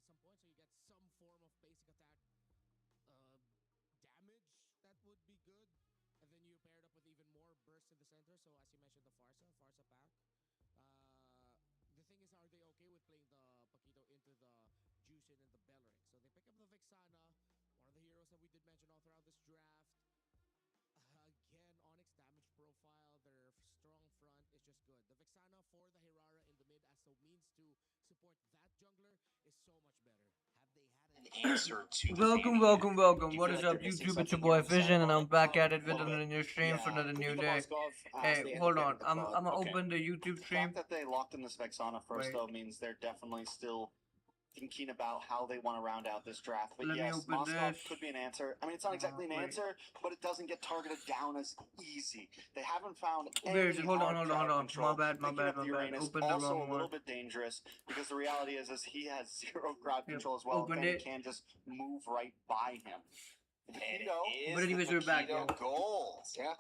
some point, so you get some form of basic attack uh, damage that would be good. And then you pair it up with even more burst in the center. So as you mentioned, the Farsa pack. The thing is, are they okay with playing the Paquito into the Juicin and the Belleric? So they pick up the Vexana, one of the heroes that we did mention all throughout this draft. Again, Onyx damage profile, their strong front is just good. The Vexana for the Hirara in the mid as a means to support that jungler is so much better. Have they had an answer to the Welcome, Fanny welcome, here? welcome. Do you What feel is like up, they're missing YouTube? It's your something boy here on the Fission, and sideline? I'm back at it with Little bit. a new stream for another new Kavita day. Moskov, Hey, they end hold up on. getting the I'm club. gonna Okay. open the YouTube The stream. fact that they locked in this Vexana first, Wait. though, means they're definitely still thinking about how they want to round out this draft. But Let me yes, open Moskov this. could be an answer. I mean, it's not exactly an Wait. answer, but it doesn't get targeted down as easy. They haven't found Where is any it? Hold on, hard hold on, crowd hold on. control. My bad. Picking up the Uranus, Open the also wrong a little one. bit dangerous because the reality is he has zero crowd control as well. Opened And he it. can just move right by him. And Paquito, it But is anyways, the we're back, Paquito yeah. goals. Yeah,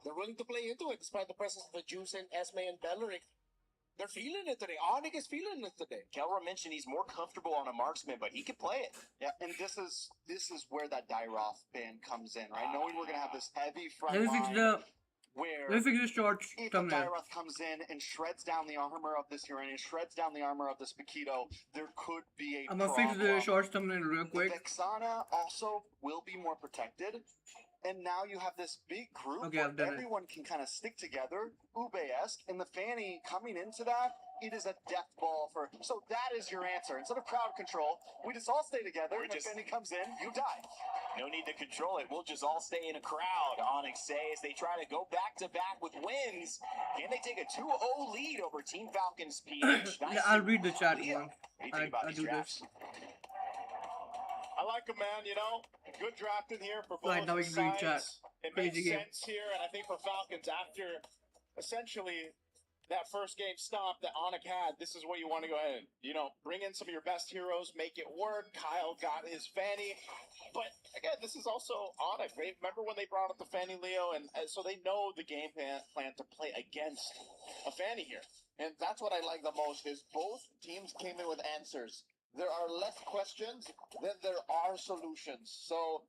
they're willing to play into it despite the presence of the Juicin, Esme, and Belleric. They're feeling it today. Onyx is feeling it today. Kelra mentioned he's more comfortable on a marksman, but he can play it. Yeah, and this is where that Dairoth ban comes in, right? Knowing we're gonna have this heavy front Let me fix line the. where Let me fix the shorts if a thumbnail. Dairoth comes in and shreds down the armor of this Uranus, shreds down the armor of this Paquito, there could be a I'm gonna problem. fix the shorts thumbnail real The quick. Vexana also will be more protected. And now you have this big group Okay, where I've done it. everyone can kind of stick together, Ube-esque, and the Fanny coming into that, it is a death ball for. So that is your answer. Instead of crowd control, we just all stay together. And if Fanny comes in, you die. No need to control it. We'll just all stay in a crowd. Onyx says they try to go back-to-back with wins. Can they take a 2-0 lead over Team Falcons PH? Nice. I'll read the chat Leo, one. what do you think about I these do drafts? this. I like him, man. You know, good drafting here for both Right, now we can read chat. sides. It Crazy makes game. sense here, and I think for Falcons, after essentially that first game stop that Onyx had, this is what you want to go ahead and, bring in some of your best heroes, make it work. Kyle got his Fanny. But again, this is also Onyx, right? Remember when they brought up the Fanny Leo, and so they know the game plan to play against a Fanny here. And that's what I like the most is both teams came in with answers. There are less questions than there are solutions. So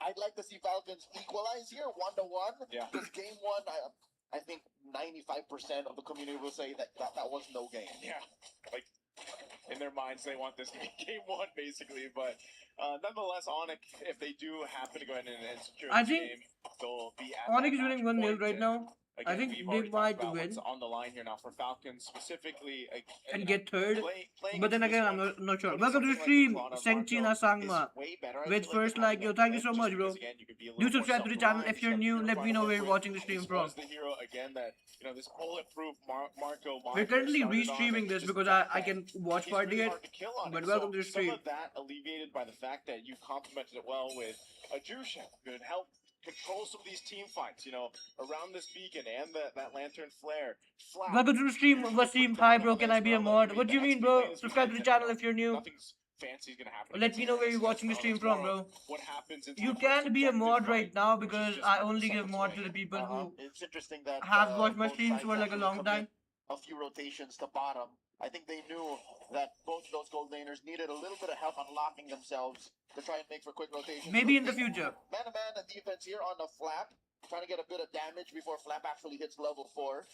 I'd like to see Falcons equalize here 1-1. Yeah. Because game one, I think 95% of the community will say that was no game. Yeah, like in their minds, they want this to be game one, basically. But nonetheless, Onyx, if they do happen to go ahead and secure I this think game, they'll be at Onyx is that winning match 1-0 point, right and now. again, I think we've they already talked might about win what's on the line here now for Falcons specifically, and get third. playing But then into this again, I'm one, not sure. putting Welcome to the something stream, like the Sengchina Cloud of Marco Sangma. is way better. I With feel like first than like, having yo, that thank you blend, so just much, bro. because, again, you could be a Do little more subscribe to the channel if you're self-reliant, new. so Let me know where you're watching the stream this from. was the hero again that this bulletproof Marco. We're currently started on, restreaming and this just because the fact I that can watch he's party really it. hard to kill on But it. welcome to the Some stream. of that alleviated by the fact that you complemented it well with a Jushin. Could help control some of these team fights, around this beacon and that lantern flare. Flat. Welcome to the stream, Wasim. Hi, bro. Can I be a mod? What do you mean, bro? Subscribe to the channel if you're new. Nothing's fancy is gonna happen. Let me know where you're watching the stream from, bro. What happens into You the first can be a objective mod fight, right now which is because just I only give seconds mod away. to the people who It's interesting that have watched my both streams sides for like a actually long time. commit a few rotations to bottom. I think they knew that both of those gold laners needed a little bit of help unlocking themselves to try and make for quick rotations. Maybe in the future. Man-to-man and defense here on the flap, trying to get a bit of damage before flap actually hits level 4.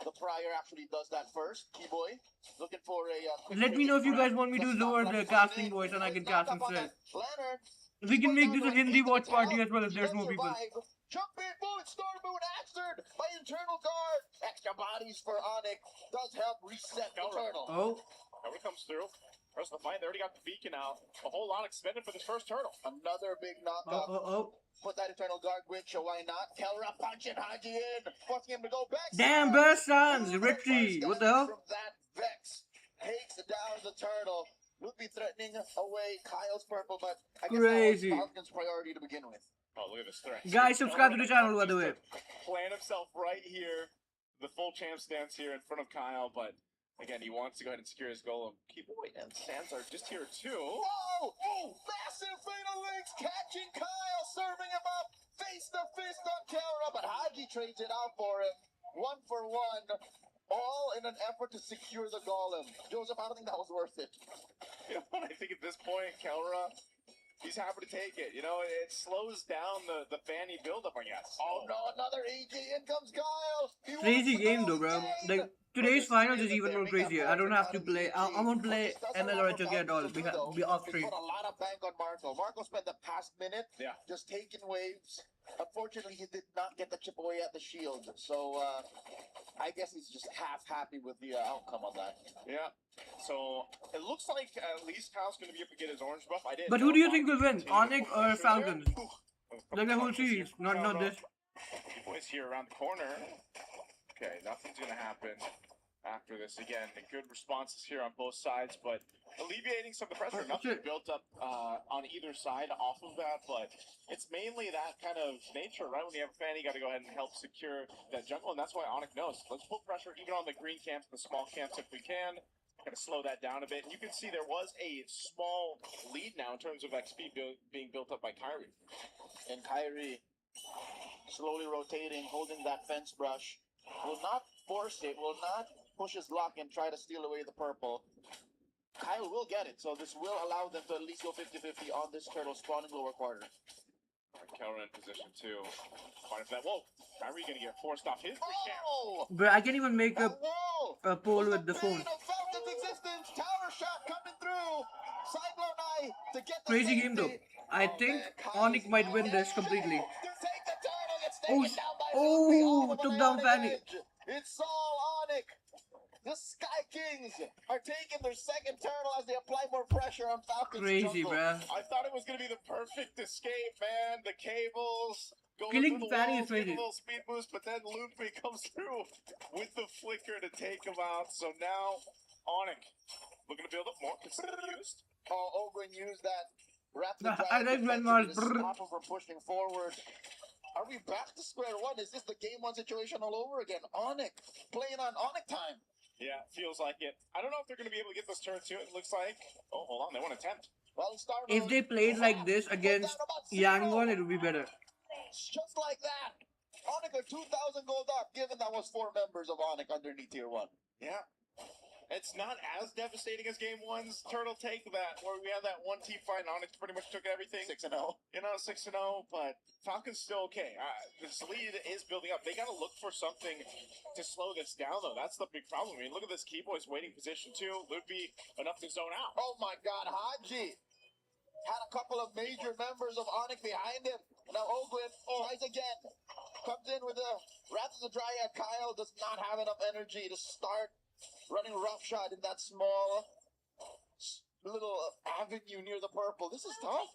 The Prior actually does that first. T-Boy looking for a quick Let me know if you guys grab. want me to The lower stop the like casting in. voice and I can Knock cast up on instead. that Lantern. We can make this a Down to Hindi eight watch to party 12. as well if there's He does more people. survive. Jump in, bullet, star moon answered by internal guard. Extra bodies for Onyx does help reset the turtle. Oh, Cover comes through. First of the fight, they already got the beacon out. A whole lot expended for this first turtle. Another big oh, knockup. oh. Put that internal guard with you, why not? Kelra punching Haji in, forcing him to go back. Damn, best sons, Richie. What the hell? From that Vex takes down the turtle. Would be threatening away Kyle's purple, but I guess Crazy. that was Falcon's priority to begin with. Oh, look at this threat. Guys, subscribe to the channel, by the way. Plant himself right here. The full champ stands here in front of Kyle, but again, he wants to go ahead and secure his golem. Keyboy and Sans are just here too. Whoa! Oh, massive fatal links catching Kyle, serving him up face to fist on Kelra, but Haji trades it out for him. 1 for 1. All in an effort to secure the golem. Joseph, I don't think that was worth it. And I think at this point, Kelra, he's happy to take it. You know, it slows down the Fanny buildup, I guess. Oh no, another AG. In comes Kyle. He Crazy wants to game go though, bro. again. Like today's finals is even more crazier. I don't have to play. I won't What play this does ML allow or for HOK at all. Falcons to do, though, Be off is stream. put a lot of bank on Marco. Marco spent the past minute Yeah. just taking waves. Unfortunately, he did not get the chip away at the shield. So I guess he's just half happy with the outcome on that. Yeah. So it looks like at least Kyle's going to be able to get his orange buff. I didn't. But know who do you if think will win, continue to Onyx put or pressure Falcons? there. Ooh. Like the whole series, not this. Boys here around the corner. Okay, nothing's going to happen after this. Again, the good responses here on both sides, but alleviating some of the pressure. Nothing built up on either side off of that, but it's mainly that kind of nature, right? When you have a fan, you got to go ahead and help secure that jungle, and that's why Onyx knows. Let's put pressure even on the green camps, the small camps if we can. Got to slow that down a bit. And you can see there was a small lead now in terms of XP being built up by Kyrie. And Kyrie slowly rotating, holding that fence brush. Will not force it, will not push his lock and try to steal away the purple. Kyle will get it, so this will allow them to at least go 50-50 on this turtle spawning lower quarter. Kelra in position too. Fight for that. Whoa! Kyrie gonna get forced off his free camp. Oh! Bro, I can't even make That up wall a poll was with the phone. bane of Falcon's existence. Tower shot coming through. Cyclone Eye to get the Crazy game though. safety. I think Onyx might win this completely. To take the turtle, gets Oh, taken down by oh, Luffy, all of took an down Ionic Fanny. edge. It's all Onyx. The Sky Kings are taking their second turtle as they apply more pressure on Falcon's Crazy, jungle. bro. I thought it was gonna be the perfect escape, man. The cables going Killing through the Fanny walls, is getting crazy. a little speed boost, but then Luffy comes through with the flicker to take him out. So now Onyx looking to build up more. Consider used. Oh, Ogren used that rapid I like when Mars stop him from pushing forward. Are we back to square one? Is this the game one situation all over again? Onyx playing on Onyx time. Yeah, feels like it. I don't know if they're gonna be able to get this turn too. It looks like. Oh, hold on, they want to attempt. Well, Star If they played like this against Yangon, it would be better. Just like that. Onyx are 2,000 gold up, given that was 4 members of Onyx underneath tier 1. Yeah. It's not as devastating as game one's turtle take that where we had that one team fight and Onyx pretty much took everything. 6-0. You know, 6-0, but Falcon's still okay. This lead is building up. They got to look for something to slow this down, though. That's the big problem. I mean, look at this Keyboy's waiting position, too. Luffy enough to zone out. Oh my god, Haji had a couple of major members of Onyx behind him. Now Ogren tries again. Comes in with a Wrath of the Dryad. Kyle does not have enough energy to start running roughshod in that small little avenue near the purple. This is tough.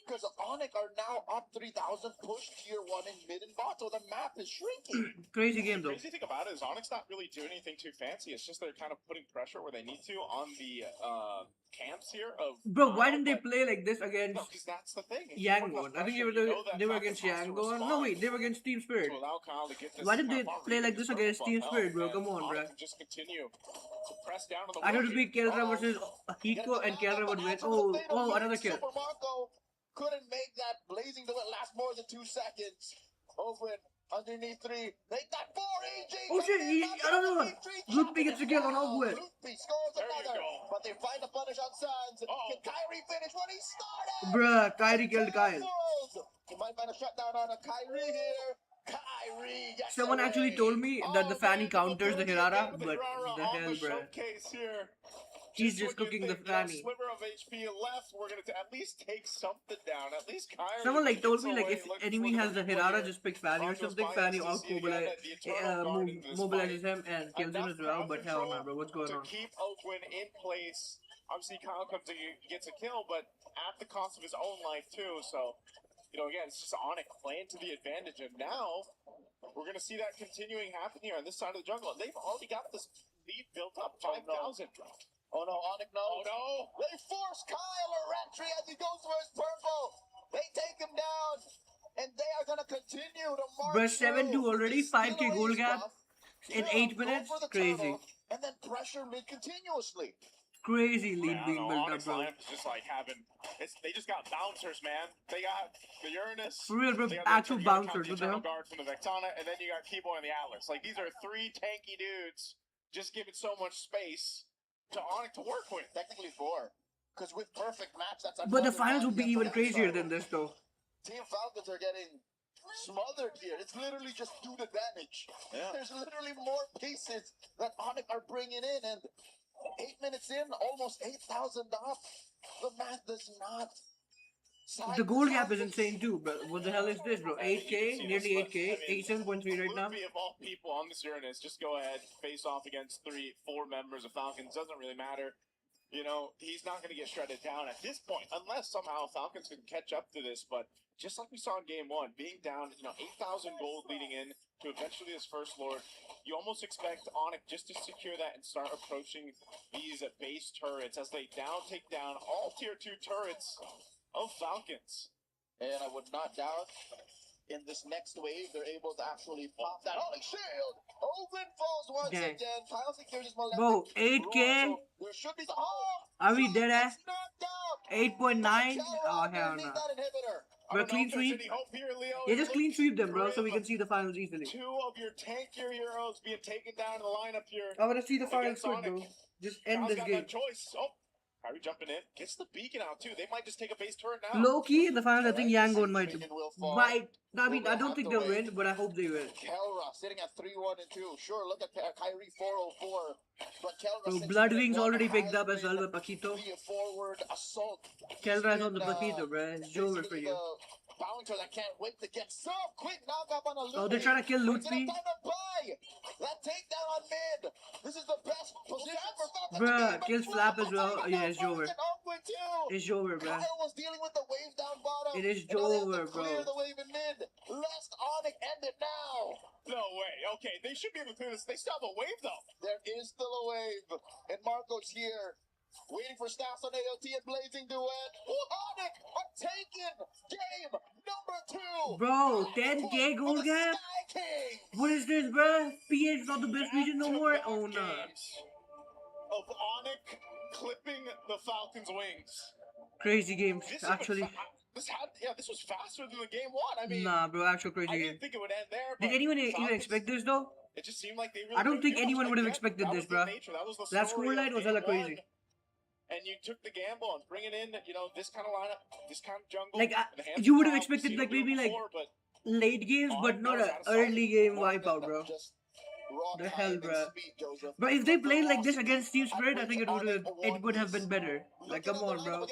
Because Onyx are now up 3,000, push tier 1 in mid and bot, so the map is shrinking. Crazy game though. Crazy thing about it is Onyx not really doing anything too fancy. It's just they're kind of putting pressure where they need to on the camps here of. Bro, why didn't they play like this against No, because that's the thing. If you Yangon? put I think pressure, you know that they were Falcons against has to Yangon. No respond wait, they were against Team Spirit. to allow Kyle to get this Why did they kind of play like this purple against buff Team out, Spirit, bro? and Come on, bro. Onyx can just continue to press down on the I thought it would be wall. Kelra versus Hiko and Kelra would win. Oh, another kill. Super Marco couldn't make that blazing duet last more than 2 seconds. Ogren underneath 3. They got 4 AJ. Oh shit, another one. Luffy gets a kill on Ogwen. Luffy scores There you another. go. But they find a punish on Suns. Can Kyrie finish what he started? Bruh, Kyrie killed Kyle. He might find a shutdown on a Kyrie here. Kyrie gets Someone away. actually told me that the Fanny man, counters the Hirara, Hirara but on the hell, the bruh. showcase here. He's just when you cooking the think, you know, Fanny. Sliver of HP left. We're gonna at least take something down. At least Kyrie. Someone like told gets me like away if looking enemy for has the big Hirara, player. just pick Fanny or Broncos something. finds Fanny to out see again that the eternal guard in this mobilizes fight. him and kills him as well. But hell no, bro, what's going To on? keep Oakland in place. Obviously, Kyle comes in, gets a kill, but at the cost of his own life too. So, you know, again, it's just Onyx playing to the advantage, and now we're gonna see that continuing happen here on this side of the jungle. They've already got this lead built up, 5,000. Oh no, Onyx no. Oh no! They force Kyle a retry as he goes for his purple. They take him down, and they are gonna continue to march. Bruh, 7-2 through. already, Steal 5K away goal his gap buff, in kill, 8 go minutes. for the Crazy. turtle, and then pressure mid continuously. Crazy lead Yeah, being no, built up, Onyx bro. Lions is just like having. They just got bouncers, man. They got the Uranus. For real, bro, they got actual you gotta count bouncers, the what the Eternal hell? Guard from the Vectana, and then you got Keyboy and the Atlas. Like, these are 3 tanky dudes just giving so much space to Onyx to work with. Technically 4. Because with perfect match, that's But the another finals match would be you have even to crazier start than with. this, though. Team Falcons are getting smothered here. It's literally just do the damage. Yeah. There's literally more pieces that Onyx are bringing in, and 8 minutes in, almost $8,000. The math does not. The goal gap is insane too, bro. What the hell is this, bro? I mean, you can 8K, see nearly this, but, 8K, I mean, 87.3 right now. Luffy, of all people on this Uranus, just go ahead, face off against 4 members of Falcons. Doesn't really matter. You know, he's not going to get shredded down at this point, unless somehow Falcons can catch up to this. But just like we saw in Game 1, being down, 8,000 gold leading in to eventually his first Lord, you almost expect Onyx just to secure that and start approaching these base turrets as they take down all Tier 2 turrets of Falcons. And I would not doubt in this next wave, they're able to actually pop that Onyx shield. Open falls once Dang. again. Kyle secures his Malefic. Bro, 8K? So there should be Are we dead at ass? 8.9? Oh, hell no. Bro, clean sweep. Any hope here, Leo? Yeah, just clean sweep them, bro, so we can see the finals easily. 2 of your tankier heroes being taken down in the lineup here. I wanna see the finals Against quick, bro. Sonic. Just end Kyle's this got game. no choice. Oh, Kyrie jumping in. Gets the beacon out, too. They might just take a base turret now. Low key in the finals, I think Yangon might. I mean, I don't Have think to they'll wait. win, but I hope they will. Kelra sitting at 3-1 and 2. Sure, look at Kyrie 404. But Kelra Bro, sitting at Bloodwings 1 already has picked up as well been by Paquito. the forward assault. Kelra's on the Paquito, bro. It's over for you. Bouncer that can't wait to get so quick knock up on a Oh, they're trying to kill Lutfi. That takedown on mid. This is the best position for Falcons. Bruh, kills Flap as well. Yeah, it's over. It's over, bro. Kyle was dealing with the wave down bottom. It is and all they have over, to clear bro. the wave in mid. Lest Onyx end it now. No way. Okay, they should be able to clear this. They still have a wave, though. There is still a wave. And Marco's here. Waiting for stats on AOT and Blazing Duet. Onyx are taking game number 2. Bro, 10K goal gap? What is this, bro? PH not the best region no more? Oh, no. Of Onyx clipping the Falcons' wings. Crazy games, This actually. This was faster than the game 1. I mean, Nah, bro, actual I crazy game. didn't think it would end there. Did but anyone even Falcons- expect this, though? It just seemed like they really I don't think pretty much anyone would have again, expected that this, was the bruh. nature, that was the That story of scoreline was game hella crazy. 1. And you took the gamble and bringing in, this kind of lineup, this kind of jungle. Like, and hands you would have down, expected, we've like, seen it maybe, like, before, but late games, but not an early game wipeout, bro. The hell, bro. But if they played like this against Team Spirit, I think it would have been better. Like, come on, bro.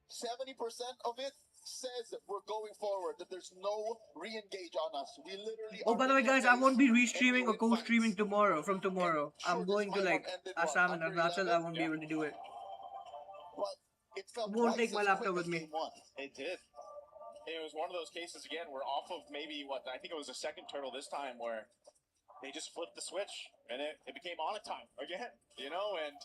70% of it says we're going forward, that there's no re-engage on us. We literally Oh, by the way, guys, I won't be restreaming or co-streaming tomorrow. From tomorrow, I'm going to like Assam and Arunachal. I won't be able to do it. Won't take my laptop with me. it did. It was one of those cases again where off of maybe I think it was a second turtle this time where they just flipped the switch and it became Onyx time again, and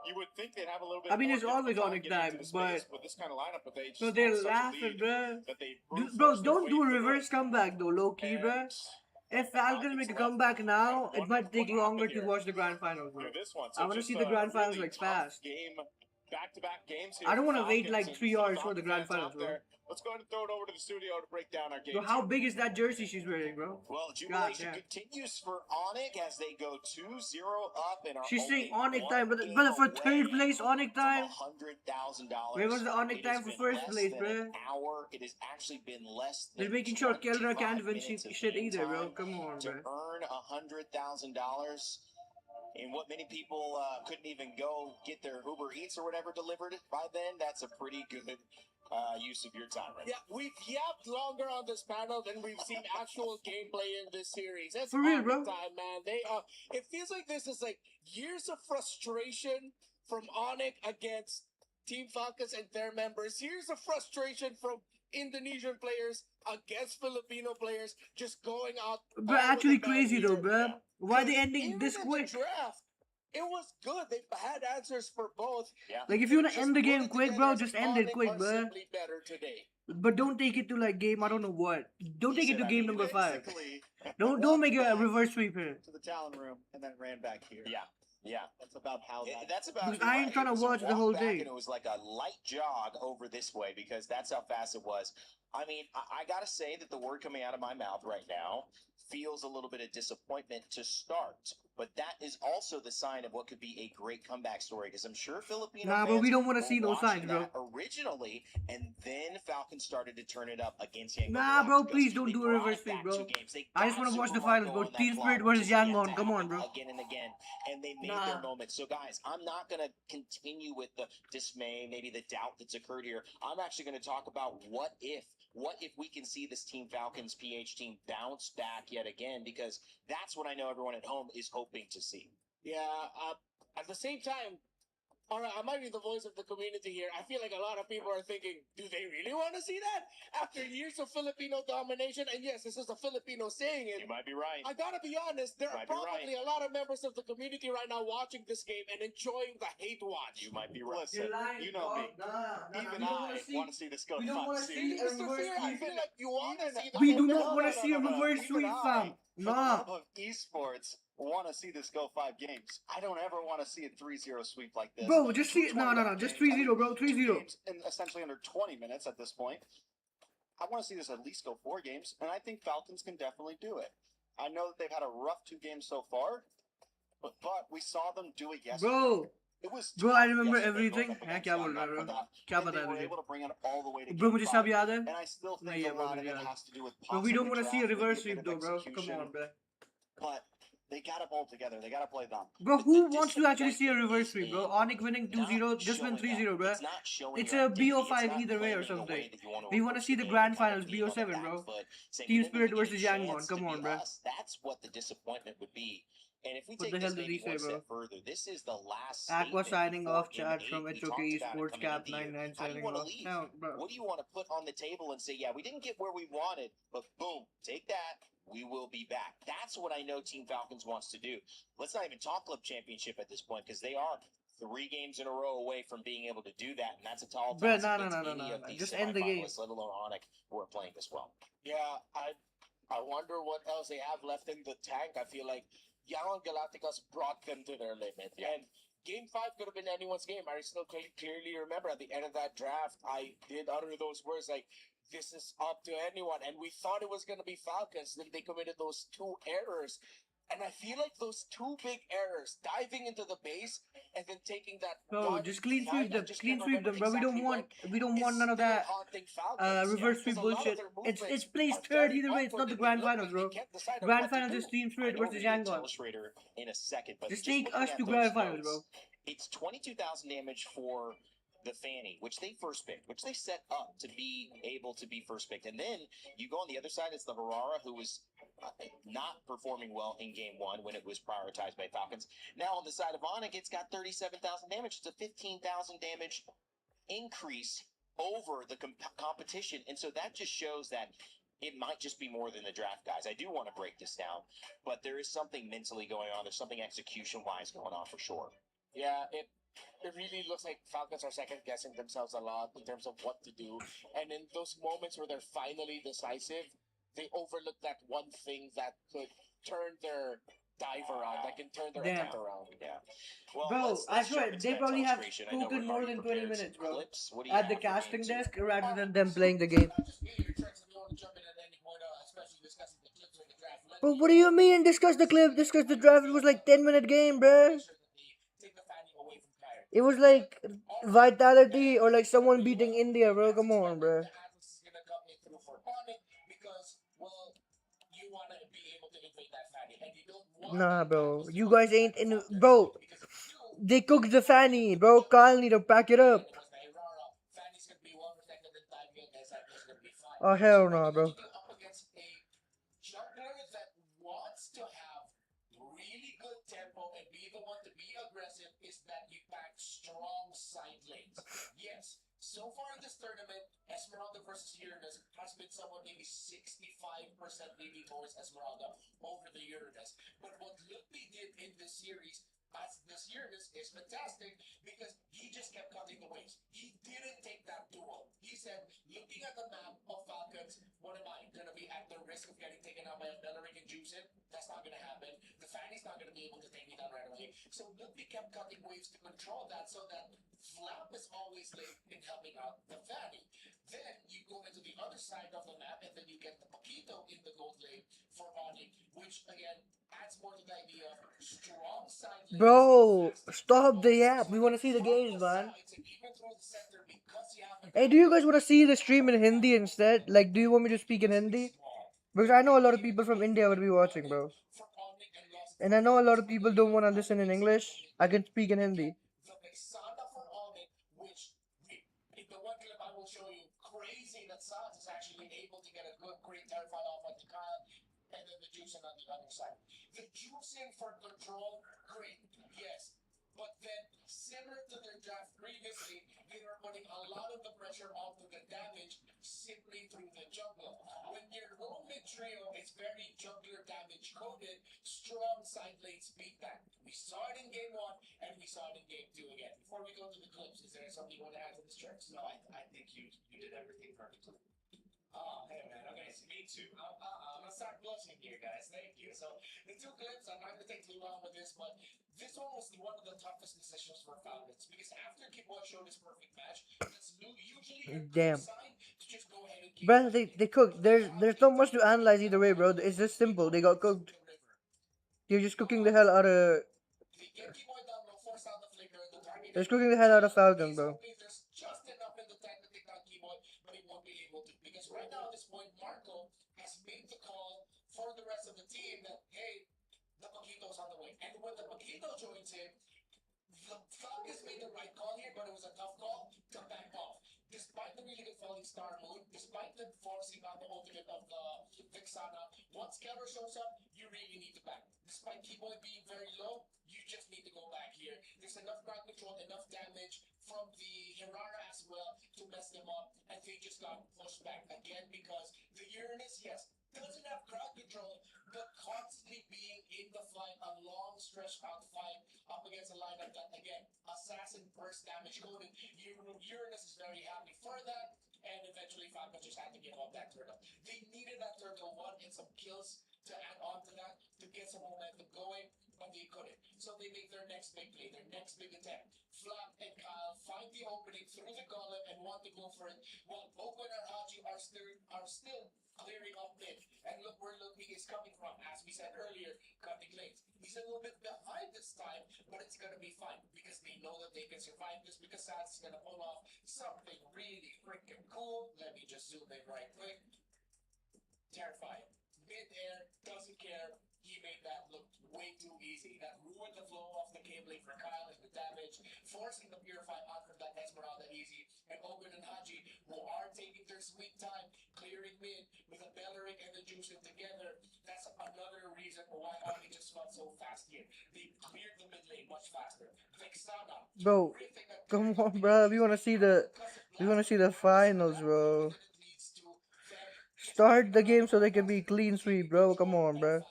you would think they'd have a little bit. I mean, more it's always difficult Onyx getting time, into the but space with this kind of lineup, but they just so had they're such a laughing, lead bro. that they Bro, brute-forced their don't way do a through reverse it. comeback though, low key, bro. And If Falcons make a comeback now, it might take longer to watch the grand finals, bro. through this one. I wanna just see the a grand finals, really like, tough fast. Game, back-to-back games here I don't for want to wait Falcons like and 3 some hours for the grand Falcons finals, out bro. there. Let's go ahead and throw it over to the studio to break down our games. Bro, how big is that jersey she's wearing, bro? Well, God jubilation damn. continues for Onyx as they go 2-0 up and are She's saying only Onyx time, but one for game third away place, Onyx from time. $100,000. Where was the Onyx It has time for been first less place, than bro? an hour. It has actually been less than They're making sure Kelra 25 can't win minutes of shit game either, bro. time Come on, to bro. earn $100,000. And what many people couldn't even go get their Uber Eats or whatever delivered by then, that's a pretty good use of your time right Yeah, we've yapped longer on this panel than we've seen actual gameplay in this series. That's For real, Onyx bro. time, man. It feels like this is like years of frustration from Onyx against Team Falcons and their members. Years of frustration from Indonesian players against Filipino players, just going out. Bro, all with actually a bang crazy though, here. bro. Why they Even ending this in quick? The draft, it was good. They had answers for both. Yeah. Like, if you wanna Just end the put game it quick, together bro, as just end Onyx it quick, are bro. simply better today. But don't take it to like game, I don't know what. Don't take it to said, I game mean, number 5. Basically, Don't make a reverse sweep here. to the Talon room and then ran back here. Yeah. Yeah. That's about how that. That's about. Because you're I ain't right. trying to It was a watch the walk whole back thing. And it was like a light jog over this way because that's how fast it was. I mean, I gotta say that the word coming out of my mouth right now, feels a little bit of disappointment to start. But that is also the sign of what could be a great comeback story, because I'm sure Filipino Nah, fans bro, we don't want to were see those signs, watching bro. that originally, and then Falcons started to turn it up against Yangon. Nah, bro, Galacticos. please don't They do a brought reverse it sweep, back bro. 2 games. They I just got want to watch Super the finals, Marco bro. on that Team clock, Spirit which versus is yet Yangon. to Come on, happen bro. again and again, and they made Nah. their moment. So, guys, I'm not going to continue with the dismay, maybe the doubt that's occurred here. I'm actually going to talk about what if we can see this Team Falcons PH team bounce back yet again, because that's what I know everyone at home is hoping to see. Yeah, at the same time, all right, I might be the voice of the community here. I feel like a lot of people are thinking, do they really want to see that? After years of Filipino domination, and yes, this is a Filipino saying it. You might be right. I gotta be honest, there are Might be probably a lot of members of the community right now watching this game and enjoying the hate watch. You might be right. Listen, you know me. Even I want to see this go we to don't 5 wanna series. see a Mr. reverse Fear, I sweep. feel like you want to see the We do whole not game. want to see a reverse Even sweep, I, fam. for the Nah. love of esports, want to see this go 5 games. I don't ever want to see a 3-0 sweep like this. Bro, just see. Two No, 20-minute just games. 3-0, bro. 2 3-0. games in essentially under 20 minutes at this point. I want to see this at least go 4 games, and I think Falcons can definitely do it. I know that they've had a rough 2 games so far, but we saw them do it yesterday. Bro. It was Bro, I tough remember yesterday everything. going up हाँ against क्या बोल Yangon रहा है for bro? that, क्या and बता they रहे were मुझे? able to bring it all the way to Bro, game मुझे 5. सब याद है. And I still think नहीं a है bro, lot of मुझे it याद है. has to do with Bro, we possibly don't want to see a draft, maybe reverse bit sweep of though, bro. Come execution, on, bro. but they gotta pull together. They gotta play them. Bro, The who wants to actually see a disappointment reverse is sweep, bro? in Onyx winning 2-0, just win showing 3-0, up. bro. It's not showing It's your a identity. It's BO5 not either way or claiming the something. way that you want We want to approach see the game grand and kind of finals, being on the BO7, back bro. foot, saying, Team we didn't Spirit even get a versus Yangon. chance Come to on, be bro. us. That's what the disappointment would be. And if we What take the hell this did he maybe say, one bro? step further, this is the last Aqua statement signing before off Game chat 8. from We HOK talked about it Sports coming Cap into the year. 99 How do you signing want to off. leave? No, bro. What do you want to put on the table and say, yeah, we didn't get where we wanted, but boom, take that. We will be back. That's what I know Team Falcons wants to do. Let's not even talk club championship at this point, because they are 3 games in a row away from being able to do that, and that's a tall Bruh, task against any of no. these Just end the game. semifinalists, let alone Onyx, who are playing this well. Yeah, I wonder what else they have left in the tank. I feel like Yangon Galacticos brought them to their limit. Yeah. And Game 5 could have been anyone's game. I still clearly remember at the end of that draft, I did utter those words like, this is up to anyone. And we thought it was going to be Falcons. Then they committed those 2 errors. And I feel like those 2 big errors, diving into the base and then taking that Bro, one just clean fight, sweep them. I just Clean can't sweep them, bro. remember We don't want exactly none of that haunting Falcons. reverse Because sweep a lot of bullshit. their It's movements placed are third very either way. It's not awkward the and they grand look finals, like bro. they can't decide on Grand what to finals do. is Team I Spirit know versus we're going to Yangon. tell Schrader in a second, but Just just take looking us at to those grand finals, bro. notes, it's 22,000 damage for the Fanny, which they first picked, which they set up to be able to be first picked. And then you go on the other side, it's the Harara, who was not performing well in game 1 when it was prioritized by Falcons. Now on the side of Onyx, it's got 37,000 damage. It's a 15,000 damage increase over the competition. And so that just shows that it might just be more than the draft guys. I do want to break this down, but there is something mentally going on. There's something execution-wise going on for sure. Yeah, it really looks like Falcons are second guessing themselves a lot in terms of what to do. And in those moments where they're finally decisive, they overlook that one thing that could turn their dive around, that can turn their Damn. attempt around. Yeah. Well, Bro, I let's swear, jump into they that probably have illustration. I know spoken we've more already than 20 prepared some minutes, bro. clips. What do you At the have for game casting 2? desk rather than them playing the game. But what do you mean discuss the clip, discuss the draft? It was like 10-minute game, bro. It was like Vitality or like someone beating India, bro. Come on, bro. Nah, bro. You guys ain't in. Bro, they cooked the Fanny, bro. Kyle need to pack it up. Oh, hell no, bro. So far in this tournament, Esmeralda versus Uranus has been somewhat maybe 65% leaning towards Esmeralda over the Uranus. But what Ludwig did in this series as this Uranus is fantastic because he just kept cutting the waves. He didn't take that duel. He said, looking at the map of Falcons, what am I going to be at the risk of getting taken out by a Bellerin and Juicin? That's not going to happen. The Fanny's not going to be able to take me down right away. So Ludwig kept cutting waves to control that so that Flap is always late in helping out the Fanny. Then you go into the other side of the map and then you get the Paquito in the gold lane for bonding, which again adds more to the idea of strong side lanes. Bro, stop the app. We want to see the games, man. Hey, do you guys want to see the stream in Hindi instead? Like, do you want me to speak in Hindi? Because I know a lot of people from India will be watching, bro. And I know a lot of people don't want to listen in English. I can speak in Hindi. The Vexana for Almond, which in the one clip I will show you, crazy that Sans is actually able to get a good, great terrify off on the Kyle, and then the juicing on the other side. The juicing for control, great, yes. But then, similar to their draft previously, they were putting a lot of the pressure onto the damage simply through the jungle. When your low mid trio is very jungler damage coded, strong side lanes beat that. We saw it in game 1 and we saw it in game 2 again. Before we go to the clips, is there something you want to add to this, Tricks? No, I think you did everything perfectly. Oh, hey man, okay, so me too. I'm gonna start blushing here, guys. Thank you. So, the 2 clips, I'm not gonna take too long with this, but this one was one of the toughest decisions for Falcons because after Kid Boy showed his perfect match, that's usually a good sign to just go ahead and keep. Bro, they cooked. There's not much to analyze either way, bro. It's just simple. They got cooked. They're just cooking the hell out of. They're cooking the hell out of Falcon, bro. There's just enough in the tank to take down Keyboard, but he won't be able to. Because right now at this point, Marco has made the call for the rest of the team that, hey, the Paquito's on the way. And when the Paquito joins him, the Falcons made the right call here, but it was a tough call to back off. Despite the really good falling star mood, despite the forcing on the ultimate of the Vexana, once Keller shows up, you really need to back. Despite Keyboy being very low, you just need to go back here. There's enough ground control, enough damage from the Hirara as well to mess them up, and they just got pushed back again because the Uranus, yes, doesn't have crowd control, but constantly being in the fight, a long stretch out fight up against a lineup that, again, assassin burst damage coded. Uranus is very happy for that, and eventually Falcon just had to give up that turtle. They needed that turtle one and some kills to add on to that to get some momentum going, but they couldn't. So they make their next big play, their next big attempt. Flap and Kyle find the opening through the gullet and want to go for it, while Open and Haji are still clearing up mid. And look where Ludwig is coming from, as we said earlier, cutting lanes. He's a little bit behind this time, but it's gonna be fine because they know that they can survive this because Sans is gonna pull off something really freaking cool. Let me just zoom in right quick. Terrifying. Mid-air, doesn't care. He made that look way too easy. That ruined the flow of the cabling for Kyle and the damage, forcing the Purify out from that Esmeralda easy. And Ogun and Haji, who are taking their sweet time, clearing mid with the Belleric and the Juicing together. That's another reason why Haji just felt so fast here. They cleared the mid lane much faster. Vexana, Bro, come on, bro. We wanna see the finals, bro. Start the game so they can be clean sweep, bro. Come on, bro.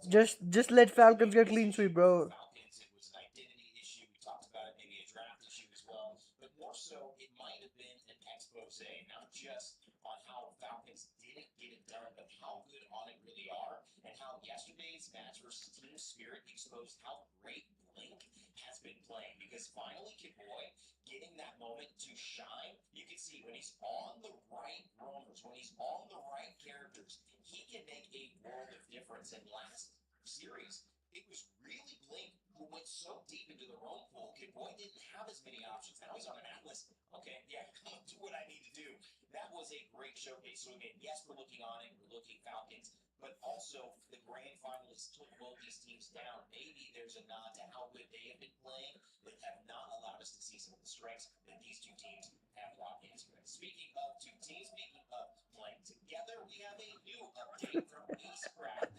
Just let Falcons get clean sweep, bro. Falcons, it was an identity issue. We talked about it, maybe a draft issue as well. But more so, it might have been an expose, not just on how Falcons didn't get it done, but how good on it really are, and how yesterday's match versus Team Spirit exposed how great Blink has been playing. Because finally, Kid Boy getting that moment to shine. You can see when he's on the right roamers, when he's on the right characters, he can make a world of difference. And last series, it was really Blink who went so deep into the roam pool. Kid Boy didn't have as many options. Now he's on an Atlas. Okay, yeah, I'll do what I need to do. That was a great showcase. So again, yes, we're looking on it, we're looking Falcons, but also the grand finalists took both these teams down. Maybe there's a nod to how good they have been playing that have not allowed us to see some of the strengths that these two teams have brought into it. Speaking of two teams, speaking of playing together, we have a new update from Eastcraft.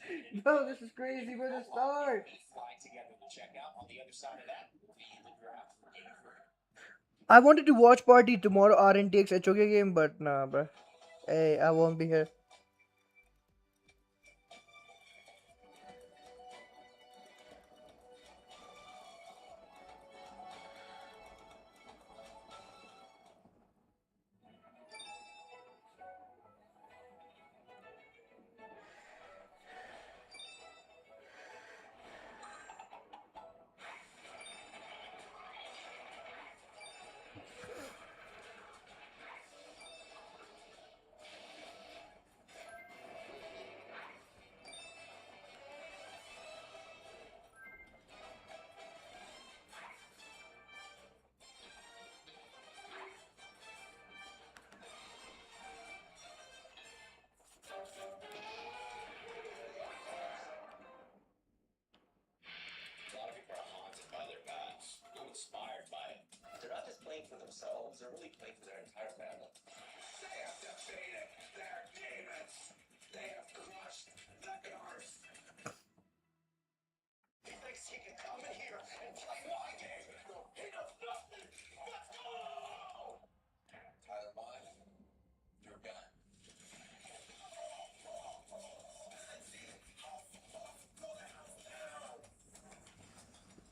Bro, this is crazy. Where to start? We fly together to check out. On the other side of that will be the draft for Game 3. I wanted to watch party tomorrow. RN takes HOK game, but nah, bro. Hey, I won't be here. for themselves, they're really playing for their entire family. They have defeated their demons. They have crushed the curse. He thinks he can come in here and play my game. He knows nothing. Let's go! Tyler Bond, you're done.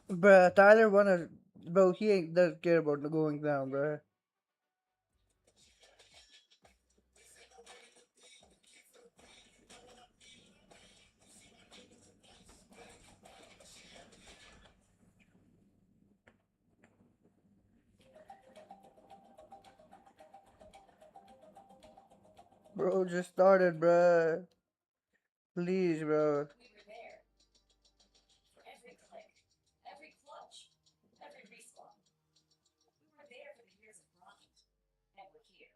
Bruh, Tyler wanna, bro. He ain't doesn't care about going down, bruh. Bro, just started, bruh. Please, bro. We were there. For every click, every clutch, every respawn. We were there for the years of grind. And we're here.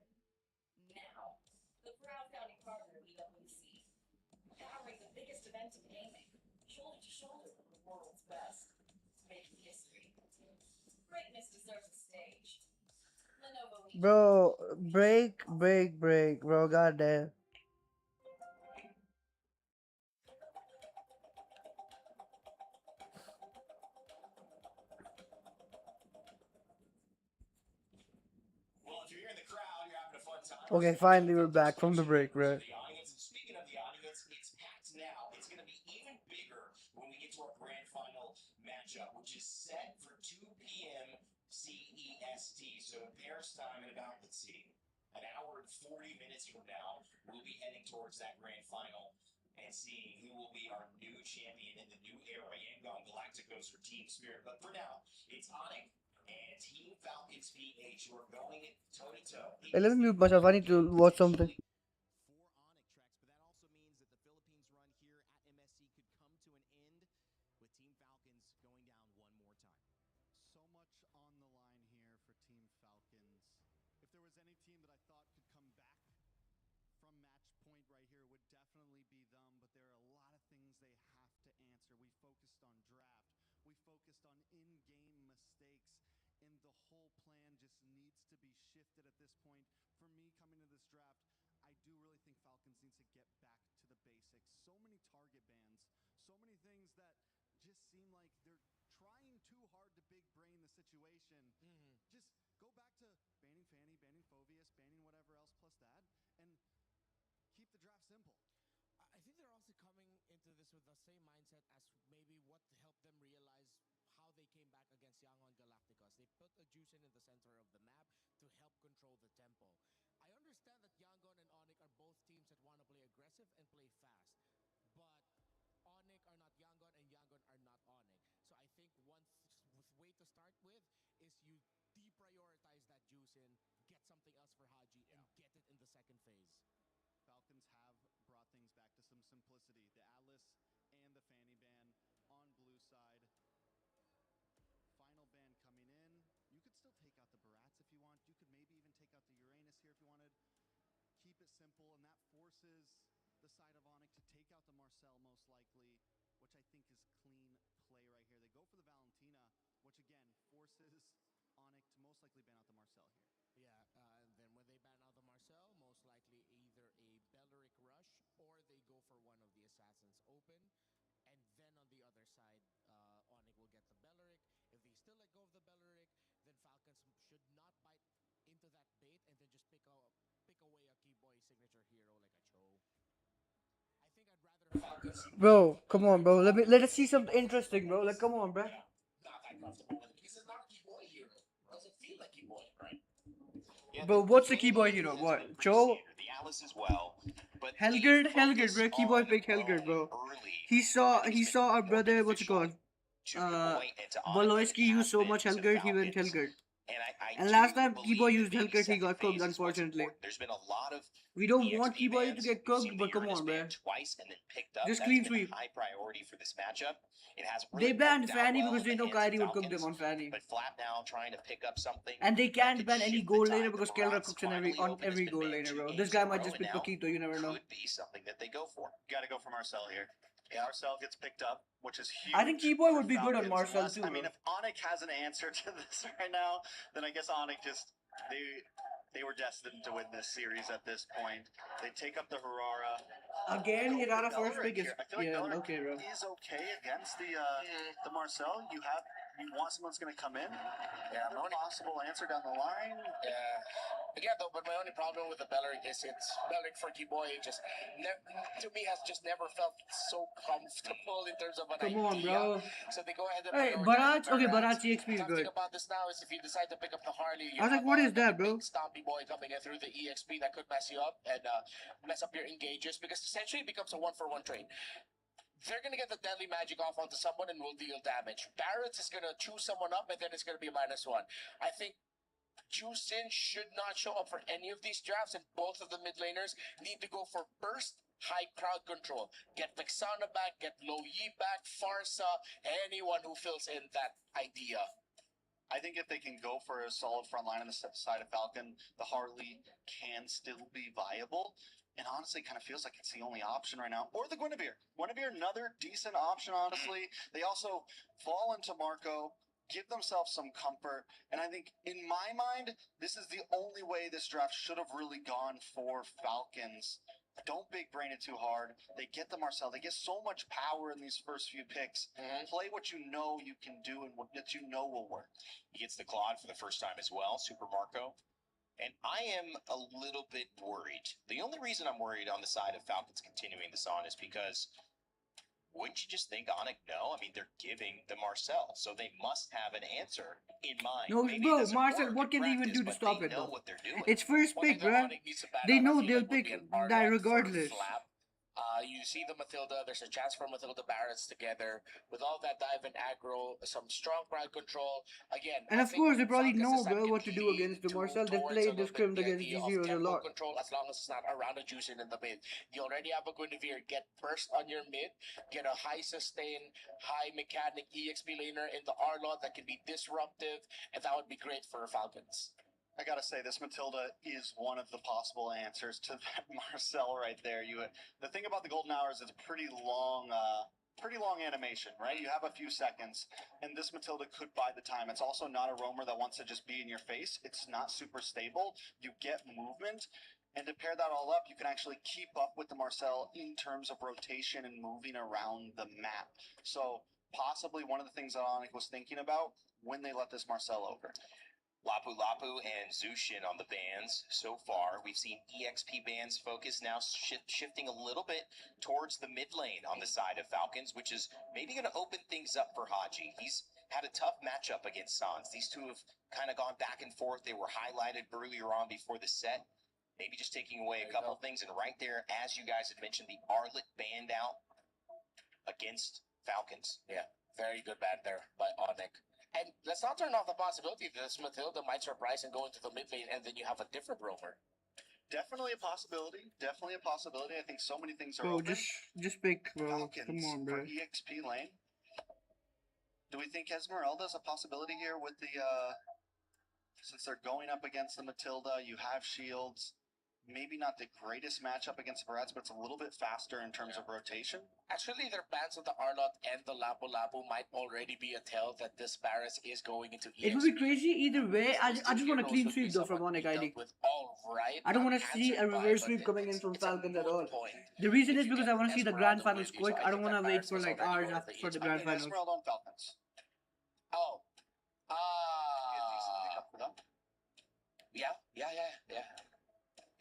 Now, the proud founding partner of EWC. Powering the biggest event in gaming. Shoulder to shoulder with the world's best. Making history. Greatness deserves a stage. Lenovo Legion. Bro, break, bro. Goddamn. Well, if you're here in the crowd, you're having a fun time. Okay, finally we're back from the break, bro. The audience, and speaking of the audience, it's packed now. It's going to be even bigger when we get to our grand final matchup, which is set for 2 p.m. CEST. So Paris time in about, let's see, an hour and 40 minutes from now, we'll be heading towards that grand final and seeing who will be our new champion in the new era, Yangon, Galacticos, or Team Spirit. But for now, it's Onyx and Team Falcons PH who are going toe-to-toe. Hey, let me mute myself. I need to watch something. 4 Onyx tracks, but that also means that the Philippines run here at MSC could come to an end with Team Falcons going down one more time. So much on the line here for Team Falcons. If there was any team that I thought could come back from match point right here, it would definitely be them. But there are a lot of things they have to answer. We focused on draft. We focused on in-game mistakes. And the whole plan just needs to be shifted at this point. For me, coming to this draft, I do really think Falcons needs to get back to the basics. So many target bans, so many things that just seem like they're trying too hard to big brain the situation. Just go back to banning Fanny, banning Phobius, banning whatever else plus that, and keep the draft simple. I think they're also coming into this with the same mindset as maybe what helped them realize how they came back against Yangon Galacticos. They put a juice in the center of the map to help control the tempo. I understand that Yangon and Onyx are both teams that want to play aggressive and play fast, but Onyx are not Yangon and Yangon are not Onyx. So I think one way to start with is you deprioritize that juice in, get something else for Haji, and get it in the second phase. Falcons have brought things back to some simplicity. The Atlas and the Fanny ban on blue side. Final ban coming in. You could still take out the Barats if you want. You could maybe even take out the Uranus here if you wanted. Keep it simple, and that forces the side of Onyx to take out the Marcel most likely, which I think is clean play right here. They go for the Valentina, which again forces Onyx to most likely ban out the Marcel here. Yeah, and then when they ban out the Marcel, most likely either a Belleric rush or they go for one of the assassins open. And then on the other side, Onyx will get the Belleric. If they still let go of the Belleric, then Falcons should not bite into that bait and then just pick away a key boy signature hero like a Cho. I think I'd rather Falcons. Bro, come on, bro. Let us see something interesting, bro. Like, come on, bro. Not that comfortable with it because it's not a keyboy hero. It doesn't feel like keyboy, right? Yeah, Bro, what's the keyboy hero? What? Cho? The Alice as well. But Helgerd, bro. Keyboy pick Helgerd, bro. He saw our brother, what's it called? Voloisky used so much Helgerd, he went Helgerd. And last time Keyboy used Helgerd, he got cooked, unfortunately. There's been a lot of We don't want Keyboy to get cooked, but come on, man. Twice and then picked up. Just That's clean been sweep. a high priority for this matchup. It has They banned worked out Fanny well because they in the know hands of Kyrie would cook them Falcons, on Fanny. But Flat now trying to pick up something. And they can't that ban could any shift the gold tide. laner because The Kelra Barats cooks on finally every open. It's been gold banned laner, 2 bro. games This guy in a might row, just pick and now Paquito, you never know. Could be something that they go for. Got to go for Marcel here. Yeah, Marcel gets picked up, which is huge. I think Keyboy for would be good on Falcons, Marcel unless- too. I mean, bro. if Onyx has an answer to this right now, then I guess Onyx just they were destined to win this series at this point. They take up the Harara. Again, Go Hirara for first Beleric pick is here. I feel like yeah, Beleric okay, bro. is okay against the Marcel. You want someone's going to come in. Yeah, No possible answer down the line. Yeah. Again, though, but my only problem with the Beleric is it's Beleric for Keyboy just to me has just never felt so comfortable in terms of an Come on, idea. bro. So they go ahead and Hey, prioritize Barrage. Okay, Barrage. Barrage EXP is Tough good. thing about this now is if you decide to pick up the Harley, you I was like, have, what is the that, big bro? Stompy Boy coming in through the EXP that could mess you up and mess up your engages because essentially it becomes a 1-for-1 trade. They're going to get the deadly magic off onto someone and will deal damage. Barrett's is going to choose someone up and then it's going to be a -1. I think Juicin should not show up for any of these drafts, and both of the mid laners need to go for burst, high crowd control. Get Vexana back, get Lo Yi back, Farsa, anyone who fills in that idea. I think if they can go for a solid front line on the side of Falcon, the Harley can still be viable. And honestly, kind of feels like it's the only option right now. Or the Guinevere. Guinevere, another decent option, honestly. They also fall into Marco, give themselves some comfort. And I think, in my mind, this is the only way this draft should have really gone for Falcons. Don't big brain it too hard. They get the Marcel. They get so much power in these first few picks. Play what you know you can do and what you know will work. He gets the Claude for the first time as well, Super Marco. And I am a little bit worried. The only reason I'm worried on the side of Falcons continuing this on is because wouldn't you just think Onyx no? I mean, they're giving the Marcel, so they must have an answer in mind. No, Maybe it bro, doesn't Marcel, work what in can they even practice, do to but stop they it, know though? what they're doing. It's first One pick, thing that bro. Onyx needs to bat They on, I know feel they'll like, would pick be an that Arlott for regardless. Flap. You see the Matilda, there's a chance for Matilda Barretts together. With all that dive and aggro, some strong crowd control. Again, And I of think course, they probably Falcons know, this time bro, can what to do lean against the Marcel. They've towards played a this little bit script the against idea these of heroes a tempo lot. control as long as it's not around a Juicin in the mid. You already have a Guinevere, get burst on your mid, get a high sustain, high mechanic EXP laner in the Arlott that can be disruptive, and that would be great for Falcons. I gotta say, this Matilda is one of the possible answers to that Marcel right there. The thing about the golden hour is it's a pretty long animation, right? You have a few seconds, and this Matilda could buy the time. It's also not a roamer that wants to just be in your face. It's not super stable. You get movement, and to pair that all up, you can actually keep up with the Marcel in terms of rotation and moving around the map. So possibly one of the things that Onyx was thinking about when they let this Marcel over. Lapu Lapu and Zushin on the bans so far. We've seen EXP bans focus now shifting a little bit towards the mid lane on the side of Falcons, which is maybe going to open things up for Haji. He's had a tough matchup against Sans. These two have kind of gone back and forth. They were highlighted earlier on before the set. Maybe just taking away a couple things. And right there, as you guys had mentioned, the Arlott banned out against Falcons. Yeah, very good bat there by Onyx. And let's not turn off the possibility that this Matilda might surprise and go into the mid lane, and then you have a different roamer. Definitely a possibility. Definitely a possibility. I think so many things are Bro, open. just pick, bro. Falcons Come on, for bro. EXP lane. Do we think Esmeralda's a possibility here with the since they're going up against the Matilda, you have shields. Maybe not the greatest matchup against the Barretts, but it's a little bit faster in terms of rotation. Actually, their bans of the Arlott and the Lapu Lapu might already be a tell that this Barretts is going into EXP. It would be crazy either way. I just want a clean sweep though from Onyx ID. I don't want to see a reverse sweep coming in from Falcons at all. The reason is because I want to see the grand finals quick. I don't want to wait for like hours after for the grand finals. Esmeralda on Falcons. Oh. Be a decent pickup for them. Yeah.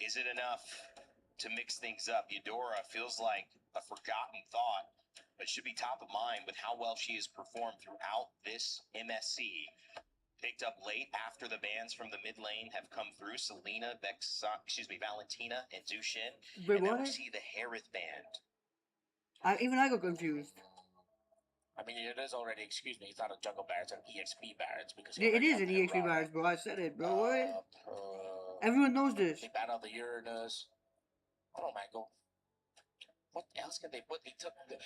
Is it enough to mix things up? Eudora feels like a forgotten thought, but should be top of mind with how well she has performed throughout this MSC. Picked up late after the bans from the mid lane have come through. Selena, Valentina, and Zushin. Wait, and now we what? see the Harith band. Even I got confused. I mean, it is already, excuse me, it's not a jungle Barretts, it's an EXP Barretts. Because Yeah, it is an EXP virus, bro. I said it, bro. What? Everyone knows this. They ban out the Uranus. Oh my god. What else can they put? They took the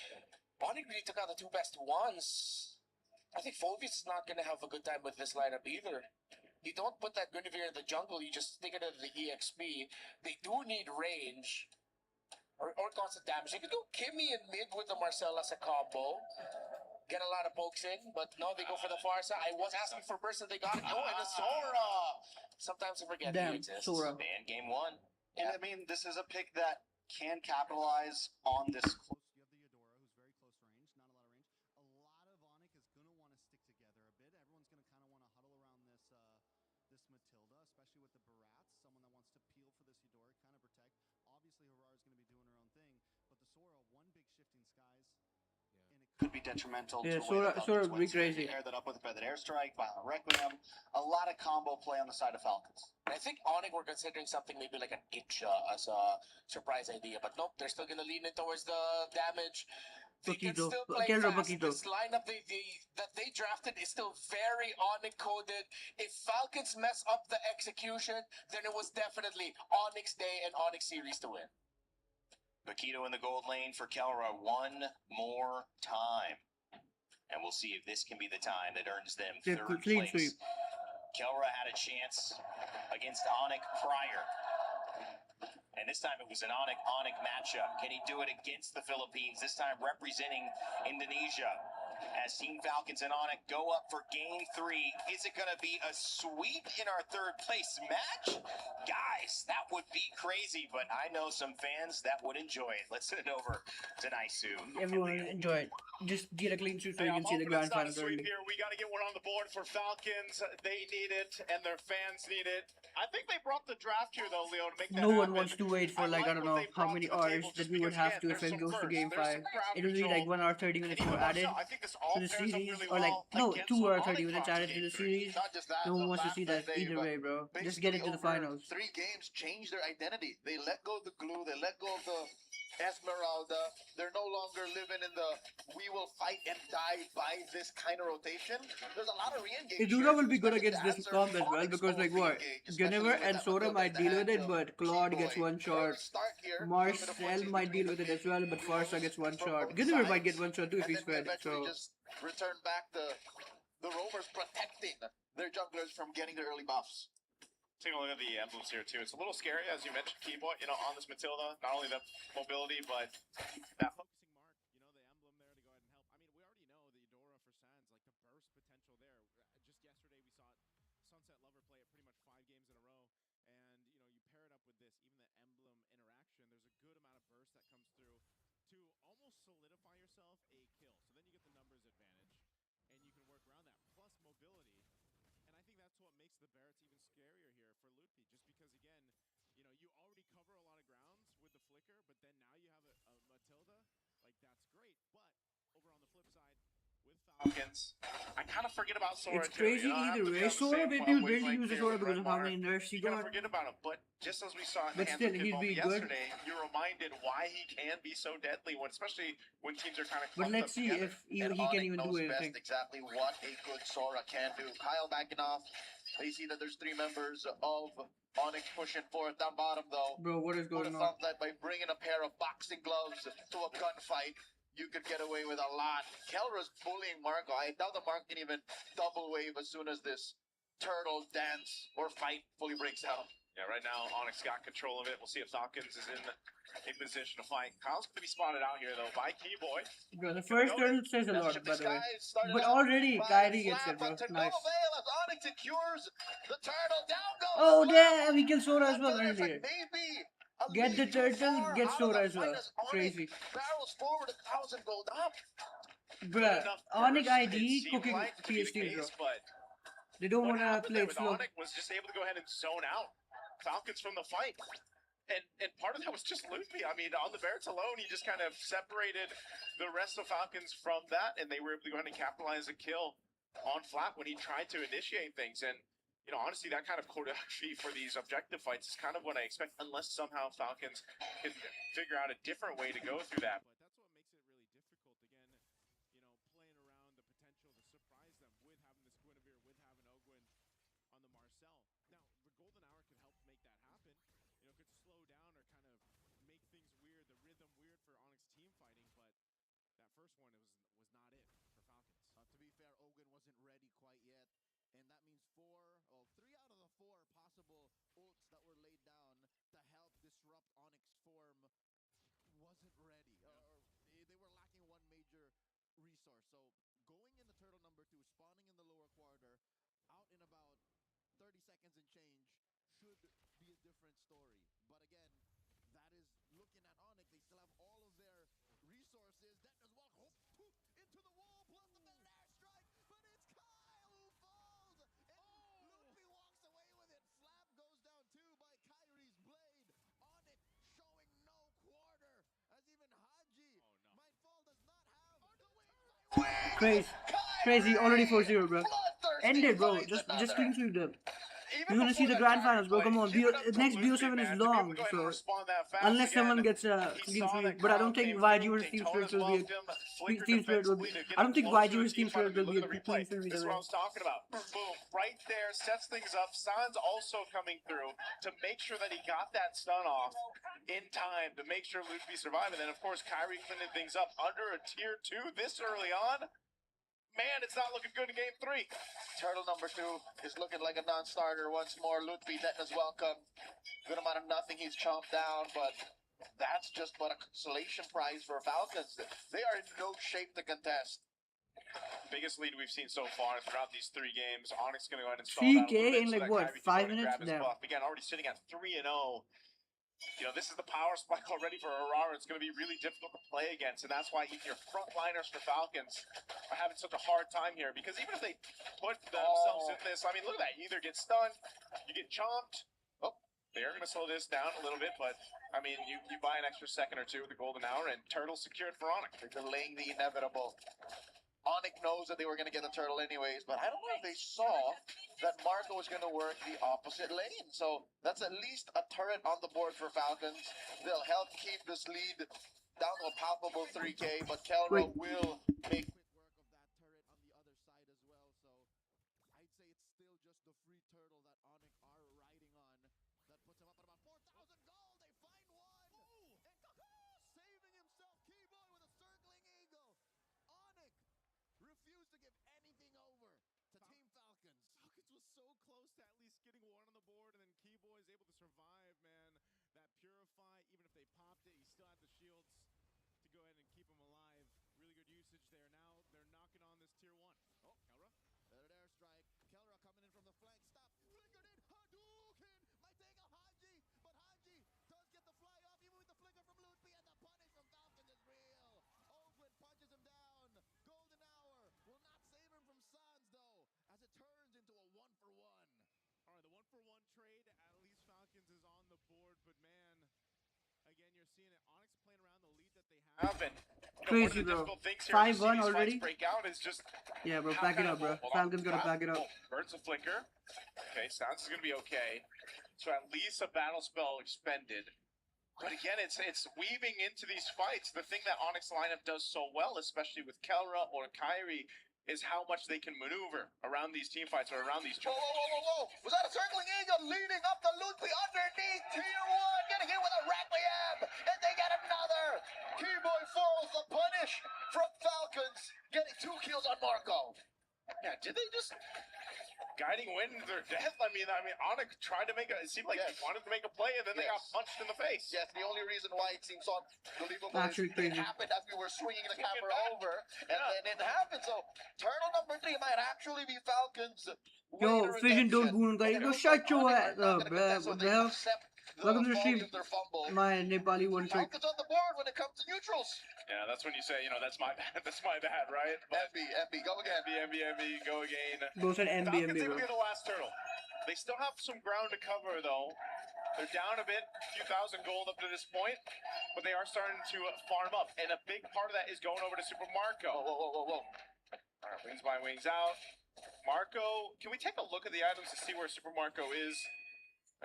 Onyx really took out the two best ones. I think Phoebus is not gonna have a good time with this lineup either. You don't put that Guinevere in the jungle, you just stick it into the EXP. They do need range. or constant damage. You could do Kimmy in mid with the Marcel as a combo. Get a lot of pokes in, but no, they go for the Farsa. I was asking for burst and they got it. Oh, and a Sora! Sometimes I forget you Damn, exist. Sora. And game one. And I mean, this is a pick that can capitalize on this. You have the Eudora, who's very close range, not a lot of range. A lot of Onyx is going to want to stick together a bit. Everyone's going to kind of want to huddle around this Matilda, especially with the Barats, someone that wants to peel for this Eudora, kind of protect. Obviously, Harara's going to be doing her own thing, but the Sora, one big shifting skies, and it Could be detrimental Yeah, to where the Sora Falcons would be win. So you crazy. Pair that up with a Feathered Airstrike, Violent Requiem. A lot of combo play on the side of Falcons. And I think Onyx were considering something maybe like an itch as a surprise idea, but nope, they're still gonna lean in towards the damage. They can Paquito. still play Kelro fast. Paquito. This lineup that they drafted is still very Onyx coded. If Falcons mess up the execution, then it was definitely Onyx Day and Onyx Series to win. Paquito in the gold lane for Kelra one more time. And we'll see if this can be the time that earns them Yeah, third clean place. sweep. Kelra had a chance against Onyx prior. And this time it was an Onyx matchup. Can he do it against the Philippines? This time representing Indonesia. As Team Falcons and Onyx go up for game 3. Is it going to be a sweep in our third place match? Guys, that would be crazy, but I know some fans that would enjoy it. Let's send it over to Naisu. Everyone enjoy it. Just get a clean sweep so you I'm can see the hoping grand it's not a finals sweep early. here. We got to get one on the board for Falcons. They need it, and their fans need it. I think they brought the draft here, though, Leo, to make that No one happen. wants to wait for like I don't know how many hours that we would have to if it goes to game 5. It will be like 1 hour 30 minutes more added I think this all to the pairs up series, really or like well no against 2 what hour 30 Onyx minutes brought added to game the three. series. Not just that, No one the wants to fact see that they've, either way, bro. Just get basically into the over finals. 3 games changed their identity. They let go of the glue. They let go of the Esmeralda. They're no longer living in the we will fight and die by this kind of rotation. There's a lot of re-engage. Idura will be good especially against to this answer comp as well Onyx because like own what? re-engage, especially Gunnever with and that Sora Matilda might in the deal with hands it, of but Claude Keyboy. gets 1 shot. Early start here, a little bit of Marcel points might deal with it as well, but Farsa gets 1 shot. Gunnever might get 1 shot too if and he's then we fed. eventually So just return back the Rovers protecting their junglers from getting their early buffs. Take a look at the emblems here, too. It's a little scary, as you mentioned, Keyboy, on this Matilda. Not only the mobility, but that focusing mark, the emblem there to go ahead and help. I mean, we already know the Eudora for Sands, like the burst potential there. Just yesterday, we saw Sunset Lover play it pretty much 5 games in a row. And, you pair it up with this, even the emblem interaction, there's a good amount of burst that comes through to almost solidify yourself a kill. So then you get the numbers advantage, and you can work around that, plus mobility. And I think that's what makes the Barretts even scarier here for Ludwig, just because, again, you already cover a lot of grounds with the flicker, but then now you have a Matilda. Like, that's great. But over on the flip side, with Falcons, I kind of forget about Sora, it's crazy too. I have either to be way. on the Sora, same maybe you'll wavelength barely use the here Sora with because of how Redmar. many nerfs he You kind of got. forget about him, but just as we saw in But the hands still, of he'd Kid be Bumble good. yesterday, you're reminded why he can be so deadly, especially when teams are kind of But clumped let's up see together. if he And can Onyx even knows do best anything. exactly what a good Sora can do. Kyle backing off. They see that there's 3 members of Onyx pushing forth. Down bottom, though, Bro, what is who would going have on? thought that by bringing a pair of boxing gloves to a gunfight, you could get away with a lot. Kelra's bullying Marco. I doubt that Marco can even double wave as soon as this turtle dance or fight fully breaks out. Yeah, right now, Onyx got control of it. We'll see if Falcons is in position to fight. Kyle's going to be spotted out here, though, by Keyboy. Bro, the first turn says a lot, by the way. Started But out already, by Kyrie Flap, gets it, bro. but to Nice. no avail as Onyx secures the turtle. Down goes Oh, Flap. damn! He killed Sora as well Another earlier. maybe a Get the lead too turtle, far get out of Sora the as well. fight as Onyx Crazy. barrels forward 1,000 gold up. Bruh, Enough Onyx burst, ID it seemed cooking like, to be the PSTs, bro. case, but They don't what want to happened play there it with slow. Onyx was just able to go ahead and zone out Falcons from the fight. And part of that was just Luffy. I mean, on the Barretts alone, he just kind of separated the rest of Falcons from that, and they were able to go ahead and capitalize a kill on Flap when he tried to initiate things. And, honestly, that kind of choreography for these objective fights is kind of what I expect, unless somehow Falcons can figure out a different way to go through that. But that's what makes it really difficult, again, playing around the potential to surprise them with having this Guinevere, with having Ogwyn on the Marcel. Now, the Golden Hour could help make that happen. Could slow down or kind of make things weird, the rhythm weird for Onyx team fighting, but that first one was not it for Falcons. To be fair, Ogwyn wasn't ready quite yet, and that means 3 out of the 4 possible ults that were laid down to help disrupt Onyx form So going into turtle number 2, spawning in the lower quarter, out in about 30 seconds and change should be a different story. But again, that is looking at Onyx. They still have all of their resources. That as well into the wall, plus the better airstrike. But it's Kyle who falls. And Ludwig walks away with it. Flap goes down too by Kyrie's blade. Onyx showing no quarter. As even Haji might fall, does not have the wing. Crazy. Crazy. Already 4-0, bro. End it, bro. Just clean sweep them. You're gonna see the grand finals, bro. Come on. Next BO7 is long, so unless someone gets a clean sweep, but I don't think YG versus Team Spirit will be a Team Spirit will be. I don't think YG versus Team Spirit will be a clean sweep This is either what I way. was talking about. Boom, right there, sets things up. San's also coming through to make sure that he got that stun off in time to make sure Luffy survived. And then, of course, Kyrie cleaning things up under a tier 2 this early on. Man, it's not looking good in game 3. Turtle number 2 is looking like a non-starter once more. Ludwig Detton is welcome. Good amount of nothing he's chomped down, but that's just but a consolation prize for Falcons. They are in no shape to contest. Biggest lead we've seen so far throughout these 3 games. Onyx going to go ahead and stall that a 3K little bit in so like that what, Kyrie can 5 go and minutes? grab his Damn. buff. Again, already sitting at 3-0. You know, this is the power spike already for Aurora. It's going to be really difficult to play against, and that's why even your frontliners for Falcons are having such a hard time here. Because even if they put themselves in this, I mean, look at that. You either get stunned, you get chomped. Oh, they are going to slow this down a little bit, but, I mean, you buy an extra second or two with the golden hour, and Turtle secured for Onyx. They're delaying the inevitable. Onyx knows that they were going to get the turtle anyways, but I don't know if they saw that Marco was going to work the opposite lane. So that's at least a turret on the board for Falcons. They'll help keep this lead down to a palpable 3K, but Kelra will make Quick work of that turret on the other side as well. So I'd say it's still just the free turtle that Onyx are riding on. That puts him up at about 4,000 gold. They find one. And Kaku saving himself. Keyboy with a circling eagle. Onyx refused to give anything over to Team Falcons. Falcons was so close to at least getting one on the board, and then Keyboy is able to survive, man. That Purify, even if they popped it, he still had the shields to go ahead and keep him alive. Really good usage there. Now they're knocking on this tier 1. Oh, Kelra. Better airstrike. Kelra coming in from the flank. Stop. Flickered in. Hadouken. Might take out Haji. But Haji does get the fly off even with the flicker from Ludwig. And the punish from Falcons is real. Ogren punches him down. Golden hour will not save him from Sans though, as it turns into a 1-for-1. All right, the 1-for-1 trade, at least Falcons is on the board, but man, again, you're seeing it. Onyx playing around the lead that they have. And, Crazy, bro. 5-1 already? Break out is just Yeah, bro. Pack it up, bro. Falcons gotta pack it up. Burns a flicker. Okay, Sounds is going to be okay. So at least a battle spell expended. But again, it's weaving into these fights. The thing that Onyx lineup does so well, especially with Kelra or Kyrie, is how much they can maneuver around these team fights or around these. Whoa. Was that a circling eagle leading up to Ludwig underneath tier 1, getting hit with a Requiem, and they get another. Keyboy falls the punish from Falcons, getting 2 kills on Marco. Yeah, did they just guiding wind their death? I mean, Onyx tried to make it seemed like he wanted to make a play, and then they got punched in the face. Yes, the only reason why it seems so unbelievable Actually is it crazy. happened as we were swinging the camera over, and then it happened. So, turtle number 3 might actually be Falcons. Yo, Fission, don't go on, guys. Yo, shut your ass up, bruh. What the hell? Welcome to the stream. My Nepali one trick. Falcons on the board when it comes to neutrals. Yeah, that's when you say, that's my bad. That's my bad, right? MB, go again. MB, go again. Go said MB, Falcons bro. able to get the last turtle. They still have some ground to cover, though. They're down a bit, a few thousand gold up to this point, but they are starting to farm up, and a big part of that is going over to Super Marco. Whoa. All right, wings by, wings out. Marco, can we take a look at the items to see where Super Marco is?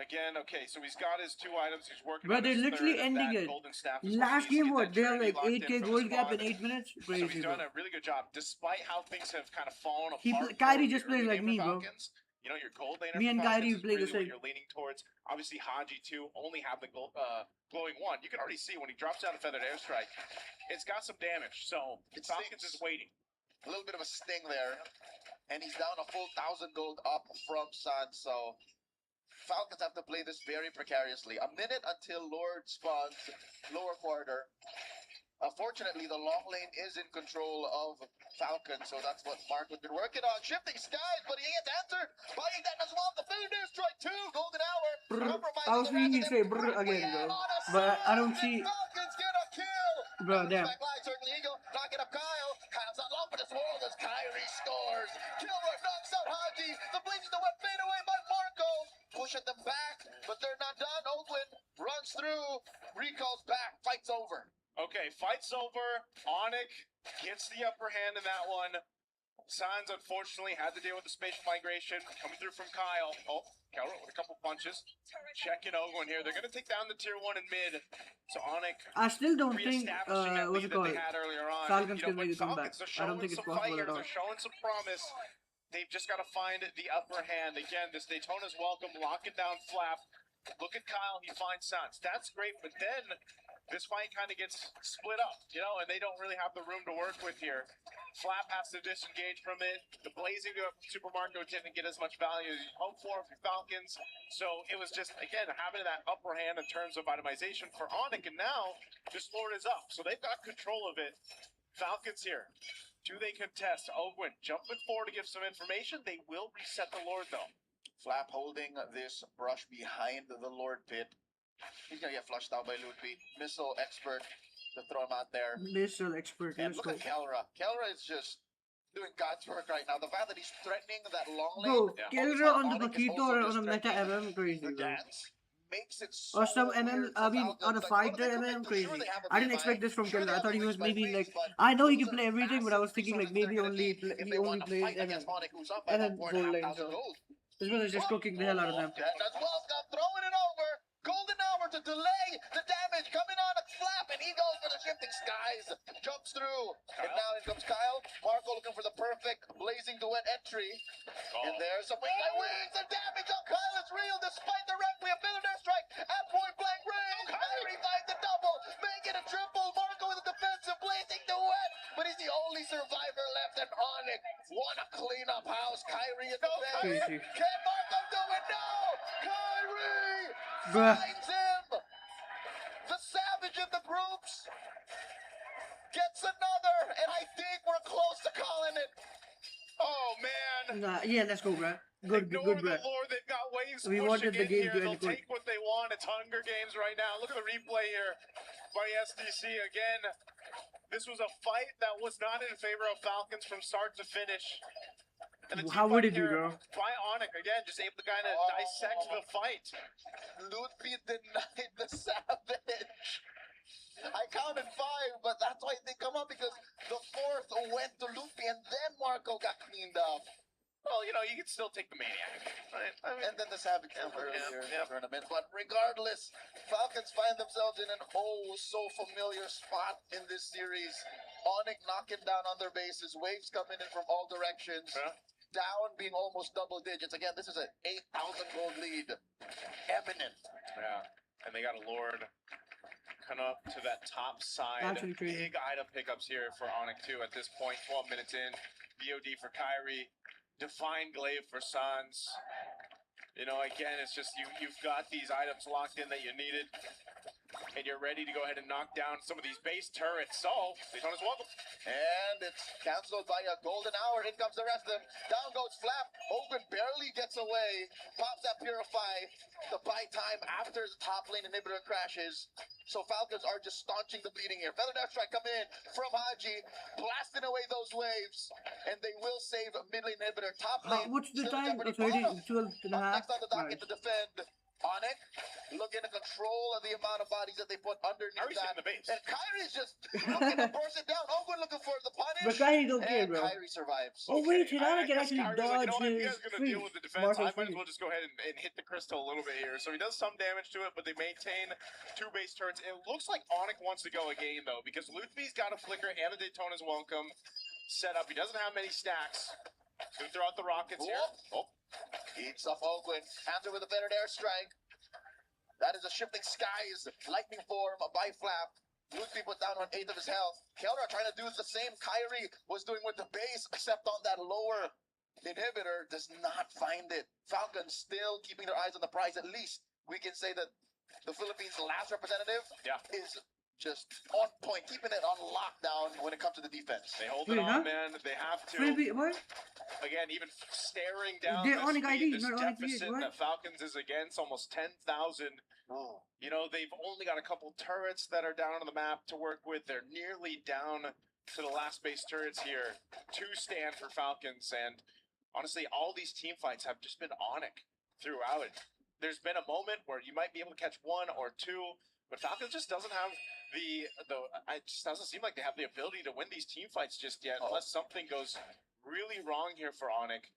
Again, okay, so he's got his 2 items. He's working Bro, on they're his literally third, and ending that it. golden staff is what Last he needs to game, get what? that They're trinity like locked in 8K for the gold gap squad. in 8 minutes? So Crazy, he's bro. done a really good job, despite how things have kind of fallen He- apart. Kyrie for just the plays early like game me, for bro. Falcons. Your gold laner Me for and Falcons Kyrie is play the really what same. you're leaning towards. Obviously, Haji too only have the glowing one. You can already see when he drops down a feathered airstrike, it's got some damage. So Falcons is waiting. A little bit of a sting there, and he's down a full 1,000 gold up from Sun. So Falcons have to play this very precariously. A minute until Lord spawns lower quarter. Fortunately, the long lane is in control of Falcon, so that's what Mark has been working on. Shifting skies, but he gets answered. Buying that as well. The Fender strike 2, golden hour. I was thinking he'd say brr again, bro. But I don't see. Falcons get a kill. Bro, damn. Back line, circling eagle, knocking up Kyle. Kyle's not long for this world as Kyrie scores. Kilroy knocks out Haji. The Blazers that went fade away by Marco. Pushing them back, but they're not done. Oakland runs through, recalls back, fight's over. Okay, fight's over. Onyx gets the upper hand in that one. Sans unfortunately had to deal with the spatial migration coming through from Kyle. Oh, Kyle with a couple punches. Checking Ogun here. They're going to take down the tier 1 and mid. So Onyx I still don't think, reestablishing that what's lead it that called? they had earlier on. Falcons You know, can when make a comeback. Falcons are I don't showing think it's some possible fight at here, all. they're showing some promise. They've just got to find the upper hand. Again, this Daytona's welcome, locking down Flap. Look at Kyle, he finds Sans. That's great, but then this fight kind of gets split up, you know, and they don't really have the room to work with here. Flap has to disengage from it. The blazing up Super Marco didn't get as much value as you hoped for Falcons. So it was just, again, having that upper hand in terms of itemization for Onyx, and now this Lord is up. So they've got control of it. Falcons here. Do they contest? Owen jumping forward to give some information. They will reset the Lord, though. Flap holding this brush behind the Lord Pit. He's gonna get flushed out by Ludwig. Missile expert to throw him out there. Missile expert. And Let's look go. at Kelra. Kelra is just doing God's work right now. The fact that he's threatening that long Bro, lane. Kelra on the Onyx is Paquito also or just on a meta threatening MM, crazy, the bro. dance makes it so Or some weird MM, for I mean, Falcons. on a Like, what fighter do they MM, commit to? crazy. Sure, they have a I didn't BMI. expect this from Sure, Kelra. they I thought have he was wins by maybe like, weeks, but I know he those can are play everything, but I was massive thinking like resources maybe they're gonna only need if he they only want to plays fight against MM. Onyx, who's up by And then 1,500 gold lanes, so gold. this one is just cooking the hell out of them. Dead as well, Scott throwing it over. Golden hour to delay the damage coming on a Flap, and he goes for the shifting skies. Jumps through, and now in comes Kyle. Marco looking for the perfect blazing duet entry. And there's some wings by wings. The damage on Kyle is real despite the requiem. Millionaire strike at point blank range. Kyrie finds the double, make it a triple. Marco with a defensive blazing duet, but he's the only survivor left in Onyx. Wanna clean up house. Kyrie in the bed. Crazy. Can Marco do it? No! Kyrie Bruh. finds him. The savage in the groups gets another, and I think we're close to calling it. Oh, man. Nah, yeah, let's go, bro. Good, Ignore good, bro. the Lord. They've got waves We pushing wanted the in game here. to end They'll quick. take what they want. It's Hunger Games right now. Look at the replay here by SDC again. This was a fight that was not in favor of Falcons from start to finish. And the How team would fight it be, here bro? by Onyx again, just able to kind of dissect the fight. Ludwig denied the savage. I counted 5, but that's why they come up because the 4th went to Ludwig and then Marco got cleaned up. Well, you know, you can still take the maniac, right? I mean, And then the savage came earlier in yeah. the tournament. But regardless, Falcons find themselves in an oh so familiar spot in this series. Onyx knocking down on their bases, waves coming in from all directions. Yeah. Down being almost double digits. Again, this is an 8,000 gold lead. Eminent. Yeah, and they got a Lord kind of up to that top side. Actually crazy. Big item pickups here for Onyx too at this point. 12 minutes in. BOD for Kyrie. Define Glaive for Sans. You know, again, it's just you've got these items locked in that you needed. And you're ready to go ahead and knock down some of these base turrets. So, Daytona's welcome. And it's cancelled by a golden hour. In comes the rest of them. Down goes Flap. Open barely gets away. Pops that Purify. The buy time after the top lane inhibitor crashes. So Falcons are just staunching the bleeding here. Feather Dash Strike come in from Haji. Blasting away those waves. And they will save mid lane inhibitor. Top lane. What's the still time? jeopardy. 30, 12 and a Up half? next on the docket Nice. to defend. Onyx looking to control of the amount of bodies that they put underneath Kyrie's that. hitting the base. And Kyrie's just looking to burst it down. Ogun looking for the punish. But Kyrie don't care, And bro. Kyrie survives. Oh wait, Okay, Hirana I can guess actually Kyrie's like, dodge you know what, if you his guys are going to freeze. deal with the defense, Marco's I might as freeze. well just go ahead and hit the crystal a little bit here. So he does some damage to it, but they maintain 2 base turrets. It looks like Onyx wants to go again, though, because Luthby's got a flicker and a Daytona's welcome set up. He doesn't have many stacks. He's going to throw out the rockets here. Oh, Eats off Ogun. Answer with a better airstrike. That is a shifting skies. Lightning form by Flap. Luthby put down 1/8 of his health. Keldra trying to do the same Kyrie was doing with the base, except on that lower inhibitor. Does not find it. Falcons still keeping their eyes on the prize. At least we can say that the Philippines' last representative Yeah. is just on point, keeping it on lockdown when it comes to the defense. They hold Wait, it on, huh? man. They have to. What? Again, even staring down They're this, Onic ID, this not Onic deficit V8, what? that Falcons is against, almost 10,000. Oh. You know, they've only got a couple turrets that are down on the map to work with. They're nearly down to the last base turrets here. 2 stand for Falcons, and honestly, all these team fights have just been Onic throughout it. There's been a moment where you might be able to catch 1 or 2, but Falcons just doesn't have it just doesn't seem like they have the ability to win these team fights just yet, unless something goes really wrong here for Onic.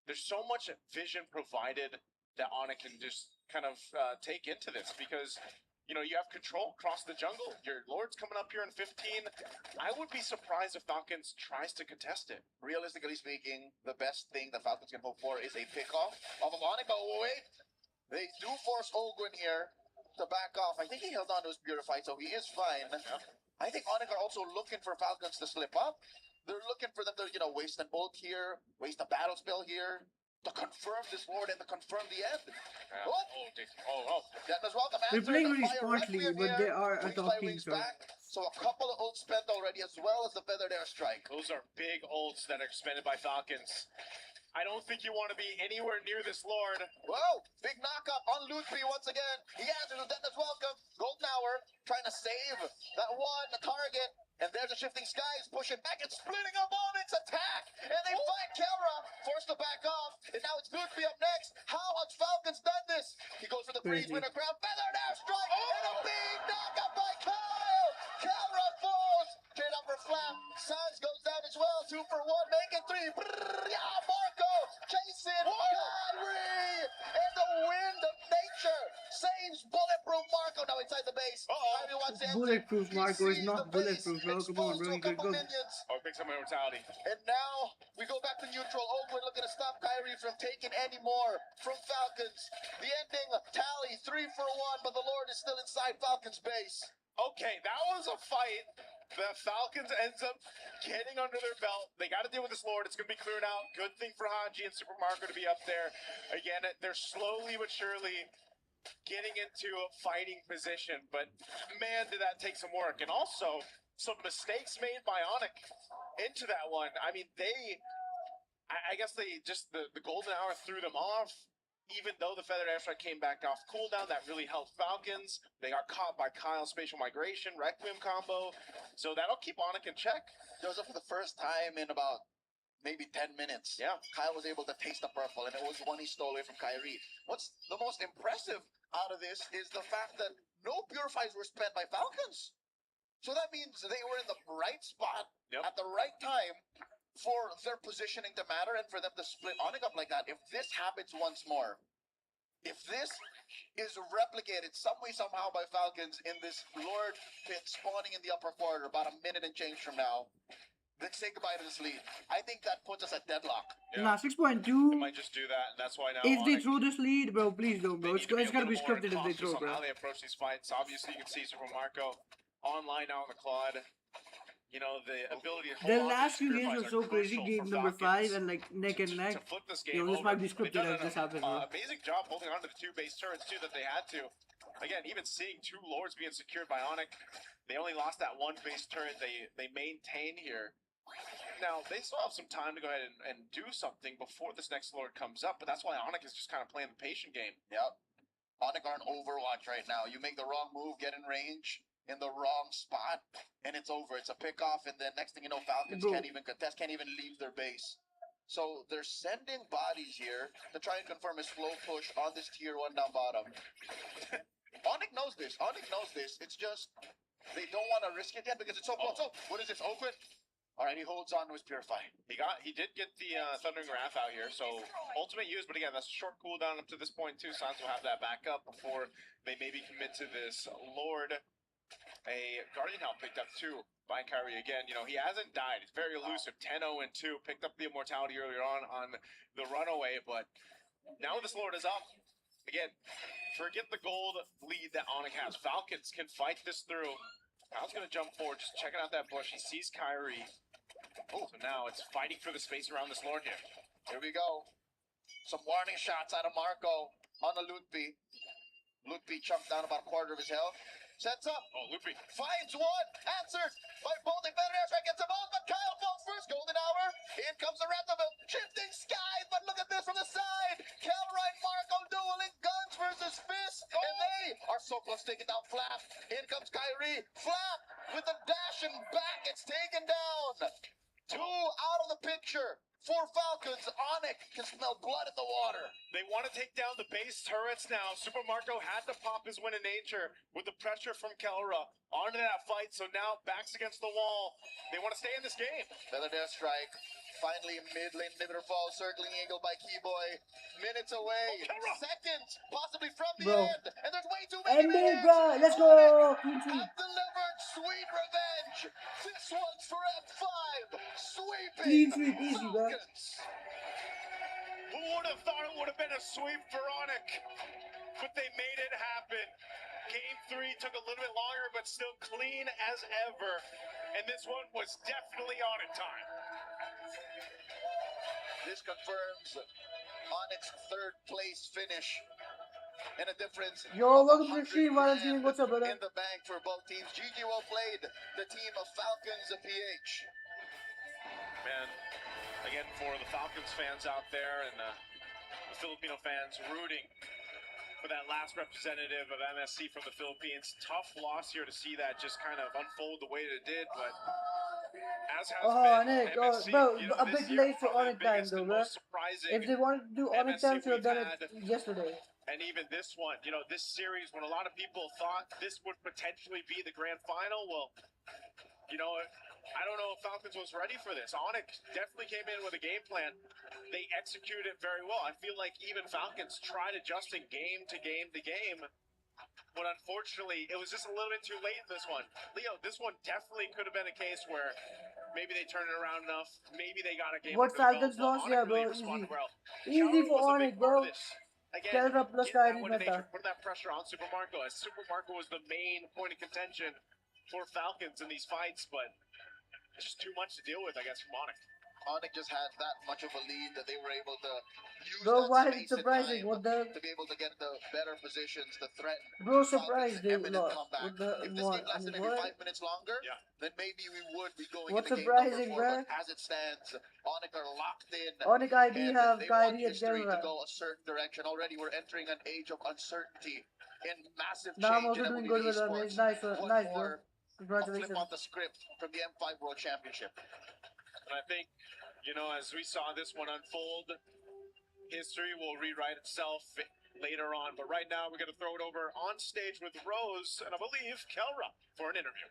There's so much vision provided that Onic can just kind of take into this, because you know, you have control across the jungle. Your Lord's coming up here in 15. I would be surprised if Falcons tries to contest it. Realistically speaking, the best thing the Falcons can hope for is a pickoff off of Onic. But wait, they do force Ogwin here to back off. I think he held on to his Purified, so he is fine. Yep. I think Onic are also looking for Falcons to slip up. They're looking for them to, you know, waste an ult here, waste a battle spell here, to confirm this Lord and to confirm the end. That was welcome. They're playing really smartly, but they are a top team, so. So a couple of ults spent already, as well as the feathered airstrike. Those are big ults that are expended by Falcons. I don't think you want to be anywhere near this Lord. Whoa! Big knockup on Ludwig once again. He answers with Death is welcome. Golden Hour trying to save that one target. And there's a shifting skies pushing back and splitting up on its attack. And they find Kelra, forced to back off. And now it's Ludwig up next. How has Falcons done this? He goes for the freeze winner ground. Feathered airstrike. And a big knockup by Kyle. Kelra falls. Straight up for flap. Sans goes down as well. 2 for 1. Make it 3. Brrr, yeah, Marco. Chasing. Kyrie. And the wind of nature saves bulletproof Marco now inside the base. Kyrie wants to Bulletproof Marco is not bulletproof, bro. Come on, bro. He could go. Oh, picks up my mortality. And now we go back to neutral. Oakwood looking to stop Kyrie from taking any more from Falcons. The ending tally 3 for 1, but the Lord is still inside Falcons base. Okay, that was a fight. The Falcons ends up getting under their belt. They got to deal with this Lord. It's going to be cleared out. Good thing for Haji and Super Marco to be up there. Again, they're slowly but surely getting into a fighting position. But man, did that take some work. And also, some mistakes made by Onic into that one. I mean, I guess they just, the golden hour threw them off. Even though the feathered airstrike came back off cooldown, that really helped Falcons. They got caught by Kyle's spatial migration, Requiem combo. So that'll keep Onic in check. Those are for the first time in about maybe 10 minutes. Yeah. Kyle was able to taste the purple, and it was one he stole away from Kyrie. What's the most impressive out of this is the fact that no purifiers were spent by Falcons. So that means they were in the right spot at the right time for their positioning to matter and for them to split Onic up like that. If this happens once more, if this is replicated some way, somehow by Falcons in this Lord pit spawning in the upper quarter about a minute and change from now, let's say goodbye to this lead. I think that puts us at deadlock. Nah, 6.2. They might just do that, and that's why now If they Onic, throw this lead, bro, please don't, bro. It's gotta be scripted if they throw, bro. how they approach these fights. Obviously, you can see Super Marco online now on the Claude. You know, the ability to The hold on to last few these games were purifiers so are crazy. crucial Game for number Falcons 5 and like neck and neck. to flip this Yo, game this over. might be They've scripted done if this happens, bro. amazing job holding on to the 2 base turrets too that they had to. Again, even seeing 2 lords being secured by Onic, they only lost that 1 base turret they maintain here. Now, they still have some time to go ahead and do something before this next lord comes up, but that's why Onic is just kind of playing the patient game. Yep. Onic are in Overwatch right now. You make the wrong move, get in range in the wrong spot, and it's over. It's a pick-off, and then next thing you know, Falcons can't even contest, can't even leave their base. So they're sending bodies here to try and confirm a slow push on this tier 1 down bottom. Onic knows this. Onic knows this. It's just they don't want to risk it yet because it's so close. So what is this? Open? All right, he holds on to his Purify. He did get the Thundering Wrath out here, so ultimate use, but again, that's a short cooldown up to this point too. Sans will have that back up before they maybe commit to this Lord. A Guardian Help picked up too by Kyrie again. You know, he hasn't died. He's very elusive. 10-0-2. Picked up the immortality earlier on the runaway, but now this Lord is up. Again, forget the gold lead that Onic has. Falcons can fight this through. Kyle's going to jump forward, just checking out that bush. He sees Kyrie. Oh, so now it's fighting for the space around this Lord here. Here we go. Some warning shots out of Marco on the Ludwig. Ludwig chunked down about a quarter of his health. Sets up. Oh, Loopy. Finds one. Answered by both defenders. Right, gets a ball, but Kyle falls first. Golden hour. In comes the rest of them. Shifting skies, but look at this from the side. Kelroy and Marco dueling guns versus Fist. And they are so close to taking down Flap. In comes Kyrie. Flap with a dash and back. It's taken down. Two out of the picture. For Falcons, Onyx can smell blood in the water. They want to take down the base turrets now. Super Marco had to pop his win in nature with the pressure from Kelra onto that fight. So now backs against the wall. They want to stay in this game. Another death strike. Finally, mid lane inhibitor fall, circling eagle by Keyboy. Minutes away. Seconds, possibly from the Bro. end. And there's way too many End it, minutes. bro. Let's go. Clean sweep. Have delivered sweet revenge. This one's for F5. Sweeping. Clean sweep, easy, bro. Falcons. Who would have thought it would have been a sweep for Onyx? But they made it happen. Game 3 took a little bit longer, but still clean as ever. And this one was definitely Onyx time. This confirms Onyx third place finish. And a difference. Yo, of welcome to the stream, 100 Valentine. What's up, brother? in the bank for both teams. GG well played. The team of Falcons and PH. Man, again, for the Falcons fans out there and the Filipino fans rooting for that last representative of MSC from the Philippines. Tough loss here to see that just kind of unfold the way that it did, but as has been Nick, MSC, bro, you know, a this bit year, late for probably Onyx the time, biggest though, and bro. most surprising If they wanted to do Onyx time, should have done it we've yesterday. And even this one, you know, this series, when a lot of people thought this would potentially be the grand final, well, you know, I don't know if Falcons was ready for this. Onyx definitely came in with a game plan. They executed it very well. I feel like even Falcons tried adjusting game to game to game, but unfortunately, it was just a little bit too late in this one. Leo, this one definitely could have been a case where maybe they turned it around enough. Maybe they got a game. What under the Falcons belt, but lost? Yeah, Onyx really bro, responded easy. well. Easy Kelra for was a big Onyx, part of bro. this. Again, Kelra plus get that Kyrie one in nature, meta. put that pressure on Super Marco, as Super Marco was the main point of contention for Falcons in these fights, but it's just too much to deal with, I guess, from Onyx. Onyx just had that much of a lead that they were able to use Bro, that why is space it and surprising? time What the? to be able to get the better positions to threaten Bro, Falcons' surprised they imminent lost. comeback. What the? If this What? game I lasted mean, maybe what? 5 minutes longer, Yeah. then maybe we would be going What's into game number surprising, 4. bruh? But as it stands, Onyx are locked in. Onyx ID And have they want Kyrie and history to Kelra. go a certain direction. Already we're entering an age of uncertainty and massive Now I'm change also in doing MLB good with them. esports. It's nice, What nice, more bro. a flip Congratulations. on the script from the M5 World Championship? And I think, you know, as we saw this one unfold, history will rewrite itself later on. But right now, we're going to throw it over on stage with Rose and I believe Kelra for an interview.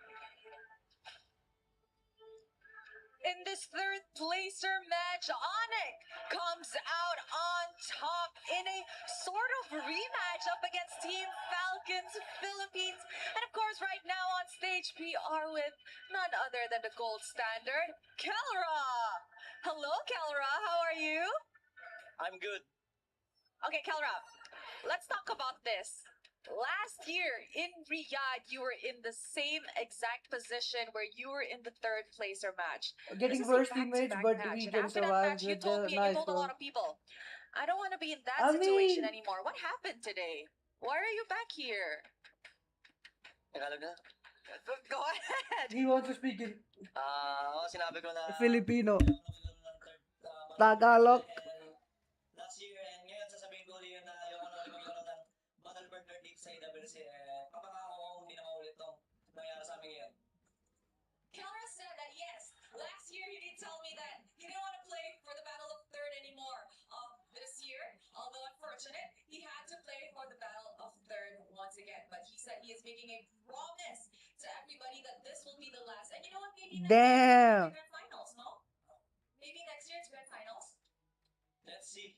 In this third placer match, Onyx comes out on top in a sort of rematch up against Team Falcons Philippines. And of course, right now on stage, we are with none other than the gold standard, Kelra. Hello, Kelra. How are you? I'm good. Okay, Kelra, let's talk about this. Last year in Riyadh, you were in the same exact position where you were in the third placer match. Getting This is a worse teammates, back-to-back but match, we and can after that survive match, you with told the me and you nice, told a bro. lot of people, I don't want to be in that I situation mean- anymore. What happened today? Why are you back here? Tagalog na? Go ahead. He wants to speak in Sinabi ko na... Filipino. third, Tagalog. last year, and ngayon sasabihin ko ulit na yung magkaroon ng Battle for Third League sa EWC. Papangako ko hindi na maulit tong nangyari sa amin ngayon. Kelra said that yes, last year he did tell me that he didn't want to play for the Battle of Third anymore. This year, although unfortunate, he had to play for the Battle of Third once again. But he said he is making a promise to everybody that this will be the last. And you know what? Maybe next Damn. year it's Grand Finals, no? Maybe next year it's Grand Finals. Let's see.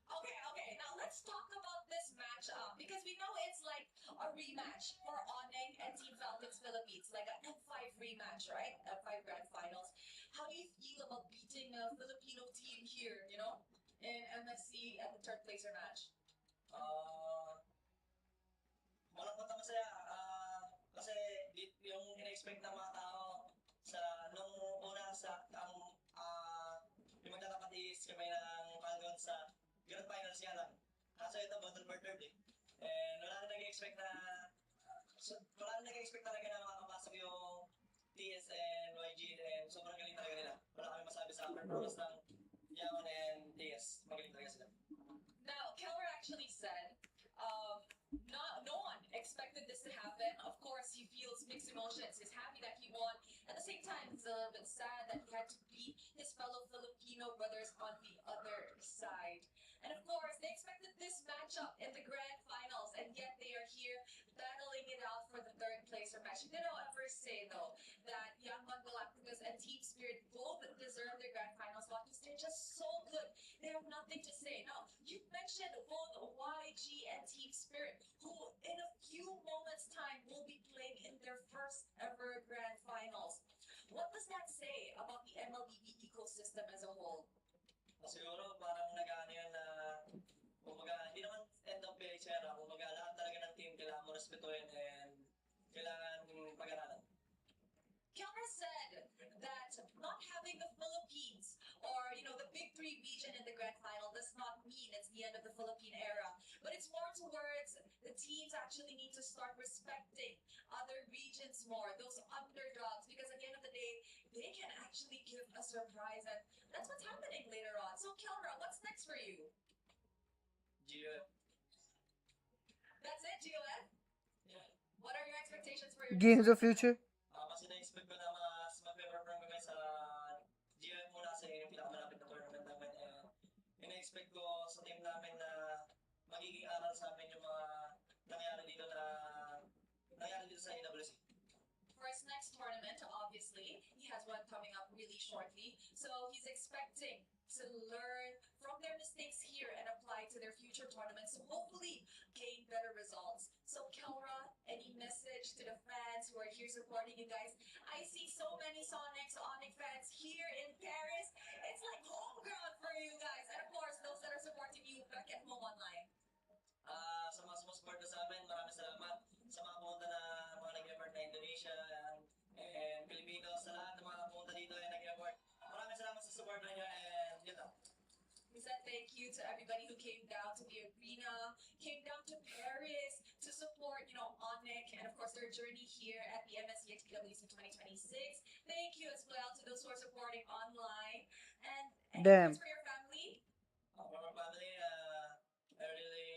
Okay. Now let's talk about this matchup because we know it's like a rematch for Onyx and Team Falcons Philippines, like an M5 rematch, right? M5 Grand Finals. How do you feel about beating a Filipino team here, you know, in MSC at the third placer match? Malungkot na masaya. Kasi yung in-expect ng mga tao sa nung una sa yung magtatapat is kami ng Falcons sa Grand Finals nga lang. Kaso ito, Battle for Third eh. And wala na nag-expect na DS and YG, and sobrang galing talaga nila. Wala kami masabi sa performance ng Yangon and DS. Magaling talaga sila. Now, Keller actually said, no one expected this to happen. Of course, he feels mixed emotions. He's happy that he won. At the same time, he's a little bit sad that he had to beat his fellow Filipino brothers on the other side. And of course, they expected this matchup in the grand finals, and yet they are here battling it out for the third placer match. Did I ever say, though, that Yangon, Galacticos, and Team Spirit both deserve their grand final spot because they're just so good. They have nothing to say. Now, you mentioned both YG and Team Spirit, who in a few moments' time will be playing in their first ever grand finals. What does that say about the MLBB ecosystem as a whole? Siguro parang nag-ano yun na, kumbaga, hindi naman end of pera, kumbaga lahat talaga ng team kailangan mo respetuhin and kailangan pag-aralan. Kilmer said that not having the Philippines or, the big three region in the grand final does not mean it's the end of the Philippine era, but it's more towards the teams actually need to start respecting other regions more, those underdogs, because at the end of the day, they can actually give a surprise, and that's what's happening later on. So, Kilmer, what's next for you? GOF. That's it, GOF? Yeah. What are your expectations for your Games of future. Kasi na-expect ko na mas mag-perform kami sa GOF muna kasi yung pinakamalapit na tournament namin. And ina-expect ko sa team namin na magiging aral sa amin yung mga nangyari dito sa EWC. For his next tournament, obviously, he has one coming up really shortly. So he's expecting to learn from their mistakes here and apply to their future tournaments to hopefully gain better results. So Kelra, any message to the fans who are here supporting you guys? I see so many Sonic fans here in Paris. It's like home ground for you guys. And of course, those that are supporting you back at home online. Sa mga sumusuporta sa amin, maraming salamat. Sa mga pumunta na mga nag-effort na Indonesia and Pilipinos, sa lahat ng mga pumunta dito ay nag-effort. Maraming salamat sa support niyo and yun lang. He said thank you to everybody who came down to the arena, came down to Paris to support, Onyx and of course their journey here at the MSC at EWC 2026. Thank you as well to those who are supporting online. And any Damn. words for your family? For my family, I really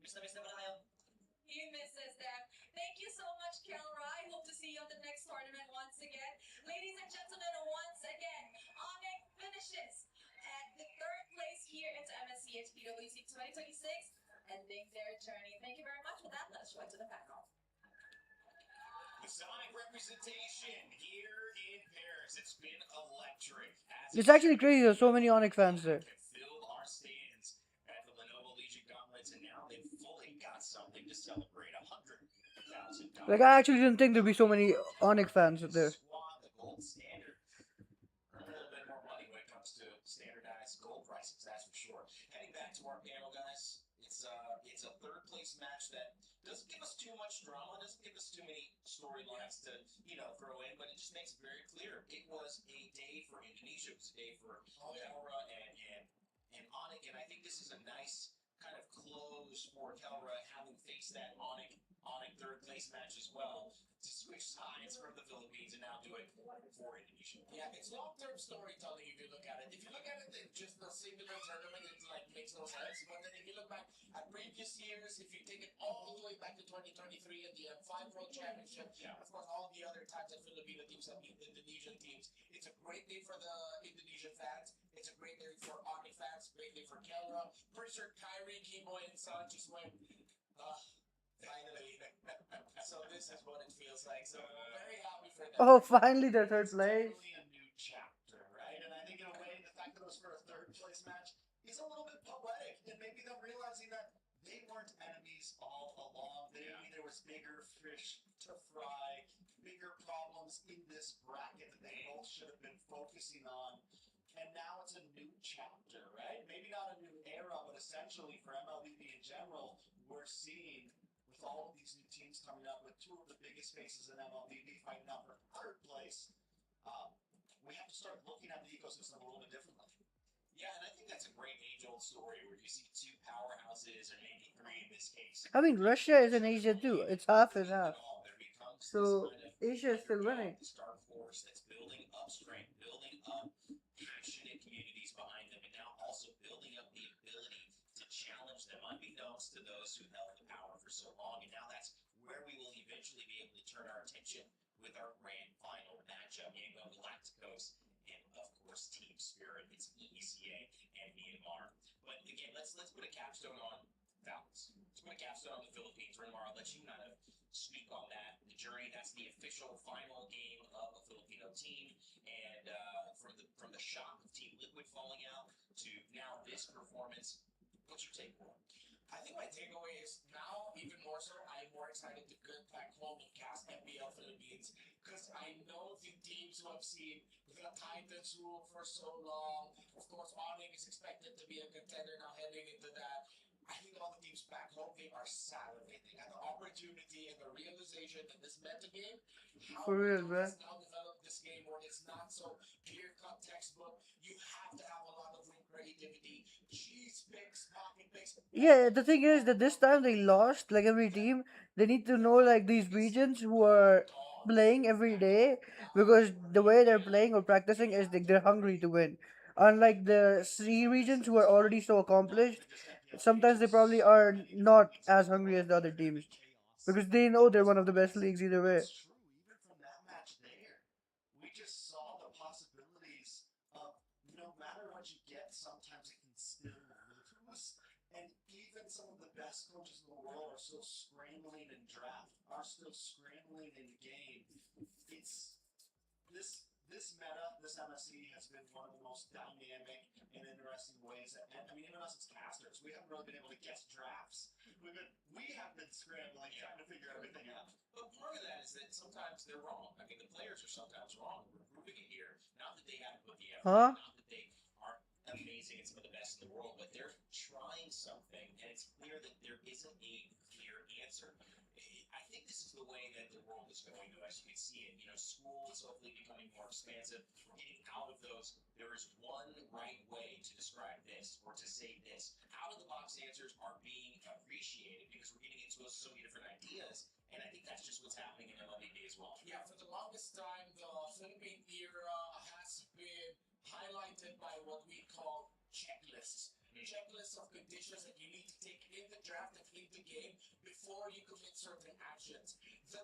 miss na pala kayo. He misses them. Thank you so much, Kelra. I hope to see you at the next tournament once again. Ladies and gentlemen, once again, Onyx finishes at the third place here at MSC at EWC 2026, ending their journey. Thank you very much. With that, let's go into the panel. The Sonic representation here in Paris. It's been electric. It's actually crazy. There's so many Onyx fans there. Filled our stands at the Lenovo Legion Gauntlets, and now they've fully got something to celebrate. $100,000. Like, I actually didn't think there'd be so many Onyx fans there. Squad, the gold standard. A little bit more money when it comes to standardized gold prices, that's for sure. Heading back to our panel, guys. It's a third place match that doesn't give us too much drama, doesn't give us too many storylines to, throw in, but it just makes it very clear. It was a day for Indonesia. It was a day for Kelra and Onyx, and I think this is a nice kind of close for Kelra having faced that Onyx third place match as well, to switch sides from the Philippines and now do it for Indonesia. Yeah, it's long-term storytelling if you look at it. If you look at it in just a singular tournament, it makes no sense. But then if you look back at previous years, if you take it all the way back to 2023 at the M5 World Championship, of course all the other times that Filipino teams have beat Indonesian teams, it's a great day for the Indonesian fans. It's a great day for Onyx fans, great day for Kelra. Pretty sure Kyrie, Kimo, and Son just went, finally. So this is what it feels like. So very happy for them. Oh, finally their third place. It's really a new chapter, right? And I think in a way, the fact that it was for a third place match is a little bit poetic, and maybe them realizing that they weren't enemies all along. Maybe there was bigger fish to fry, bigger problems in this bracket that they both should have been focusing on. And now it's a new chapter, right? Maybe not a new era, but essentially for MLBB in general, we're seeing with all of these new teams coming up with two of the biggest faces in MLBB fighting out for third place, we have to start looking at the ecosystem a little bit differently. Yeah, and I think that's a great age-old story where you see two powerhouses, or maybe three in this case. I mean, Russia is in Asia too. It's half and half. There becomes So, this kind of Asia is still winning. The star force that's building up strength, building up passionate communities behind them, and now also building up the ability to challenge them, unbeknownst to those who held the power for so long. And now that's where we will eventually be able to turn our attention with our grand final matchup, Yangon Galacticos, and of course Team Spirit. It's EECA and Myanmar. But again, let's put a capstone on Falcons. Let's put a capstone on the Philippines. Renmar, I'll let you kind of speak on that. The journey, that's the official final game of a Filipino team. And from the shock of Team Liquid falling out to now this performance, what's your take on it? I think my takeaway is now, even more so, I'm more excited to get back home and cast NBL Philippines because I know the teams who have seen the Titans rule for so long. Of course, Onyx is expected to be a contender now heading into that. I think all the teams back home, they are salivating at the opportunity and the realization that this meta game, how For real, Yangon man. has now developed this game where it's not so clear-cut textbook. You have to have a lot of creativity, cheese picks, pocket picks. Yeah, the thing is that this time they lost, like every team. They need to know like these regions who are playing every day because the way they're playing or practicing is like they're hungry to win. Unlike the C regions who are already so accomplished, sometimes they probably are not as hungry as the other teams because they know they're one of the best leagues either way. It's true, even from that match there, we just saw the possibilities of no matter what you get, sometimes it can still lose. And even some of the best coaches in the world are still scrambling in draft, are still scrambling in the game. It's this meta, this MSC has been one of the most dynamic and interesting ways. And I mean, even us as casters, we haven't really been able to guess drafts. We have been scrambling trying to figure everything out. But part of that is that sometimes they're wrong. I mean, the players are sometimes wrong. We're proving it here. Not that they haven't put the effort, Huh? not that they aren't amazing and some of the best in the world, but they're trying something, and it's clear that there isn't a clear answer. I think this is the way that the world is going to, as you can see it. You know, school is hopefully becoming more expansive. We're getting out of those. There is one right way to describe this or to say this. Out of the box answers are being appreciated because we're getting into so many different ideas. And I think that's just what's happening in MLBB as well. Yeah, for the longest time, the Philippine era has been highlighted by what we call checklists. Checklists of conditions that you need to take in the draft and in the game before you commit certain actions. The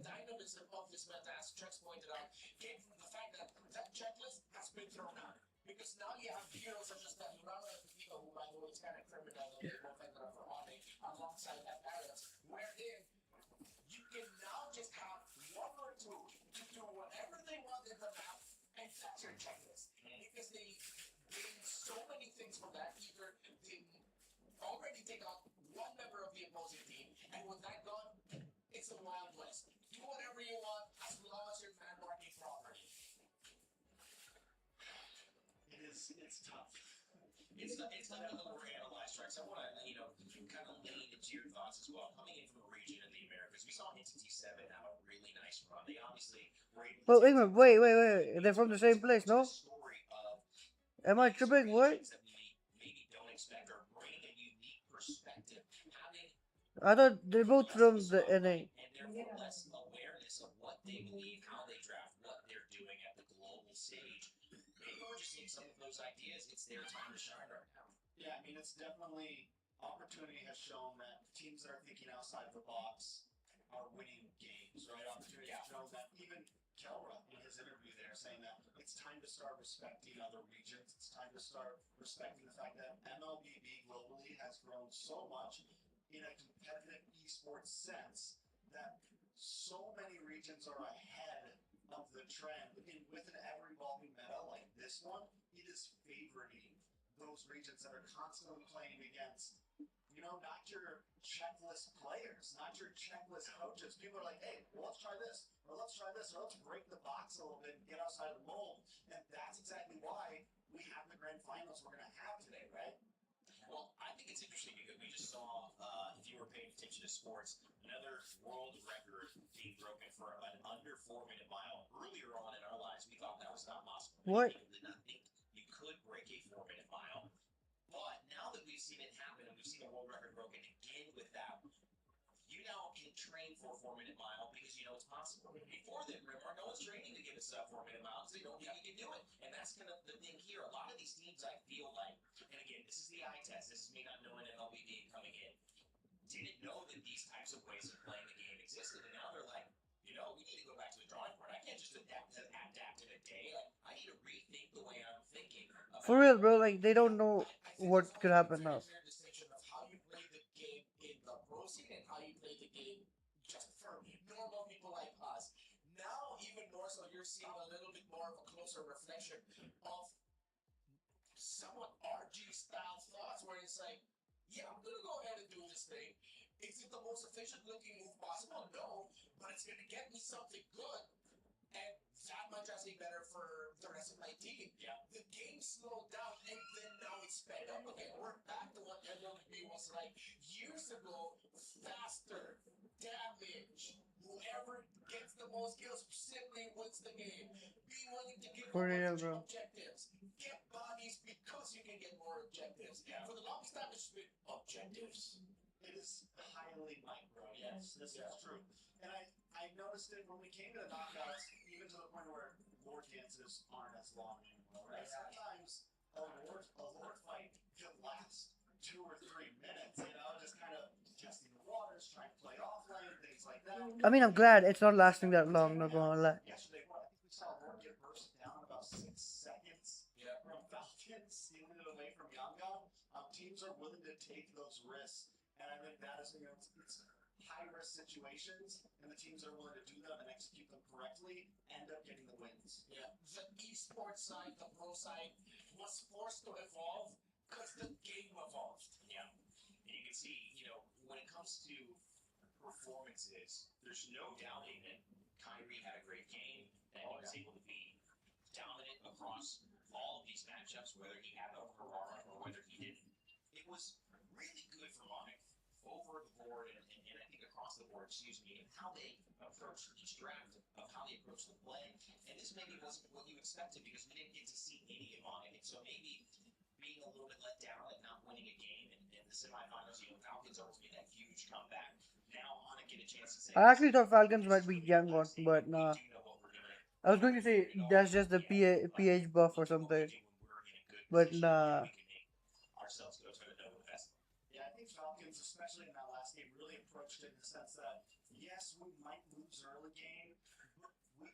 dynamism of this meta, as Trex pointed out, came from the fact that that checklist has been thrown out. Because now you have heroes such as Tahirama and Pepito, who by the way is kind of criminal and they both ended up for Onyx alongside that Arias, wherein you can now just have one or two to do whatever they want in the map, and that's your checklist. Because they gain so many things from that. Either they already take out one member of the opposing team, and with that gone, it's the Wild West. Do whatever you want as long as you're man marking properly. It's tough. It's not an overanalyzed, right? So I want to, kind of lean into your thoughts as well. Coming in from a region in the Americas, we saw Entity 7 have a really nice run. They obviously were able to Well, take wait. They're from the same place, no? story of Am I tripping? What? things that we maybe don't expect or bring a unique perspective. Having I thought they're both from the NA. and therefore less awareness of what they believe, how they draft, what they're doing at the global stage. Maybe we're just seeing some of those ideas. It's their time to shine right now. Yeah, I mean, it's definitely opportunity has shown that teams that are thinking outside the box are winning games, right? Opportunity has shown that even Kelra in his interview there saying that it's time to start respecting other regions. It's time to start respecting the fact that MLBB globally has grown so much in a competitive esports sense that so many regions are ahead of the trend. And with an ever-evolving meta like this one, it is favoriting those regions that are constantly playing against, not your checklist players, not your checklist coaches. People are like, hey, well, let's try this, or let's try this, or let's break the box a little bit and get outside of the mold. And that's exactly why we have the grand finals we're going to have today, right? Well, I think it's interesting because we just saw, if you were paying attention to sports, another world record being broken for an under 4-minute mile. Earlier on in our lives, we thought that was not possible. What? People did not think you could break a 4-minute mile. But now that we've seen it happen and we've seen a world record broken again with that, you now can train for a 4-minute mile because you it's possible. Before the Rimmer, no one's training to get a sub 4-minute mile because they don't think you can do it. And that's kind of the thing here. A lot of these teams, I feel like, and again, this is the eye test. This is me not knowing MLB game coming in. Didn't know that these types of ways of playing the game existed, and now they're like, we need to go back to the drawing board. I can't just adapt in a day. Like, I need to rethink the way I'm thinking. For real, bro. Like they don't know what could happen now. Distinction of how you play the game in the pro scene and how you play the game just for normal people like us. Now, even more so, you're seeing a little bit more of a closer reflection of somewhat RG style thoughts where it's like, yeah, I'm gonna go ahead and do this thing. Is it the most efficient looking move possible? No, but it's gonna get me something good. And that might just be better for the rest of my team. Yeah. The game slowed down and then now it's sped up again. We're back to what MLB was like years ago. Faster, damage. Whoever gets the most kills simply wins the game. Be willing to give For up real, bro. objectives. Get bodies because you can get more objectives. Yeah. For the longest time, it's been objectives. It is highly micro. Yes, this is true. And I noticed it when we came to the knockouts, even to the point where Lord dances aren't as long anymore. Right? Sometimes a Lord fight could last 2 or 3 minutes. Just kind of testing the waters, trying to play offlane, things like that. I mean, I'm glad it's not lasting that long. Not gonna lie. Yesterday, I think we saw Lord get burst down about 6 seconds from Falcons, stealing it away from Yangon. Teams are willing to take those risks. And I think that is, it's high-risk situations, and the teams that are willing to do them and execute them correctly end up getting the wins. Yeah, the esports side, the pro side, was forced to evolve because the game evolved. Yeah, and you can see, when it comes to performances, there's no doubting that Kyrie had a great game, and he was able to be dominant across all of these matchups, whether he had Aurora or whether he didn't. It was really good for Monik over the board and I think across the board, and how they approached each draft, of how they approached the play. And this maybe wasn't what you expected because we didn't get to see any of Monik. And so maybe being a little bit let down and not winning a game in the semifinals, Falcons always made that huge comeback. Now Monik get a chance to say, I actually thought Falcons might beat Yangon, but nah. I was going to say that's just the PH buff or something, but nah. Ourselves go try to know the best. Yeah, I think Falcons, especially in that last game, really approached it in the sense that yes, we might lose early game, but we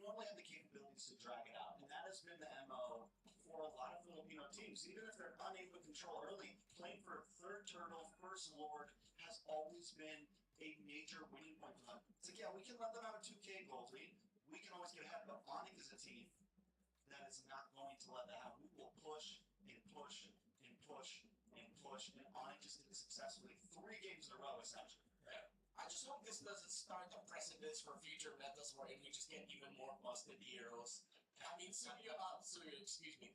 normally have the capabilities to drag it out, and that has been the MO for a lot of Filipino teams. Even if they're unable to control early, playing for third turtle, first Lord has always been a major winning point for them. It's like, yeah, we can let them have a 2K goal lead. We can always get ahead, but Onyx is a team that is not going to let that happen. We will push and push and push and push, and Onyx just did it successfully 3 games in a row, essentially. Yeah. I just hope this doesn't start a precedence for future metas where we just get even more busted heroes. I mean, excuse me,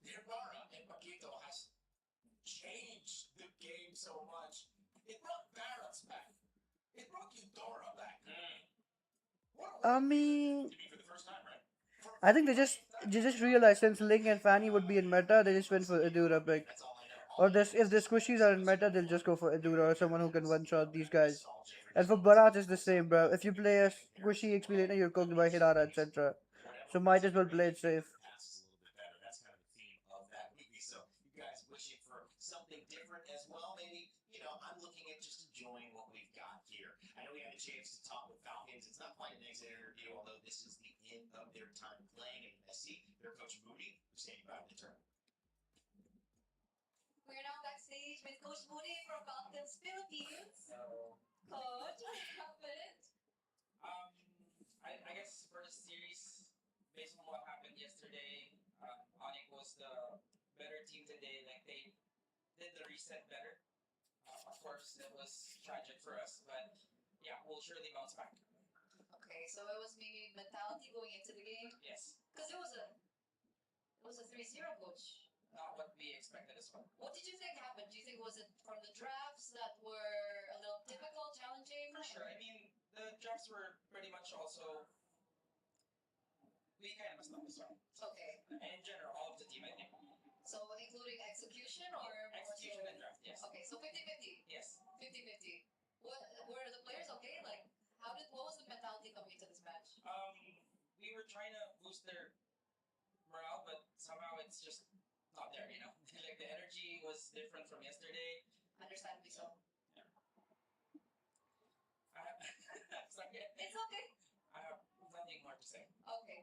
Nirvana and Paquito has changed the game so much. It brought Barrett's back. It brought Eudora back. I mean, To be for the first time, right? I think they just realized since Link and Fanny would be in meta, they just went for Adura pick. That's all I know. Or if the squishies are in meta, they'll just go for Adura or someone who can one-shot these guys. And for Barat, it's the same, bro. If you play a squishy XP later, you're cooked by Hirara, etc. So might as well play it safe. Passes a little bit better. That's kind of the theme of that movie. So you guys wishing for something different as well? Maybe, I'm looking at just enjoying what we've got here. I know we had a chance to talk with Falcons. It's not quite an exit interview, although this is the end of their time playing at MSC. Their coach Moody, who's standing by the turn. We're now backstage with Coach Moody from Falcons Philippines. Coach, what happened? I guess for the series, based on what happened yesterday, Onyx was the better team today. Like they did the reset better. Of course, it was tragic for us, but yeah, we'll surely bounce back. Okay, so it was maybe mentality going into the game? Yes, Because it was a 3-0, Coach. not what we expected as well. What did you think happened? Do you think was it from the drafts that were a little difficult, challenging? For sure. I mean, the drafts were pretty much also. We kind of messed up as well. Okay, And in general, all of the team, I think. so including execution or more Execution so- and draft, yes. Okay, so 50-50. Yes. 50-50. What were the players okay? Like mentally coming into this match? We were trying to boost their morale, but somehow it's just not there, you know? Like the energy was different from yesterday. Understandably so. Sorry. It's okay. I have nothing more to say. Okay.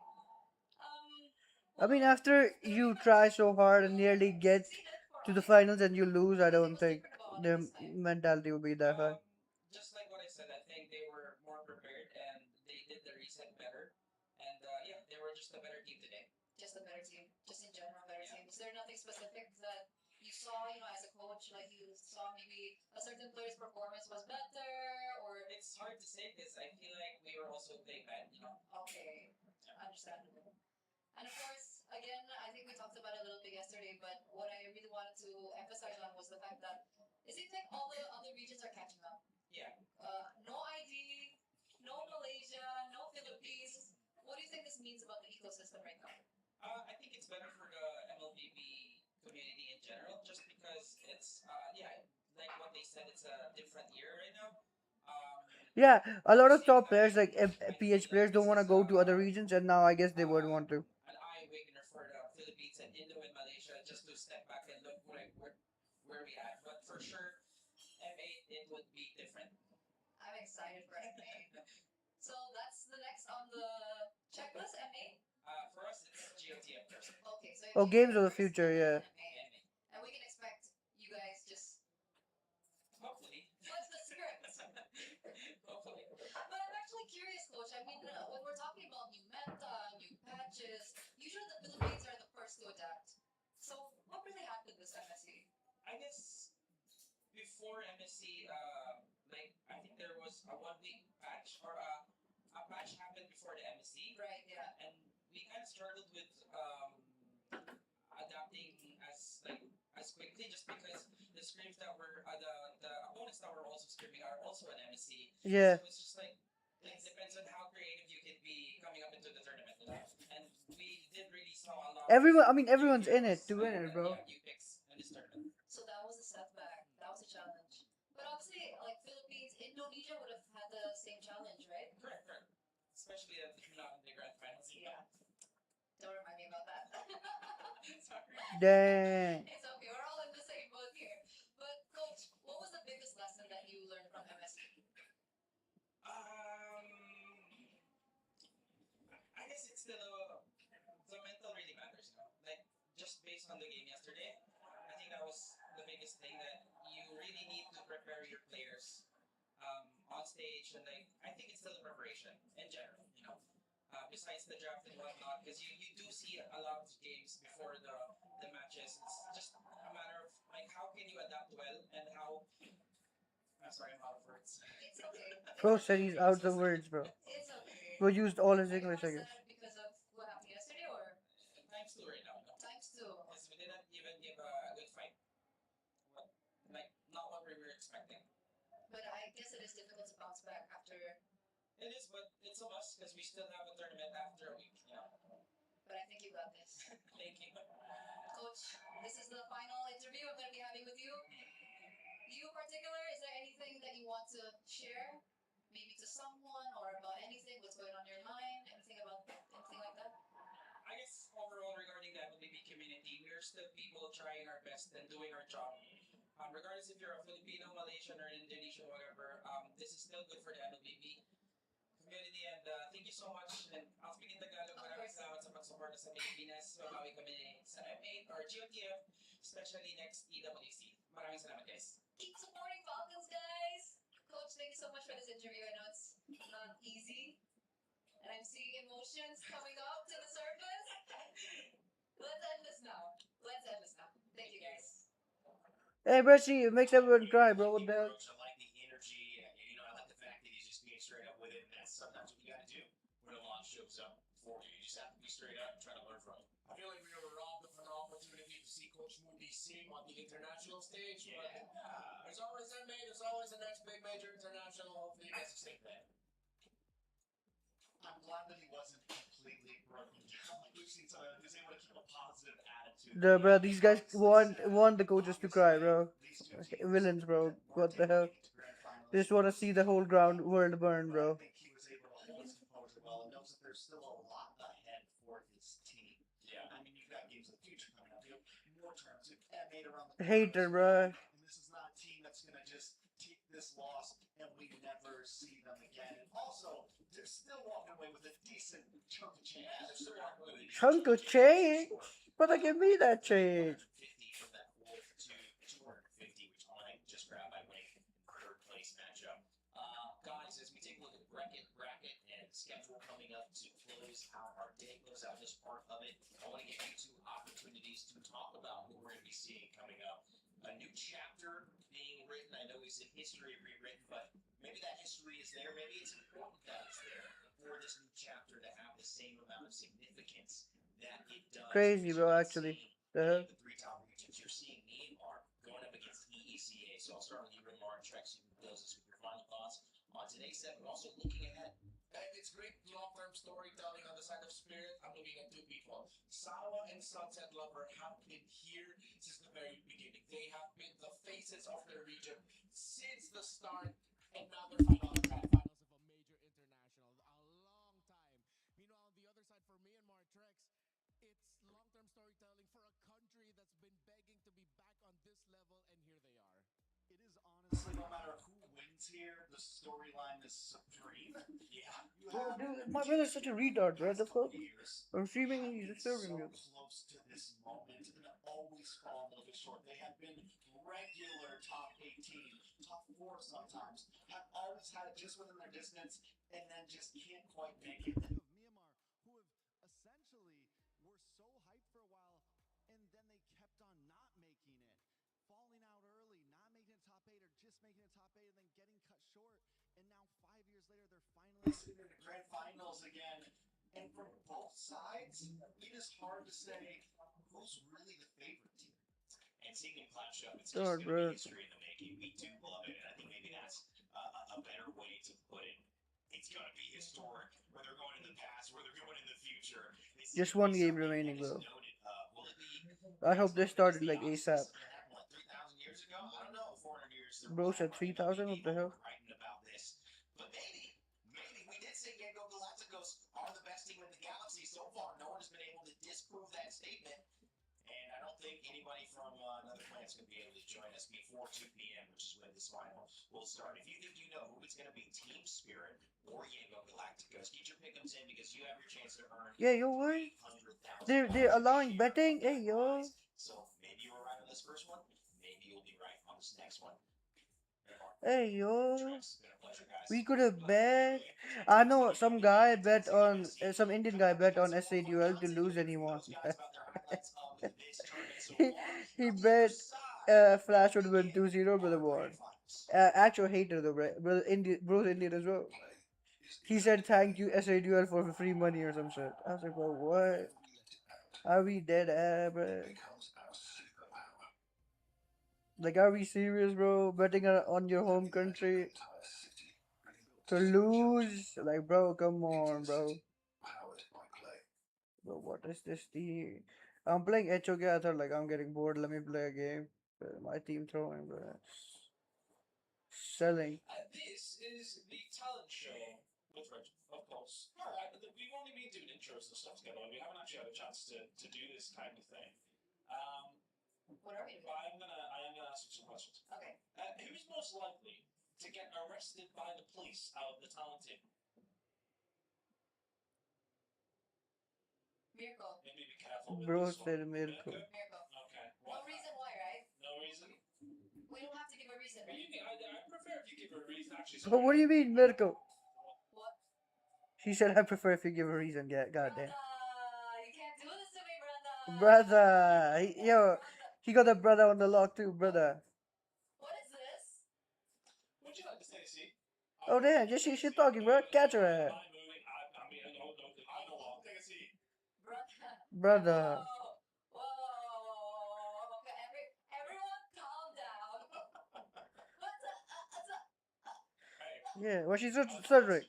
I mean, after you try so hard and nearly get to the finals and you lose, I don't think their mentality will be that high. Just like what I said, I think they were more prepared and they did the reset better. And yeah, they were just a better team today. Just a better team, just in general, better team. Is there nothing specific that you saw, you know, as a coach, like you saw maybe a certain player's performance was better, or It's hard to say because I feel like we were also playing bad, you know? okay, understandable. And of course, again, I think we talked about it a little bit yesterday, but what I really wanted to emphasize on was the fact that it seems like all the other regions are catching up. Yeah. No ID, no Malaysia, no Philippines. What do you think this means about the ecosystem right now? I think it's better for the MLBB community in general, just because it's, yeah, like what they said, it's a different year right now. Yeah, a lot of top players, like PH players, don't want to go to other regions, and now I guess they would want to. An eye awakener for the Philippines and Indo and Malaysia, just to step back and look where we at. But for sure, M8 it would be different. I'm excited for M8. So that's the next on the checklist, M8? For us, it's GOTM first. Okay, so Oh, games of the future, yeah. M8. And we can expect you guys just Hopefully. flip the script. Hopefully. But I'm actually curious, Coach. I mean, when we're talking about new meta, new patches, usually the Philippines are the first to adapt. So what really happened this MSC? I guess before MSC, like I think there was a 1 week patch or a patch happened before the MSC. Right, yeah. And we kind of struggled with adapting as quickly just because the scrims that were the opponents that were also scrimming are also an MSC. Yeah. So it's just like it depends on how creative you can be coming up into the tournament, you know? And we did really saw a lot. Everyone's in it to win it, bro. Yeah, new picks in this tournament. So that was a setback. That was a challenge. But obviously, like Philippines, Indonesia would have had the same challenge, right? Correct. Especially that you're not in the grand finals. Yeah. Don't remind me about that. Sorry. Dang. It's okay. We're all in the same boat here. But coach, what was the biggest lesson that you learned from MSC? I guess it's still the mental really matters, you know. Like just based on the game yesterday, I think that was the biggest thing that you really need to prepare your players on stage, and like I think it's still the preparation in general, you know. Besides the draft and whatnot, because you do see a lot of games before the matches. It's just a matter of like how can you adapt well and how. I'm sorry, I'm out of words. It's okay. Bro said he's out of words, bro. It's okay. Bro used all his Are you English, I guess. upset because of what happened yesterday, or Times two right now. No? times two? Because we didn't even give a good fight. Like not what we were expecting. But I guess it is difficult to bounce back after. It is, but it's a must because we still have a tournament after a week. You know. But I think you got this. Thank you. Coach, this is the final interview I'm going to be having with you. You in particular, is there anything that you want to share? Maybe to someone or about anything, what's going on in your mind, anything like that? I guess overall regarding the MLBB community, we're still people trying our best and doing our job. Regardless if you're a Filipino, Malaysian, or Indonesian, whatever, this is still good for the MLBB community, and thank you so much. And I'll speak in Tagalog. Maraming salamat sa pagsuporta sa Pilipinas. Mabawi kami sa M8 or GOTF, especially next EWC. Maraming salamat, guys. Keep supporting Falcons, guys! Coach, thank you so much for this interview. I know it's not easy, and I'm seeing emotions coming up to the surface. Let's end this now. Thank you, guys. Hey, Bressy, it makes everyone cry, bro. What the hell? I like the energy. I like the fact that he's just being straight up with it. And that's sometimes what you got to do when a launch shows up for you. You just have to be straight up and try to learn from it. I feel like we were robbed of an opportunity to see Coach Mundi sing on the international stage. Yeah. But there's always that there's always the next big major international. Hopefully, he gets to sing there. I'm glad that he wasn't completely broken down. Like we've seen someone who's able to keep a positive attitude. Bro, these guys want the coaches to cry, bro. Villains, bro. What the hell? They just want to see the whole world burn, bro. I think he was able to hold tournaments we've made around the Hater, corners. bro. And this is not a team that's going to just take this loss and we never see them again. And also, they're still walking away with a decent chunk of change. Yeah, they're still walking away with a Chunk of change. Brother, give me that change. 50 from that fourth to 250, which Mike just grabbed by winning in the third place matchup. Guys, as we take a look at bracket and schedule coming up to close out our day, close out this part of it, I want to give you two opportunities to talk about who we're going to be seeing coming up. A new chapter being written. I know we said history rewritten, but maybe that history is there. Maybe it's important that it's there for this new chapter to have the same amount of significance that it does. Crazy, bro, actually. The three top regions. You're seeing Myanmar going up against EECA. So I'll start with you, Rimar, and Trex. You can close this with your final thoughts on today's set, but also looking ahead. It's great long-term storytelling on the side of Spirit. I'm looking at two people. Sawa and Sunset Lover have been here since the very beginning. They have been the faces of their region since the start, and now they're finals of a major international. A long time. Meanwhile, on the other side for Myanmar, Trex, it's long-term storytelling for a country that's been begging to be back on this level, and here they are. It is honestly, no matter who wins here, the storyline is supreme. Yeah. Bro, dude, my brother's such a retard, bro. The fuck? I'm streaming, he's disturbing me. Close to this moment and always fall a little bit short. They have been regular top 18, top 4 sometimes. Have always had it just within their distance and then just can't quite make it. Of Myanmar, who have essentially were so hyped for a while, and then they kept on not making it, falling out early, not making it top 8, or just making it top 8, and then getting cut short. And now 5 years later, they're finally In the grand finals again. And from both sides, it is hard to say who's really the favorite team. And seeing them clash up, it's God, just going bro. to be history in the making. We do love it, and I think maybe that's a better way to put it. It's going to be historic, whether they're going in the past, whether they're going in the future. Just one game remaining, bro. I hope they started like ASAP. 3,000 years ago? I don't know. 400 years. Bro said 3,000? What the hell? Writing about this. But maybe we did say Yangon Galacticos are the best team in the galaxy so far. No one has been able to disprove that statement. And I don't think anybody from another planet's going to be able to join us before 2 p.m., which is when this final will start. If you think you know who it's going to be, Team Spirit or Yangon Galacticos, get your pick'ems in because you have your chance to earn. Yeah, yo, what? They're allowing betting? Hey, yo. So maybe you were right on this first one. Maybe you'll be right on this next one. Hey, yo. We could have bet. I know some guy bet on, some Indian guy bet on SA Duel to lose and he won. he bet Flash would win 2-0, but the won. Actual hater though, bro. Bro's Indian as well. He said thank you SA Duel for free money or some shit. I was like, bro, what? Are we dead, bro? Like, are we serious, bro? Betting on your home country to lose? Like, bro, come on, bro. Bro, what is this team? I'm playing HOK. I thought, like, I'm getting bored. Let me play a game. My team throwing, bro. Selling. This is the talent show with Rich, of course. All right, but we've only been doing intros and stuff together. We haven't actually had a chance to do this kind of thing. What are we doing? I am gonna ask you some questions. Okay. Who's most likely to get arrested by the police out of the talent team? Miracle. Maybe be careful with Bro this one. said miracle. Miracle. Okay. No reason why, right? No reason? We don't have to give a reason. I prefer if you give a reason, actually. But what do you mean, miracle? What? She said, I prefer if you give a reason. Yeah, goddamn. You can't do this to me, brother. Brother. He got a brother on the lock too, brother. What is this? Would you like to stay see? Oh, damn. Just she's talking, bro. Catch her ass. I know what. Take a seat. Brother. Whoa. Okay, everyone calm down. Yeah, why she's stuttering?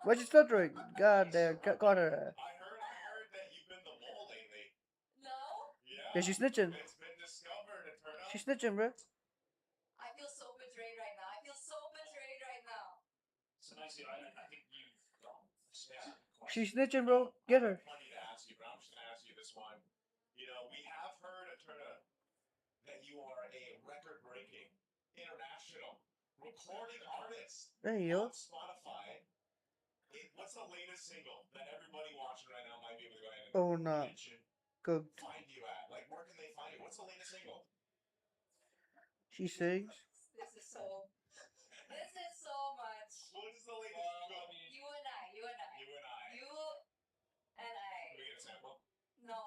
Why she's stuttering? God damn, caught her ass. I heard that you've been the mole lately. No? Yeah, she's snitching. It's been discovered. It turned out. She's snitching, bro. I feel so betrayed right now. So nicely, I think you've got She's snitching, bro. Get her. plenty to ask you, but I'm just gonna ask you this one. You know, we have heard a you are a record-breaking international recording artist Hey yo. on Spotify. What's the latest single that everybody watching right now might be able to go ahead and Oh no. Cooked. find you at? Like, where can they find you? What's the latest single? She sings. This is so much. What is the latest single? You and I. You and I. You and I. Can we get a sample? No.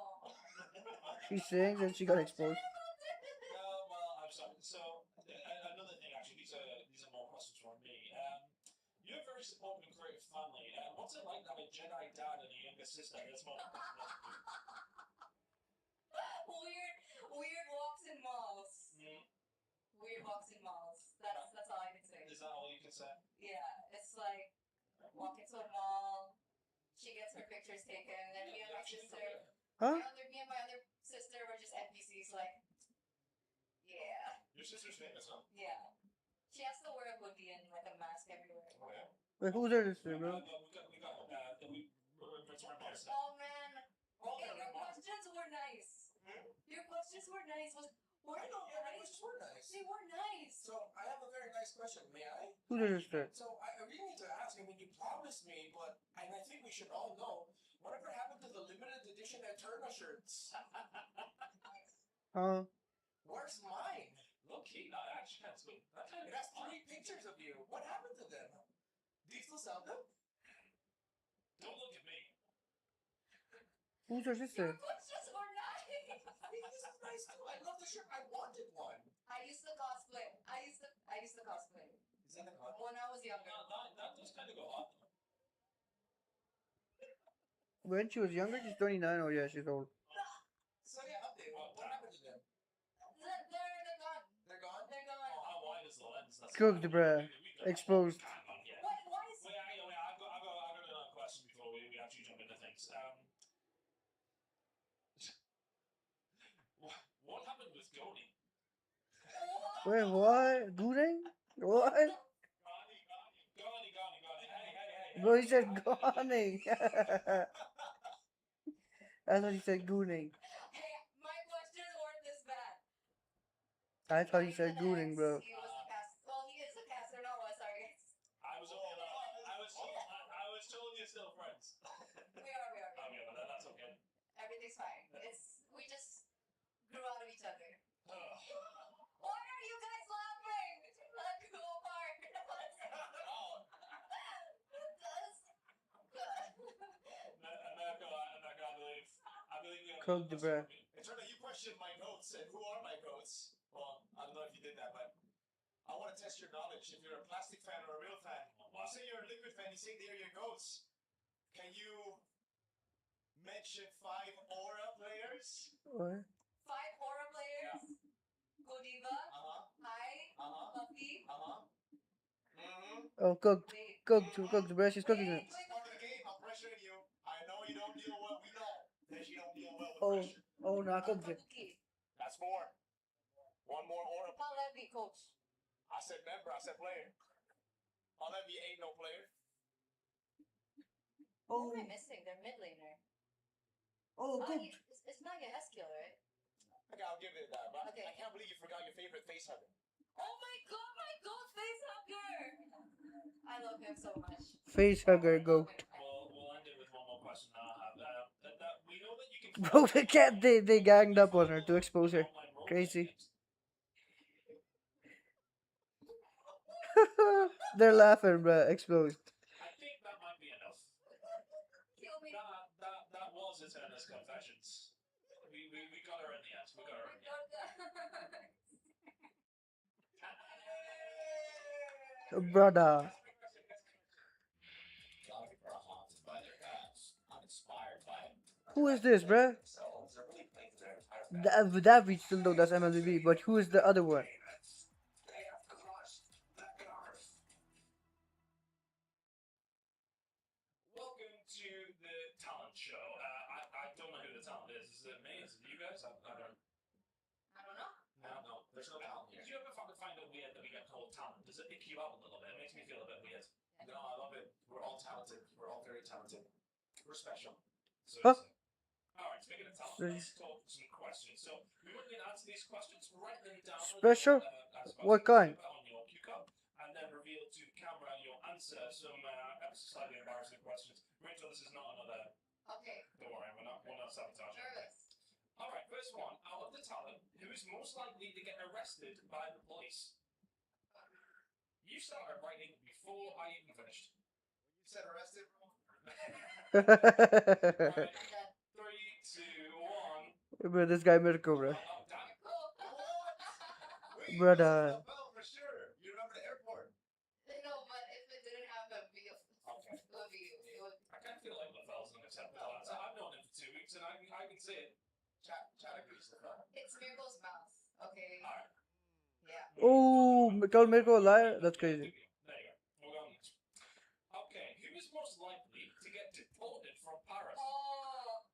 She sings and she got exposed. Well, I'm sorry. So, another thing, actually, these are more questions from me. You're very supportive and creative family. What's it like to have a Jedi dad and a younger sister? That's more. Weird walks in malls. Weird walks in malls. That's all I can say. Is that all you can say? Yeah, it's like walk into a mall. She gets her pictures taken, and me and my sister. Huh? Me and my other sister were just NPCs. Like, yeah, Your sister's famous, huh? yeah. She has to wear a hoodie and like a mask everywhere. Oh, yeah. Wait, who's her sister, bro? Oh man, okay, your questions were nice. Your questions were nice. Were they nice? Were nice. They were nice. So, I have a very nice question. May I? Who's her sister? So, I really need to ask, I mean, you promised me, but and I think we should all know, whatever happened to the limited edition Eterna shirts? Where's mine? Low key, no, actually, that's sweet. It has 3 pictures of you. What happened to them? Do you still sell them? Don't look at me. Who's her sister? Your questions were nice. This is nice too. I love the shirt. I wanted one. I used to cosplay. I used to cosplay Is that the color? when I was younger. That does kind of go up. When she was younger, she's 29. Oh yeah, she's old. So yeah, update. What happened to them? They're gone. They're gone? They're gone. Oh, how wide is the lens? That's Cooked, bruh. Exposed. Yeah. Why is Wait, I've got another question before we actually jump into things. What happened with Goni? Wait, what? Gooning? What? Goni. Hey. Bro, he said gooning. I thought he said gooning. Hey, my questions weren't this bad. I thought he said gooning, bro. He was the cast. Well, he is the caster, not us, sorry. I was told you're still friends. We are. Okay, but that's okay. Everything's fine. We just grew out of each other. Why are you guys laughing? Let's go apart. I believe we have Cooked, bruh. It turned out you questioned my goats, and who are my goats? Well, I don't know if you did that, but I want to test your knowledge. If you're a plastic fan or a real fan, you say you're a liquid fan, you say they're your goats. Can you mention 5 Aura players? What? 5 Aura players. Godiva. Puffy. Oh, cooked. Cooked, bro. She's cooking it. Part of the game, I'm pressuring you. I know you don't deal well. We know that you don't deal well with pressure. Oh, no, I cooked it. Kabuki. That's 4. One more Aura. Palevi, coach. I said member. I said player. Palevi ain't no player. Who am I missing? They're mid laner. Oh, cooked. It's not your S kill, right? Okay, I'll give it that. But Okay. I can't believe you forgot your favorite face hugger. Oh my god, facehugger! I love him so much. Face hugger, goat. We'll end it with one more question. We know that you can. Bro, they ganged up on her to expose her. Crazy. They're laughing, bro. Exposed. I think that might be enough. Kill me. That was Eterna's confessions. We got her in the end. We got her in the end. Brother. Who is this, bruh? That we still know that's MLB, but who is the other one? Welcome to the talent show. I don't know who the talent is. Is it me? Is it you guys? I don't know. I don't know. No, there's no talent here. Do you ever find it weird that we get called talent? Does it pick you up a little bit? It makes me feel a bit weird. No, I love it. We're all talented. We're all very talented. We're special. So Huh? Alright, speaking of talent, let's talk some questions. questions. So we want you to answer these questions, write them down. Special? What kind? On your cue card, and then reveal to camera your answer. Some slightly embarrassing questions. Rachel, this is not another. Okay. Don't worry, we're not sabotaging. Nervous. All right, first one. Out of the talent, who is most likely to get arrested by the police? You started writing before I even finished. You said arrested, bro. Right, 3, 2, 1. Bro, this guy Mirko, bro. Oh, damn. Wait, Brother. that's the bell for sure. You remember the airport? No, but if it didn't have a view, Okay. it would be you. It would. I kind of feel like LaFell's an acceptable answer. I've known him for 2 weeks and I can see it. Chat agrees with that. It's Miracle's mouth. Okay. Alright. Yeah. Oh, call Mirko a liar? That's crazy. There you go. We'll go on next. Okay, who is most likely to get deported from Paris? Oh.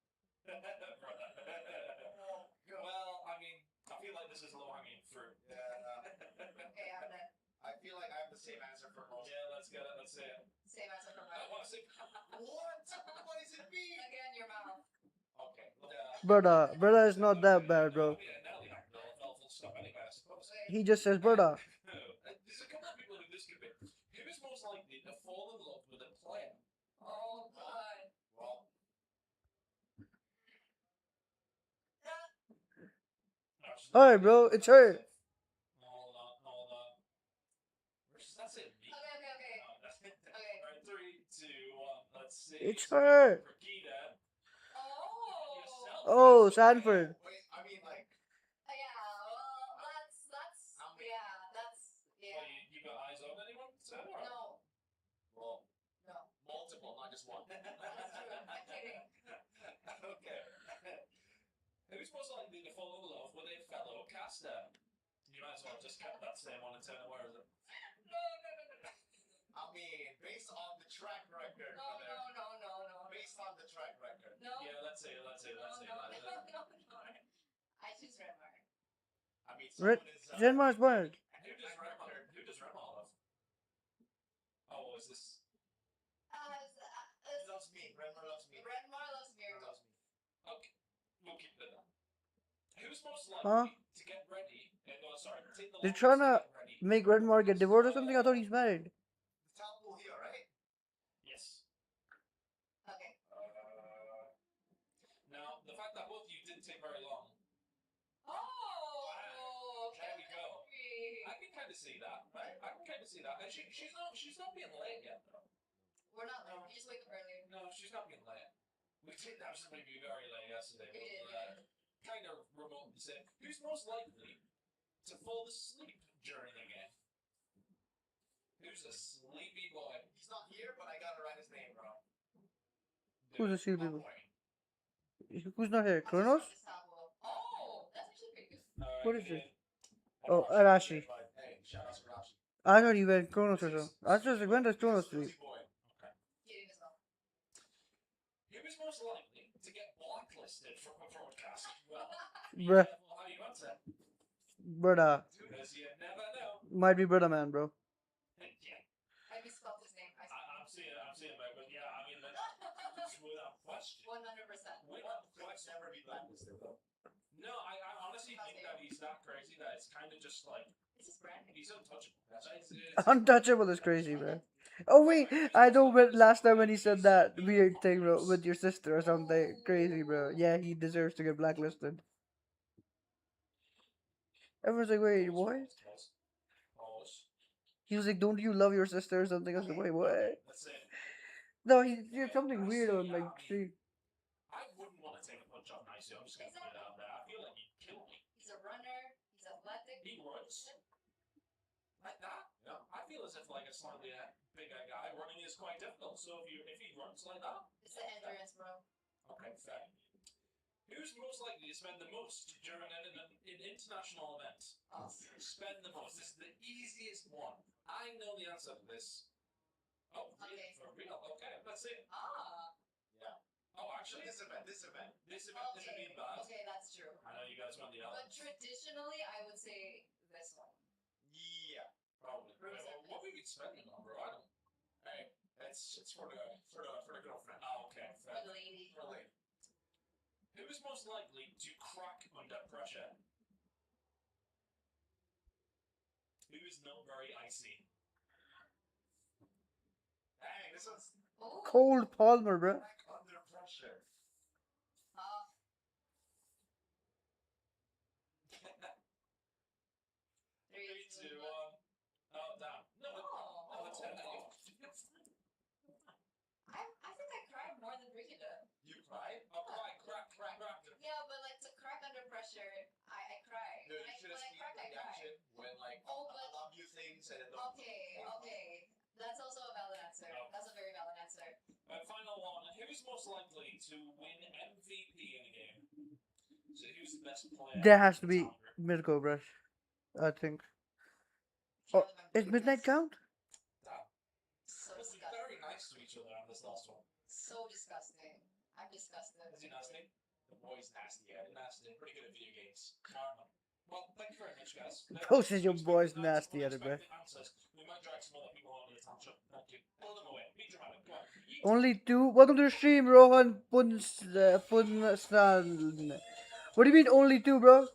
Well, I mean, I feel like this is low-hanging fruit. Yeah. Okay, I'm done. I feel like I have the same answer for most. Yeah, let's get it. Let's see it. Same answer from I mine. want to see. What? What does it mean? Again, your mouth. Okay. Brother is not that bad, bro. Yeah, Nelly had LaFell full stop anyway, I suppose. He just says, brother. There's a couple of people who this could be. Who is most likely to fall in love with a player? Oh, God. Well, Alright, bro, it's her. Hold on. That's it. Me? Okay. No, that's it. Okay. Alright, 3, 2, 1. Let's see. It's her. Brigida. Oh. Yourself. Oh, Sanford. wait, I mean, like, Yeah, well, that's, yeah. Well, you got eyes on anyone? So, or- No, Well, no. multiple, not just one. That's true. I'm kidding. Okay. Who's most likely to fall in love with a fellow caster? You might as well just cut that same one and turn it. Where is it? No. I mean, based on the track record, No. based on the track record. No. Yeah, let's see. No. I choose Redmar. I mean, Red- someone is. Genmar's burned. Who does Remar love? Oh, is this? He loves me. Renmar loves me. Redmar loves He Miracle. loves me. Okay, we'll keep it then. Who's most Huh? likely to get ready? Take the They're longest trying to to get ready. make Redmar get divorced or something? I thought he's married. The town pool here, right? Yes. Okay. Now, the fact that both of you didn't take very long, Oh. there we go. I can kind of see that, right? I can kind of see that. And she's not being late yet, though. We're not late. You just wake up early. No, she's not being late. We did actually be very late yesterday. We did. Kind of remote the same. Who's most likely to fall asleep during the game? Who's a sleepy boy? He's not here, but I gotta write his name, bro. Who's a sleepy My boy? boy. Who's not here? Kronos? Oh, that's actually pretty good. What is it? Oh, Arashi. Hey, shout out to Rashi. I thought you went Kronos or something. I was just like, when does Kronos sleep? Kidding as well. Who is most likely to get blacklisted from a broadcast? Well, Bruh. how you answer? Brother. Because you never know. Might be brother man, bro. Yeah. I misspelled his name. I'm seeing it, but yeah, I mean, that's without question. 100%. Without question. Never be blacklisted, though. No, I honestly think that he's that crazy that it's kind of just like, This is brand new. he's untouchable. It's- Untouchable is crazy, man. Oh wait, I know when last time when he said that weird thing, bro, with your sister or something crazy, bro. Yeah, he deserves to get blacklisted. Everyone's like, wait, what? Pause. He was like, don't you love your sister or something? I was like, wait, what? That's it. No, he did something weird on like stream. I wouldn't want to take a punch off Nicey. I'm just going to put it out there. I feel like he'd kill me. He's a runner. He's athletic. He runs. Like that? Yeah. I feel as if like a slightly bigger guy running is quite difficult. So if he runs like that, It's the endurance, bro. okay, fair. Who's most likely to spend the most during an international event? Us. Spend the most. This is the easiest one. I know the answer to this. Oh, really? Okay. For real? Okay, let's see. Ah. Oh, actually, This event. this event isn't Okay. being bad. Okay, that's true. I know you guys want the But other. traditionally, I would say this one. Yeah. Probably. Rose What we could spend it on, bro? I don't. Hey, it's for the girlfriend. Oh, okay. For Fair. the lady. For lady. Who is most likely to crack under pressure. Who is not very icy? Dang, this one's Cold Palmer, bro. under pressure. Three, 3, 2, 1. Oh, damn. No, it's I think I cried more than Ricky did. You cried? Oh, crack. Yeah, but like to crack under pressure, I cry. No, When you should have I seen crack, the I cry. reaction when, like, Oh, I but love you things and okay. That's also a valid answer. Oh. That's a very valid answer. Final one. Who is most likely to win MVP in a game? So who's the best player? There has to be Talent group? Mirko, bro. I think. Oh, Can't remember is who Midnight it is. count? Damn. So Let's be disgusting. very nice to each other on this last one. So disgusting. I'm disgusted. Is he nasty? The boy's nasty, yeah. Nasty. Pretty good at video games. Alright, well, thank you very much, guys. Bro says your Unexpected boy's answers, nasty at it, bro. unexpected answers. We might drag some other people onto the tangent. Thank you. Pull them away. Be dramatic. Go on. Only two. Welcome to the stream, Rohan Punsal. What do you mean only two, bro?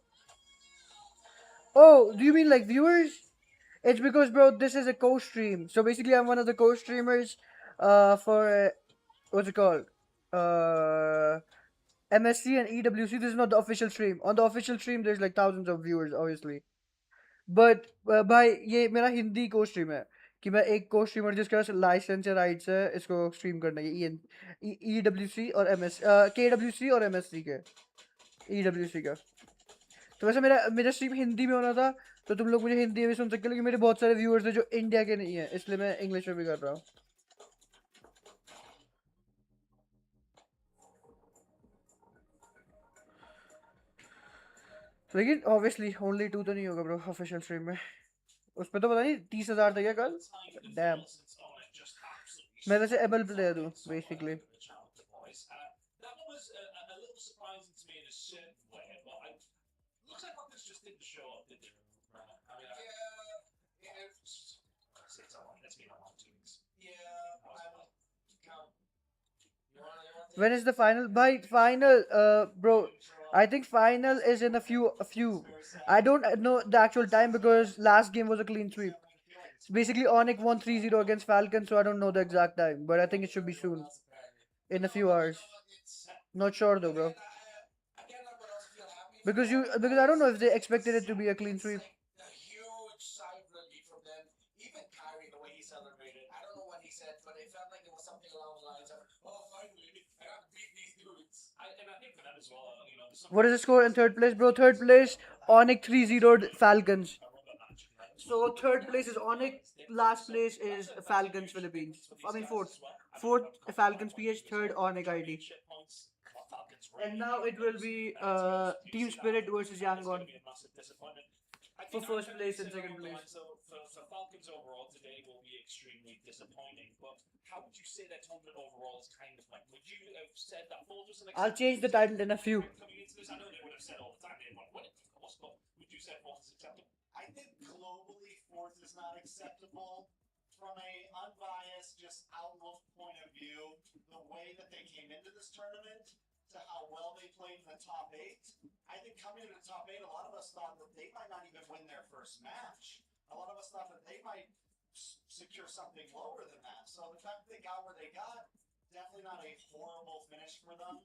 Oh, do you mean like viewers? It's because, bro, this is a co-stream. So basically, I'm one of the co-streamers. For what's it called? MSC and EWC. This is not the official stream. On the official stream, there's like thousands of viewers, obviously. But भाई ये मेरा हिंदी को stream है कि मैं एक को streamer जिसके पास लाइसेंस या राइट्स है इसको स्ट्रीम करने के EWC और MS KWC और MSC के EWC का तो वैसे मेरा मेरा स्ट्रीम हिंदी में होना था तो तुम लोग मुझे हिंदी में भी सुन सकते हो लेकिन मेरे बहुत सारे व्यूअर्स हैं जो इंडिया के नहीं है इसलिए मैं इंग्लिश में भी कर रहा हूँ लेकिन ऑब्वियसली ओनली टू तो नहीं होगा ब्रो ऑफिशियल स्ट्रीम में उस पे तो पता नहीं 30,000 था क्या कल डैम मैं वैसे एबल प्लेयर हूँ basically That one was a little surprising to me in a certain way, but looks like Rockets just didn't show up, did they? I mean, let's be honest, 2 weeks. Yeah, I will count. When is the final? By final, bro, I think final is in a few. I don't know the actual time because last game was a clean sweep. Basically, Onyx won 3-0 against Falcon, so I don't know the exact time, but I think it should be soon, in a few hours. Not sure though, bro. Because I don't know if they expected it to be a clean sweep. A huge sigh of relief from them. Even Kyrie, the way he celebrated, I don't know what he said, but it felt like it was something along the lines of, "Oh, finally, I got to beat these dudes." And I think for that as well, What is the score in third place, bro? Third place, Onyx 3-0 Falcons. So third place is Onyx, last place is Falcons Philippines. I mean fourth Falcons PH, third Onyx ID. And now it will be Team Spirit versus Yangon for first place and second place. So for Falcons overall today will be extremely disappointing. But how would you say that tournament overall is kind of like? Would you have said that Foles was an I'll change the title in a few. coming into this? I know they would have said all the time they want to win it, of course, but would you say Foles is acceptable? I think globally, fourth is not acceptable. From a unbiased, just outlook point of view, the way that they came into this tournament to how well they played in the top 8, I think coming into the top 8, a lot of us thought that they might not even win their first match. A lot of us thought that they might secure something lower than that. So the fact that they got where they got, definitely not a horrible finish for them.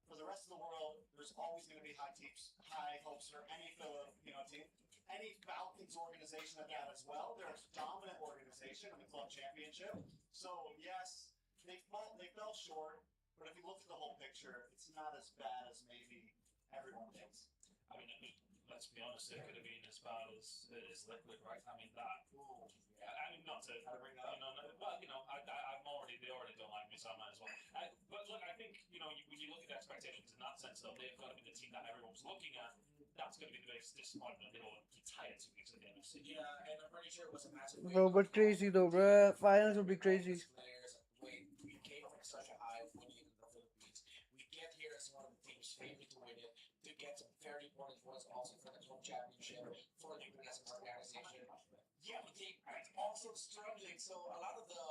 For the rest of the world, there's always going to be high hopes for any Filipino team. Any Falcons organization at that as well. They're a dominant organization in the club championship. So yes, they fell short, but if you look at the whole picture, it's not as bad as maybe everyone thinks. I mean, let's be honest, it could have been as bad as Liquid, right? I mean, that. I mean, not to bring that, they already don't like me, so I might as well. But look, I think, when you look at expectations in that sense, though, they've got to be the team that everyone's looking at. That's going to be the biggest disappointment. They don't retire 2 weeks at the MSC. Yeah, and I'm pretty sure it was a massive. Bro, but crazy though, bro. Finals will be crazy. Wait, we came from such a high winning in the Philippines. We get here as one of the teams favored to win it, to get some very important points also for the club championship, for the as an organization. Yeah, but they are also struggling. So a lot of the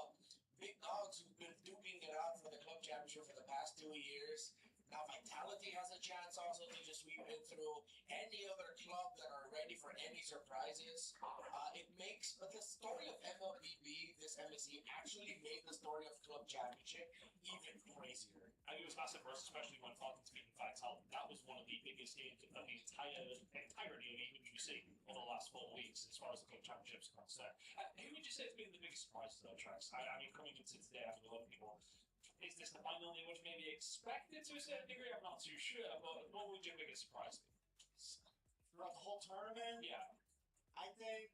big dogs who've been duking it out for the club championship for the past 2 years, Now Vitality has a chance also to just sweep in through any other club that are ready for any surprises. It makes the story of MLBB, this MSC, actually made the story of Club Championship even crazier. I think it was massive for us, especially when Falcons beating Vital. That was one of the biggest games of the entirety of EWC over the last 4 weeks as far as the Club Championship's concerned. Who would you say has been the biggest surprise to those tracks? I mean, coming into today, I think a lot of people. Is this the final they would maybe expected to a certain degree? I'm not too sure, but what would your biggest surprise be? Throughout the whole tournament, Yeah. I think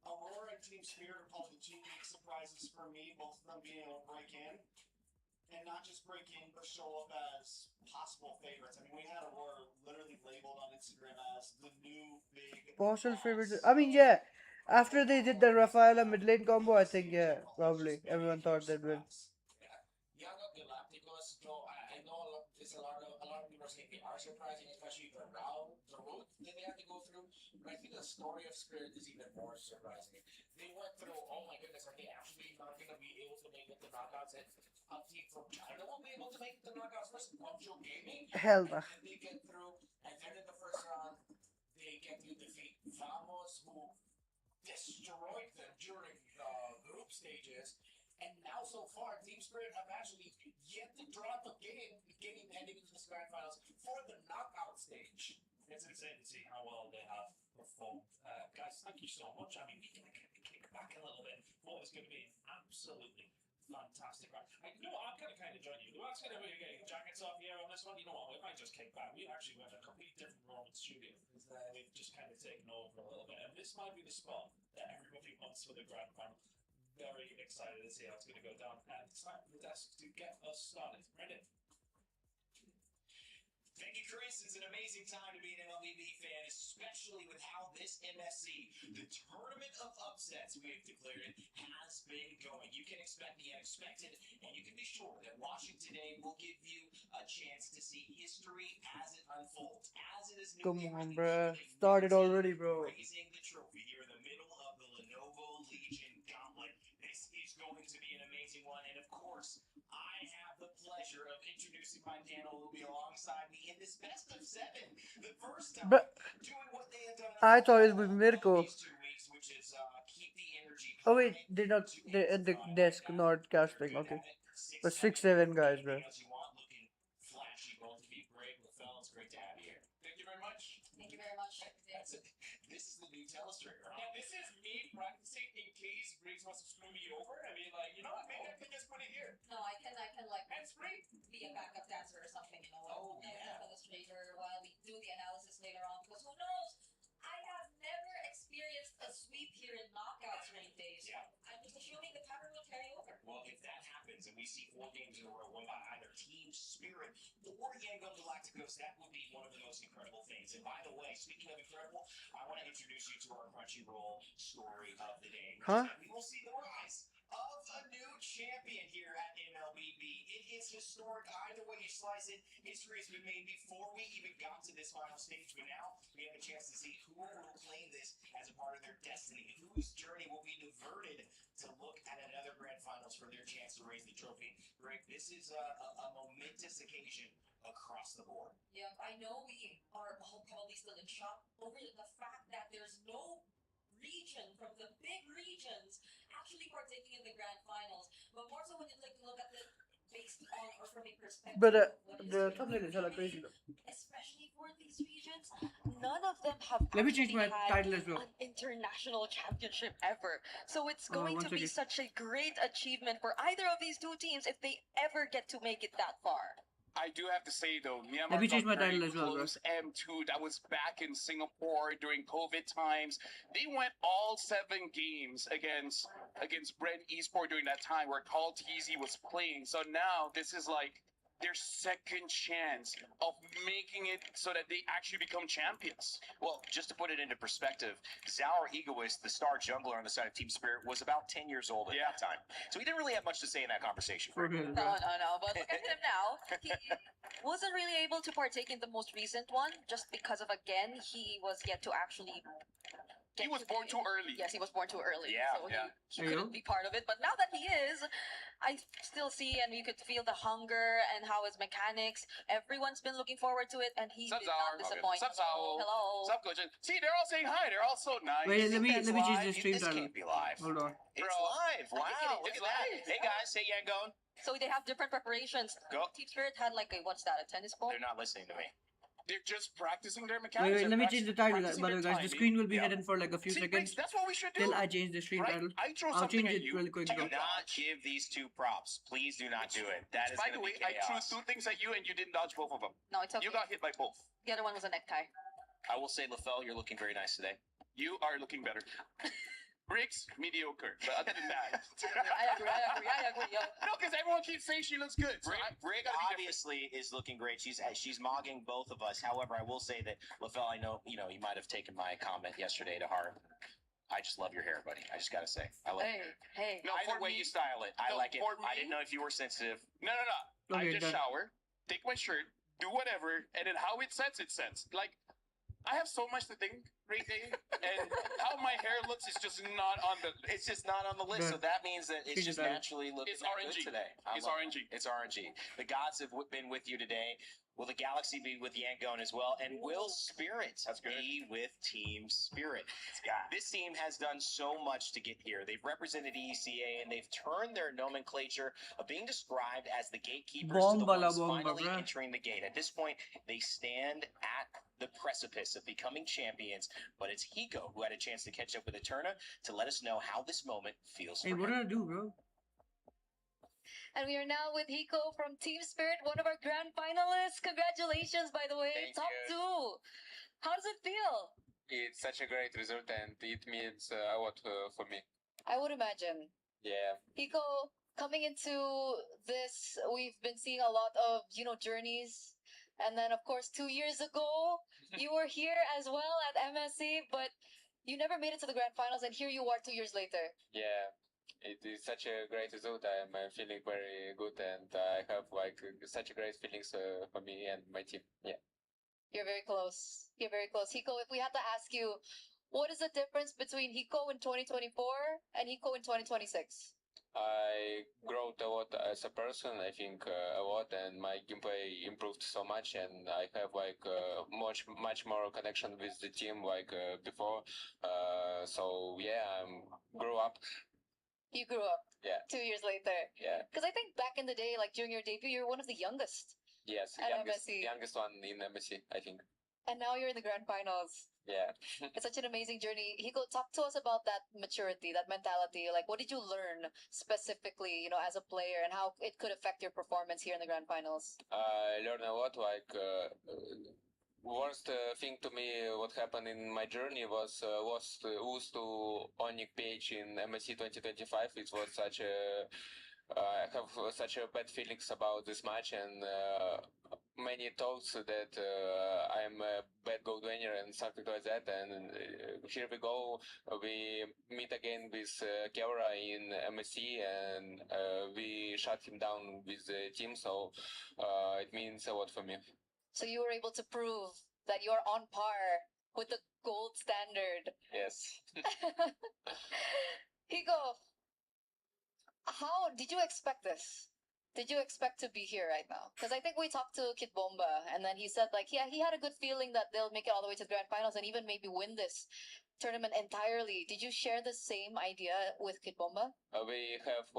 Aurora and Team Spirit are probably the two big surprises for me, both of them being able to break in. And not just break in, but show up as possible favorites. I mean, we had Aurora literally labeled on Instagram as the new big Partial favorites. boss. I mean, yeah. After they did the Rafaela mid lane combo, I think, yeah, probably. Everyone thought they'd win. Yangon Galacticos, Joe, I know a lot of people are saying they are surprising, especially the route that they have to go through. But I think the story of Spirit is even more surprising. They went through, oh my goodness, are they actually not going to be able to make it to knockouts? And a team from China won't be able to make it to knockouts versus Guangzhou Gaming. Hell no. And they get through, and then in the first round, they get to defeat Vamos, who destroyed them during the group stages. And now, so far, Team Spirit have actually yet to drop a game heading into the grand finals for the knockout stage. It's insane to see how well they have performed. Guys, thank you so much. I mean, we can kick back a little bit. What is going to be an absolutely fantastic round. You know what? I'm going to kind of join you. We're going to be getting jackets off here on this one. You know what? We might just kick back. We actually went a completely different room in the studio. We've just kind of taken over a little bit. And this might be the spot that everybody wants for the grand final. Very excited to see how it's going to go down. And it's time for the desk to get us started. Ready? Thank you, Chris. It's an amazing time to be an MLBB fan, especially with how this MSC, the tournament of upsets we have declared it, has been going. You can expect the unexpected, and you can be sure that watching today will give you a chance to see history as it unfolds. As it is Come on, bruh. Started already, bro. Raising the trophy here in the middle of the Lenovo Legion Gauntlet. This is going to be an amazing one, and of course, I have the pleasure of introducing my panel who will be alongside me in this best of 7. The first time doing what they have done. I thought it was Mirko. These 2 weeks, which is keep the energy. Oh wait, they're not. They're at the desk, not casting. Okay, but 6-7 guys, bro. Flashy, both of you, great. LaFell, it's great to have you here. Thank you very much. Thank you very much. That's it. This is the new telestrator, huh? Yeah, this is me practicing in case Briggs wants to screw me over. I mean, like, you know what? Maybe I can just put it here. No, I can like Hands free. be a backup dancer or something, you know, Oh, like yeah. an illustrator while we do the analysis later on. Because who knows? I have never experienced a sweep here in knockouts rain days. Yeah. I'm just assuming the pattern will carry over. Well, if that happens and we see 4 games in a row won by either Team Spirit or Yangon Galacticos, that would be one of the most incredible things. And by the way, speaking of incredible, I want to introduce you to our Crunchyroll story of the day. Huh? We will see the rise of a new champion here at MLBB. It is historic either way you slice it. History has been made before we even got to this final stage, but now we have a chance to see who will claim this as a part of their destiny, whose journey will be diverted to look at another grand finals for their chance to raise the trophy. Greg, this is a momentous occasion across the board. Yeah, I know we are all probably still in shock over the fact that there's no region from the big regions actually partaking in the grand finals. But more so when you look at the based on or from a perspective. But of what the is thumbnail is hella crazy though. Especially for these regions, none of them have Let me change my actually had title as well. an international championship ever. So it's going one to be second. such a great achievement for either of these 2 teams if they ever get to make it that far. I do have to say though, Myanmar Let me change my got very title as well, bro. close. M2 that was back in Singapore during COVID times. They went all 7 games against Brent Esport during that time where Call TZ was playing. So now this is like their second chance of making it so that they actually become champions. Well, just to put it into perspective, Zaur Egoist, the star jungler on the side of Team Spirit, was about 10 years old at that time. So he didn't really have much to say in that conversation. For real, bro. No, but look at him now. He wasn't really able to partake in the most recent one just because of, again, he was yet to actually get He was to born the- too early. Yes, he was born too early. Yeah, so yeah. he couldn't be part of it. But now that he is, I still see and you could feel the hunger and how his mechanics. Everyone's been looking forward to it, and he Sup, did not Zar? disappoint. Sup, Zao? Hello. Sup, Coach? See, they're all saying hi. They're all so nice. Wait, let me That's change live. the stream This title. can't be live. Hold on. It's Bro. live. I think it Wow, is. look It's at that. live. Hey guys, hey Yangon. So they have different preparations. Go. Team Spirit had like a what's that? A tennis ball? They're not listening to me. They're just practicing their Wait, mechanics. wait, let me change the title, by the way, guys. The screen will be Yeah. hidden for like a few See, seconds Briggs, that's what we should do. till I change the stream Right? title. I throw I'll something change at it you. really quick. Do Though. not give these two props. Please do not do it. That is By going the to way, be I threw chaos. 2 things at you and you didn't dodge both of them. No, it's okay. You got hit by both. The other one was a necktie. I will say, LaFell, you're looking very nice today. You are looking better. Briggs, mediocre. But other than that. I agree. Yeah. No, because everyone keeps saying she looks good. So Brig gotta be different. obviously is looking great. She's mogging both of us. However, I will say that LaFell, I know you might have taken my comment yesterday to heart. I just love your hair, buddy. I just gotta say, I love your hair. Hey. No, Either for way me, you style it, I no, like it. for I me- didn't know if you were sensitive. No. I Okay, just done. shower, take my shirt, do whatever, and then how it sets, it sets. Like, I have so much to think, Ray Day, and how my hair looks is just not on the. It's just not on the list, so that means that it's Change just the title. naturally looking It's good RNG. today. I It's love it. RNG. It's RNG. The gods have been with you today. Will the Galaxy be with Yangon as well? And will Spirit be with Team Spirit? This team has done so much to get here. They've represented ECA and they've turned their nomenclature of being described as the gatekeepers to the Bomba la ones bomba, finally bruh. entering the gate. At this point, they stand at the precipice of becoming champions, but it's Hiko who had a chance to catch up with Eterna to let us know how this moment feels Hey, for what him. did I do, bro? And we are now with Hiko from Team Spirit, one of our grand finalists. Congratulations, by the way. Thank Top you. 2. How does it feel? It's such a great result and it means a lot for me. I would imagine. Yeah. Hiko, coming into this, we've been seeing a lot of, journeys. And then, of course, 2 years ago, you were here as well at MSC, but you never made it to the grand finals, and here you are 2 years later. Yeah. It is such a great result. I'm feeling very good and I have such a great feelings for me and my team. Yeah. You're very close. You're very close. Hiko, if we had to ask you, what is the difference between Hiko in 2024 and Hiko in 2026? I grew a lot as a person, I think a lot, and my gameplay improved so much, and I have much more connection with the team before. So yeah, I grew up. You grew up. Yeah. 2 years later. Yeah. Because I think back in the day, like during your debut, you were one of the youngest. Yes, At MSC. youngest one in MSC, I think. And now you're in the grand finals. Yeah. It's such an amazing journey. Hiko, talk to us about that maturity, that mentality. Like, what did you learn specifically, as a player, and how it could affect your performance here in the grand finals? I learned a lot. Worst thing to me, what happened in my journey was lose to Onyx Page in MSC 2025. It was such a I have such a bad feelings about this match, and many talks that I'm a bad gold winner and something like that. And here we go. We meet again with Kevra in MSC, and we shut him down with the team. So it means a lot for me. So you were able to prove that you're on par with the gold standard. Yes. Hiko, how did you expect this? Did you expect to be here right now? Because I think we talked to Kid Bomba, and then he said, he had a good feeling that they'll make it all the way to the grand finals and even maybe win this tournament entirely. Did you share the same idea with Kid Bomba? We have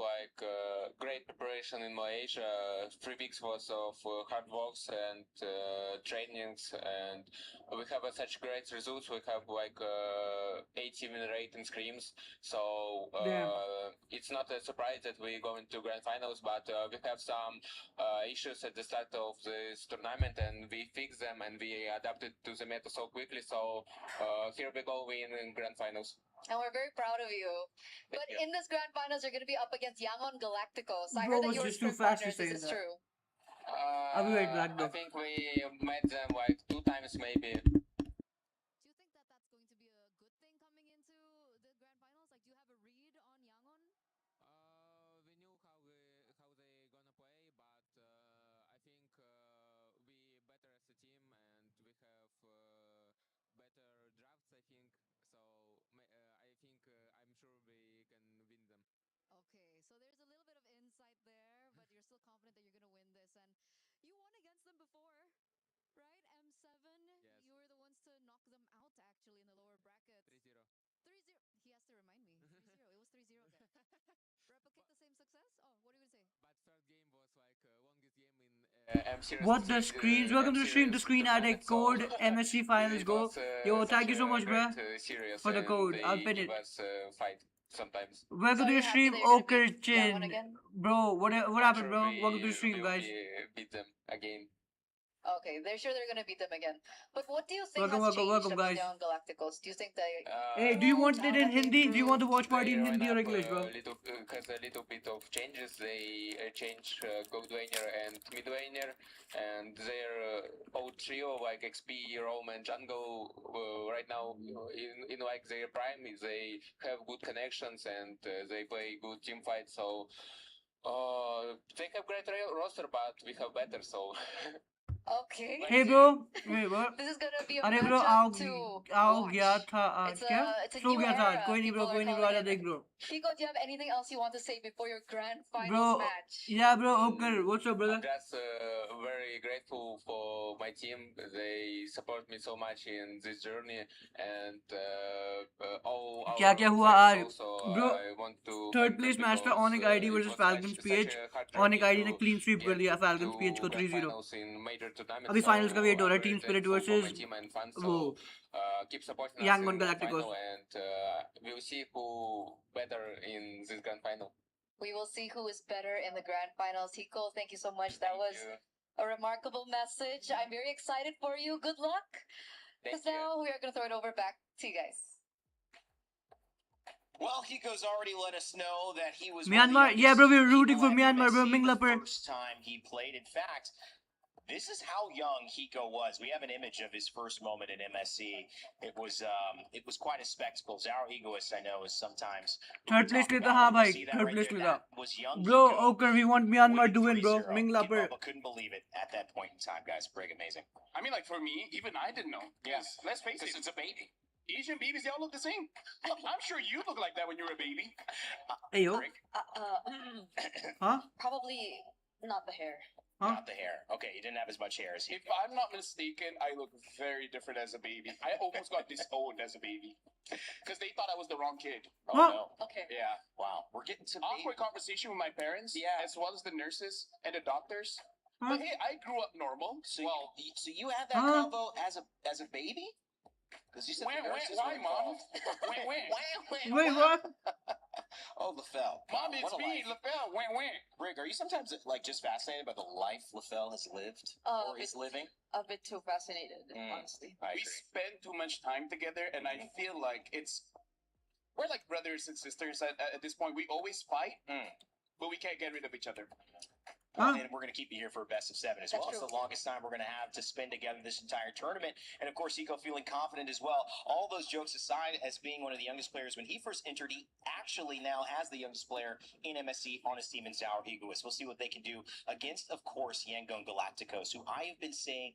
great preparation in Malaysia. 3 weeks worth of hard works and trainings, and we have such great results. We have 80 win rate in scrims, so it's not a surprise that we go into grand finals. But we have some issues at the start of this tournament, and we fix them and we adapted to the meta so quickly. So here we go, we in grand finals. And we're very proud of you. But you. in this grand finals, you're going to be up against Yangon Galacticos. I Bro heard that was you were just too sprint fast to partners. say This is that. true. I'll be right back, though. I think we met them 2 times maybe. Do you think that that's going to be a good thing coming into the grand finals? Like, do you have a read on Yangon? We knew how they're gonna play, but I think we better as a team, and we have better drafts. I think so. I'm sure we can win them. Okay, so there's a little bit of insight there, but you're still confident that you're gonna win this, and you won against them before, right? M7, Yes. you were the ones to knock them out actually in the lower brackets. 3-0. 3-0. He has to remind me. 3-0. It was 3-0 again. Replicate the same success? Oh, what are you gonna say? But third game was like longest game in M series. What the screens? Welcome to the stream. The screen addict code MSC finals go. Yo, thank you so much, bruh, for the code. I'll pin it. Fight sometimes. Welcome to the happy stream, that you're gonna beat Okerchin. Yangon again? Bro, what happened, bro? Welcome to the stream, guys. Beat them again. Okay, they're sure they're gonna beat them again. But what do you think Welcome, has welcome, changed welcome, about guys. Young Galacticos? Do you think they? Hey, do you want it in Hindi? Do you want to watch party in They Hindi or line up, English, bro? Because a little bit of changes. They change Gold Wainer and Mid Wainer, and their old trio like XP, Rome, and Jungle right now in like their prime. They have good connections and they play good team fights. So they have great roster, but we have better. So. Okay. Hey, bro. Wait, what? This is gonna be a अरे bro matchup to आओ watch. गया था आज It's क्या a so new गया था era. कोई नहीं bro People कोई are नहीं bro calling आजा it. देख bro Chico, do you have anything else you want to say before your grand finals bro match? yeah bro okay what's up brother I'm just very grateful for my team. They support me so much in this journey, and all our क्या क्या हुआ आज friends also. bro I want to third thank place them match था because Onyx ID it versus was Falcons such PH a hard Onyx journey ID ने to clean sweep कर get दिया Falcons to PH को grand 3-0 finals in major tournaments. अभी So finals का wait हो रहा है I'm Team very Spirit thankful for my versus team and fans. वो So keep supporting us Yangon in grand Galacticos final, and we'll see who better in this grand final. We will see who is better in the grand finals. Hiko, thank you so much. That was a remarkable message. I'm very excited for you. Good luck. Because now we are going to throw it over back to you guys. Well, Hiko's already let us know that he was Myanmar yeah bro we're rooting for Myanmar bro the Mingla per first time he played. In fact, this is how young Hiko was. We have an image of his first moment in MSC. It was quite a spectacle. Zara Egoist, I know, is sometimes third place ले था हाँ भाई third place ले था bro okay we want Myanmar to win bro Mingla per couldn't believe it at that point in time, guys. Pretty amazing. I mean, like for me, even I didn't know. Yes, let's face it, It's a baby. Asian babies, they all look the same. I'm sure you look like that when you were a baby. hey yo huh Probably not the hair. huh Not the hair. Okay, you didn't have as much hair as he. If I'm not mistaken, I look very different as a baby. I almost got disowned as a baby because they thought I was the wrong kid. Oh Huh? no. Okay. Yeah. Wow. We're getting to Awkward conversation with my parents, as well as the nurses and the doctors. Huh? But hey, I grew up normal. So, Well, so you had that Huh? combo as a baby? Because you said the nurses why, were Mom? involved. wait what Oh, LaFell. Mom, Wow, it's what a me, life. LaFell. Wah. Rick, are you sometimes like just fascinated by the life LaFell has lived or is living? A bit too fascinated, honestly. I We agree. spend too much time together, and I feel like we're like brothers and sisters at this point. We always fight, but we can't get rid of each other. Well, and we're going to keep you here for a best of 7 as well. That's It's true. the longest time we're going to have to spend together this entire tournament. And of course, Hiko feeling confident as well. All those jokes aside, as being one of the youngest players, when he first entered, he actually now has the youngest player in MSC on his team in Sour Egoist. We'll see what they can do against, of course, Yangon Galacticos, who I have been saying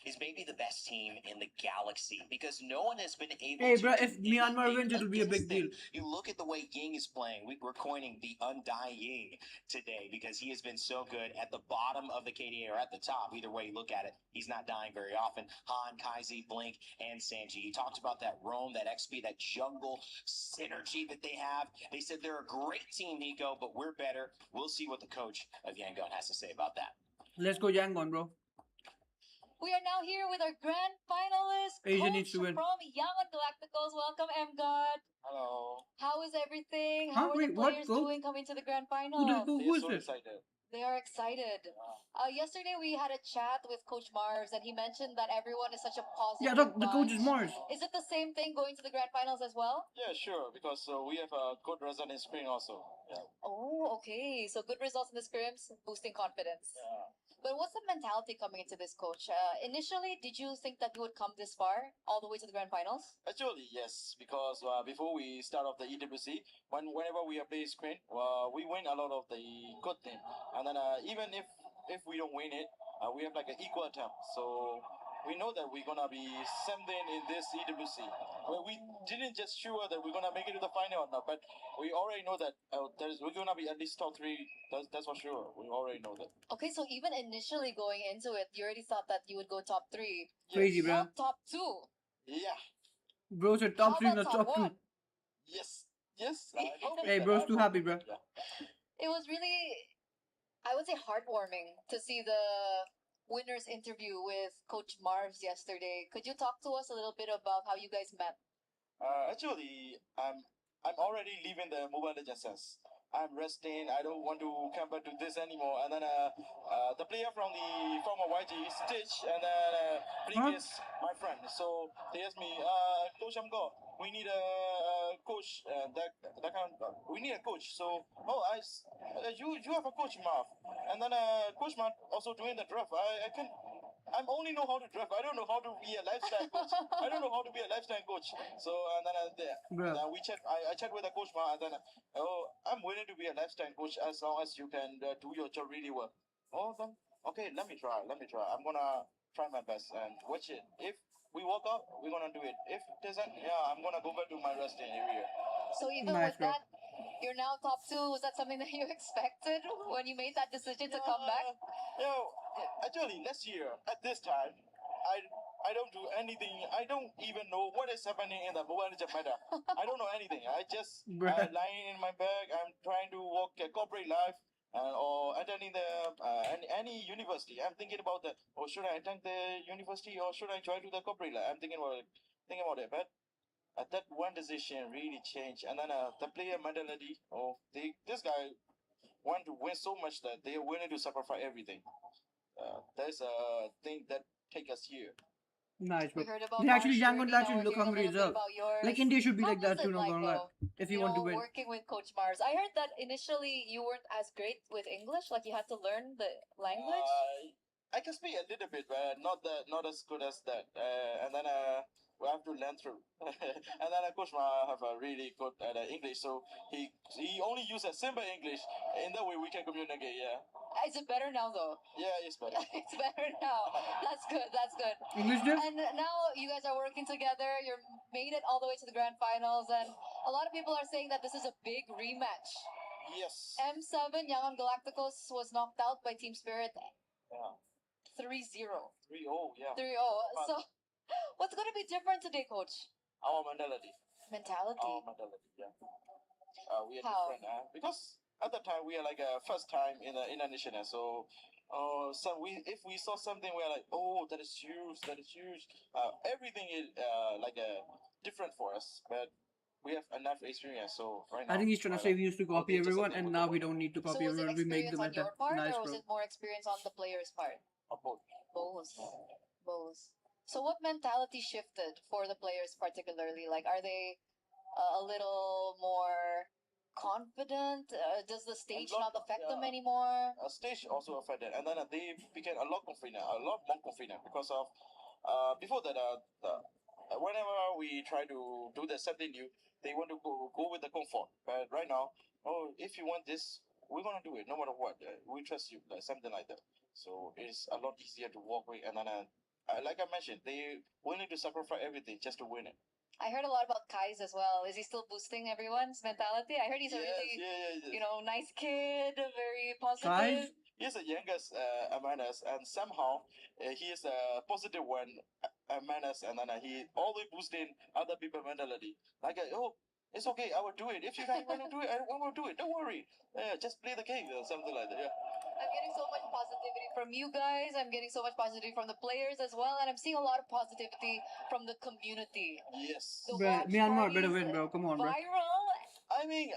is maybe the best team in the galaxy because no one has been able hey to bro do if Myanmar anything wins it'll be a big against them. deal You look at the way Ying is playing. We're coining the undying today because he has been so good at the bottom of the KDA or at the top. Either way you look at it, he's not dying very often. Han, Kaizi, Blink, and Sanji. He talked about that roam, that XP, that jungle synergy that they have. They said they're a great team, Nico, but we're better. We'll see what the coach of Yangon has to say about that. let's go Yangon bro We are now here with our grand finalist, Asia coach needs to win. from Yangon Galacticos. Welcome, M God. Hello. How is everything? Huh? How are Wait, the what? players Go? doing coming to the grand who final? is So this excited. They are excited. Yesterday we had a chat with Coach Mars, and he mentioned that everyone is such a positive. yeah the coach is bunch. Mars Is it the same thing going to the grand finals as well? Yeah, sure. Because we have a good result in spring also. Yeah. Oh, okay. So good results in the scrims, boosting confidence. But what's the mentality coming into this, coach? Initially, did you think that you would come this far, all the way to the grand finals? Actually, yes. Because before we start off the EWC, whenever we are playing screen, we win a lot of the good team, and then even if we don't win it, we have like an equal attempt. So we know that we're gonna be something in this EWC. Well, didn't just sure that we're gonna make it to the final or not, but we already know that we're gonna be at least top 3. That's for sure. We already know that. Okay, so even initially going into it, you already thought that you would go top 3. Crazy, bro. Not top 2. Yeah. Bro said How top 3, about not top top 2. 1? Yes. Yes. I hope Hey, that- bro's I too hope happy, it- bro. Yeah. It was really, I would say, heartwarming to see the winners interview with Coach Marv's yesterday. Could you talk to us a little bit about how you guys met? Actually, I'm already leaving the Mobile Legends sense. I'm resting. I don't want to come back to this anymore. And then the player from the former YG Stitch and then previous my friend. So they asked me, Coach Amgo, we need a coach. That kind. We need a coach. So you have a coach, Marv. And then Coach Marv also doing the draft. I only know how to draft. I don't know how to be a lifestyle coach. I don't know how to be a lifestyle coach. So and then we chat. I chat with the coach and then I'm willing to be a lifestyle coach as long as you can do your job really well. Oh, then okay, let me try. I'm gonna try my best and watch it. If we walk up, we're gonna do it. If it doesn't, yeah, I'm gonna go back to my resting area. So even with that, you're now top 2. Was that something that you expected when you made that decision to come back? Actually, last year at this time, I don't do anything. I don't even know what is happening in the Mobile Legends meta. I don't know anything. I just lying in my bed. I'm trying to work a corporate life or attending the any university. I'm thinking about that. Or should I attend the university or should I join to the corporate life? I'm thinking about it. But that one decision really changed. And then the player mentality. This guy want to win so much that they are willing to sacrifice everything. That's a thing that take us here. Nice, bro. We heard about They actually, Marshall, Yangon now actually we're look hearing a hungry as little bit well. about yours. Like India should be How like that was too, it not like, gonna lie. though? If you want to win. Working with Coach Mars. I heard that initially you weren't as great with English, like you had to learn the language. I can speak a little bit, but not as good as that. And then we have to learn through. And then Coach Ma have a really good at English, so he only use a simple English. In that way we can communicate. Yeah. Is it better now though? Yeah, it's better. It's better now. That's good. English there? And now you guys are working together. You're made it all the way to the grand finals, and a lot of people are saying that this is a big rematch. Yes. M7 Yangon Galacticos was knocked out by Team Spirit. Yeah. 3-0. 3-0, yeah. 3-0. So, what's going to be different today, Coach? Our mentality. Mentality. Yeah. We are How? different because at the time we are like first time in the international. So, if we saw something, we are like, oh, that is huge. Everything is different for us, but we have enough experience. So right now, I think he's trying to say we used to copy everyone, and now we don't need to So copy was it everyone. We make experience the on meta. your part, Nice, or was bro. it more experience on the player's part? Both. Both. So what mentality shifted for the players particularly? Like, are they a little more confident? Does the stage not affect them anymore? Stage also affected, and then they became a lot more confident because of before that whenever we try to do the something new, they want to go with the comfort. But right now, if you want this, we're gonna do it no matter what. We trust you, something like that. So it's a lot easier to work with, and then like I mentioned, they willing to sacrifice everything just to win it. I heard a lot about Kai's as well. Is he still boosting everyone's mentality? I heard he's a really, nice kid, very positive. He's the youngest among us, and somehow he is a positive one among us, and then he always boosting other people mentality. Like, it's okay, I will do it. If you guys want to do it, I will do it. Don't worry. Just play the game or something like that. Yeah. I'm getting so much positivity from you guys. I'm getting so much positivity from the players as well, and I'm seeing a lot of positivity from the community. Yes. Bro, Myanmar better win, bro. Come on, bro. Viral. I mean,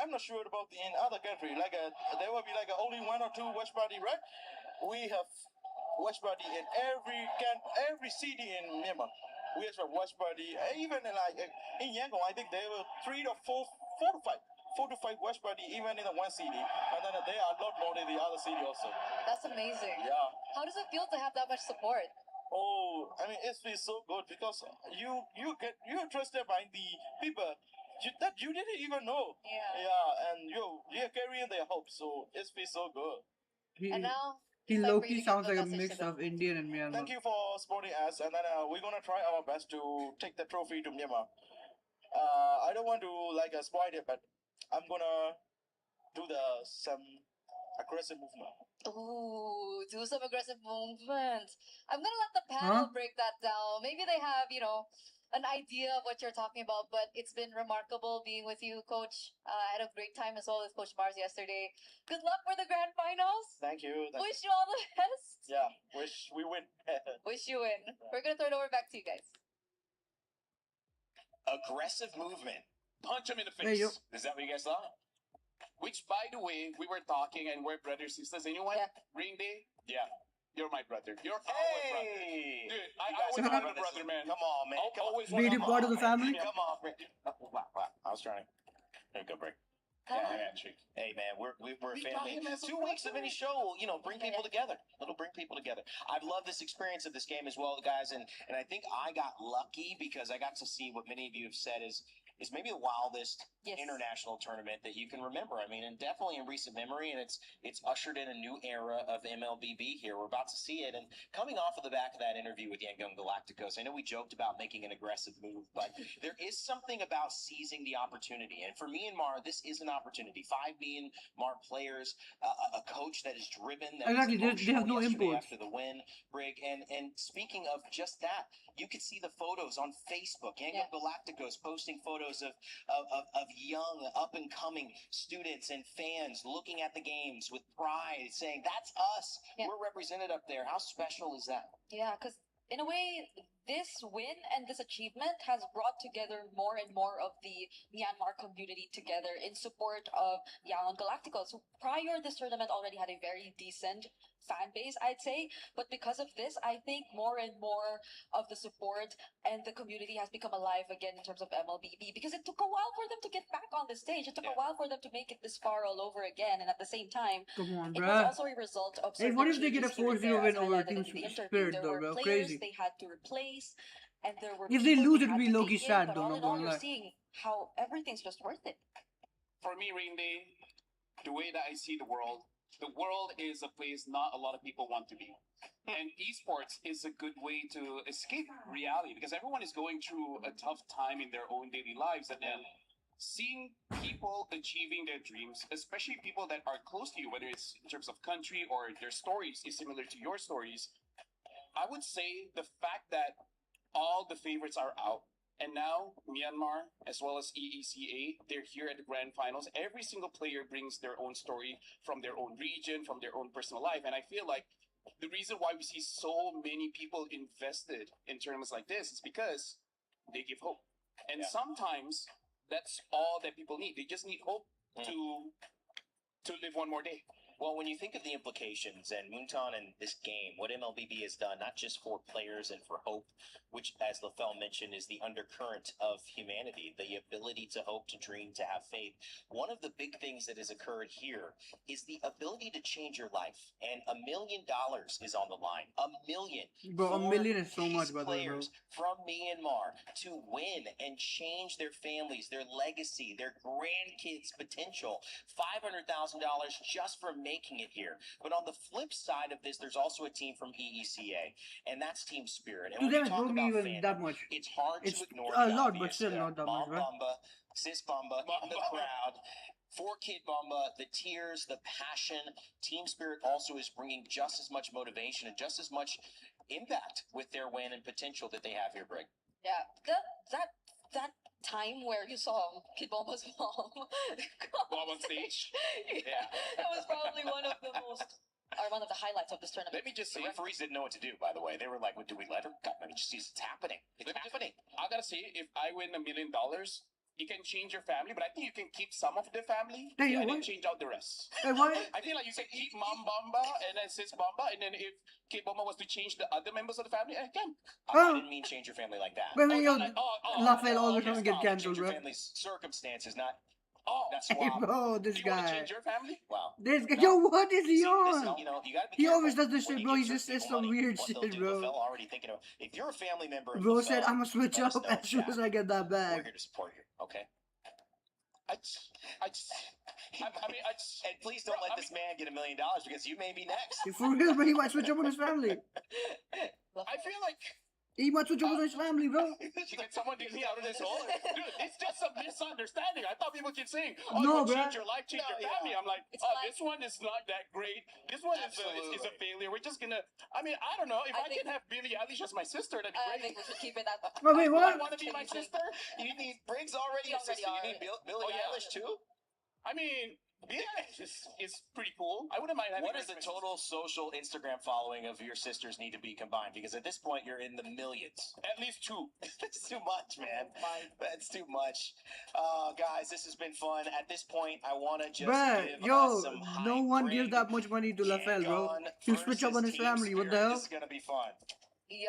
I'm not sure about in other country. Like, there will be like only 1 or 2 watch party, right? We have watch party in every city in Myanmar. We have a watch party. Even in Yangon, I think there were 4 to 5 watch party even in the one city, and then there are a lot more in the other city also. That's amazing. Yeah. How does it feel to have that much support? Oh, I mean, it feels so good because you're trusted by the people that you didn't even know. Yeah, and you're carrying their hope, so it feels so good. And now He low-key sounds like a mix of Indian and Myanmar. Thank you for supporting us, and then we're gonna try our best to take the trophy to Myanmar. I don't want to like spoil it, but I'm gonna do some aggressive movement. Ooh, do some aggressive movements. I'm gonna let the panel Huh? break that down. Maybe they have, an idea of what you're talking about, but it's been remarkable being with you, Coach. I had a great time as well as Coach Mars yesterday. Good luck for the grand finals. Thank you. Wish you all the best. Yeah, wish we win. Wish you win. We're gonna throw it over back to you guys. Aggressive movement. Punch him in the There you face. go. Is that what you guys thought? Which, by the way, we were talking and we're brothers sisters. And you know what? Yeah. Ring day, Yeah. you're my brother. You're our brother. Hey! Dude, You I guys always are wanted a brother, man. Come on, man. I'll Come on. always Made wanted him a part of the brother. family. Come on, man. Wow. I was trying. There you go, Brick. Yeah, handshake. Hey, man, we're a We got family. him as a 2 weeks of brother. any show, bring people together. It'll bring people together. I've loved this experience of this game as well, guys, and I think I got lucky because I got to see what many of you have said is maybe the wildest Yes. international tournament that you can remember. I mean, and definitely in recent memory, and it's ushered in a new era of MLBB here. We're about to see it, and coming off of the back of that interview with Yangon Galacticos, I know we joked about making an aggressive move, but there is something about seizing the opportunity, and for Myanmar, this is an opportunity. 5 Myanmar players, a coach that is driven, that Exactly, is they have emotional no yesterday imports. after the win, Brig, and speaking of just that, you could see the photos on Facebook. Yangon Galacticos posting photos of young, up and coming students and fans looking at the games with pride, saying, "That's us. Yeah. We're represented up there." How special is that? Yeah, because in a way, this win and this achievement has brought together more and more of the Myanmar community together in support of Yangon Galacticos, who prior this tournament already had a very decent fan base, I'd say. But because of this, I think more and more of the support and the community has become alive again in terms of MLBB, because it took a while for them to get back on the stage. It took a while for them to make it this far all over again, and at the same time, Come on, it was bruh. also a result of Hey, certain what if they get a changes here and 4-0 there, win as over highlighted Team in the interview. Spirit, There though, were bro? players Crazy. they had to replace, and there were If they people lose, they it'll had be to low-key take in, sad, but though, all not in all, gonna you're lie. seeing how everything's just worth it. For me, Ring Day, the way that I see the world is a place not a lot of people want to be. And esports is a good way to escape reality because everyone is going through a tough time in their own daily lives. And then seeing people achieving their dreams, especially people that are close to you, whether it's in terms of country or their stories is similar to your stories, I would say the fact that all the favorites are out. And now Myanmar, as well as EECA, they're here at the grand finals. Every single player brings their own story from their own region, from their own personal life. And I feel like the reason why we see so many people invested in tournaments like this is because they give hope. And sometimes that's all that people need. They just need hope to live one more day. Well, when you think of the implications and Moonton and this game, what MLBB has done, not just for players and for hope, which, as LaFell mentioned, is the undercurrent of humanity, the ability to hope, to dream, to have faith. One of the big things that has occurred here is the ability to change your life. And $1 million is on the line. $1 million. Bro, $1 million is so These much, by the way, bro. players from Myanmar to win and change their families, their legacy, their grandkids' potential. $500,000 just for making it here. But on the flip side of this, there's also a team from EECA, and that's Team Spirit. And Dude, when we that talk won't be about even fandom, that much. it's hard It's to ignore a the lot, but obvious. still not that much, Mom right? Bumba, Sis Bumba in the crowd. For Kid Bumba, the tears, the passion. Team Spirit also is bringing just as much motivation and just as much impact with their win and potential that they have here, Brig. Yeah, that time where you saw Kid Bomba's mom Bob on stage. Yeah. that was probably one of the highlights of this tournament. Let me just The say, referees didn't know what to do, by the way. They were like, "Do we let her?" God, let me just see. It's happening. It's happening. I gotta say, if I win $1 million, you can change your family, but I think you can keep some of the family Hey, and then what? change out the rest. Hey, what? I feel like you can keep Mom Bamba and then Sis Bamba, and then if Kid Bamba was to change the other members of the family, I can. I didn't mean change your family like that. Wait, wait, yo, yes, Lafayette always gonna get change cancelled, your bro. family's circumstances, not that Hey, swap. bro, this Do you want to guy. change your family? Wow. This guy, yo, what is he See, on? listen, you gotta be He careful always does this when shit, you bro. give He just certain says people some money, weird what shit, they'll do. bro. LaFell already thinking of, if you're a family member of Bro said, LaFell, I'ma switch let us up know. as soon Yeah. as I get that We're bag. here to support you, okay? I mean, And please don't let this man get $1 million because you may be next. For real, bro, he might switch up on his family. I feel like He wants to jump on his family, bro. Can someone dig me out of this hole? Dude, it's just a misunderstanding. I thought people keep saying, "Oh, No, you bruh. change your life, change your family." I'm like, It's "Oh, like- this one is not that great. This one is a failure. We're just gonna." I mean, I don't know. If I can have Billie Eilish as my sister, that'd be I great. think we should keep it at. Oh, wait, I what? want to be my sister. You need Briggs already a sister. You need Billie Eilish too. I mean, Billie Eilish is pretty cool. I wouldn't mind having. What is the total social Instagram following of your sisters need to be combined? Because at this point, you're in the millions. At least 2. That's too much, man. That's too much. Guys, this has been fun. At this point, I want to just Bruh, give yo, us some high no one gives grade that much money to LaFell, bro. Yangon He'll switch up on his versus Team family. What the Spirit. hell? This is gonna be fun.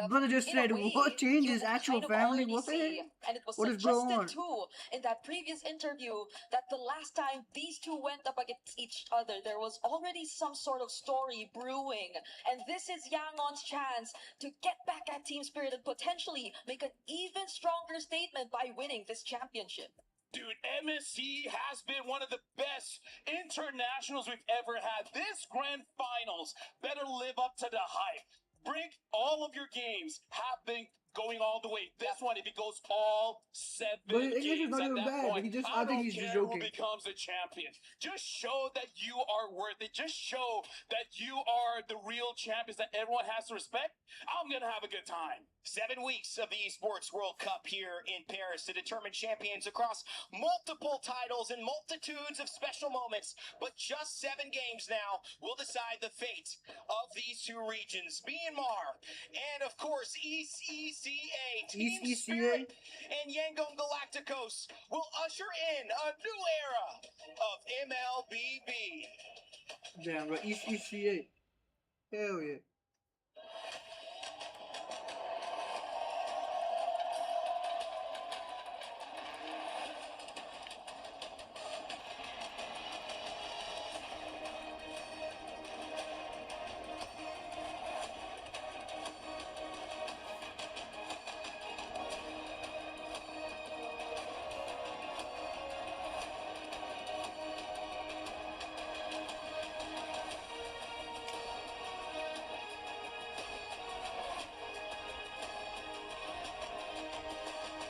Brother just In a said, way, what changed you his can actual kind of family? already What the see, heck? and it was What is going suggested on? too in that previous interview that the last time these two went up against each other, there was already some sort of story brewing, and this is Yangon's chance to get back at Team Spirit and potentially make an even stronger statement by winning this championship. Dude, MSC has been one of the best internationals we've ever had. This grand finals better live up to the hype. Bring all of your games have been going all the way. This one, if it goes all 7 But his English is games not at even that bad. point, He just, I I think don't he's just care who joking. becomes the champion. Just show that you are worth it. Just show that you are the real champions that everyone has to respect. I'm going to have a good time. 7 weeks of the Esports World Cup here in Paris to determine champions across multiple titles and multitudes of special moments. But just 7 games now will decide the fate of these 2 regions, Myanmar and, of course, ECCA. Team Spirit and Yangon Galacticos will usher in a new era of MLBB. Damn, bro. ECCA. Hell yeah.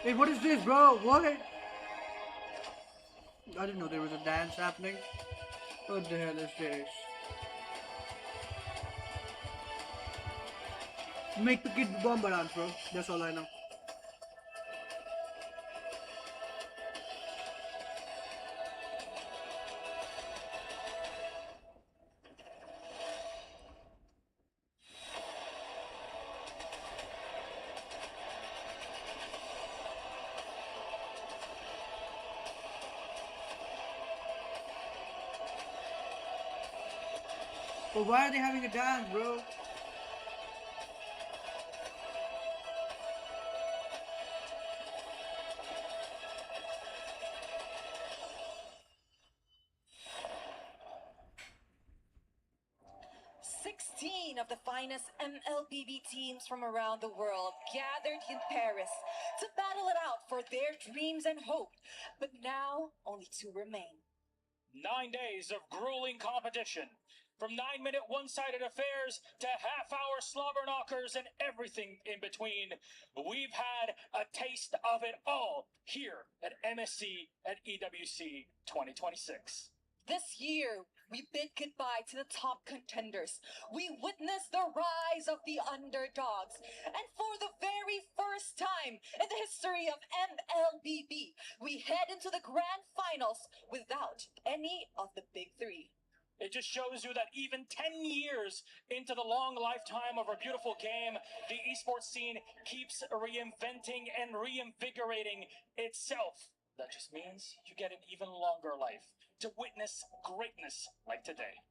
Hey, what is this, bro? What? I didn't know there was a dance happening. What the hell is this? Make the kid bomber dance, bro. That's all I know. But why are they having a dance, bro? Of the finest MLBB teams from around the world gathered in Paris to battle it out for their dreams and hope. But now, only 2 remain. 9 days of grueling competition. From 9-minute one-sided affairs to half-hour slobber knockers and everything in between, we've had a taste of it all here at MSC and EWC 2026. This year, we bid goodbye to the top contenders. We witnessed the rise of the underdogs. And for the very first time in the history of MLBB, we head into the grand finals without any of the big 3. It just shows you that even 10 years into the long lifetime of our beautiful game, the esports scene keeps reinventing and reinvigorating itself. That just means you get an even longer life to witness greatness like today.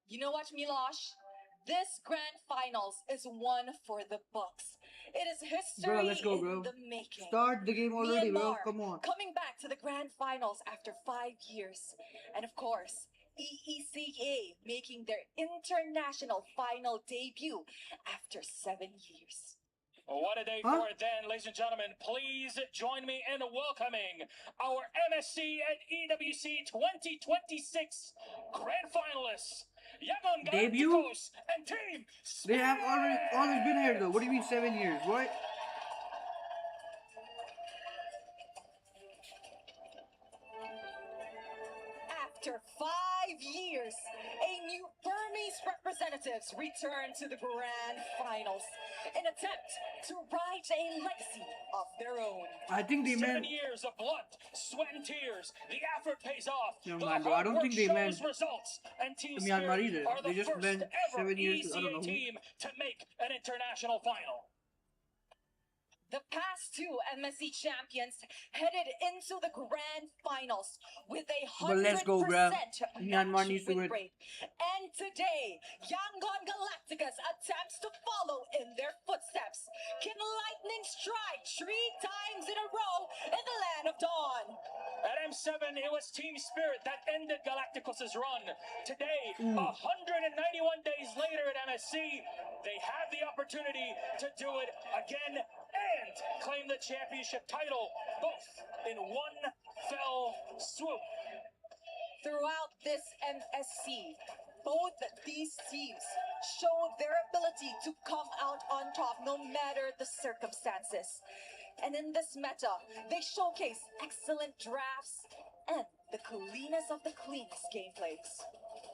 You know what, Milosh? This grand finals is one for the books. It is history Bro, let's go, bro. in the making. Start the game already, bro. Myanmar Come on. coming back to the grand finals after 5 years. And of course, EECA making their international final debut after 7 years. What a day for it then, ladies and gentlemen. Please join me in welcoming our MSC and EWC 2026 grand finalists. Yangon Debut? Galacticos and Team They have always been here though. What do you mean 7 years? What? After 5 years, a new Burmese representatives return to the grand finals, an attempt to write a legacy of their own. I think they 7 meant. years of blood, sweat, and tears. The effort pays off. No, The man, bro, I hard don't work think they meant shows results, and Team Myanmar Spirit either. are the They just first meant ever 7 years to, I don't ECA know who. team to make an international final. The past two MSC champions headed into the grand finals with a 100% But let's go, bruh. Myanmar match needs to win win. rate. And today, Yangon Galacticos attempts to follow in their footsteps. Can lightning strike 3 times in a row in the land of dawn? At M7, it was Team Spirit that ended Galacticos' run. Today, Mm. 191 days later at MSC, they have the opportunity to do it again and claim the championship title, both in one fell swoop. Throughout this MSC, both these teams showed their ability to come out on top no matter the circumstances. And in this meta, they showcase excellent drafts and the cleanest of the cleanest gameplays.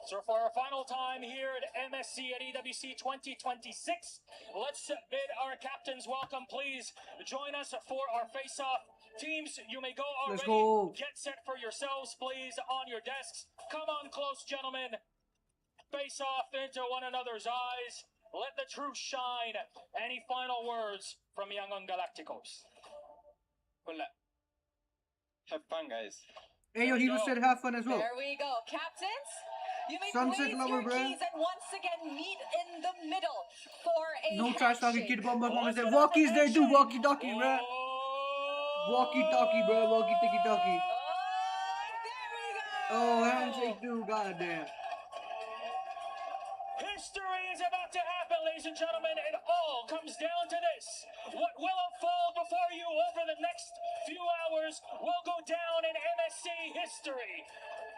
So for our final time here at MSC at EWC 2026, let's bid our captains welcome. Please join us for our face-off. Teams, you may go already. Let's go. Get set for yourselves, please, on your desks. Come on close, gentlemen. Face off into one another's eyes. Let the truth shine. Any final words from Yangon Galacticos? Wala. Have fun, guys. Hey, yo, he was said have fun as well. There we go. Captains, you may Sunset place lover, your bruh. keys and once again meet in the middle for a No trash talking, handshake. kid bomb performance. Walkie's there too. Walkie talkie, bruh. Walkie talkie, bruh. Walkie talkie talkie. Oh, handshake too. Goddamn. History is about to happen, ladies and gentlemen. It all comes down to this. What will unfold before you over the next few hours will go down in MSC history.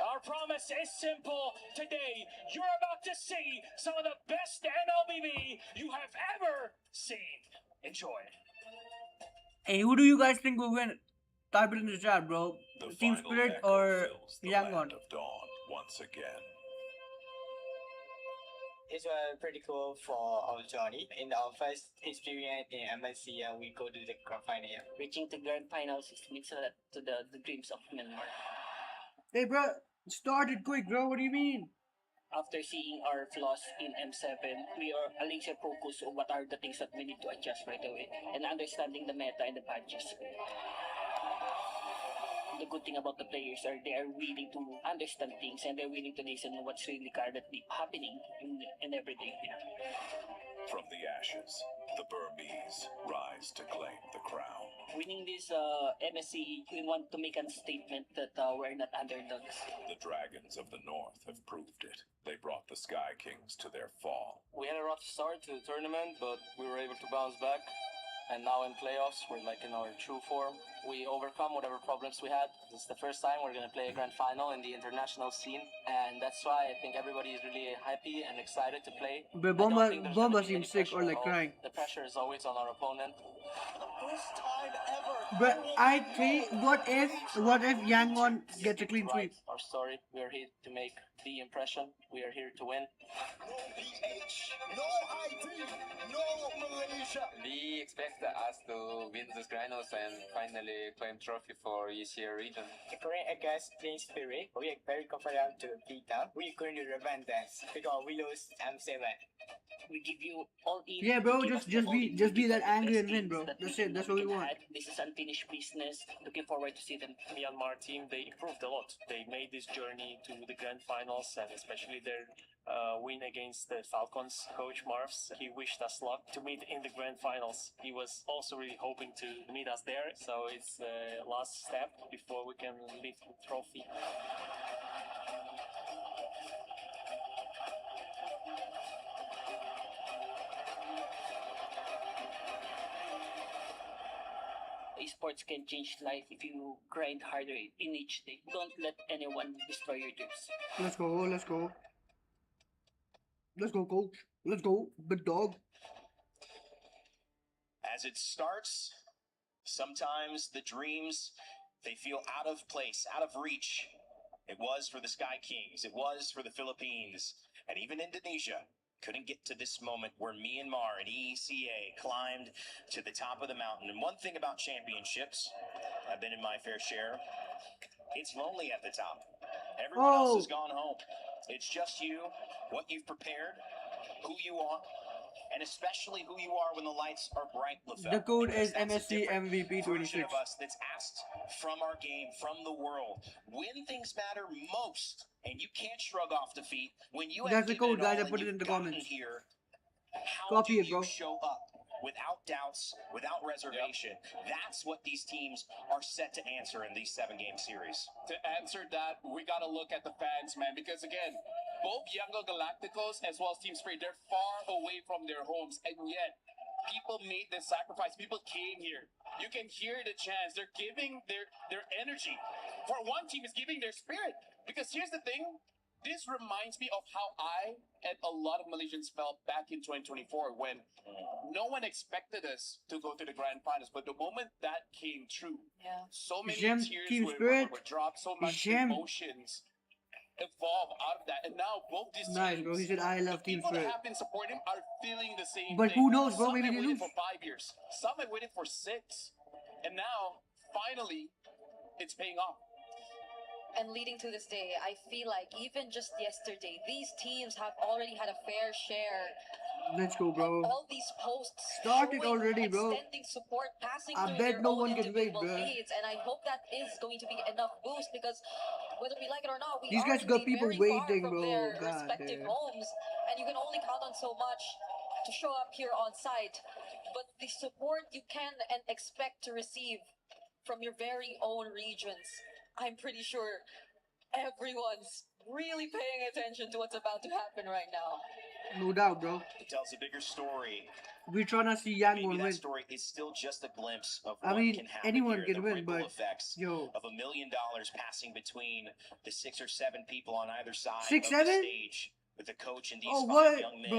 Our promise is simple. Today, you're about to see some of the best MLBB you have ever seen. Enjoy. Hey, who do you guys think will win? Type it in the chat, bro. The Team final Spirit echo or fills the Yangon? land of dawn once again. It was pretty cool for our journey. In our first experience in MSC, we go to the grand final. Reaching the grand finals means a lot to the dreams of Myanmar. Hey, bro. Start it quick, bro. What do you mean? After seeing our flaws in M7, we are a laser focus on what are the things that we need to adjust right away and understanding the meta and the patches. The good thing about the players are they are willing to understand things and they're willing to listen to what's really currently happening in everything. From the ashes, the Burmese rise to claim the crown. Winning this MSC, we want to make a statement that we're not underdogs. The dragons of the north have proved it. They brought the Sky Kings to their fall. We had a rough start to the tournament, but we were able to bounce back. And now in playoffs, we're like in our true form. We overcome whatever problems we had. This is the first time we're going to play a grand final in the international scene. And that's why I think everybody is really happy and excited to play. But Bomba Bomba seems sick or like crying. The pressure is always on our opponent. First time ever. But I think, what if Yangon gets a clean sweep? Our story, we are here to make the impression. We are here to win. No PH, no ID, no Malaysia. We expect us to win this finals and finally claim trophy for ECA region. Current against Team Spirit, we are very confident to beat them. We are going to revenge them because we lose M7. We give you all in. Yeah, bro. Just be that angry and win, bro. That's it. That's what we want. This is unfinished business. Looking forward to see them. Myanmar team, they improved a lot. They made this journey to the grand finals and especially their win against the Falcons. Coach Marvs, he wished us luck to meet in the grand finals. He was also really hoping to meet us there. So it's the last step before we can lift the trophy. Esports can change life if you grind harder in each day. Don't let anyone destroy your dreams. Let's go. Let's go. Let's go, coach. Let's go, big dog. As it starts, sometimes the dreams, they feel out of place, out of reach. It was for the Sky Kings. It was for the Philippines. And even Indonesia couldn't get to this moment where Myanmar and EECA climbed to the top of the mountain. And one thing about championships, I've been in my fair share, it's lonely at the top. Everyone else has gone home. It's just you, what you've prepared, who you are, and especially who you are when the lights are bright, LaFell. The code because is that's a MSC different MVP version 26. of us that's asked from our game, from the world. When things matter most, and you can't shrug off defeat, when you have That's the given code, it all guys. I and put it in you've the gotten comments. here, how Copy do it, bro. you show up without doubts, without reservation? That's what these teams are set to answer in these 7-game series. To answer that, we got to look at the fans, man, because again, both Yangon Galacticos as well as Team Spirit, they're far away from their homes, and yet people made this sacrifice. People came here. You can hear the chants. They're giving their energy. For one team is giving their spirit. Because here's the thing. This reminds me of how I and a lot of Malaysians felt back in 2024 when no one expected us to go to the grand finals. But the moment that came true, so many Jim, tears Team were Spirit. dropped, so much Jim. emotions evolve out of that. And now both these Nice, teams, bro. He said, I love the Team people that Spirit. have been supporting him are feeling the same But thing. who knows, bro? Some Maybe have they waited lose. for 5 years. Some have waited for 6. And now, finally, it's paying off. And leading to this day, I feel like even just yesterday, these teams have already had a fair share. Let's go, bro. All these posts Started showing, already, bro. extending support, passing I through bet their no own one can wait, individual bro. feeds, and I hope that is going to be enough boost because whether we like it or not, we These are guys got indeed people very waiting, far from bro. their God respective damn. homes, and you can only count on so much to show up here on site. But the support you can and expect to receive from your very own regions, I'm pretty sure everyone's really paying attention to what's about to happen right now. No doubt, bro. It tells a bigger story. We're trying to see Maybe Yangon that win. story is still just a glimpse of I what mean, can happen anyone here. can The win, ripple but effects yo, of $1 million passing between the 6 or 7 people on either side 6, of 7? the stage with the coach and these Oh 5 what, young men.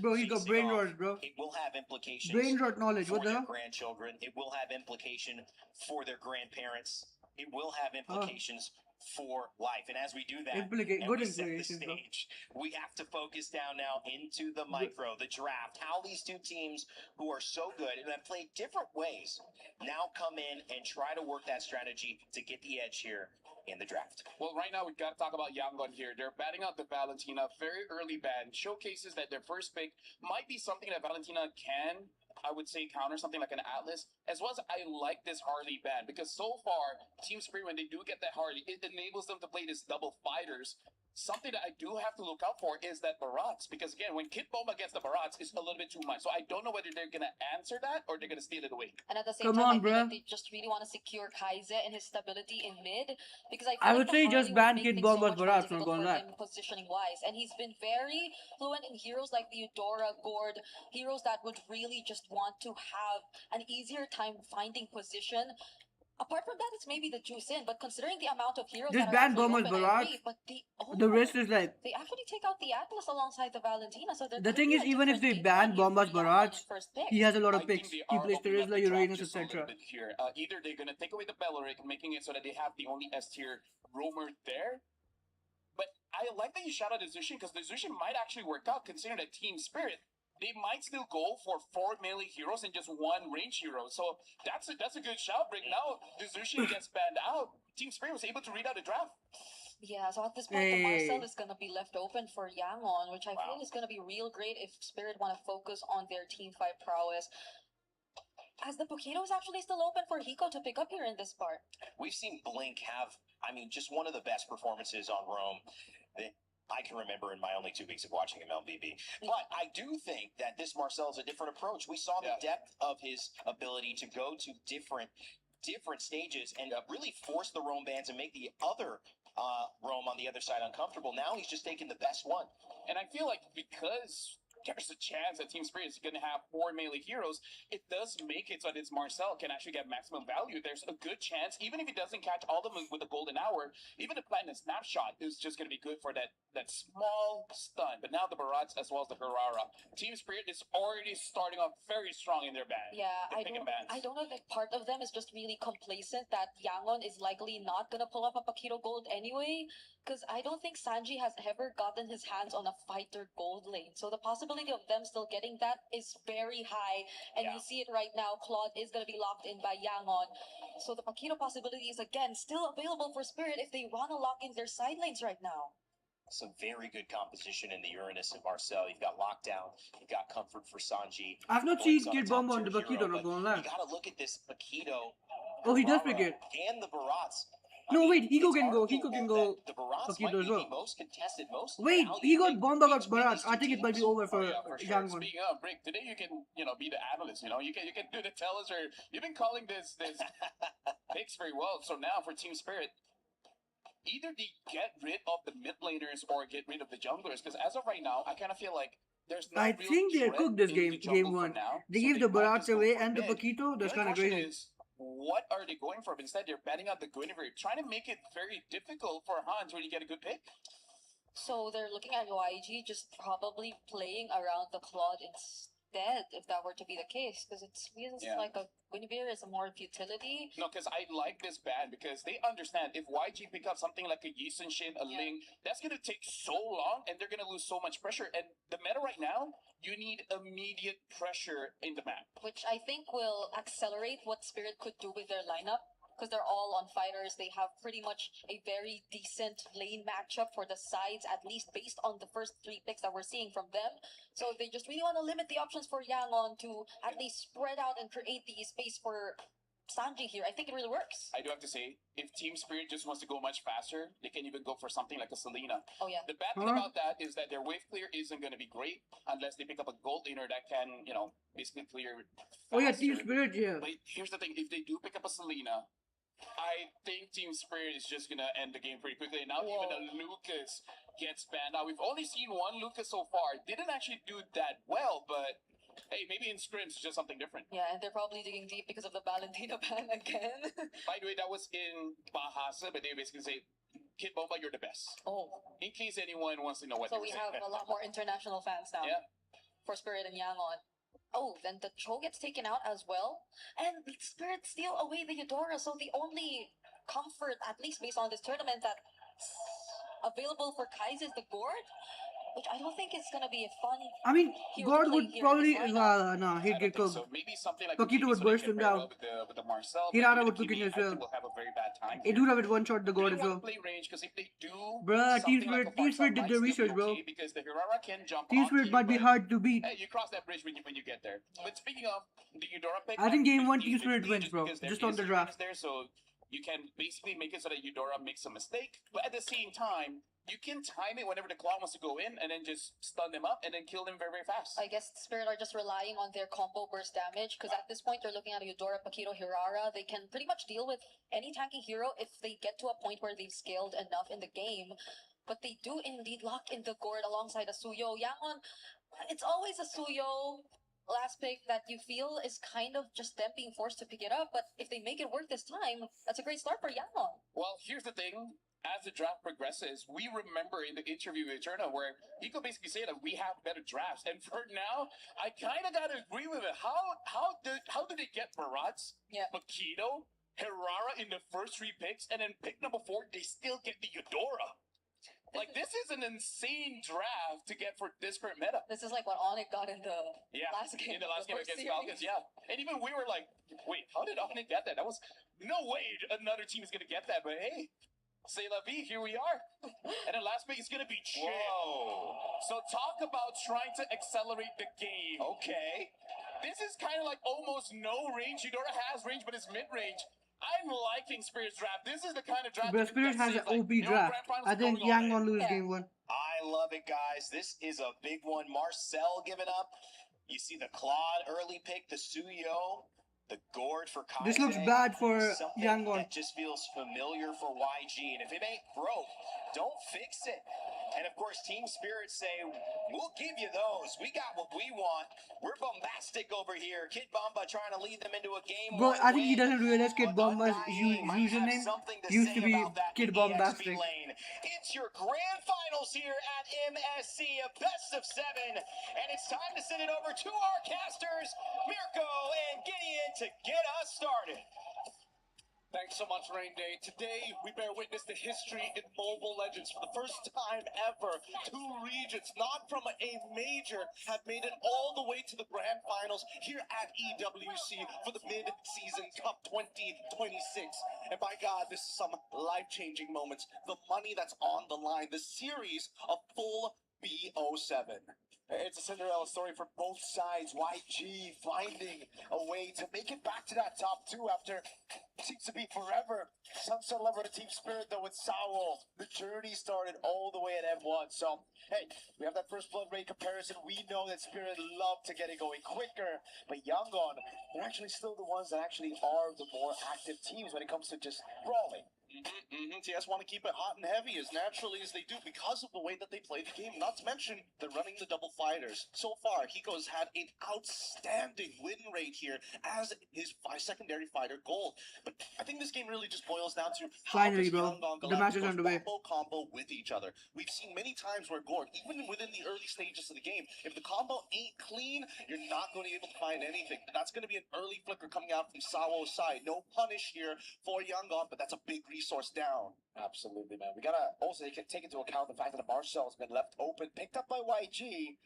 bro? He's got facing brain off. rot, bro. It will have implications Brain rot knowledge. for What the their hell? grandchildren. It will have implication for their grandparents. It will have implications for life. And as we do that, and Good we set the implications, bro. stage, we have to focus down now into the micro, the draft, how these two teams who are so good and have played different ways now come in and try to work that strategy to get the edge here in the draft. Well, right now we've got to talk about Yangon here. They're batting out the Valentina, very early ban, showcases that their first pick might be something that Valentina can, I would say, counter something like an Atlas, as well as I like this Harley ban because so far, Team Spirit, when they do get that Harley, it enables them to play this double fighters. Something that I do have to look out for is that Barats, because again, when Kid Bomba gets the Barats, it's a little bit too much. So I don't know whether they're gonna answer that or they're gonna steal it away. And at the same Come time, I on, feel bruh. like they just really want to secure Kaize and his stability in mid because I feel I like would the say Harley just would ban make Kid things so Bomba's much more Barats, not difficult gonna for lie. him positioning wise, and he's been very fluent in heroes like the Eudora, Gord, heroes that would really just want to have an easier time finding position. Apart from that, it's maybe the juice in, but considering the amount of heroes Just that are ban actually Bomba's open, I Barats. agree, but The rest is like, they actually take out the Atlas alongside the Valentina, so they're the thing is, even if they ban Bomba's Barats, he has a lot of picks. He plays Terizla, Uranus, etc. Here, either they're gonna take away the Belleric, making it so that they have the only S tier roamer there. But I like that you shout out the Zushin because the Zushin might actually work out considering that Team Spirit. They might still go for 4 melee heroes and just 1 range hero. So that's a good shout, Brick. Now the Zushin gets banned out. Team Spirit was able to read out the draft. Yeah, so at this point, the Marcel is going to be left open for Yangon, which I feel is going to be real great if Spirit want to focus on their team fight prowess. As the Pokino is actually still open for Hiko to pick up here in this part. We've seen Blink have, I mean, just one of the best performances on Rome that I can remember in my only 2 weeks of watching him LBB. But I do think that this Marcel is a different approach. We saw the depth of his ability to go to different stages and really force the Rome bands and make the other Rome on the other side uncomfortable. Now he's just taking the best one. And I feel like because there's a chance that Team Spirit is going to have 4 melee heroes. It does make it so that it's Marcel can actually get maximum value. There's a good chance, even if he doesn't catch all of them with the golden hour, even the platinum snapshot is just going to be good for that small stun. But now the Barats as well as the Harara. Team Spirit is already starting off very strong in their ban. Yeah, I don't know if part of them is just really complacent that Yangon is likely not gonna pull off a Paquito gold anyway. Because I don't think Sanji has ever gotten his hands on a fighter gold lane. So the possibility of them still getting that is very high. And you see it right now, Claude is gonna be locked in by Yangon. So the Paquito possibility is again still available for Spirit if they wanna lock in their side lanes right now. Some very good composition in the Uranus and Marcel. You've got Lockdown, you've got Comfort for Sanji. I've not seen Kid Bomba on the Paquito, not gonna lie. You gotta look at this Paquito. Oh, he does pick it. And the Barats. No, wait, Hiko can go The Barats might Paquito be as well. the most contested, most Wait, valued he got thing. Bomba got Barat. I think it might be over for For sure. Yangon. Speaking of Brick, today you can be the analyst. You can do the tell us, or you've been calling this picks very well. So now for Team Spirit, either they get rid of the mid laners or get rid of the junglers. Because as of right now, I kind of feel like there's no I real think they're threat cooked this in the game jungle for one. now. They So gave the might Barats just go away for and the mid. Paquito. That's The kind of question crazy. is, what are they going for? Instead, they're banning out the Guinevere, trying to make it very difficult for Hans when you get a good pick. So they're looking at YG just probably playing around the Claude instead, if that were to be the case, because it feels like a Guinevere is a more utility. No, because I like this ban because they understand if YG pick up something like a Yisun Shin, a Ling, that's going to take so long and they're going to lose so much pressure. And the meta right now, you need immediate pressure in the map. Which I think will accelerate what Spirit could do with their lineup. Because they're all on fighters, they have pretty much a very decent lane matchup for the sides, at least based on the first 3 picks that we're seeing from them. So they just really want to limit the options for Yangon to at least spread out and create the space for Sanji here. I think it really works. I do have to say, if Team Spirit just wants to go much faster, they can even go for something like a Selena. Oh yeah. The bad thing about that is that their wave clear isn't going to be great unless they pick up a gold laner that can, basically clear faster. Oh yeah, Team Spirit, yeah. But here's the thing, if they do pick up a Selena, I think Team Spirit is just gonna end the game pretty quickly. And now even a Lucas gets banned. Now we've only seen one Lucas so far. Didn't actually do that well, but hey, maybe in scrims it's just something different. Yeah, and they're probably digging deep because of the Valentina ban again. By the way, that was in Bahasa, but they basically say, Kid Bomba, you're the best. Oh. In case anyone wants to know what So they we were have saying. a lot more international fans now. Yeah. For Spirit and Yangon. Oh, then the Cho gets taken out as well. And Spirit steal away the Eudora. So the only comfort, at least based on this tournament, that's available for Kai's is the Gourd. Which I don't think is going to be a fun... I mean, hero God to would play here probably... in this lineup. no, he'd get cooked. So maybe something like Paquito would burst him down. with the Marcel. Hirara would cook him as I well. think we'll have a very bad time. They do have it one-shot the God They as want well. to play range because if they do, Bruh, Team something like a Spirit Marcel did might their still be research, bro. okay because the Hirara can jump Team onto Spirit you, might be but, hard to beat. Hey, you cross that bridge when you get there. But speaking of the Eudora pick, I think game 1 50-50 Team Spirit wins, bro. because there Just on is the a draft. there, so you can basically make it so that Eudora makes a mistake, but at the same time, you can time it whenever the Claw wants to go in and then just stun them up and then kill them very, very fast. I guess Spirit are just relying on their combo burst damage because at this point they're looking at a Eudora, Paquito, Hirara. They can pretty much deal with any tanking hero if they get to a point where they've scaled enough in the game. But they do indeed lock in the Gourd alongside a Suyo. Yangon, it's always a Suyo last pick that you feel is kind of just them being forced to pick it up. But if they make it work this time, that's a great start for Yangon. Well, here's the thing. As the draft progresses, we remember in the interview with Eterna where he could basically say that we have better drafts. And for now, I kind of got to agree with it. How did they get Barats, Paquito, Hirara in the first 3 picks, and then pick number 4, they still get the Eudora? Like, this is an insane draft to get for this current meta. This is like what Onyx got in the last game. In the last game first against series. Falcons, And even we were like, wait, how did Onyx get that? That was no way another team is going to get that. But hey, c'est la vie, here we are. And the last pick is going to be Chin. So talk about trying to accelerate the game. Okay. This is kind of like almost no range. Eudora has range, but it's mid-range. I'm liking Spirit's draft. This is the kind of draft But Spirit has an OP draft. I think Yangon lose game 1. I love it, guys. This is a big one. Marcel giving up. You see the Claude early pick, the Suyo, the Gourd for Kaise. This looks bad for Something Yangon. that just feels familiar for YG. And if it ain't broke, don't fix it. And of course, Team Spirit say, we'll give you those. We got what we want. We're bombastic over here. Kid Bomba trying to lead them into a game. Bro, I think he doesn't realize Kid Bomba's username used to be Kid Bombastic. It's your grand finals here at MSC, a best of 7. And it's time to send it over to our casters, Mirko and Gideon, to get us started. Thanks so much, Rain Day. Today, we bear witness to history in Mobile Legends. For the first time ever, 2 regions, not from a major, have made it all the way to the grand finals here at EWC for the mid-season Cup 2026. And by God, this is some life-changing moments. The money that's on the line, the series of full BO7. It's a Cinderella story for both sides. YG finding a way to make it back to that top 2 after seems to be forever. Sunset Lover to Team Spirit though with Saul. The journey started all the way at M1. So, hey, we have that first blood rate comparison. We know that Spirit love to get it going quicker. But Yangon, they're actually still the ones that actually are the more active teams when it comes to just brawling. TS want to keep it hot and heavy as naturally as they do because of the way that they play the game. Not to mention, they're running the double fighters. So far, Hiko's had an outstanding win rate here as his secondary fighter Gold. But I think this game really just boils down to Finally, bro. The match is underway. Combo with each other. We've seen many times where Gord, even within the early stages of the game, if the combo ain't clean, you're not going to be able to find anything. That's going to be an early flicker coming out from Sawo's side. No punish here for Yangon, but that's a big resource down. Absolutely, man. We gotta also take into account the fact that the Marcel has been left open, picked up by YG.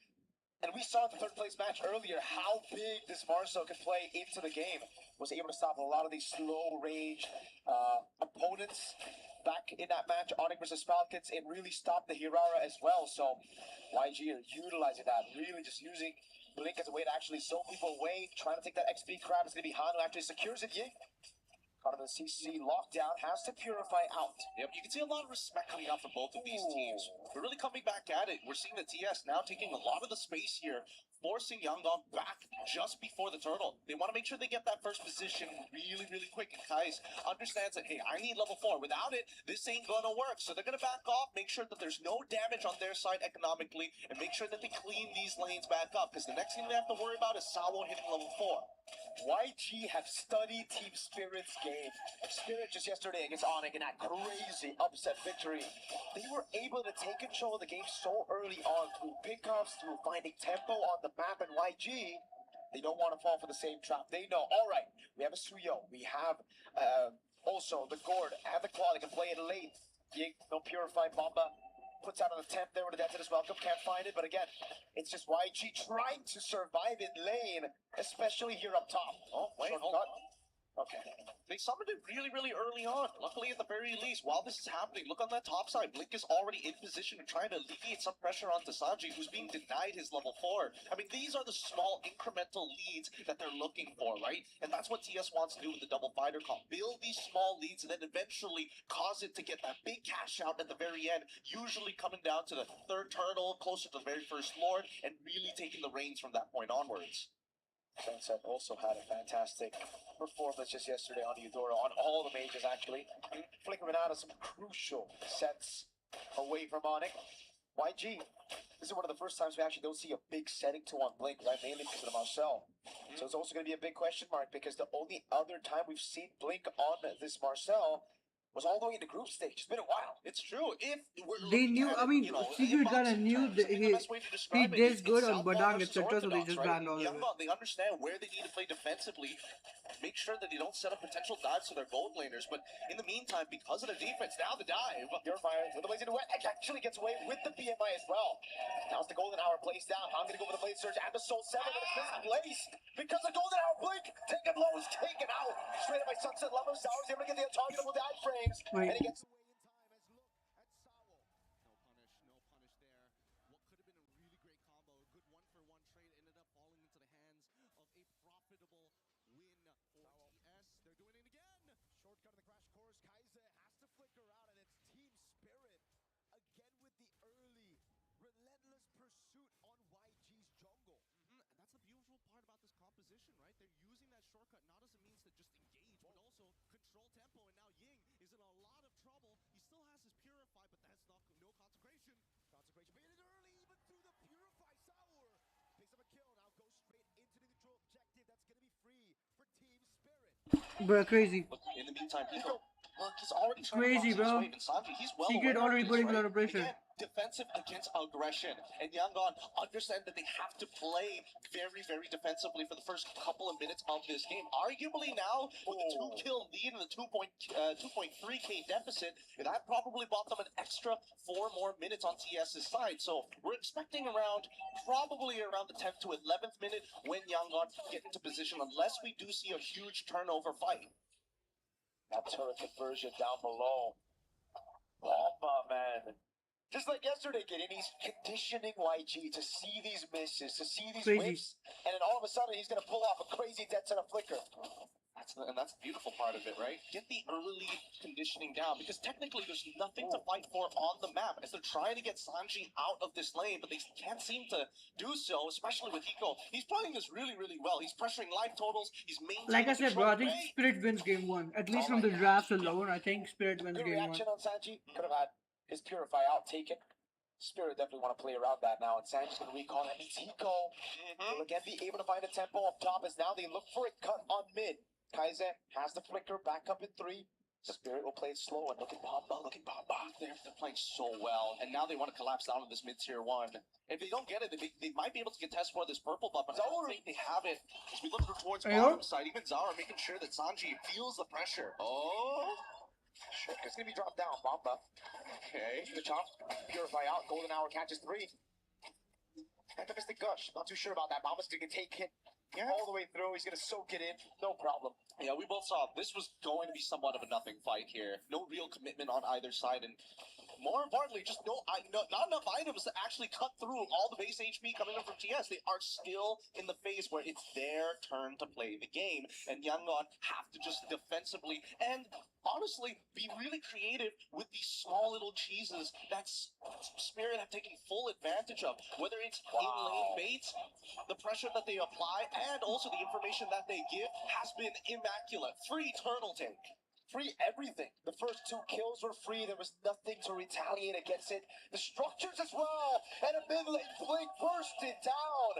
And we saw in the 3rd place match earlier how big this Marcel could play into the game. Was able to stop a lot of these slow range opponents. Back in that match, Onyx versus Falcons, it really stopped the Hirara as well. So YG are utilizing that, really just using Blink as a way to actually slow people away. Trying to take that XP crowd. It's going to be Han who actually secures it. Ying. Out of the CC lockdown, has to purify out. Yep, you can see a lot of respect coming out from both of these teams. We're really coming back at it. We're seeing the TS now taking a lot of the space here, forcing Yangon back just before the turtle. They want to make sure they get that first position really, really quick. And Kais understands that, hey, I need level 4. Without it, this ain't gonna work. So they're gonna back off, make sure that there's no damage on their side economically, and make sure that they clean these lanes back up. Because the next thing they have to worry about is Sawo hitting level 4. YG have studied Team Spirit's game. Spirit just yesterday against Onyx in that crazy upset victory. They were able to take control of the game so early on through pickups, through finding tempo on the map, and YG, they don't want to fall for the same trap. They know, all right, we have a Suyo, we have also the Gord and the Claw that can play it late. Ying, no Purify Bomba. Puts out an attempt there with the Death Welcome, can't find it, but again, it's just YG trying to survive in lane, especially here up top. Oh, wait, hold on. Okay. They summoned it really, really early on. Luckily, at the very least, while this is happening, look on that top side. Blink is already in position to try to alleviate some pressure onto Sanji, who's being denied his level 4. I mean, these are the small incremental leads that they're looking for, right? And that's what TS wants to do with the double fighter comp. Build these small leads and then eventually cause it to get that big cash out at the very end, usually coming down to the 3rd turtle, closer to the very first lord, and really taking the reins from that point onwards. Sunset also had a fantastic performance just yesterday on Eudora, on all the majors actually. Flickering out of some crucial sets away from Onyx. YG, this is one of the first times we actually don't see a big setting to on Blink, right? Mainly because of the Marcel. So it's also going to be a big question mark because the only other time we've seen Blink on this Marcel was all the way in the group stage. It's been a while. It's true. If they knew, I mean, Secret kind of knew that he did good on Badang, etc., so they just banned all of it. They understand where they need to play defensively, make sure that they don't set up potential dives to their gold laners. But in the meantime, because of the defense, now the dive. Purifier with the Blaze into it, actually gets away with the BMI as well. Now it's the Golden Hour plays down. I'm going to go with the Blade Surge and the Soul 7, and it's misplaced because the Golden Hour Blink taken low is taken out. Straight up by Sunset Lover. Sour's able to get the targetable dive frames, and he gets away in time as look at Sawo. No punish there. What could have been a really great combo, a good one-for-one trade, ended up falling into the hands of a profitable win for TS. They're doing it again. Shortcut of the crash course. Kaiser has to flicker out, and it's Team Spirit again with the early, relentless pursuit on YG's jungle. And that's the beautiful part about this composition, right? They're using that shortcut not as a means to just engage, but also control tempo. And now Ying is in a lot of trouble. He still has his Purify, but that's no consecration. Bro, crazy. But in the meantime, Pico, look, he's already trying Crazy, to cross his bro. wave, and Sanji, he's well Secret aware already of this, putting a right? lot of pressure. Again, defensive against aggression, and Yangon understand that they have to play very, very defensively for the first couple of minutes of this game. Arguably now, with the 2-kill lead and the 2.3k deficit, that probably bought them an extra 4 more minutes on TS's side. So we're expecting probably around the 10th to 11th minute when Yangon get into position, unless we do see a huge turnover fight. That turret conversion down below. Oh, man. Just like yesterday, Gideon, he's conditioning YG to see these misses, to see these Crazy. whips, and then all of a sudden he's going to pull off a crazy dead center flicker. That's the beautiful part of it, right? Get the early conditioning down, because technically there's nothing to fight for on the map as they're trying to get Sanji out of this lane, but they can't seem to do so, especially with Hiko. He's playing this really, really well. He's pressuring life totals. He's maintaining Like I said, bro, I think control. Spirit wins game 1. At least from the drafts alone, I think Spirit wins Good game 1. reaction on Sanji. Could have had his Purify out taken. Spirit definitely want to play around that now, and Sanji's going to recall. That means Hiko will again be able to find a tempo up top as now they look for a cut on mid. Kaizen has the flicker back up in 3. Spirit will play it slow, and look at Bamba. They're playing so well, and now they want to collapse down to this mid-tier 1. If they don't get it, they might be able to get test for this purple buff, but I don't think they have it. As we look towards bottom side, even Zara making sure that Sanji feels the pressure. Oh! It's going to be dropped down. Bamba. Okay. The chop. Purify out. Golden Hour catches 3. Optimistic Gush. Not too sure about that. Bamba's going to take it all the way through. He's going to soak it in. No problem. Yeah, we both saw this was going to be somewhat of a nothing fight here. No real commitment on either side, and more importantly, just not enough items to actually cut through all the base HP coming in from TS. They are still in the phase where it's their turn to play the game, and Yangon have to just defensively and honestly be really creative with these small little cheeses that Spirit have taken full advantage of, whether it's in-lane baits, the pressure that they apply, and also the information that they give has been immaculate. Free turtle tank. Free everything. The first 2 kills were free. There was nothing to retaliate against it. The structures as well. And a mid-lane blink bursted down.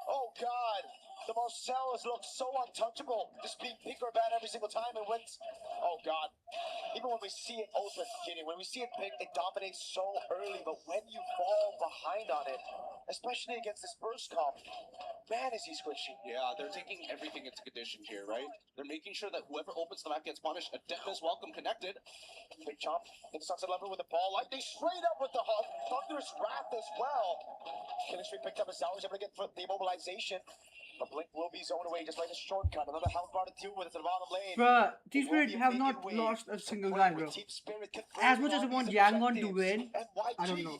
Oh, God. The Marcellus looks so untouchable. Just being pick or ban every single time and wins. Oh, God. Even when we see it open, when we see it pick, it dominates so early. But when you fall behind on it, especially against this burst comp, man, is he squishy. Yeah, they're taking everything into condition here, right? They're making sure that whoever opens the map gets punished. Adeptus welcome connected. Big chomp in the sunset level with the ball. Lightning straight up with the Thunderous Wrath as well. Killing Street picked up his hours, able to get the immobilization. The blink will be zoned away just like a shortcut. Another health bar to deal with at the bottom lane. Bruh, Team Spirit have not lost a single guy, bro. As much as I want Yangon to win, I don't know.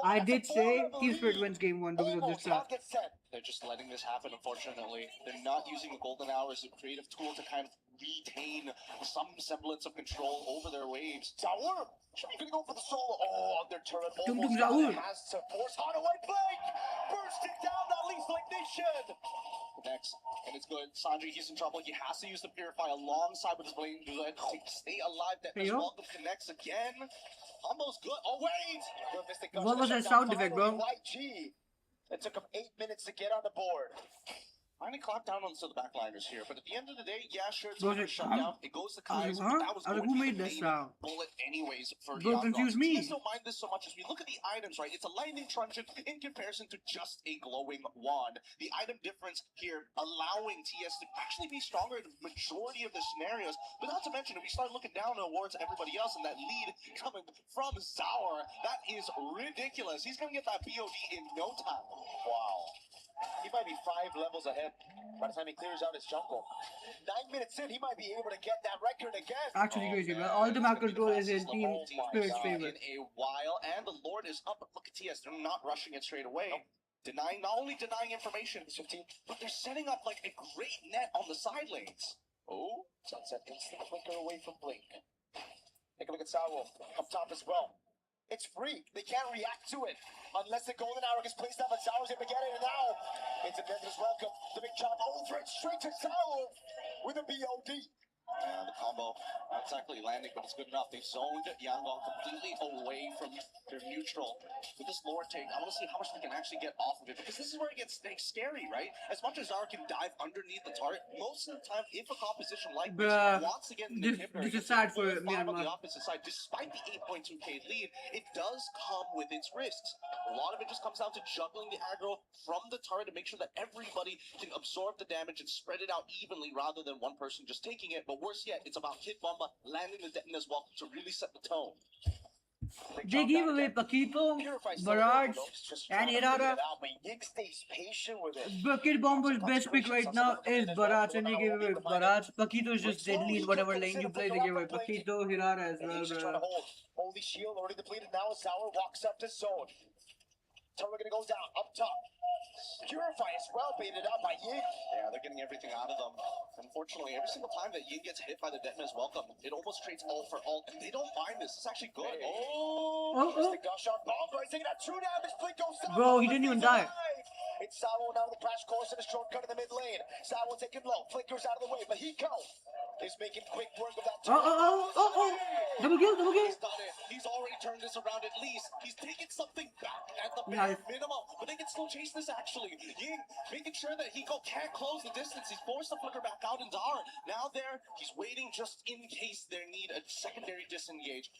I did say Team Spirit wins game 1 because of this draft. They're just letting this happen, unfortunately. They're not using the golden hour as a creative tool to kind of retain some semblance of control over their waves. Zaur! Should be gonna go for the solo. Oh, their turret Tum almost Zaur. has to force on a white blink! Bursting down that lethal ignition! Next, and it's good. Sanji, he's in trouble. He has to use the Purify alongside with his Blade Duet to stay alive. That Hey, this yo. welcome connects again. Almost good. Oh, wait! What was that sound effect, bro? YG. It took him 8 minutes to get on the board. I'm gonna clap down on some of the backliners here, but at the end of the day, yeah, sure, it's Was a it, shut huh? down. It goes to I Kai's, was but like, that was huh? I was like, going who to be made the this main sound? bullet anyways for Bro, Yangon. confuse me. TS don't mind this so much as we look at the items, right? It's a lightning truncheon in comparison to just a glowing wand. The item difference here allowing TS to actually be stronger in the majority of the scenarios, but not to mention if we start looking down towards everybody else and that lead coming from Zaur, that is ridiculous. He's gonna get that BOD in no time. Wow. He might be 5 levels ahead by the time he clears out his jungle. 9 minutes in, he might be able to get that record again. Actually crazy, bro. All the map control is in Team Spirit's favor. In a while, and the Lord is up. But look at TS; they're not rushing it straight away. Denying, not only denying information, but they're setting up like a great net on the side lanes. Oh, Sunset instant flicker away from Blink. Take a look at Sauro up top as well. It's free. They can't react to it unless the golden hour gets placed down. But Sauer's able to get it, and now it's a Deadliest welcome. The big chop over it straight to Sauer with a BOD. The combo not exactly landing, but it's good enough. They've zoned Yangon completely away from their neutral. With this lore take, I want to see how much they can actually get off of it, because this is where it gets scary, right? As much as Zara can dive underneath the turret, most of the time, if a composition like this Bruh, wants to get an this inhibitor, is sad for five on the Myanmar. opposite side, despite the 8.2k lead, it does come with its risks. A lot of it just comes down to juggling the aggro from the turret to make sure that everybody can absorb the damage and spread it out evenly rather than one person just taking it. But worse yet, it's about Kid Bomba landing the detonate as well to really set the tone. They gave away Paquito, Barrage, and Irada. But Kid Bomber's best pick right now is Barrage, and they gave away Barrage. Paquito is just deadly in whatever lane you play. They gave away Paquito, Hirara as well, bro. Holy shield already depleted now as Sour walks up to zone. Turret gonna go down, up top. Purify as well, baited out by Ying. Yeah, they're getting everything out of them. Unfortunately, every single time that Ying gets hit by the Detonate Welcome, it almost trades ult for ult, and they don't mind this. It's actually good. The gush on Bomber, he's taking out 2 damage. Blink goes down. Bro, he didn't even die. It's Sawo now with the crash course and a shortcut in the mid lane. Sawo taking low, Flickers out of the way, but Hiko is making quick work of that. Double kill, double kill. He's done it. He's already turned this around at least. He's taking something back at the Nice. minimum, but they can still chase this actually. Ying making sure that Hiko can't close the distance. He's forced to flicker back out in Dar. Now there, he's waiting just in case they need a secondary disengage.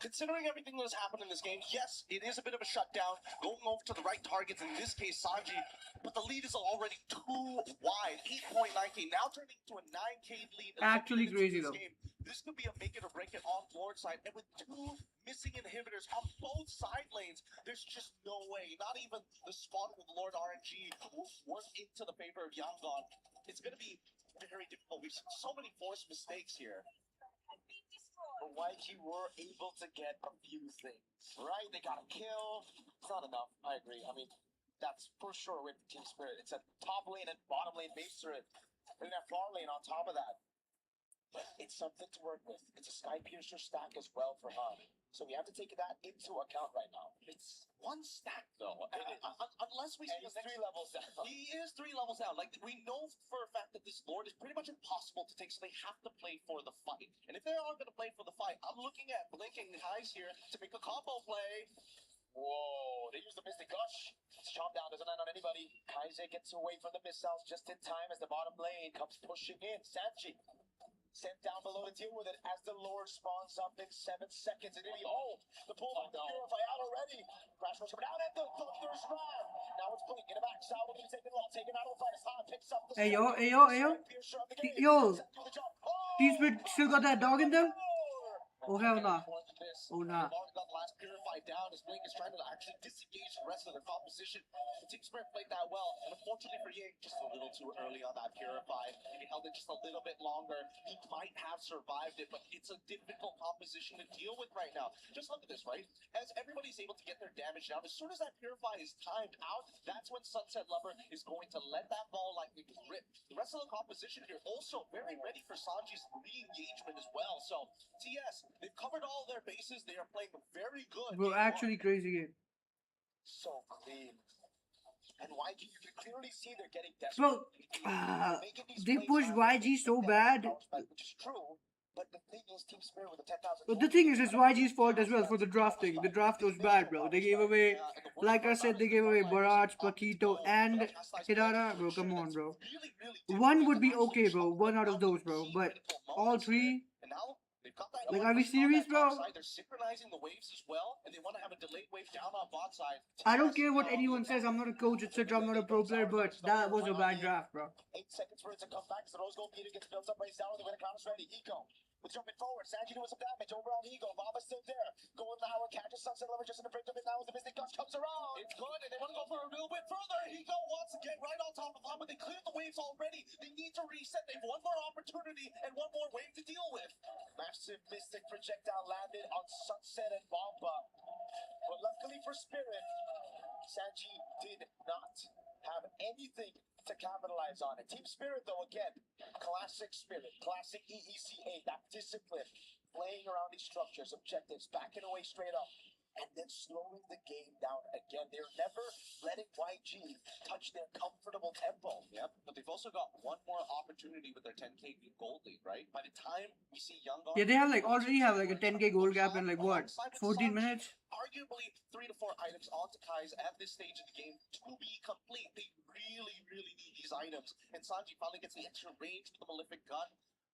Considering everything that has happened in this game, yes, it is a bit of a shutdown, going over to the right targets, in this case, Sanji, but the lead is already too wide. 8.9k, now turning to a 9k lead. Actually crazy, this though. game. This could be a make it or break it on Lord side, and with 2 missing inhibitors on both side lanes, there's just no way. Not even the spawn with Lord RNG will work into the favor of Yangon. It's going to be very difficult. We've seen so many forced mistakes here. But YG were able to get a few things, right? They got a kill. It's not enough. I agree. I mean, that's for sure with Team Spirit. It's a top lane and bottom lane base turret. And that far lane on top of that. But it's something to work with. It's a Sky Piercer stack as well for Han. So we have to take that into account right now. It's one stack though. Unless we see he's 3 levels down. He is 3 levels down. Like, we know for a fact that this Lord is pretty much impossible to take, so they have to play for the fight. And if they are going to play for the fight, I'm looking at blinking eyes here to make a combo play. Whoa, they use the Mystic Gush. Chomp down doesn't land on anybody. Kaize gets away from the missiles just in time as the bottom lane comes pushing in. Sanji sent down below to deal with it as the Lord spawns up in 7 seconds. And the pull back to Purify out already. Crash Rush coming out at the Thunder Strike. Now it's Blink in the back. Sal will be taken low, taken out of the fight. As Han picks up the Yo. Team Spirit still got that dog in them? Oh, hell nah. Oh, nah. Got the last Purify down as Blink is trying to actually disengage the rest of their composition. The Team Spirit played that well, and unfortunately for Ying, just a little too early on that Purify. If he held it just a little bit longer, he might have survived it, but it's a difficult composition to deal with right now. Just look at this, right? As everybody's able to get their damage down, as soon as that Purify is timed out, that's when Sunset Lover is going to let that ball likely rip. The rest of the composition here also very ready for Sanji's re-engagement as well. So, TS, they've covered all their bases. They are playing very good. Bro, actually crazy game. So clean. And YG, you can clearly see they're getting desperate. Bro, they pushed YG so bad. Which is true, but the thing is, Team Spirit with the 10,000. But the thing is, it's YG's fault as well for the drafting. The draft was bad, bro. They gave away, like I said, they gave away Barrage, Paquito, and Hirara. Bro, come on, bro. One would be okay, bro. One out of those, bro. But all 3. Like, are we serious, bro? They're synchronizing the waves as well, and they want to have a delayed wave down on bot side. I don't care what anyone says. I'm not a coach, etc. I'm not a pro player, but that was a bad draft, bro. 8 seconds for it to come back. The Rose Gold meter gets built up right down. The winner comes ready. Eco with jumping forward. Sanji doing some damage over on Ego. Mama's still there. Going now. Catches Sunset Lover just in the brink of it now as the Mystic Gush comes around. It's good, and they want to go for a little bit further. Ego wants to get right on top of him, but they cleared the waves already. They need to reset. They've one more opportunity and one more wave to deal with. Massive Mystic projectile landed on Sunset and Bomba. But luckily for Spirit, Sanji did not have anything to capitalize on it. Team Spirit, though, again, classic Spirit, classic EECA, that discipline, playing around these structures, objectives, backing away straight up. and then slowing the game down again. They're never letting YG touch their comfortable tempo. Yep, but they've also got one more opportunity with their 10k gold lead, right? By the time we see Yangon, Yeah, they have like already have like a 10k goal gap in like what, 14 minutes? Arguably 3 to 4 items onto Kai's at this stage of the game to be complete. They really need these items. And Sanji finally gets the extra range with the Malefic gun.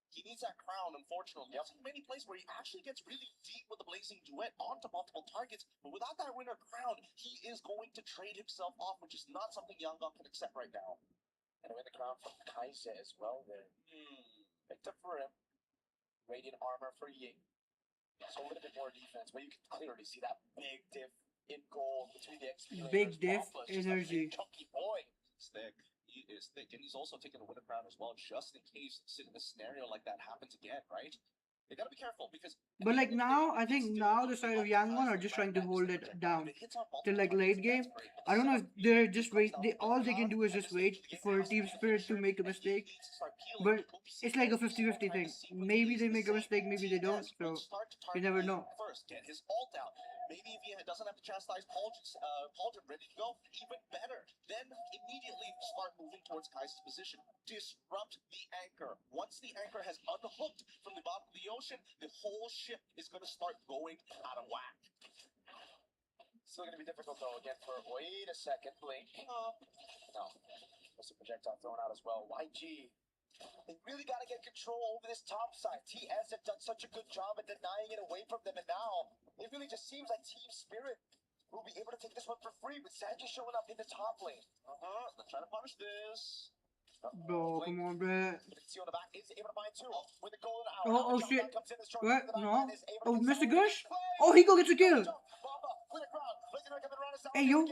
He needs that crown, unfortunately. There's many places where he actually gets really deep with the Blazing Duet onto multiple targets, but without that winner crown, he is going to trade himself off, which is not something Yangon can accept right now. And a win the crown from Kaise as well there. Picked up for him. Radiant armor for Ying. So a little bit more defense, but you can clearly see that big diff in gold between the XP Big diff energy. Chunky boy. Thick. He is thick, and he's also taking a winner crown as well, just in case a scenario like that happens again, right? They gotta be careful because. But like now, I think now the side of Yangon are just trying to hold it down till like late game. I don't know if they're just wait. All they can do is just wait for Team Spirit to make a mistake. But it's like a 50-50 thing. Maybe they make a mistake, maybe they don't. So you never know. First, get his ult out. Maybe if he doesn't have to chastise Pauldron ready to go, even better. Then immediately start moving towards Kai's position. Disrupt the anchor. Once the anchor has unhooked from the bottom of the ocean, the whole ship is going to start going out of whack. Still going to be difficult though again for, wait a second, Blink. No. There's a projectile thrown out as well. YG. They really got to get control over this top side. TS have done such a good job at denying it away from them, and now it really just seems like Team Spirit will be able to take this one for free with Sanji showing up in the top lane. Let's try to punish this. Bro, come on, bro. On the back is able to find two with the golden hour. Oh shit. What? No. Oh, Mr. Gush? Oh, he go gets a kill. Hey, yo.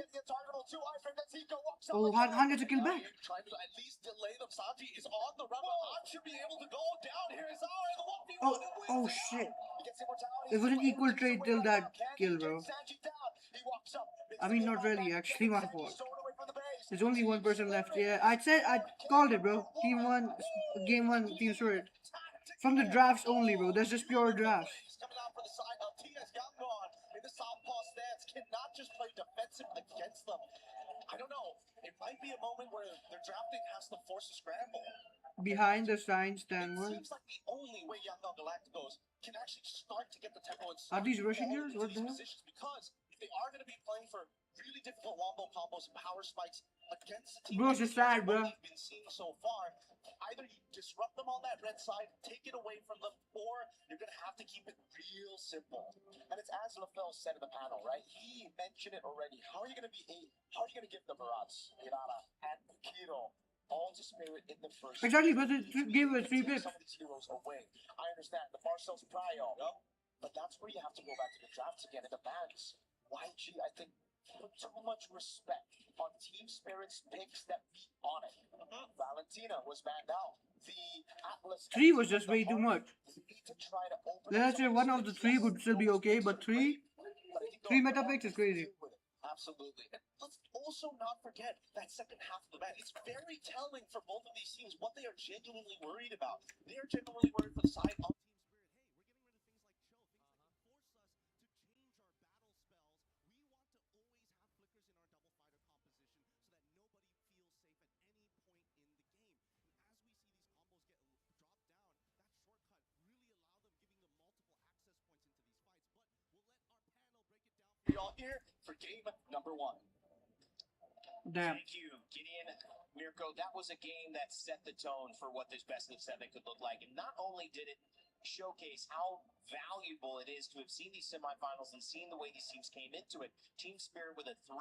Oh, Han gets a kill back. Trying to at least delay them. Sanji is on the run. Han should be able to go down. Here is our Oh shit. It was an equal trade till that kill, bro. I mean, not really, actually, my fault. There's only one person left. Yeah, I called it, bro. Game 1, Team Spirit. From the drafts only, bro. That's just pure drafts. Cannot just play defensive against them. I don't know. It might be a moment where their drafting has to force a scramble. Behind the sign stand one. It seems like the only way Yangon Galacticos can actually start to get the tempo and are these rushing here? What the hell? Because if they are going to be playing for really difficult wombo combos and power spikes against the team, bro, it's sad, bro. We've been seeing so far. Either you disrupt them on that red side, take it away from them, or you're going to have to keep it real simple. And it's as LaFell said in the panel, right? He mentioned it already. How are you going to give the Barats, Hirara, and Kiro all to Spirit in the first? Exactly, but they gave it 3 picks. Some of these heroes away. I understand the Marcel's prio, but that's where you have to go back to the drafts again. It demands. YG, I think, put too much respect on Team Spirit's picks that beat on it. Valentina was banned out. The Atlas 3 was just way too much. Let's say 1 of the 3 would still be okay, but 3 meta picks is crazy. Absolutely. And let's also not forget that second half of the ban. It's very telling for both of these teams what they are genuinely worried about. They are genuinely worried for the side of Team Spirit. All here for game number 1. Damn. Thank you, Gideon. Mirko, that was a game that set the tone for what this best of 7 could look like. And not only did it showcase how valuable it is to have seen these semifinals and seen the way these teams came into it. Team Spirit with a 3-0,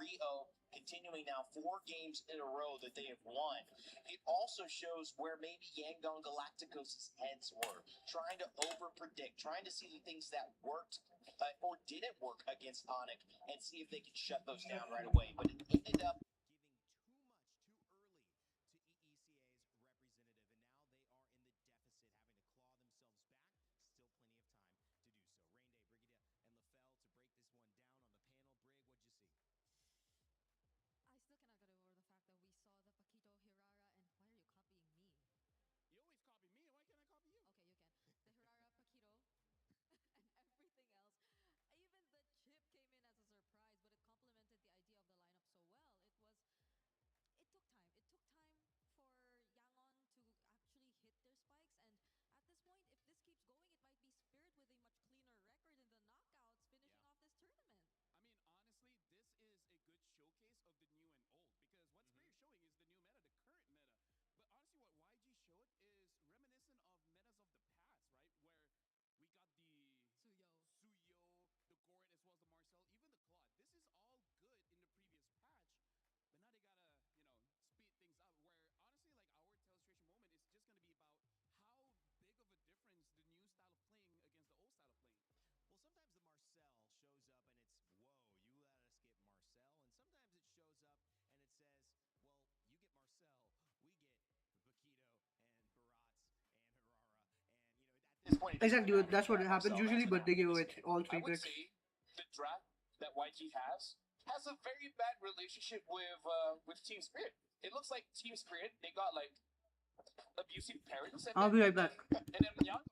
continuing now 4 games in a row that they have won. It also shows where maybe Yangon Galacticos' heads were, trying to over-predict, trying to see the things that worked or didn't work against Onyx and see if they could shut those down right away. But it ended up Exactly, that's what happens usually, but they give away all I 3 would picks. say the draft that YG has a very bad relationship with Team Spirit. It looks like Team Spirit, they got like abusive parents, and I'll be right back. and then Yangon,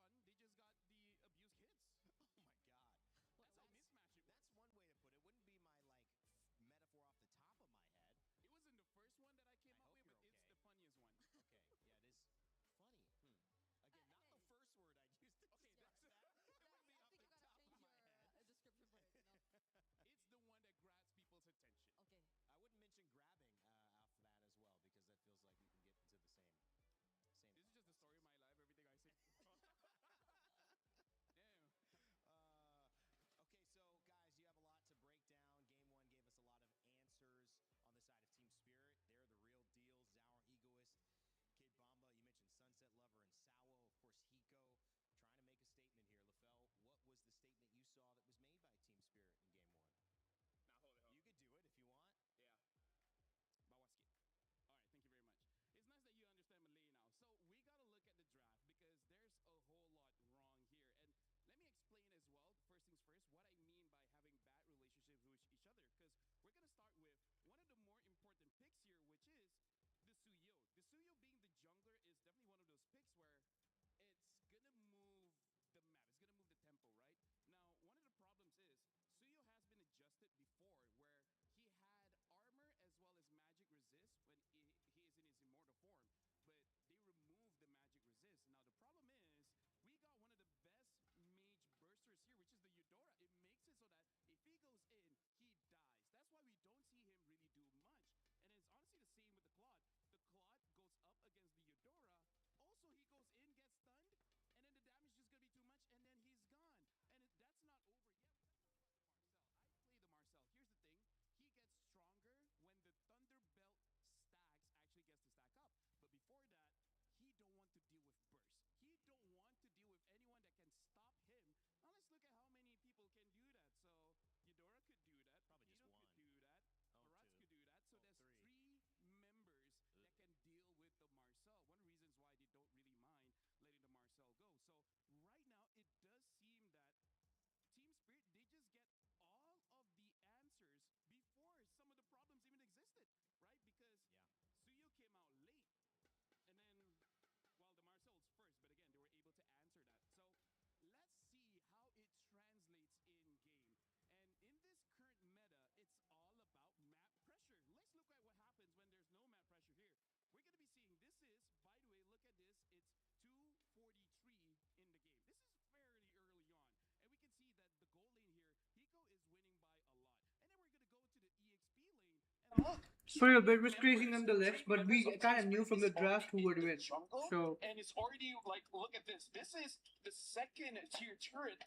For a bit was crazy nonetheless, but we kind of knew from the draft who would win. So and it's already like, look at this. This is the second tier turret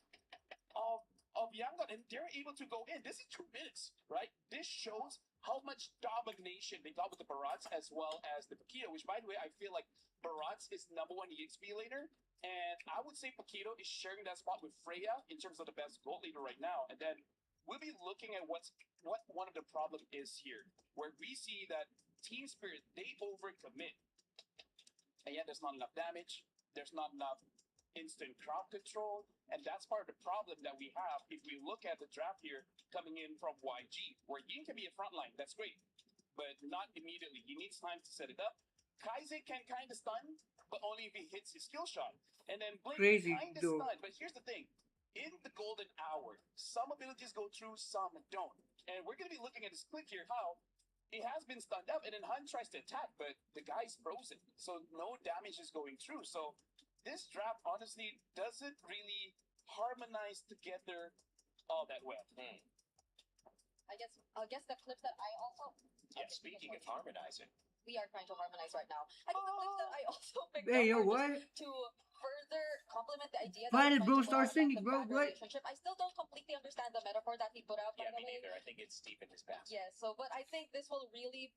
of Yangon, and they're able to go in. This is 2 minutes, right? This shows how much domination they got with the Barats as well as the Paquito, which, by the way, I feel like Barats is #1 EXP laner, and I would say Paquito is sharing that spot with Freya in terms of the best gold leader right now. And then we'll be looking at what one of the problem is here, where we see that Team Spirit, they overcommit. And yet there's not enough damage, there's not enough instant crowd control, and that's part of the problem that we have if we look at the draft here coming in from YG, where Yin can be a frontline, that's great, but not immediately. He needs time to set it up. Kaize can kind of stun, but only if he hits his skill shot. And then Blink Crazy, kind of though. stun, but here's the thing. In the golden hour, some abilities go through, some don't. And we're going to be looking at this clip here, how it has been stunned up, and then Hun tries to attack, but the guy's frozen, so no damage is going through. So this draft, honestly, doesn't really harmonize together all that well. I guess the clips that I also Yeah, speaking of harmonizing, we are trying to harmonize right now. I think the clips that I also picked Hey, yo, up are what? just to further complement the idea Why that did we're bro trying to start put out singing, the bro? bad What? relationship. I still don't completely understand the metaphor that he put out, by yeah, the me way. neither. I think it's deep in his past. Yeah, so but I think this will really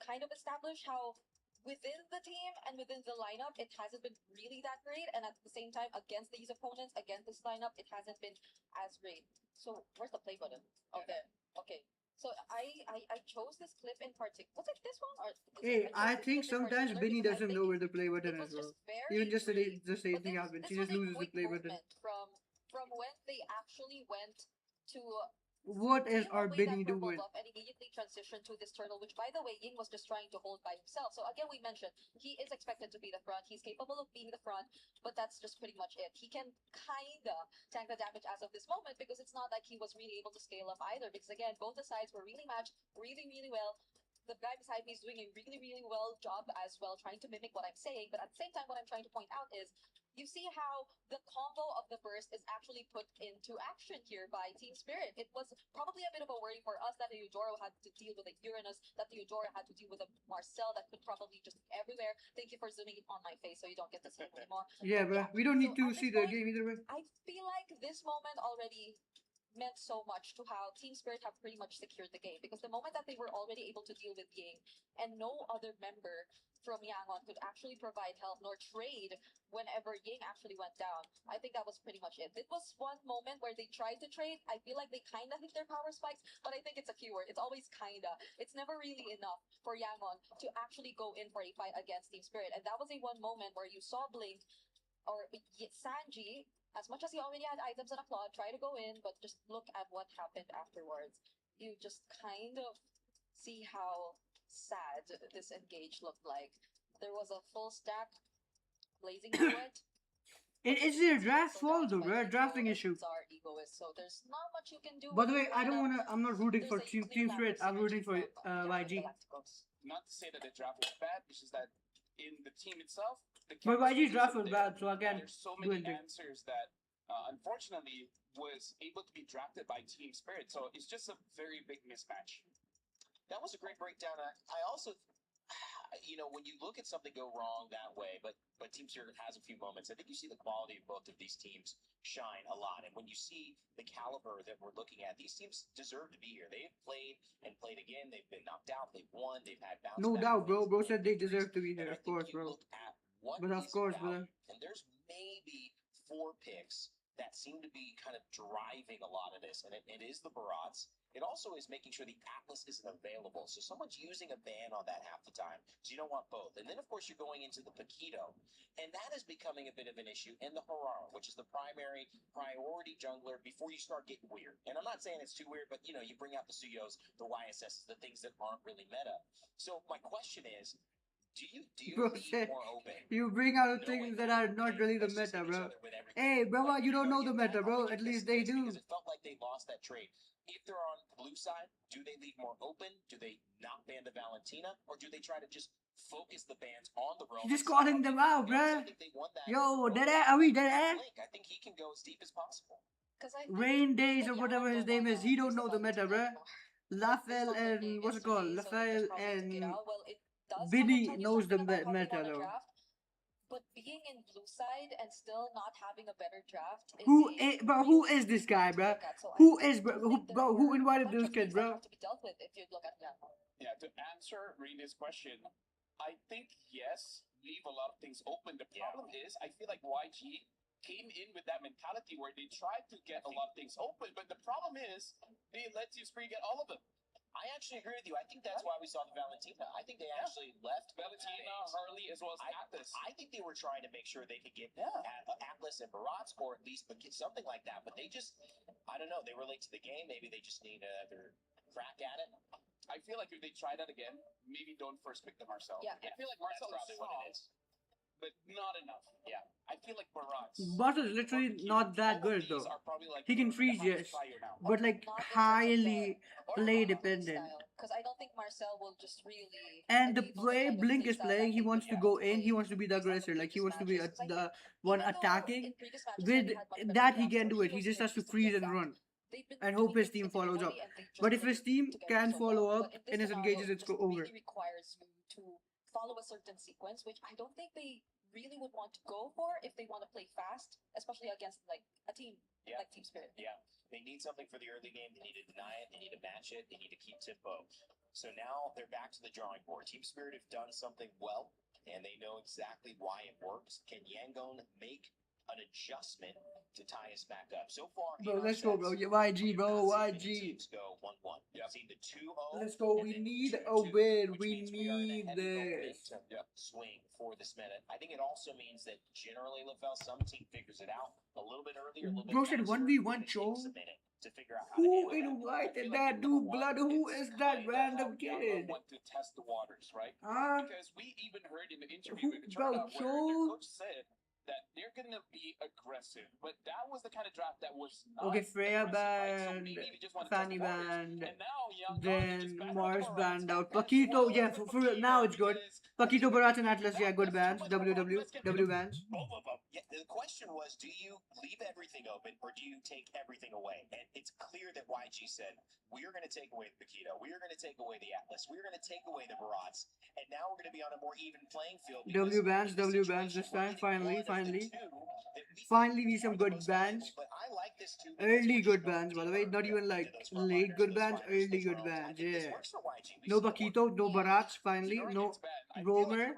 kind of establish how within the team and within the lineup it hasn't been really that great, and at the same time against these opponents, against this lineup, it hasn't been as great. So where's the play button? Oh, there. Okay. So I chose this clip in particular. Was it this one or? Hey, I chose this think clip in sometimes particular Benny because I doesn't think know where the play it button was is, bro. just very Even just today, brief. the same But thing this happens. this She was just a loses the quick play button. movement from when they actually went to What is steal our away that Benny purple doing? buff and immediately transition to this turtle, which by the way Ying was just trying to hold by himself. So again, we mentioned he is expected to be the front. He's capable of being the front, but that's just pretty much it. He can kinda tank the damage as of this moment because it's not like he was really able to scale up either. Because again, both the sides were really matched really well. The guy beside me is doing a really well job as well, trying to mimic what I'm saying. But at the same time, what I'm trying to point out is you see how the combo of the burst is actually put into action here by Team Spirit. It was probably a bit of a worry for us that the Eudoro had to deal with a Uranus, that the Eudoro had to deal with a Marcel that could probably just be everywhere. Thank you for zooming in on my face so you don't get to see it anymore. Yeah, bro. We don't need to see the game either way. I feel like this moment already meant so much to how Team Spirit have pretty much secured the game because the moment that they were already able to deal with Ying and no other member from Yangon could actually provide help nor trade whenever Ying actually went down, I think that was pretty much it. It was one moment where they tried to trade. I feel like they kind of hit their power spikes, but I think it's a keyword. It's always kinda. It's never really enough for Yangon to actually go in for a fight against Team Spirit. And that was a one moment where you saw Blink or Sanji, as much as he already had items and a claw, try to go in, but just look at what happened afterwards. You just kind of see how sad this engage looked like. There was a full stack blazing through it. It's their draft fault though, bro. Drafting issue. Are egoists, so there's not much you can do. By the way, I don't wanna. I'm not rooting for Team Spirit. I'm rooting for YG. Not to say that the draft was bad, it's just that in the team itself, the But chemistry YG's draft isn't was there. bad, so I can't There's so do many anything. answers that unfortunately was able to be drafted by Team Spirit, so it's just a very big mismatch. That was a great breakdown. I also, when you look at something go wrong that way, but Team Spirit has a few moments, I think you see the quality of both of these teams shine a lot. And when you see the caliber that we're looking at, these teams deserve to be here. They've played and played again. They've been knocked out. They've won. They've had bounce No back doubt, bro. wins Bro and said they victories. deserve to be there, And I of course, think you bro. look at what But of is course, value, brother. and there's maybe 4 picks that seem to be kind of driving a lot of this, and it is the Barats. It also is making sure the Atlas isn't available. So someone's using a ban on that half the time. So you don't want both. And then, of course, you're going into the Paquito. And that is becoming a bit of an issue. And the Harara, which is the primary priority jungler before you start getting weird. And I'm not saying it's too weird, but, you bring out the Suyos, the YSSs, the things that aren't really meta. So my question is, do you Bro leave said more open? you bring out things that are not really the meta, bro. Hey, brother, you don't know the meta, bro. At least they do. Because it felt like they lost that trade. If they're on blue side, do they leave more open? Do they not ban the Valentina? Or do they try to just focus the bans on the Roman? Just calling them out, bruh. Yo, are we dead? I think he can go as deep as possible. Rain Days or whatever his name is, he don't know the meta, bruh. Lafel and what's it called? Lafel and Vinny knows the meta though. But being in blue side and still not having a better draft is Who is this guy, bruh? Who is who invited this kid, bro? to be dealt with if you look at that. Yeah, to answer Rina's question, I think yes, leave a lot of things open. The problem is, I feel like YG came in with that mentality where they tried to get a lot of things open, but the problem is they let Team Spirit get all of them. I actually agree with you. I think that's why we saw the Valentina. I think they actually left Valentina, Harley, as well as Atlas. I think they were trying to make sure they could get Atlas and Barats, or at least get something like that. But they just, I don't know, they were late to the game. Maybe they just need another crack at it. I feel like if they try that again, maybe don't first pick the Marcel. Yeah. I feel like Marcel is probably what it is. but not enough. Yeah. I feel like Barats. Boss is literally not that good though. He can freeze, yes, but like highly play dependent. Because I don't think Marcel will just really. And the way Blink is playing, he wants to go in. He wants to be the aggressor. Like he wants to be the one attacking. With that, he can do it. He just has to freeze and run, and hope his team follows up. But if his team can follow up in his engages, it's over. It requires you to follow a certain sequence, which I don't think they really would want to go for if they want to play fast, especially against like a team like Team Spirit. Yeah, they need something for the early game. They need to deny it. They need to match it. They need to keep tempo. So now they're back to the drawing board. Team Spirit have done something well, and they know exactly why it works. Can Yangon make an adjustment to tie us back up? So far, Bro, let's go, bro. YG, bro. YG. Teams go 1-1. Yeah, causing the 2-0. Let's go. and We then need 2-2, a win. which We means we are in a need heavy this. momentum swing for this minute. I think it also means that generally, LaFell, some team figures it out a little bit earlier, a little bit Bro said faster, 1v1 and it Joe. takes a minute to figure out how to Who handle in that. white I feel and like that number dude one, blood? Who it's is that kinda random how Yangon kid? went to test the waters, right? Huh? Because we even heard in the interview in the Bro, turnout where their Joe? coach said that they're gonna be aggressive, but that was the kind of draft that was not Okay, Freya aggressive, right? So banned, maybe they just want to test Fanny the waters. banned, And now Yangon then just banned Mars Barats banned out. as Paquito, well yeah, as the for real, now it's good. Paquito, Paquito. Barat, and Atlas, yeah, good That's bans. too much for WW, Let's get rid W of bans. both of them. Yeah, the question was, do you leave everything open or do you take everything away? And it's clear that YG said, we are going to take away the Paquito. We are going to take away the Atlas. We are going to take away the Barats. And now we're going to be on a more even playing field. W bans this time. Finally, we some good bans. Early good bans, by the way. Not even like late good bans, early good bans. Yeah. No Paquito, no Barats, finally. No Romer,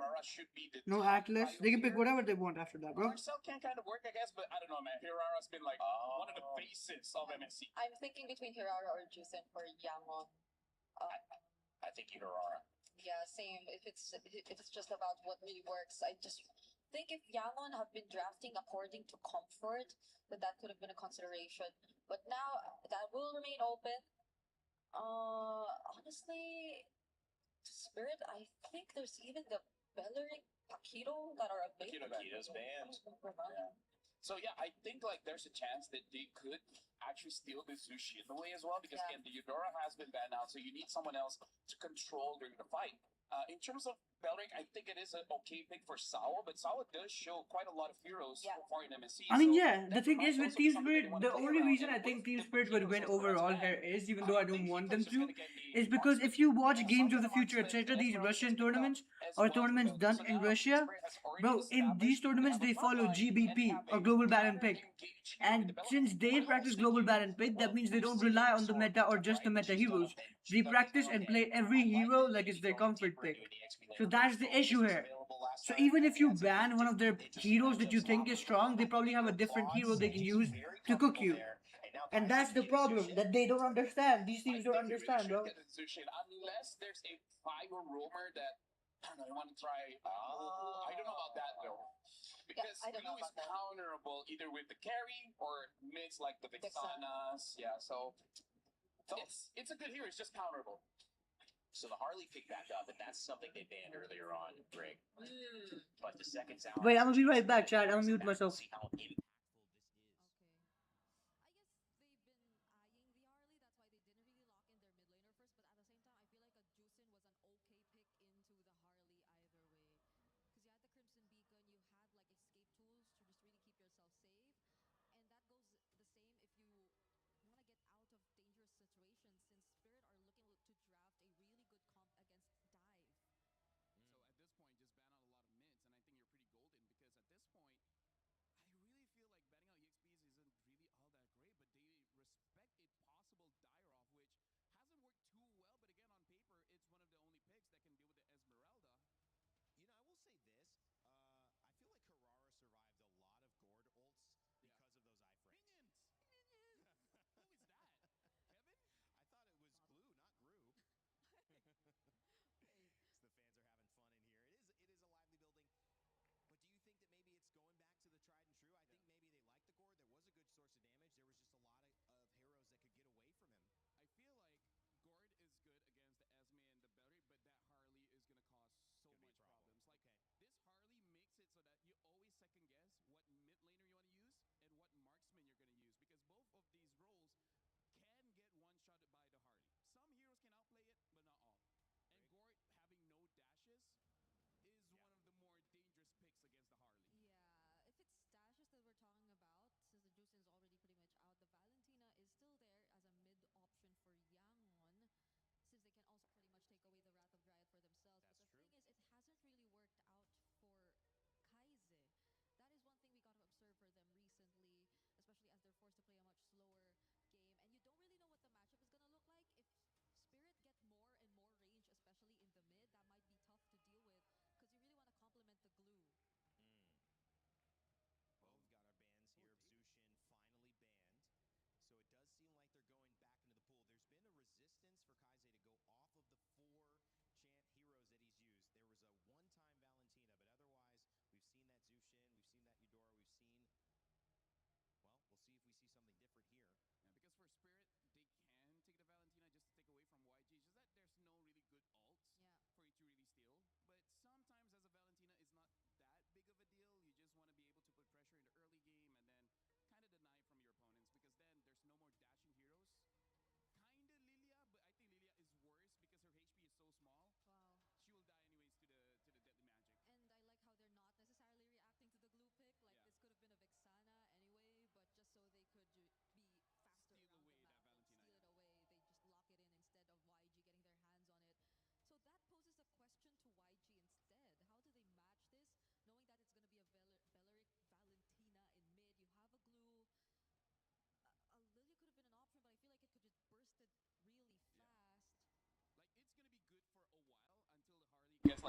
no Atlas. They can pick whatever they want after that, bro. Marcel can kind of work, I guess, but I don't know, man. Hirara's been like one of the faces of MSC. I'm thinking between Hirara or Jusen for Yangon. I think Hirara. Yeah, same. If it's just about what really works, I just think if Yangon have been drafting according to comfort, then that could have been a consideration. But now that will remain open. Honestly, Spirit, I think there's even the Belleric Paquito that are available. Paquito's banned. So yeah, I think like there's a chance that they could actually steal the sushi away as well because again, the Eudora has been banned out, so you need someone else to control during the fight. In terms of Belleric, I think it is an okay pick for Sawa, but Sawa does show quite a lot of heroes so far in MSC. I mean, so yeah, the that thing is might with also be Team something that Spirit, they wanna the play only around. reason I And think with Team the Spirit would win Paquitos overall Barats here ban, is, even though I don't think want Paquitos them is to, gonna get the is because if you watch Games of the Future, etc., these Russian tournaments or tournaments done in Russia, bro, in these tournaments they follow GBP or Global Ban and Pick. And since they practice Global Ban and Pick, that means they don't rely on the meta or just the meta heroes. They practice and play every hero like it's their comfort pick. So that's the issue here. So even if you ban one of their heroes that you think is strong, they probably have a different hero they can use to cook you. And that's the problem that they don't understand. These teams don't understand, bro. Unless there's a fire rumor that I don't know, I want to try. I don't know about that though. Because Blue is counterable either with the carry or mids like the Vixanas. Yeah, so it's a good hero, it's just counterable. So the Harley picked back up, and that's something they banned earlier on, Greg. But the seconds out. Wait, I'm gonna be right back, Chad. I'm gonna mute myself. So at this point, just ban out a lot of mids, and I think you're pretty golden because at this point, I really feel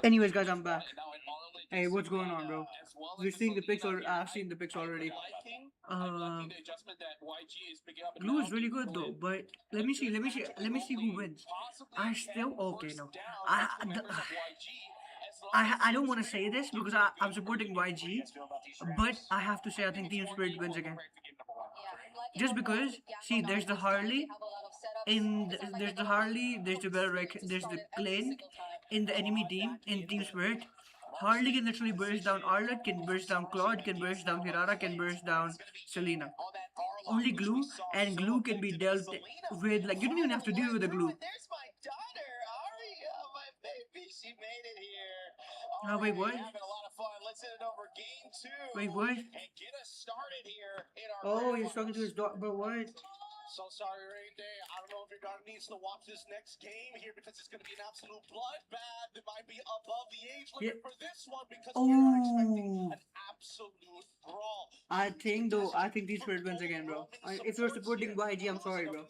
Anyways, guys, I'm back. Hey, what's going on, bro? We're seeing the pics or I've seen the pics already. Glue is really good though, but let me see who wins. I still okay no. I don't want to say this because I'm supporting YG, but I have to say I think Team Spirit wins again. Just because, see, there's the Harley, there's the Harley, there's the Belric, there's the Klein in the enemy team, in Team Spirit. Harley can literally burst down Arlette, can burst down Claude, can burst down Hirara, can burst down Selena. Only Glue, and Glue can be dealt with, like, you don't even have to deal with the Glue. There's my daughter, Aria, my baby. She made it here. Oh, wait, what? Having a lot of fun. Let's hit it over game 2. Wait, what? And get us started here in our Oh, he's talking to his daughter, bro, what? So sorry, Ray Day. I don't know if your daughter needs to watch this next game here because it's going to be an absolute bloodbath. It might be above the age limit for this one because we are expecting an absolute brawl. I think Team Spirit wins again, bro. If you're supporting YG, I'm sorry, bro.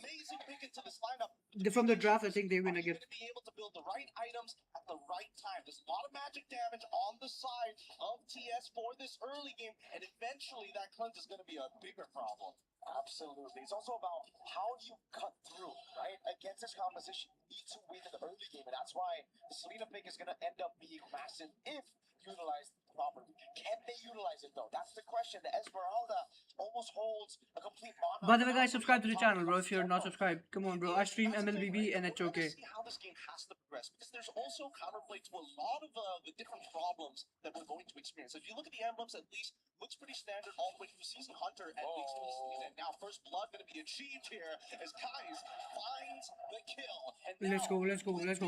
From the draft, I think they win again. Be able to build the right items at the right time. There's a lot of magic damage on the side of TS for this early game, and eventually that cleanse is going to be a bigger problem. Absolutely. It's also about how do you cut through, right? Against this composition, you need to win in the early game, and that's why the Selena pick is going to end up being massive if utilized properly. Can they utilize it though? That's the question. The Esmeralda almost holds a complete mono. By the way, guys, subscribe to the channel, bro. If you're not subscribed, come on, bro. I stream MLBB and it's okay. See how this game has to progress because there's also counterplay to a lot of the different problems that we're going to experience. If you look at the emblems, at least looks pretty standard all the way through Season Hunter at least for the season. Now, first blood going to be achieved here as Kai's finds the kill. And Let's go,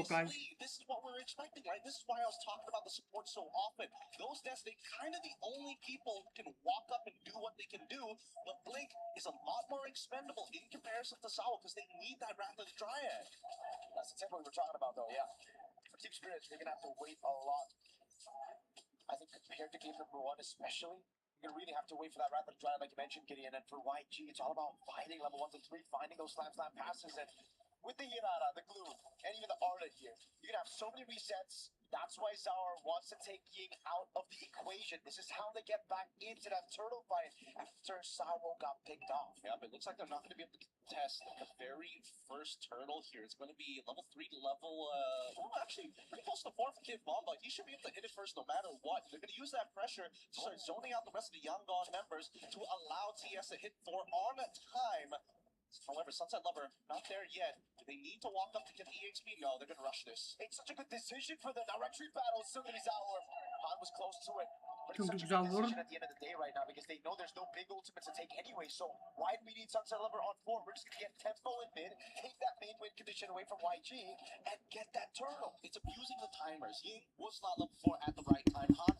guys. This is what we're expecting, right? This is why I was talking about the support so often. Those deaths, they kind of the only people who can walk up and do what they can do, but Blink is a lot more expendable in comparison to Sawa because they need that Wrath of the Dryad. That's exactly what we're talking about though, yeah. For Team Spirit, they're going to have to wait a lot. I think compared to game number 1 especially, you're going to really have to wait for that Wrath of the Dryad like you mentioned, Gideon, and for YG, it's all about finding level 1 to 3, finding those slam passes, and with the Hirara, the Glue, and even the Arlette here, you're going to have so many resets. That's why Zaur wants to take Ying out of the equation. This is how they get back into that turtle fight after Sawo got picked off. Yeah, but it looks like they're not going to be able to test the very first turtle here. It's going to be level 3 to level, actually, pretty close to 4 for Kid Bomba. He should be able to hit it first no matter what. They're going to use that pressure to start zoning out the rest of the Yangon members to allow TS to hit 4 on time. However, Sunset Lover, not there yet. Do they need to walk up to get the EXP? No, they're going to rush this. It's such a good decision for the directory battle. Suddenly Zaur. Han was close to it. But it's such a good decision at the end of the day right now because they know there's no big ultimates to take anyway. So why do we need Sunset Lover on 4? We're just going to get tempo in mid, take that main win condition away from YG, and get that turtle. It's abusing the timers. He was not level 4 at the right time. Han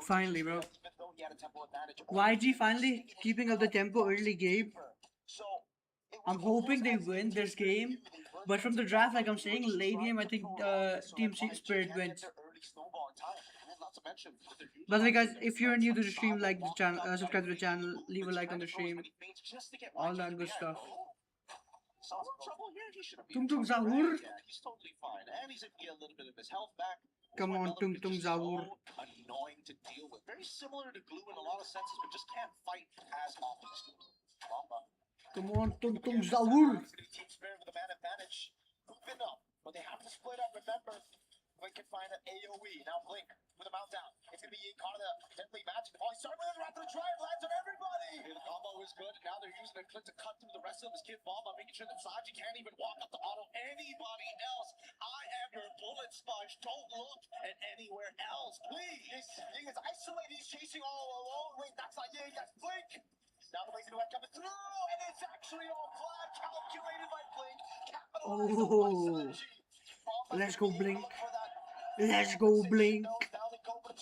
Finally, bro. even though he had a tempo advantage. YG finally keeping up the tempo early game. I'm hoping they win this game, but from the draft, like I'm saying, late game, I think Team Spirit wins. By the way, guys, if you're new to the stream, like the channel, subscribe to the channel, leave a like on the stream, all that good stuff. Tung Tung Zahur. He's totally fine, and he's able to get a little bit of his health back. Come on, Tung Tung Zahur. Annoying to deal with. Very similar to Glue in a lot of senses, but just can't fight as often. Come on, Tung Tung Zahur. Team Spirit with a man advantage. Moving up, but they have to split up. Remember, Blink can find an AOE. Now Blink with a mount down. It's gonna be caught in a deadly match. Oh, he started with it after the drive, lands on everybody. The combo is good. Now they're using their clip to cut through the rest of his Kid Bomba, making sure that Saji can't even walk up to auto anybody else. I am your bullet sponge. Don't look at anywhere else, please. Ying is isolated. He's chasing all alone. Wait, that's not Ying. That's Blink. Now the lazy duet coming through, and it's actually all planned, calculated by Blink. Oh, let's go Blink. Let's go Blink.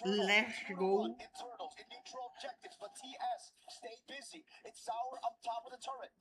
Let's go. Internals in neutral objectives, but TS stay busy. It's Sour up top of the turret.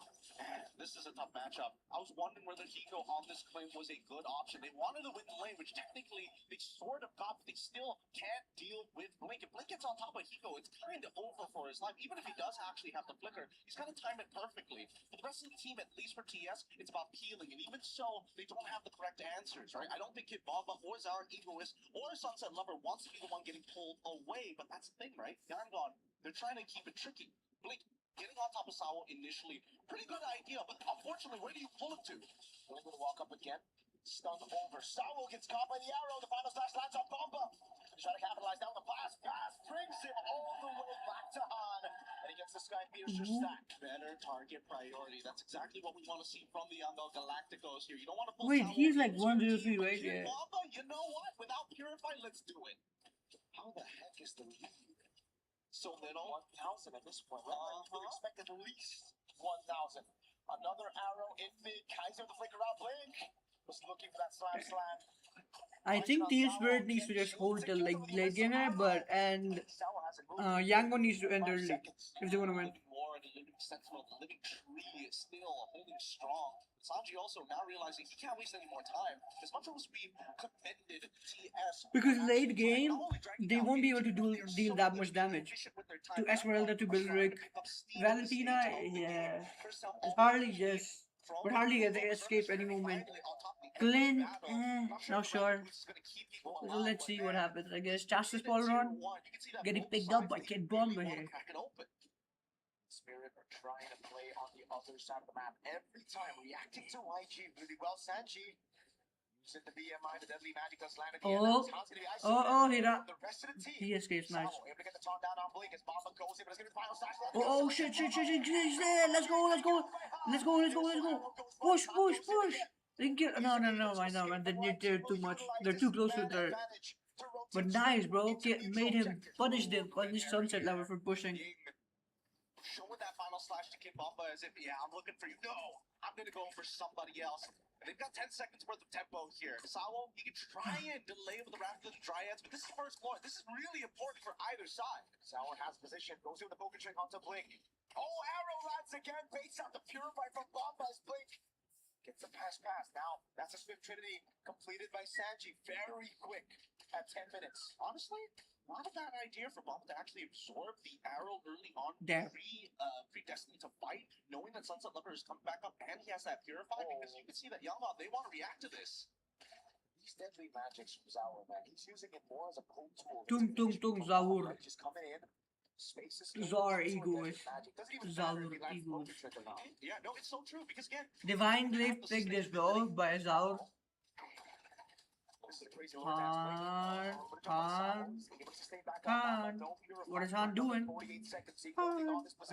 This is a tough matchup. I was wondering whether Higo on this claim was a good option. They wanted to win the lane, which technically they sort of got, but they still can't deal with Blink. If Blink gets on top of Higo, it's kind of over for his life. Even if he does actually have the flicker, he's got to time it perfectly. For the rest of the team, at least for TS, it's about peeling. And even so, they don't have the correct answers, right? I don't think Kid Bomba or Zara Egoist or Sunset Lover wants to be the one getting pulled away. But that's the thing, right? Yangon, they're trying to keep it tricky. Blink getting on top of Sawo initially, pretty good idea, but unfortunately, where do you pull him to? Blink will walk up again. Stung over. Sawo gets caught by the arrow. The final slash lands on Bomba. He's trying to capitalize down the pass. Pass brings him all the way back to Han. And he gets the Sky Piercer stack. Better target priority. That's exactly what we want to see from the Yangon Galacticos here. You don't want to pull Wait, Sawo he's like into 103, right? Kid Yeah. Bomba, you know what? Without Purify, let's do it. How the heck is the lead? So little. 1,000 at this point. Well, you would expect at least 1,000. Another arrow in mid. Kaiser the flicker out. Blink was looking for that slam. I think Team Spirit needs to just hold till like late game, but Yangon needs to end early if they want to win. More in the living sentinel, the living tree is still holding strong. Sanji also now realizing he can't waste any more time. As much as we commended TS, Because late game, they won't be able to deal that much damage. To Esmeralda, to Billrick, Valentina, yeah. It's Harley, yes. But Harley can escape any moment. Glenn, not sure. So let's see what happens. I guess Justice Ballron getting picked up by Kid Bomba here. Spirit are trying to play on the other side of the map every time, reacting to YG really well. Sanji using the BMI, the deadly magic that's landed here. The rest of the team. He escapes, nice. Able to get the taunt down on Blink as Bomba goes in, but it's going to be final slash. Oh, shit, he's there. Let's go. Push. They can get, no, I know, man. They're too much. They're too close to the. But nice, bro. Made him punish Sunset Level for pushing. Showing that final slash to Kid Bomba as if, yeah, I'm looking for you. No, I'm going to go for somebody else. And they've got 10 seconds worth of tempo here. Sawo, you can try and delay with the Wrath of the Dryads, but this is first floor. This is really important for either side. Sour has position, goes in with the poker trick onto Blink. Oh, arrow lands again, baits out the Purify from Bomba's Blink. Gets a pass. Now, that's a Swift Trinity completed by Sanji. Very quick at 10 minutes. Honestly, not a bad idea for Bomba to actually absorb the arrow early on, There. predestined to fight, knowing that Sunset Lover is coming back up and he has that Purify, because you can see that Yama, they want to react to this. These deadly magics from Sour, man. He's using it more as a pull tool. Tung Zaur. Just coming in. Spaces. Zar Egoist. Zar Egoist. Yeah, no, it's so true, because again, Divine Glaive picked this though by Zaur. Han. What is Han doing?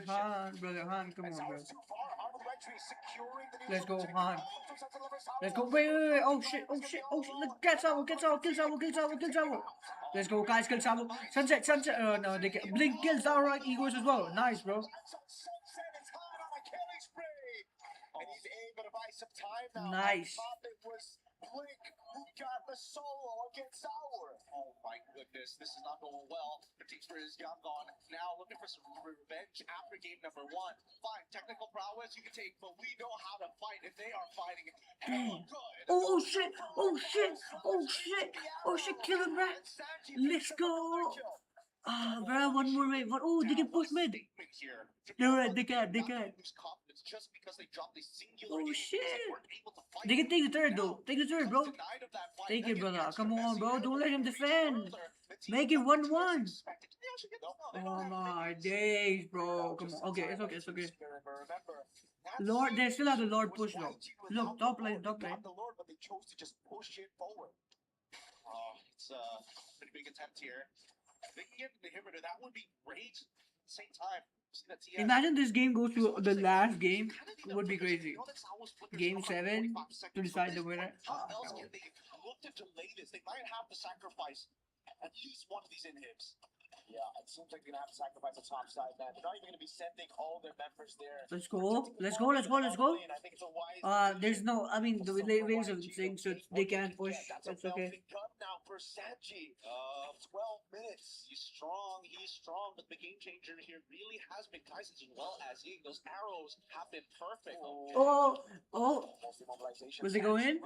Han, brother, Han, come on, bro. Let's go, Han. Let's go. Wait. Oh shit. Get Sabo. Let's go, guys. Kill Sabo. Sunset. No, they get Blink kills our Egos as well. Nice, bro. And he's able to buy some time now. Nice. It was Blink who got the solo against Sour. Oh my goodness, this is not going well for Team Spirit's Yangon. Now looking for some revenge after game number 1. Fine, technical prowess you can take, but we know how to fight, and they are fighting hella good. Oh shit! Oh shit! Oh shit! Oh shit! Kill him, bruh! Let's go! Ah, bruh, one more wave. Oh, they can push mid. They're right, they can. Oh shit! They can take the third though. Take the third, bro. Take it, brother. Come on, bro. Don't let him defend. Make it 1-1. Oh my days, bro. Come on. Okay, it's okay. It's okay. Lord, they still have the Lord push though. Look, top lane, top lane. The Lord, but they chose to just push it forward. Oh, it's a pretty big attempt here. If they can get the inhibitor, that would be great. At the same time, Imagine this game goes to the last game. It would be crazy. Game 7 to decide the winner. How else can they look to delay this? They might have to sacrifice at least one of these inhibs. Yeah, it seems like they're gonna have to sacrifice the top side, man. They're not even gonna be sending all their members there. Let's go. Let's go. Let's go. Let's go. There's no. I mean, the waves are saying so they can't push. It's okay. Now for Sanji, 12 minutes. He's strong. But the game changer here really has been Tyson as well as Ying. Those arrows have been perfect. Oh. Was it going in?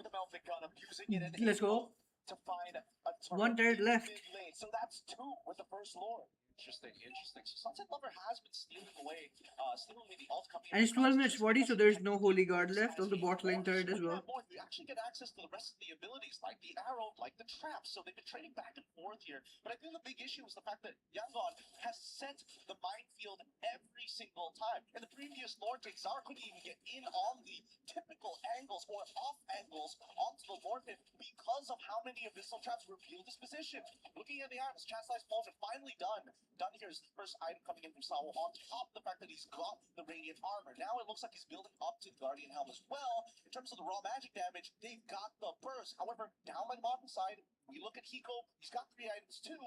Let's go. To find a 1/3 left. So that's 2 with the first Lord. Interesting. So Sunset Lover has been stealing away the ult coming. And it's 12 minutes 40, so there's no Holy Guard left on the bot lane third as well. We actually get access to the rest of the abilities, like the arrow, like the trap. So they've been trading back and forth here. But I think the big issue is the fact that Yangon has sent the minefield every single time. And the previous Lord take Zara couldn't even get in on the typical angles or off angles onto the Lord pit because of how many abyssal traps revealed his position. Looking at the items, Chastised Balls are finally done. Done here is the first item coming in from Saul, on top of the fact that he's got the Radiant Armor. Now it looks like he's building up to the Guardian Helm as well. In terms of the raw magic damage, they've got the burst. However, down by the bottom side, we look at Hiko, he's got 3 items too,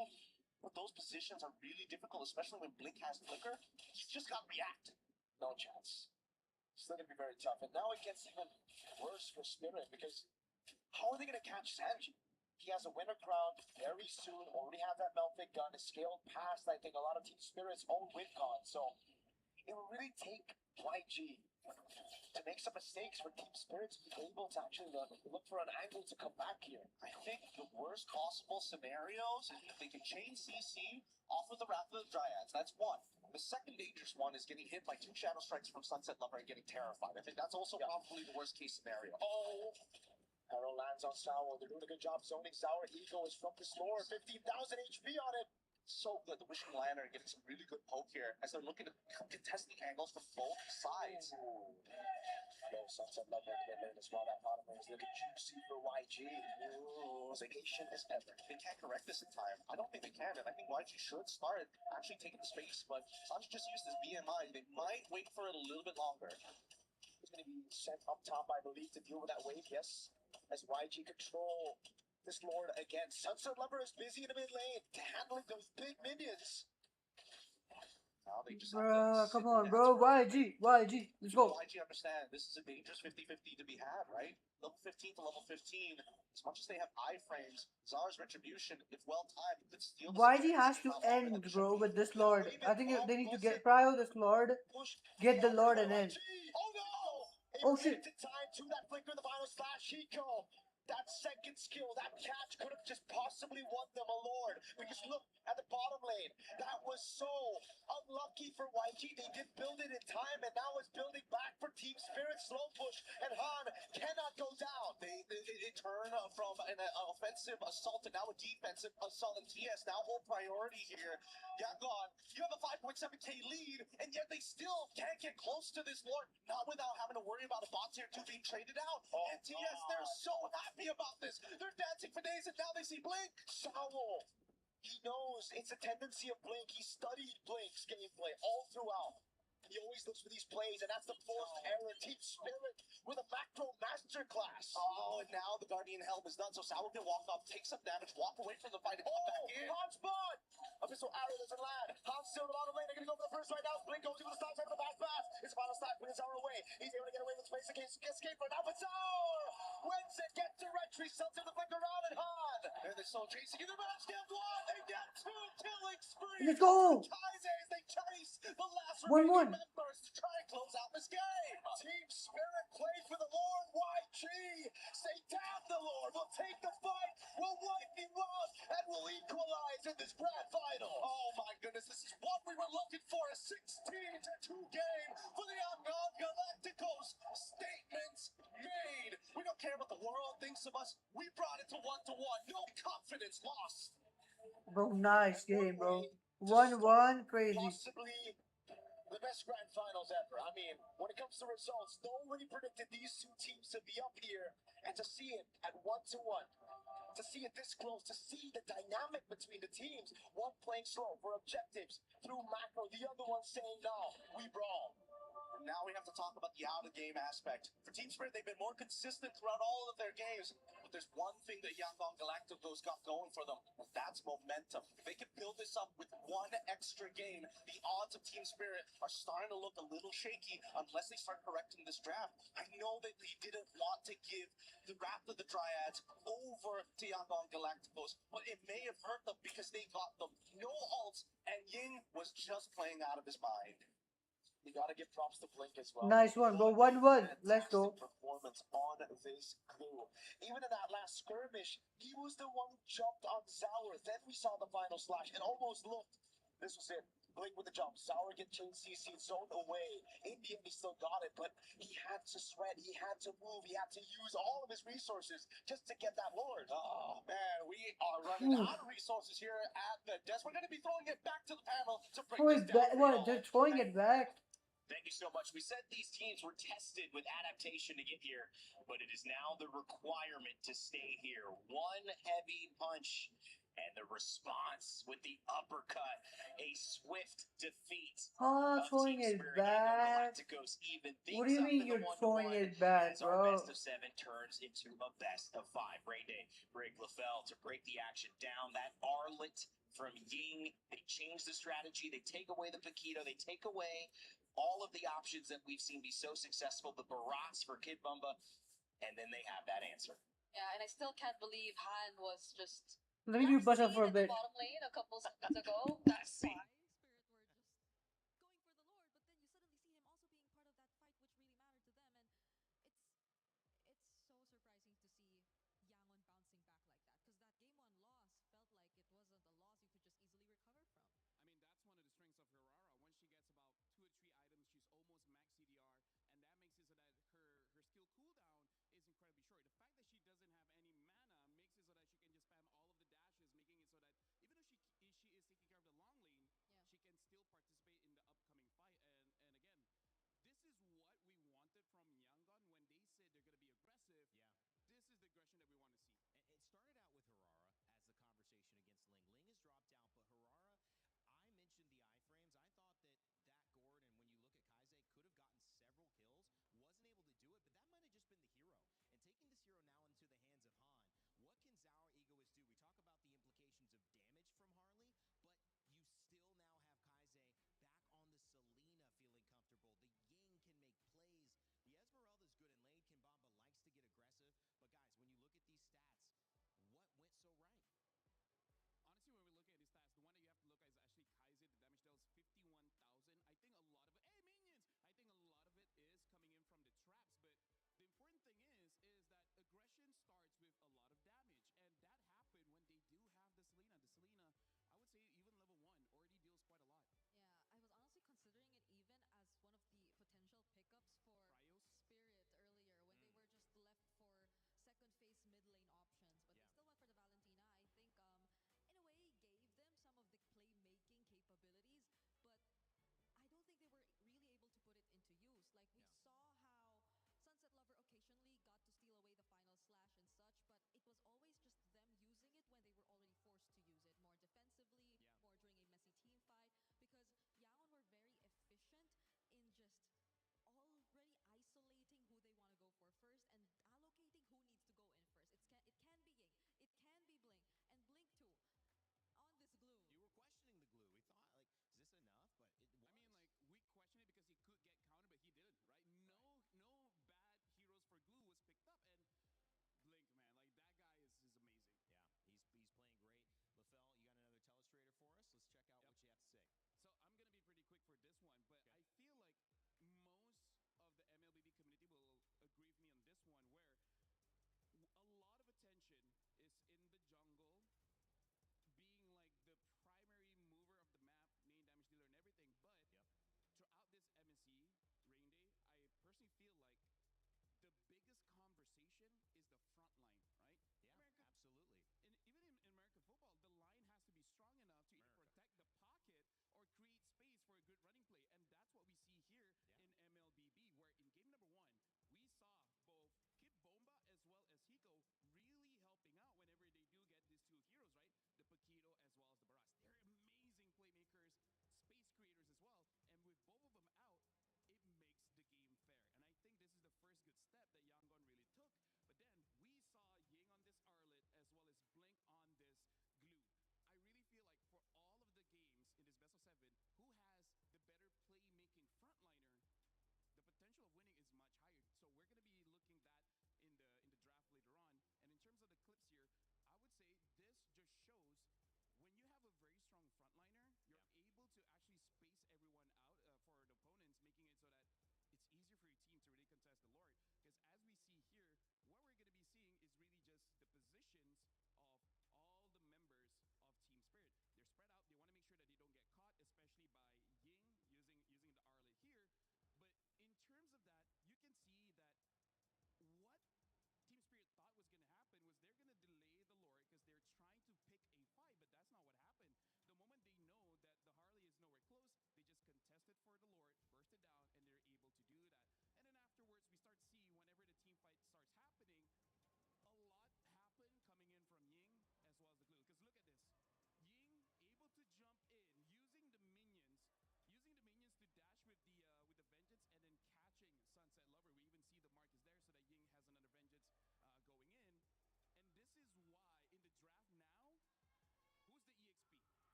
but those positions are really difficult, especially when Blink has Flicker. He's just got React. No chance. It's still gonna be very tough. And now it gets even worse for Spirit, because how are they gonna catch Sanji? He has a winter crown very soon, already have that Melfic gun, is scaled past, I think, a lot of Team Spirit's own win con. So it will really take YG to make some mistakes for Team Spirit to be able to actually look for an angle to come back here. I think the worst possible scenarios is if they can chain CC off with the Wrath of the Dryads. That's one. The second dangerous one is getting hit by 2 Shadow Strikes from Sunset Lover and getting terrified. I think that's also probably the worst case scenario. Oh! Arrow lands on Sour. They're doing a good job zoning Sour. Ego is from the floor. 15,000 HP on it. So good. The Wishing Lantern getting some really good poke here as they're looking to contest the angles from both sides. No Sunset Lover in the lane as well. That bottom lane is looking juicy for YG. As patient as ever. They can't correct this in time. I don't think they can, and I think YG should start actually taking the space, but Sanji just used his BMI. They might wait for it a little bit longer. He's going to be sent up top, I believe, to deal with that wave, yes. As YG control this Lord again. Sunset Lover is busy in the mid lane, handling those big minions. Now they just Come on, bro. YG. Let's go. YG understand this is a dangerous 50-50 to be had, right? Level 15 to level 15. As much as they have iframes, Zara's retribution, if well timed, could steal. YG has to end, bro, with this Lord. I think they need to get prio this Lord, get the Lord, and end. Oh shit! Time to that flicker, the final slash, Hiko. That second skill, that catch could have just possibly won them a Lord. Because look at the bottom lane. That was so unlucky for YG. They did build it in time, and now it's building back for Team Spirit. Slow push, and Han cannot go down. They turn from an offensive assault to now a defensive assault. And TS now whole priority here. Yangon, you have a 5.7k lead, and yet they still can't get close to this Lord. Not without having to worry about the bots here too being traded out. And TS, they're so happy about this. They're dancing for days, and now they see Blink. Soul. He knows it's a tendency of Blink. He studied Blink's gameplay all throughout. He always looks for these plays, and that's the fourth error. Team Spirit with a macro masterclass. Oh, and now the Guardian Helm is done, so Sour can walk up, take some damage, walk away from the fight, and come back in. Hot spot! Abyssal arrow doesn't land. Han's still in the bottom lane. They're going to go for the first right now. Blink goes to the side of the back pass. His final stack brings Sour away. He's able to get away with space against escape for now, but Sour wins it, gets the retro. Tree sells him the flick around and Han. And they're so chasing in the match. They have one. They get two. Killing spree. Let's go. Kaiser, they chase the last 1-1. remaining members to try and close out this game. Team Spirit plays for the Lord. YG. Say damn the Lord. We'll take the fight. We'll wipe him out. And we'll equalize in this grand final. Oh my goodness. This is what we were looking for. A 16-2 game for the Yangon Galacticos. Statements made. We don't care what the world thinks of us. We brought it to 1-1. No confidence lost. Bro, nice game, bro. 1-1, crazy. Possibly the best grand finals ever. I mean, when it comes to results, nobody predicted these two teams to be up here and to see it at 1-1. To see it this close, to see the dynamic between the teams. One playing slow for objectives through macro, the other one saying, no, we brawl. And now we have to talk about the out-of-game aspect. For Team Spirit, they've been more consistent throughout all of their games. But there's one thing that Yangon Galacticos got going for them, and that's momentum. If they can build this up with one extra game, the odds of Team Spirit are starting to look a little shaky unless they start correcting this draft. I know that they didn't want to give the Wrath of the Dryads over to Yangon Galacticos, but it may have hurt them because they got them. No ults, and Ying was just playing out of his mind. You gotta give props to Blink as well. Nice one, bro. 1-1. Let's go. Performance on this glue. Even in that last skirmish, he was the one who jumped on Zour. Then we saw the final slash. It almost looked. This was it. Blink with the jump. Zour get chain CC zone away. In the end, he still got it, but he had to sweat. He had to move. He had to use all of his resources just to get that Lord. Oh, man. We are running out of resources here at the desk. We're going to be throwing it back to the panel to break this down. What? They're throwing it back. Thank you so much. We said these teams were tested with adaptation to get here, but it is now the requirement to stay here. One heavy punch and the response with the uppercut. A swift defeat. Throwing it back. What do you mean you're throwing it back, bro? Our best of 7 turns into a best of 5. Rayday, break LaFell to break the action down. That Arlet from Ying. They change the strategy. They take away the Paquito. They take away all of the options that we've seen be so successful. The barrage for Kid Bumba. And then they have that answer. Yeah, and I still can't believe Han was just Let me buzz up for a bit. bottom lane a couple seconds ago. That's why.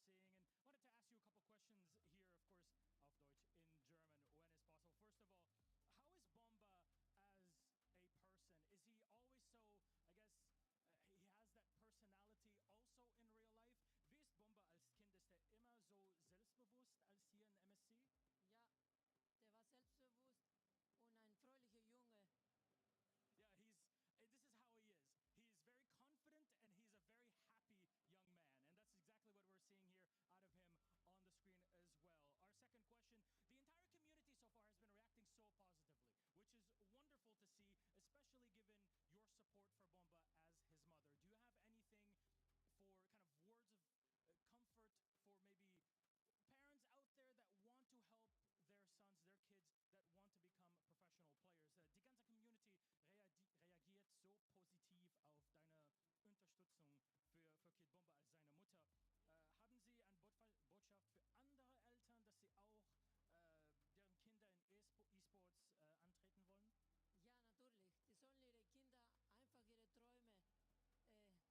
seeing, and wanted to ask you a couple questions here, of course, auf Deutsch in German when is possible. First of all, how is Bomba as a person? Is he always so, I guess, he has that personality also in real life? Wie ist Bomba als Kind? Ist er immer so selbstbewusst als hier in MSC? Ja, der war selbstbewusst und ein fröhlicher Junge. Yeah, this is how he is. He's very confident and he's a very happy young man. And that's exactly what we're seeing here out of him on the screen as well. Our second question, the entire community so far has been reacting so positively, which is wonderful to see, especially given your support for Bomba as his mother. Do you have anything for kind of words of comfort for maybe parents out there that want to help their sons, their kids that want to become professional players? Die ganze Community reagiert so positiv auf deine Unterstützung für Kid Bomba als seine Mutter. Haben Sie eine Botschaft für andere Eltern, dass sie auch deren Kinder in E-Sports antreten wollen? Ja, natürlich.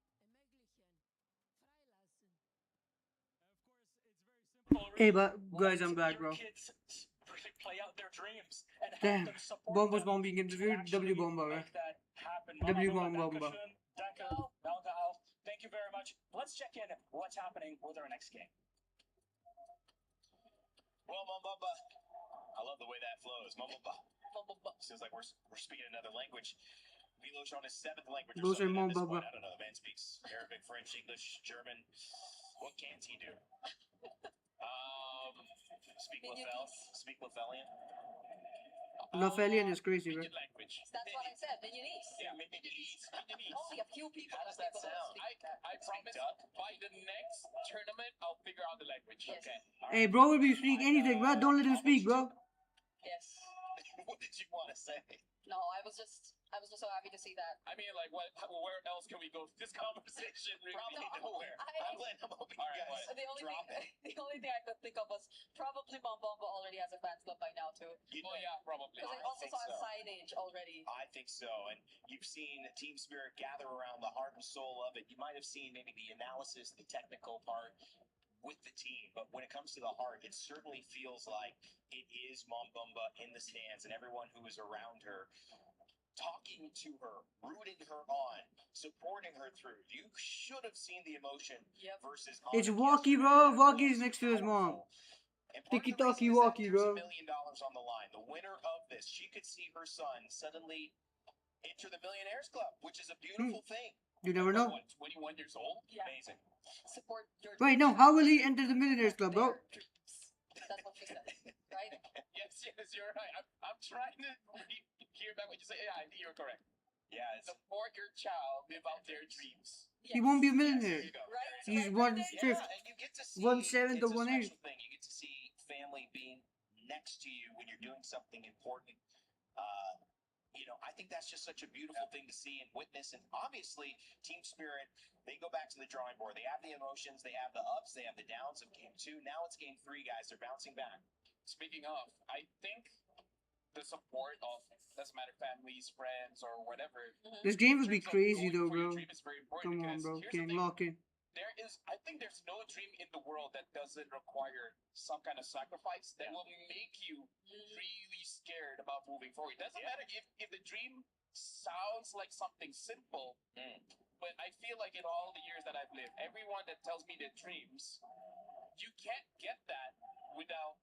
Die sollen ihre Kinder einfach ihre Träume ermöglichen, freilassen. Of course, it's very simple. Hey, but guys, I'm back, bro. Kids play out their dreams and have Damn, them support Bomba's them mom being interviewed. W Bomba, right? make that happen. W Mama Bomba. Danke, thank you very much. Let's check in what's happening with our next game. Well, Mambamba, I love the way that flows. Mambamba. Seems like we're speaking another language. Milo's on his 7th language or Those are something at this Mambaba. point. I don't know. The man speaks Arabic, French, English, German. What can't he do? Speak Lothellian. Lothelian is crazy, bro. Language. That's what I said. Viennese. Yeah, Viennese. Only a few people. How does that sound? I promise by the next tournament I'll figure out the language. Yes. Okay. Hey, bro, will you speak anything, bro? Don't let him speak, bro. Yes. What did you want to say? No, I was just so happy to see that. I mean, like, where else can we go with this conversation? Probably nowhere. I'm letting them open, All right, guys. The only thing I could think of was probably Bomba already has a fans club by now too. Yeah, probably. Because I also saw a signage already. I think so, and you've seen Team Spirit gather around the heart and soul of it. You might have seen maybe the analysis, the technical part with the team, but when it comes to the heart, it certainly feels like it is Mambamba in the stands and everyone who is around her, talking to her, rooting her on, supporting her through. You should have seen the emotion versus It's Walkie, bro. Walkie's next to his mom. Tiki-taki Walkie, bro. $1 million on the line. The winner of this, she could see her son suddenly enter the Millionaires Club, which is a beautiful thing. You never know. What, 21 years old? Yeah. Amazing. Support your Wait, no. How will he enter the Millionaires Club, bro? That's what she said, right? Yes, you're right. I'm trying to hear back what you say. Yeah, I think you're correct. Yeah, support your child live out their dreams. He won't be a millionaire. Right? He's So 1/5, and you get to see 1/7 it's or a 1/8. special thing. You get to see family being next to you when you're doing something important. I think that's just such a beautiful thing to see and witness. And obviously, Team Spirit, they go back to the drawing board. They have the emotions, they have the ups, they have the downs of Game 2. Now it's Game 3, guys. They're bouncing back. Speaking of, I think the support of, doesn't matter, families, friends, or whatever. This game would be crazy, though, bro. Dream is very important. Come on, bro. Here's the Getting thing. locked in. I think there's no dream in the world that doesn't require some kind of sacrifice that will make you really scared about moving forward. It doesn't matter if the dream sounds like something simple, but I feel like in all the years that I've lived, everyone that tells me their dreams, you can't get that without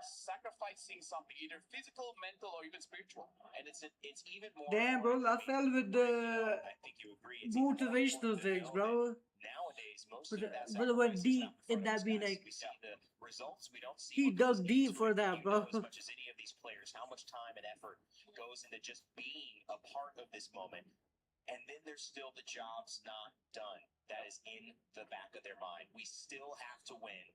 sacrificing something, either physical, mental, or even spiritual. And it's even more. Damn, bro. I fell with the I think you agree. It's motivational things, bro. Nowadays, most But of that it went sacrifice is deep not in for that us, being guys. like. We see the results. We don't see He what dug goes deep into for it. that, You bro. know as much as any of these players, how much time and effort goes into just being a part of this moment. And then there's still the job's not done. That is in the back of their mind. We still have to win.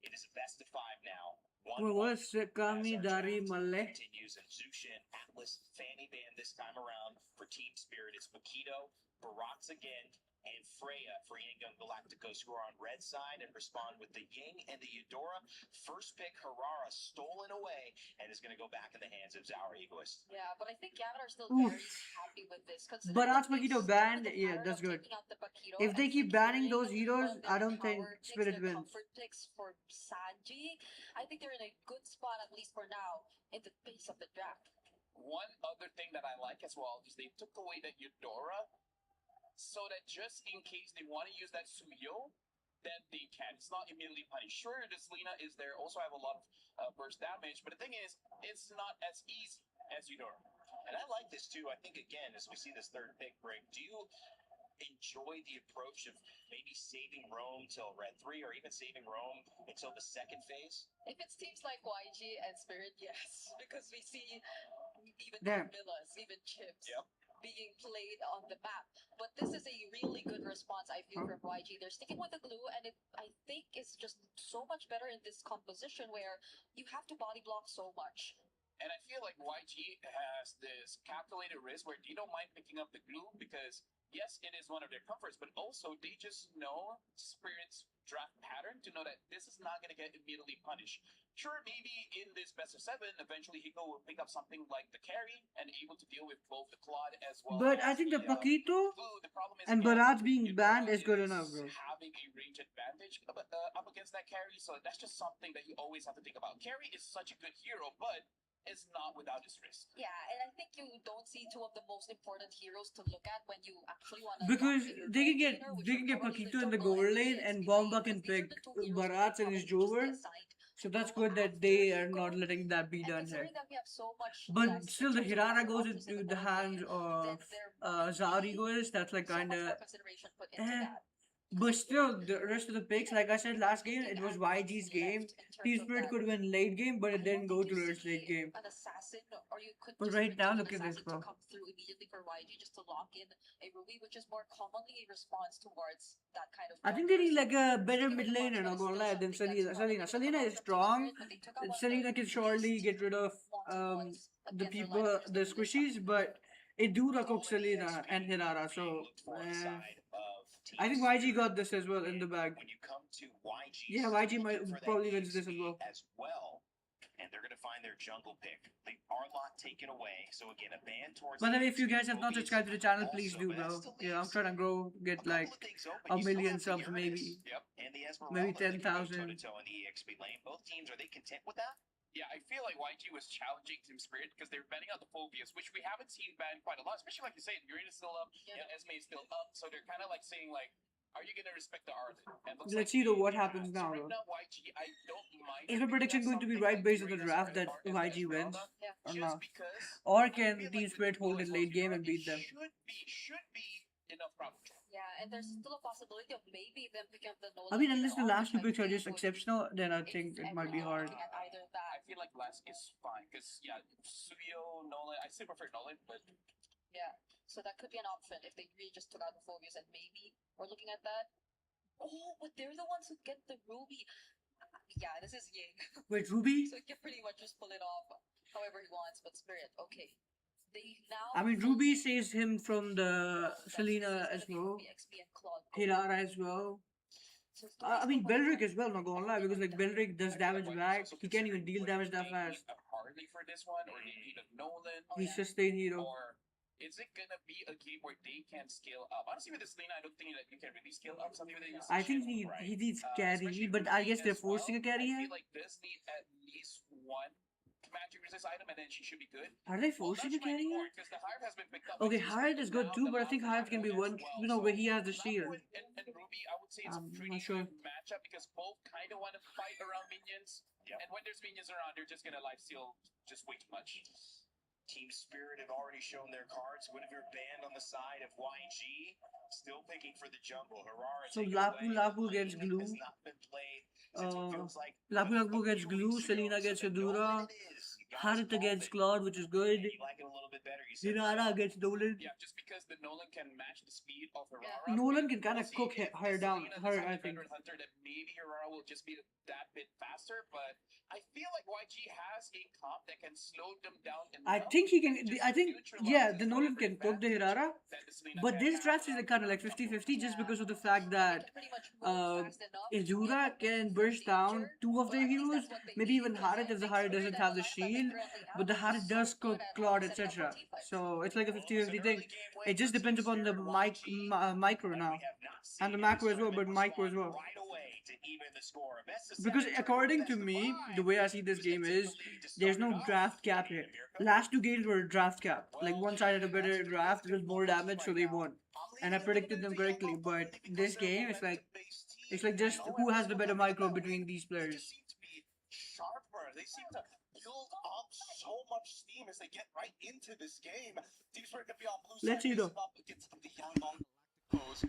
It is a best of 5 now. What was Kami Dari Maleh? Continues in Zushin, Atlas, Fanny Band this time around for Team Spirit. It's Makito, Barats again, and Freya for Yangon Galacticos, who are on red side and respond with the Ying and the Eudora. First pick, Harara, stolen away, and is going to go back in the hands of Zauer Egoist. Yeah, but I think Gavin are still Oof. very happy with this. But as Paquito banned, yeah, that's good. If they keep banning those heroes, I don't think Spirit wins. Comfort picks for Sanji, I think they're in a good spot, at least for now, in the base of the draft. One other thing that I like as well is they took away the Eudora, so that just in case they want to use that Suyo, then they can. It's not immediately punished. Sure, the Selena is there, also have a lot of burst damage, but the thing is, it's not as easy as Eudora. And I like this too. I think, again, as we see this third pick break, do you enjoy the approach of maybe saving Rome till red 3 or even saving Rome until the second phase? If it seems like YG and Spirit, yes, because we see even Damn. Camillas, even Chips being played on the map. But this is a really good response, I feel, from YG. They're sticking with the glue, and it, I think, is just so much better in this composition where you have to body block so much. And I feel like YG has this calculated risk where they don't mind picking up the glue because, yes, it is one of their comforts, but also they just know Spirit's draft pattern to know that this is not going to get immediately punished. Sure, maybe in this best of 7, eventually Hiko will pick up something like the carry and able to deal with both the Claude as well. But I think the Paquito and Barats being banned is good enough, bro. Having a range advantage up against that carry, so that's just something that you always have to think about. Carry is such a good hero, but it's not without its risk. Yeah, and I think you don't see two of the most important heroes to look at when you actually want to. Because they can get Paquito in the gold lane and Bomba can pick Barats and his Jover. So that's good that they are not letting that be done here. But still, the Hirara goes into the hands of Zarigois. That's like kinda. But still, the rest of the picks, like I said last game, it was YG's game. Team Spirit could win late game, but it didn't go towards late game. But right now, look at this, bro. Come through immediately for YG just to lock in a Ruby, which is more commonly a response towards that kind of. I think they need like a better mid laner, not gonna lie, than Selena. Selena is strong. Selena can surely get rid of the people, the squishies, but it do cook Selena and Hirara, so I think YG got this as well in the bag. When you come to YG, Yeah, YG might probably wins this as well. And they're going to find their jungle pick. The Arlot taken away. So again, a ban towards. By the way, if you guys have not subscribed to the channel, please do, bro. Yeah, I'm trying to grow, get like a million subs, maybe. And the Maybe 10,000. toe-to-toe in the EXP lane. Both teams, are they content with that? Yeah, I feel like YG was challenging Team Spirit because they're banning out the Phobias, which we haven't seen banned quite a lot, especially like you said, Uranus is still up, Esme is still up, so they're kind of like saying like, are you going to respect the Arlen? Let's see though what happens now, bro. YG, I don't mind. Is my prediction going to be right based on the draft that YG wins? Or not? Or can Team Spirit hold it late game and beat them? Should be enough problem. Yeah, and there's still a possibility of maybe them picking up the I mean, unless the last two picks are just exceptional, then I think it might be hard. I feel like last is fine because Suyo, Nolan. I still prefer Nolan, but yeah. So that could be an option if they really just took out the Phobias and maybe we're looking at that. Oh, but they're the ones who get the Ruby. Yeah, this is Ying. Wait, Ruby? So he can pretty much just pull it off however he wants. But Spirit, okay. They now. I mean, Ruby saves him from the Selena as well. Hirara as well. I mean, Belric as well, not gonna lie, because like Belric does damage back. He can't even deal damage that fast. Hardly for this one, or they need a Nolan. He's sustained hero. Or is it gonna be a game where they can scale up? Honestly, with this Selena, I don't think that you can really scale up. Something that I think he needs carry, but I guess they're forcing a carry I here. feel like this need at least one magic resist item, and then she should be good. Are they forcing a carry here? Because the Hive has been picked up. Okay, Hive is good too, but I think Hive can be one, you know, where he has the shield. And Ruby, I would say it's a I'm pretty not sure. good matchup because both kind of want to fight around minions. And when there's minions around, they're just gonna lifesteal just way too much. Team Spirit have already shown their cards. Guinevere banned on the side of YG. Still picking for the jungle. Harara So Lapu gets glue. Lapu gets glue. Selena gets Yadura. Harit against Claude, which is good. You like it a little bit better. You said Hirara against Nolan. yeah, just because the Nolan can match the speed of Hirara. Nolan can kind of We'll see cook if her down. Selena Her, decides I a think. veteran hunter that maybe Hirara will just be that bit faster, but I feel like YG has a comp that can slow them down I enough. think he can. I think, yeah, the Nolan can cook the Hirara. But this draft is kind of like 50-50 just because of the fact that Izura can burst down two of their heroes. Maybe even Harit if the Harit doesn't have the shield. But the Harit does cook Claude, etc. So it's like a 50-50 thing. It just depends upon the micro now. And the macro as well, but micro as well. Because according to me, the way I see this game is, there's no draft cap here. Last two games were draft cap. Like one side had a better draft, it was more damage, so they won. And I predicted them correctly. But this game, it's like just who has the better micro between these players. Sharper. They seem to build up so much steam as they get right into this game. Teams were going to be on blue side. Let's see though. Up against the Yangon Galacticos.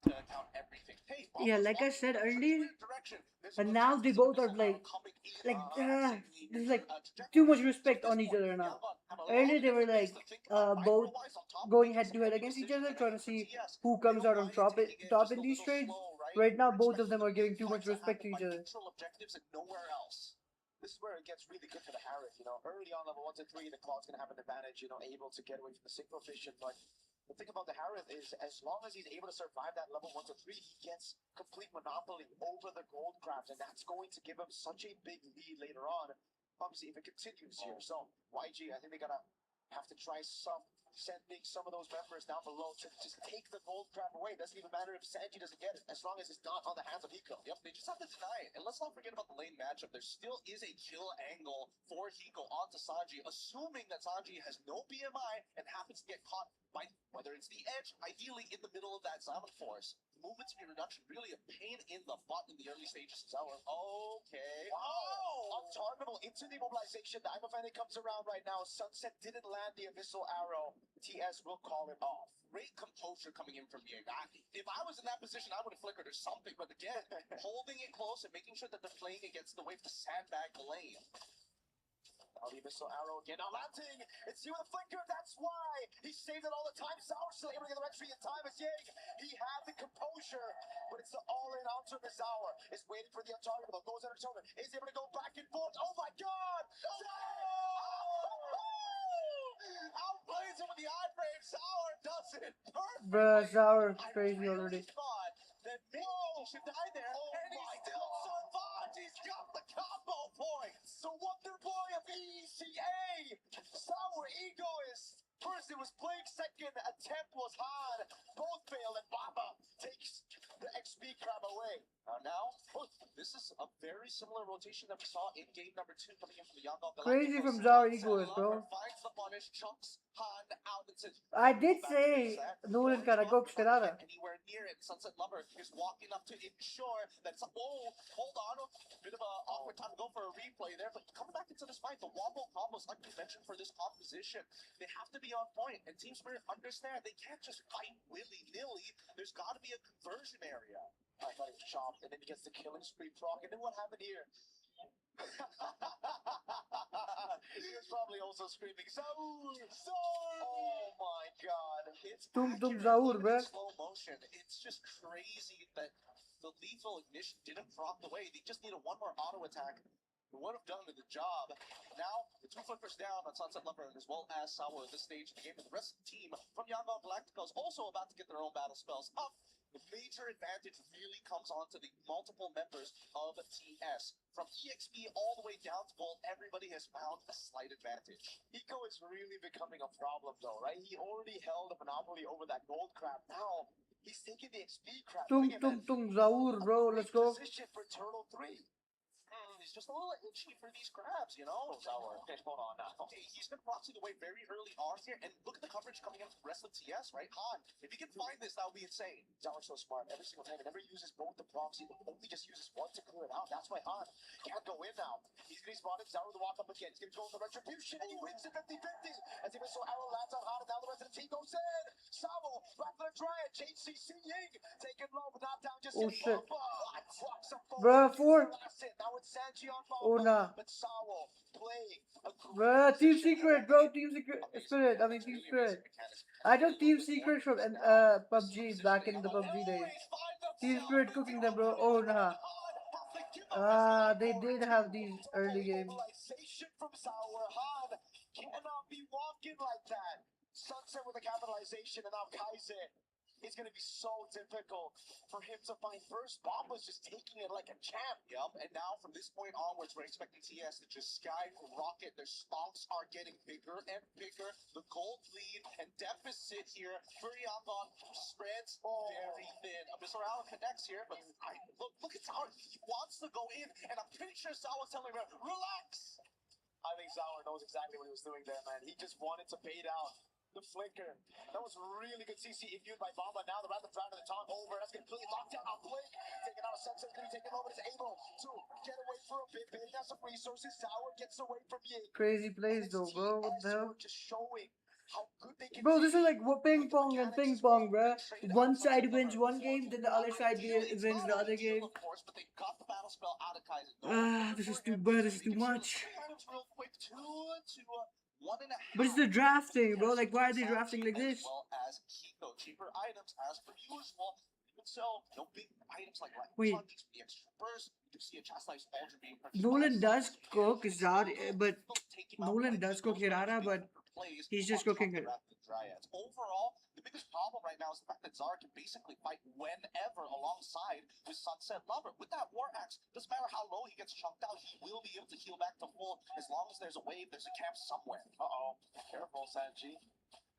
To account everything. Hey, Yeah, like I said earlier, and now they both are there's like too much respect on each other now. Earlier they were like both going head to head against each other, trying to see who comes out on top in these trades. Right now, both of them are giving too much respect to each other. Objectives and nowhere else. This is where it gets really good for the Harith. You know, early on level 1 to 3, the Claw's gonna have an advantage. You know, able to get away from the synchro fission, but the thing about the Harith is, as long as he's able to survive that level 1 to 3, he gets complete monopoly over the gold crabs, and that's going to give him such a big lead later on. Obviously, if it continues here. So, YG, I think they have to try sending some of those members down below to just take the gold crab away. Doesn't even matter if Sanji doesn't get it, as long as it's not on the hands of Hiko. Yep, they just have to deny it. And let's not forget about the lane matchup. There still is a kill angle for Hiko onto Sanji, assuming that Sanji has no BMI and happens to get caught by, whether it's the edge, ideally in the middle of that Zaman Force. movement speed reduction really a pain in the butt in the early stages of Sour. Okay. Oh! Untargetable into the mobilization. The Imafani comes around right now. Sunset didn't land the Abyssal Arrow. TS will call it off. Great composure coming in from Yang. If I was in that position, I would have flickered or something. But again, holding it close and making sure that they're playing against the wave to sandbag the lane. Now the Abyssal Arrow again. Now landing. It's you with a flicker. That's why he saved it all the time. Sour still able to get the entry in time as Yang. He had the composure, but it's the all-in onto the Sour. Is waiting for the untargetable. Goes under shoulder. Is able to go back and forth. Oh my God! Outplays him with the iframe. Sour does it perfect. Bruh, Sour is crazy already. Thought that maybe he should die there, and he still survived. He's got the combo points. So Wonder Boy of ECA, Sour Egoist. First it was Blake, second attempt was Han. Both failed, and Baba takes the XP crab away. Now, this is a very similar rotation that we saw in game number 2 coming in from the Yangon Galacticos. Crazy from Sour Egoist, bro. Finds the punish, chunks Han out and says, I did say Nolan kind of cooks Ferrara. anywhere near it. Sunset Lover is walking up to ensure that it's hold on, a bit of a awkward time to go for a replay there, but coming back into this fight, the wombo combos, like we mentioned for this composition, they have to be on point, and Team Spirit understand they can't just fight willy-nilly. There's got to be a conversion area. I thought he was chopped, and then he gets the killing spree proc, and then what happened here? He was probably also screaming, Zaur! Oh my God. It's Zaur, bruh. slow motion. It's just crazy that the lethal ignition didn't proc the way. They just needed one more auto attack. It would have done the job. Now, the 2 flippers down on Sunset Lover as well as Sawa at this stage of the game. And the rest of the team from Yangon Galacticos also about to get their own battle spells up. The major advantage really comes onto the multiple members of TS. From EXP all the way down to Volt, everybody has found a slight advantage. Eco is really becoming a problem though, right? He already held a monopoly over that gold crab. Now, he's taking the XP crab. Zaur, bro, let's go. Position for Turtle 3. He's just a little itchy for these crabs, you know? Sour. Okay, hold on now. Okay, he's going to proxy the way very early on here, and look at the coverage coming in from the rest of TS, right? Han, if he can find this, that would be insane. Sour's so smart. Every single time, he never uses both the proxy, only just uses one to clear it out. That's why Han can't go in now. He's going to be spotted. Sour to walk up again. He's going to go with the retribution, and he wins it 50-50. As the missile arrow lands on Han, and now the rest of the team goes in. Savo, back to the Dryad. JCC Ying, taking low, but not down just yet. Shit. Bruh, 4. Now it's Sanji on Oh, nah. but Sawo playing a Bruh, Team Secret, bro. Team Secret. Spirit. I mean, Team Spirit. I know Team Secret from PUBG back in the PUBG days. Team Spirit cooking them, bro. Oh, nah. They did have these early games. From Sour Han cannot be walking like that. Sunset with a capitalization, and now Kaizen. It's going to be so difficult for him to find first. Bob was just taking it like a champ. Yup, and now from this point onwards, we're expecting TS to just skyrocket. Their stonks are getting bigger and bigger. The gold lead and deficit here for Yangon spreads very thin. Mr. Allen connects here, but look at Sauer. He wants to go in, and I'm pretty sure Sauer's telling him, relax. I think Sauer knows exactly what he was doing there, man. He just wanted to bait out the flicker. That was really good CC viewed by Bomba. Now the rapid round of the tongue over. That's completely locked down on Blake. Taking out a Sunset, going to be taken over. Is able to get away for a bit. Bidding out some resources. Sour gets away from Ying. Crazy plays though, bro. What the hell? Just showing how good they can Bro, this is like ping pong and ping pong, bro. One side wins one game, then the other side wins the other game. This is too bad. This is too much. But it's the drafting, bro. Like, why are they drafting like this? As well as Kiko, cheaper items as per usual. Even so, no big items like Wait. the extra burst. You do see a Chastised Ultra being purchased. Nolan does cook Zard, but Nolan does cook Hirara, but he's just cooking her. Overall, the biggest problem right now is the fact that Zara can basically fight whenever alongside with Sunset Lover. With that War Axe, doesn't matter how low he gets chunked out, he will be able to heal back to full as long as there's a wave, there's a camp somewhere. Careful, Sanji.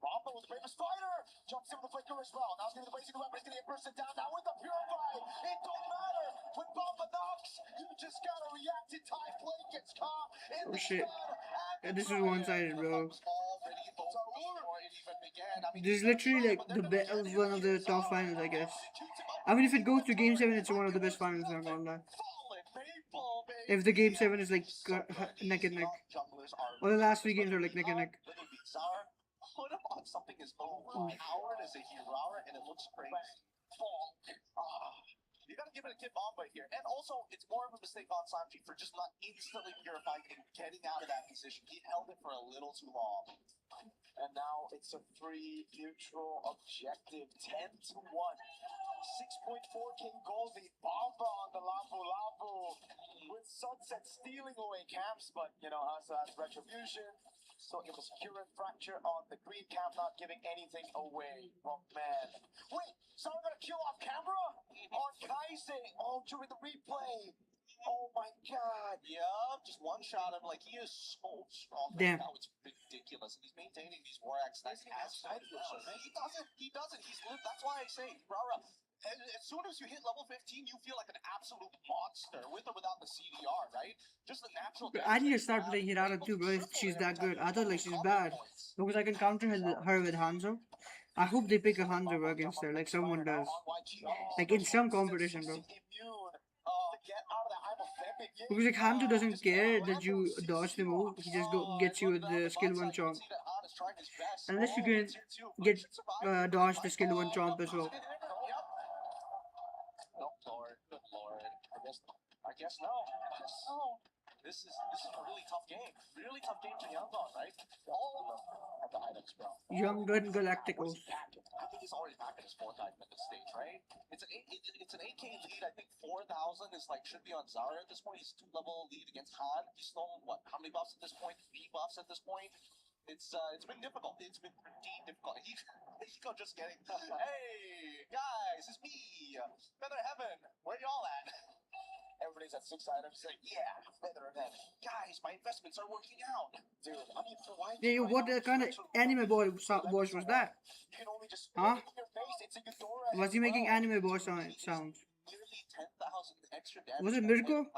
Bomba with the bravest fighter! Jumps in with the flicker as well. Now he's going to be the blazing weapon. He's going to get person down. Now with the purify. It don't matter. When Bomba knocks, you just got to react in time. Play gets caught. Oh shit. Yeah, this is one-sided, bro. Already before it even began. This is literally like one of the top finals, I guess. I mean, if it goes to Game 7, it's one of the best finals, not gonna lie. If the Game 7 is like neck and neck. Or the last 3 games are like neck and neck. Put him on something as overpowered as a Hirara, and it looks crazy. You gotta give it a Kid Bomba here. And also, it's more of a mistake on Sanji for just not instantly purifying and getting out of that position. He held it for a little too long. And now it's a free, neutral objective. 10-1. 6.4K Goldie. Bomba on the Labu Labu. With Sunset stealing away camps, but, you know, has retribution. So it was Current Fracture on the green camp, not giving anything away. Oh, man. Wait, someone got a kill off camera? On Kaise. Oh, during the replay. Oh, my God. Yeah, just one shot him. Like, he is so strong. Damn. Now it's ridiculous. And he's maintaining these war acts. He doesn't. That's why I say, Rara, as soon as you hit level 15, you feel like an absolute monster, with or without the CDR, right? Just the natural. I need to start playing Hirara too, bro. She's that good. I thought like she's bad because I can counter her with Hanzo. I hope they pick a Hanzo against her, like someone does. Like in some competition, bro. Because like Hanzo doesn't care that you dodge the move. He just gets you with the skill 1 chomp. Unless you can get dodge the skill 1 chomp as well. I guess no. This is a really tough game. Really tough game to Yangon, right? All of them have the items, bro. Yangon Galacticos. I think he's already back in his 4th item at this stage, right? It's an 8K lead. I think 4,000 is like should be on Zara at this point. He's 2-level lead against Han. He's stolen what? How many buffs at this point? 3 buffs at this point. It's been difficult. It's been pretty difficult. Hiko just getting, hey guys, it's me, Feather Heaven. Where y'all at? Everybody's at 6 items saying, yeah, Feather Heaven. Guys, my investments are working out. Dude, I mean, why? Yeah, what kind of anime voice was that? Huh? Was he making anime voice sounds? Nearly 10,000 extra damage. Was it Mirko? And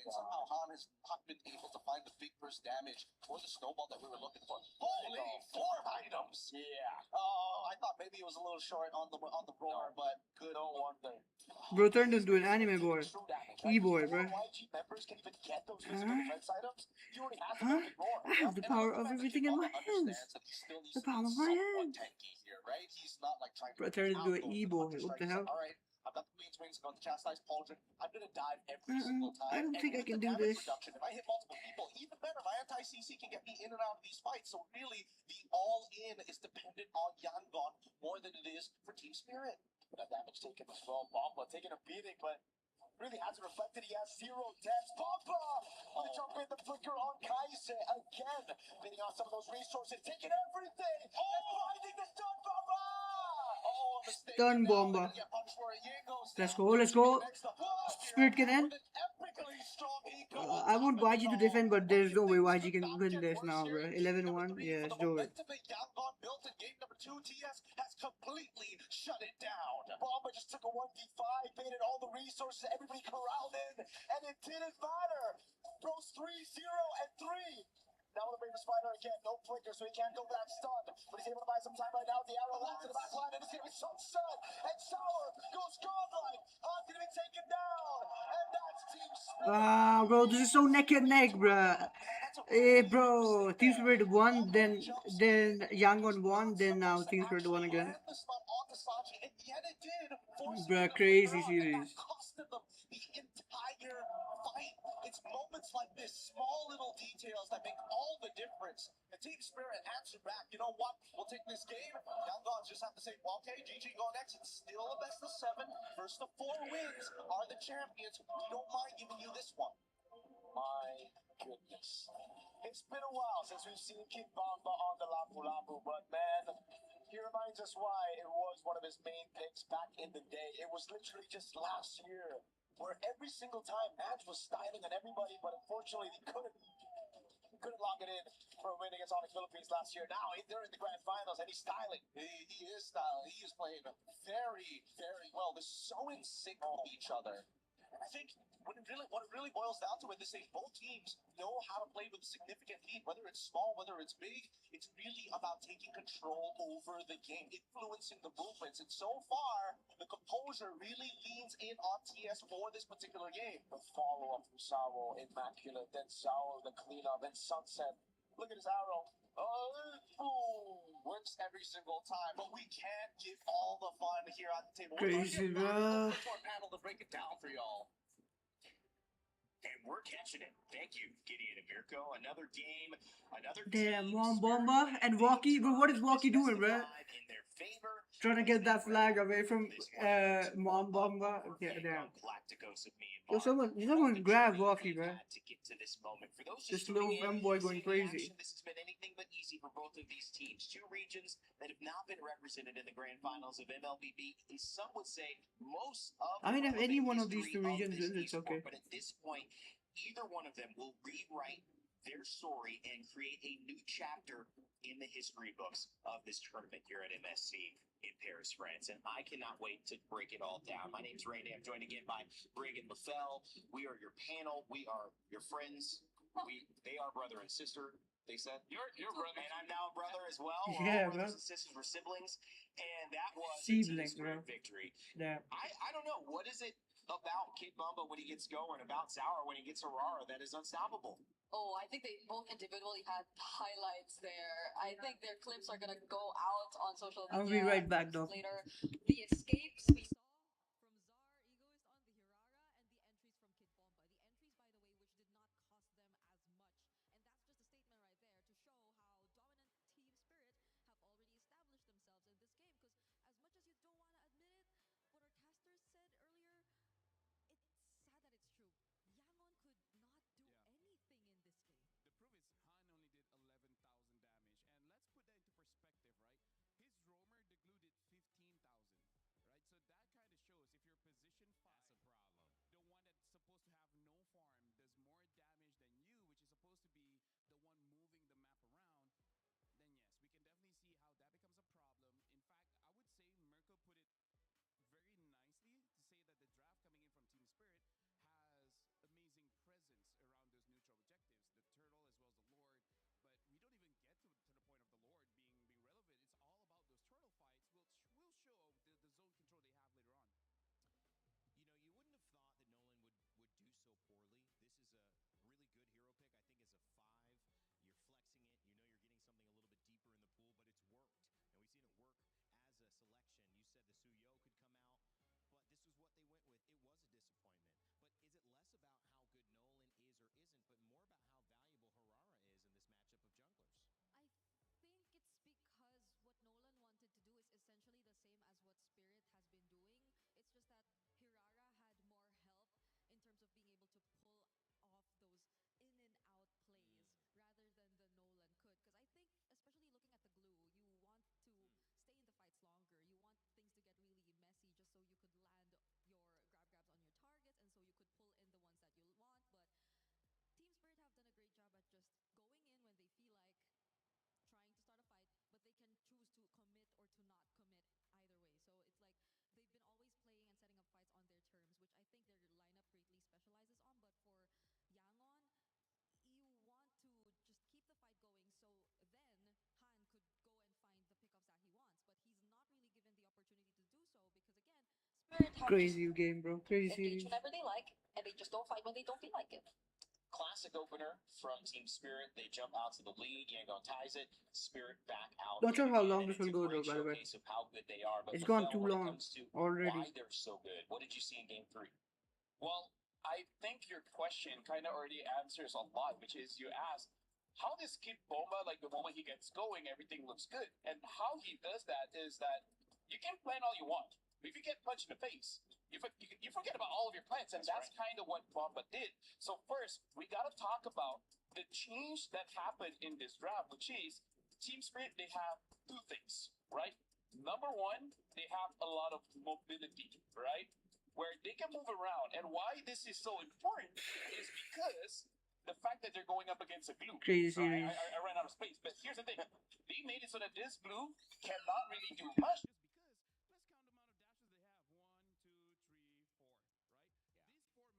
somehow Han has not been able to find the big burst damage or the snowball that we were looking for. Holy 4 items! Yeah. Oh, I thought maybe it was a little short on the roar, but good wonder. Bro turned into an anime boy. E-boy, bro. Huh? I have the power of everything in my hands. The power of my hands. Bro turned into an E-boy. What the hell? I've got the Queen's Wings, I'm going to chastise Pauldron. I'm going to dive every single time. I don't think I can do this. If I hit multiple people, even better, my anti-CC can get me in and out of these fights. So really, the all-in is dependent on Yangon more than it is for Team Spirit. That damage taken as well. Bomba taking a beating, but really hasn't reflected. He has 0 deaths. Bomba! On the jump in, the flicker on Kaise again. Bidding on some of those resources, taking everything. Oh, finding the stun bomba! Stun bomba. Let's go. Spirit can end. I want YG to defend, but there's no way YG can win this now, bro. 11-1. Yeah, let's do it. Built in game number 2, TS has completely shut it down. Bomba just took a 1v5, baited all the resources, everybody corralled in, and it didn't matter. Throws 3-0 and 3. Now the Brave Spider again, no flicker, so he can't go for that stun. But he's able to buy some time right now. The arrow lands in the back line, and it's going to be Sunset. And Sour goes godlike. Han's going to be taken down. And that's Team Spirit. Bro, this is so neck and neck, bro. Hey, bro. Team Spirit won, then Yangon won, then now Team Spirit won again. Bro, crazy series. It's moments like this, small little details that make all the difference. And Team Spirit answered back, you know what, we'll take this game. Yangon's just have to say, well, okay, GG go next. It's still a best of 7. First of 4 wins are the champions. We don't mind giving you this one. My goodness. It's been a while since we've seen Kid Bomba on the Lapu Lapu, but man, he reminds us why it was one of his main picks back in the day. It was literally just last year, where every single time Madge was styling on everybody, but unfortunately he couldn't lock it in for a win against Onyx Philippines last year. Now they're in the grand finals and he's styling. He is styling. He is playing very, very well. They're so in sync with each other. I think what it really boils down to is they both teams know how to play with a significant lead, whether it's small, whether it's big. It's really about taking control over the game, influencing the movements. And so far, the composure really leans in on TS for this particular game. The follow-up from Sauro, Immaculate, then Sauro, the cleanup, then Sunset. Look at his arrow. Boom! Works every single time, but we can't get all the fun here at the table. Crazy, bro. Our panel to break it down for y'all. And we're catching it. Thank you, Gideon and Mirko. Another game, another Damn, team. Bomba and Walkie, bro. What is Walkie doing, bro? In their favor. Trying to get that flag away from Bomba. Yeah, damn. Galacticos of me and Yo, someone grab Walkie, bro. to get to this moment. For those This just little tuning in, femboy going seeing the crazy. action, this has been anything but easy for both of these teams. Two regions that have not been represented in the grand finals of MLBB. Some would say most of. I mean, if the any one of these history two of regions this wins, it's esport, okay. But at this point, either one of them will rewrite their story and create a new chapter in the history books of this tournament here at MSC in Paris, France. And I cannot wait to break it all down. My name's Randy. I'm joined again by Brig and LaFell. We are your panel. We are your friends. They are brother and sister. They said you're brother, and I'm now a brother as well. We're Yeah, all brothers bro. and sisters. We're siblings, and that was a Siblings, team spirit bro. victory. Damn. I don't know, what is it about Kid Bumba when he gets going, about Sour when he gets Aurora, that is unstoppable? Oh, I think they both individually had highlights there. I think their clips are gonna go out on social media. I'll be right back, though. Later, the escapes we saw from Czar, Egoist on the Hirara, and the entries from Kid Bomba. The entries, by the way, which did not cost them as much. And that's just a statement right there to show how dominant Team Spirit have already established themselves in this game. Because as much as you don't want to admit it, what our casters said earlier, it's sad that it's true. Yangon could not do anything in this game. The proof is Han only did 11,000 damage. And let's put that into perspective, right? His roamer, the glue, did 15,000, right? So that kind of shows if you're position 5, that's a problem. The one that's supposed to have no farm does more damage than you, which is supposed to be the one moving the map around, then yes, we can definitely see how that becomes a problem. In fact, I would say Mirko put it very nicely to say that the draft coming in from Team Spirit has amazing presence around those neutral objectives, the turtle as well as the lord. But we don't even get to the point of the lord being relevant. It's all about those turtle fights, which will show the zone control they have later on. You know, you wouldn't have thought that Nolan would do so poorly. This is a really good hero pick. I think as a 5, you're flexing it. You know you're getting something a little bit deeper in the pool, but it's worked. And we've seen it work as a selection. You said the Suyo could come out, but this was what they went with. It was a disappointment. But is it less about how good Nolan is or isn't, but more about how valuable Harara is in this matchup of junglers? I think it's because what Nolan wanted to do is essentially the same as what Spirit has been doing. It's just that Hirara had more help in terms of being able to pull off those in and out plays rather than the Nolan could. Because I think, especially looking at the glue, you want to stay in the fights longer. You want things to get really messy just so you could land your grabs on your targets and so you could pull in the ones that you want. But Team Spirit have done a great job at just going in when they feel like trying to start a fight, but they can choose to commit or to not commit either way. So it's like they've been always playing and setting up fights on their terms, which I think their lineup greatly specializes on. But for Yangon, you want to just keep the fight going so then Han could go and find the pickups that he wants, but he's not really given the opportunity to do so because again, Spirit have Crazy game, bro. Crazy engage series. whenever they like, and they just don't fight when they don't feel like it. Classic opener from Team Spirit. They jump out to the lead. Yangon ties it. Spirit back out. Not sure how long And this it's will a go great though, by the way. showcase of how good they are. But It's gone LaFell, too when it long comes to already. why they're so good, what did you see in Game 3? Well, I think your question kind of already answers a lot, which is you asked, how does Kid Bomba, like the moment he gets going, everything looks good? And how he does that is that you can plan all you want. If you get punched in the face, you forget about all of your plans, and that's kind of what Bomba did. So first, we got to talk about the change that happened in this draft, which is Team Spirit, they have two things, right? Number one, they have a lot of mobility, right? Where they can move around. And why this is so important is because the fact that they're going up against a glue. Crazy series. I ran out of space, but here's the thing. They made it so that this glue cannot really do much. Let's count the amount of dashes they have. 1, 2, 3, 4, right? These 4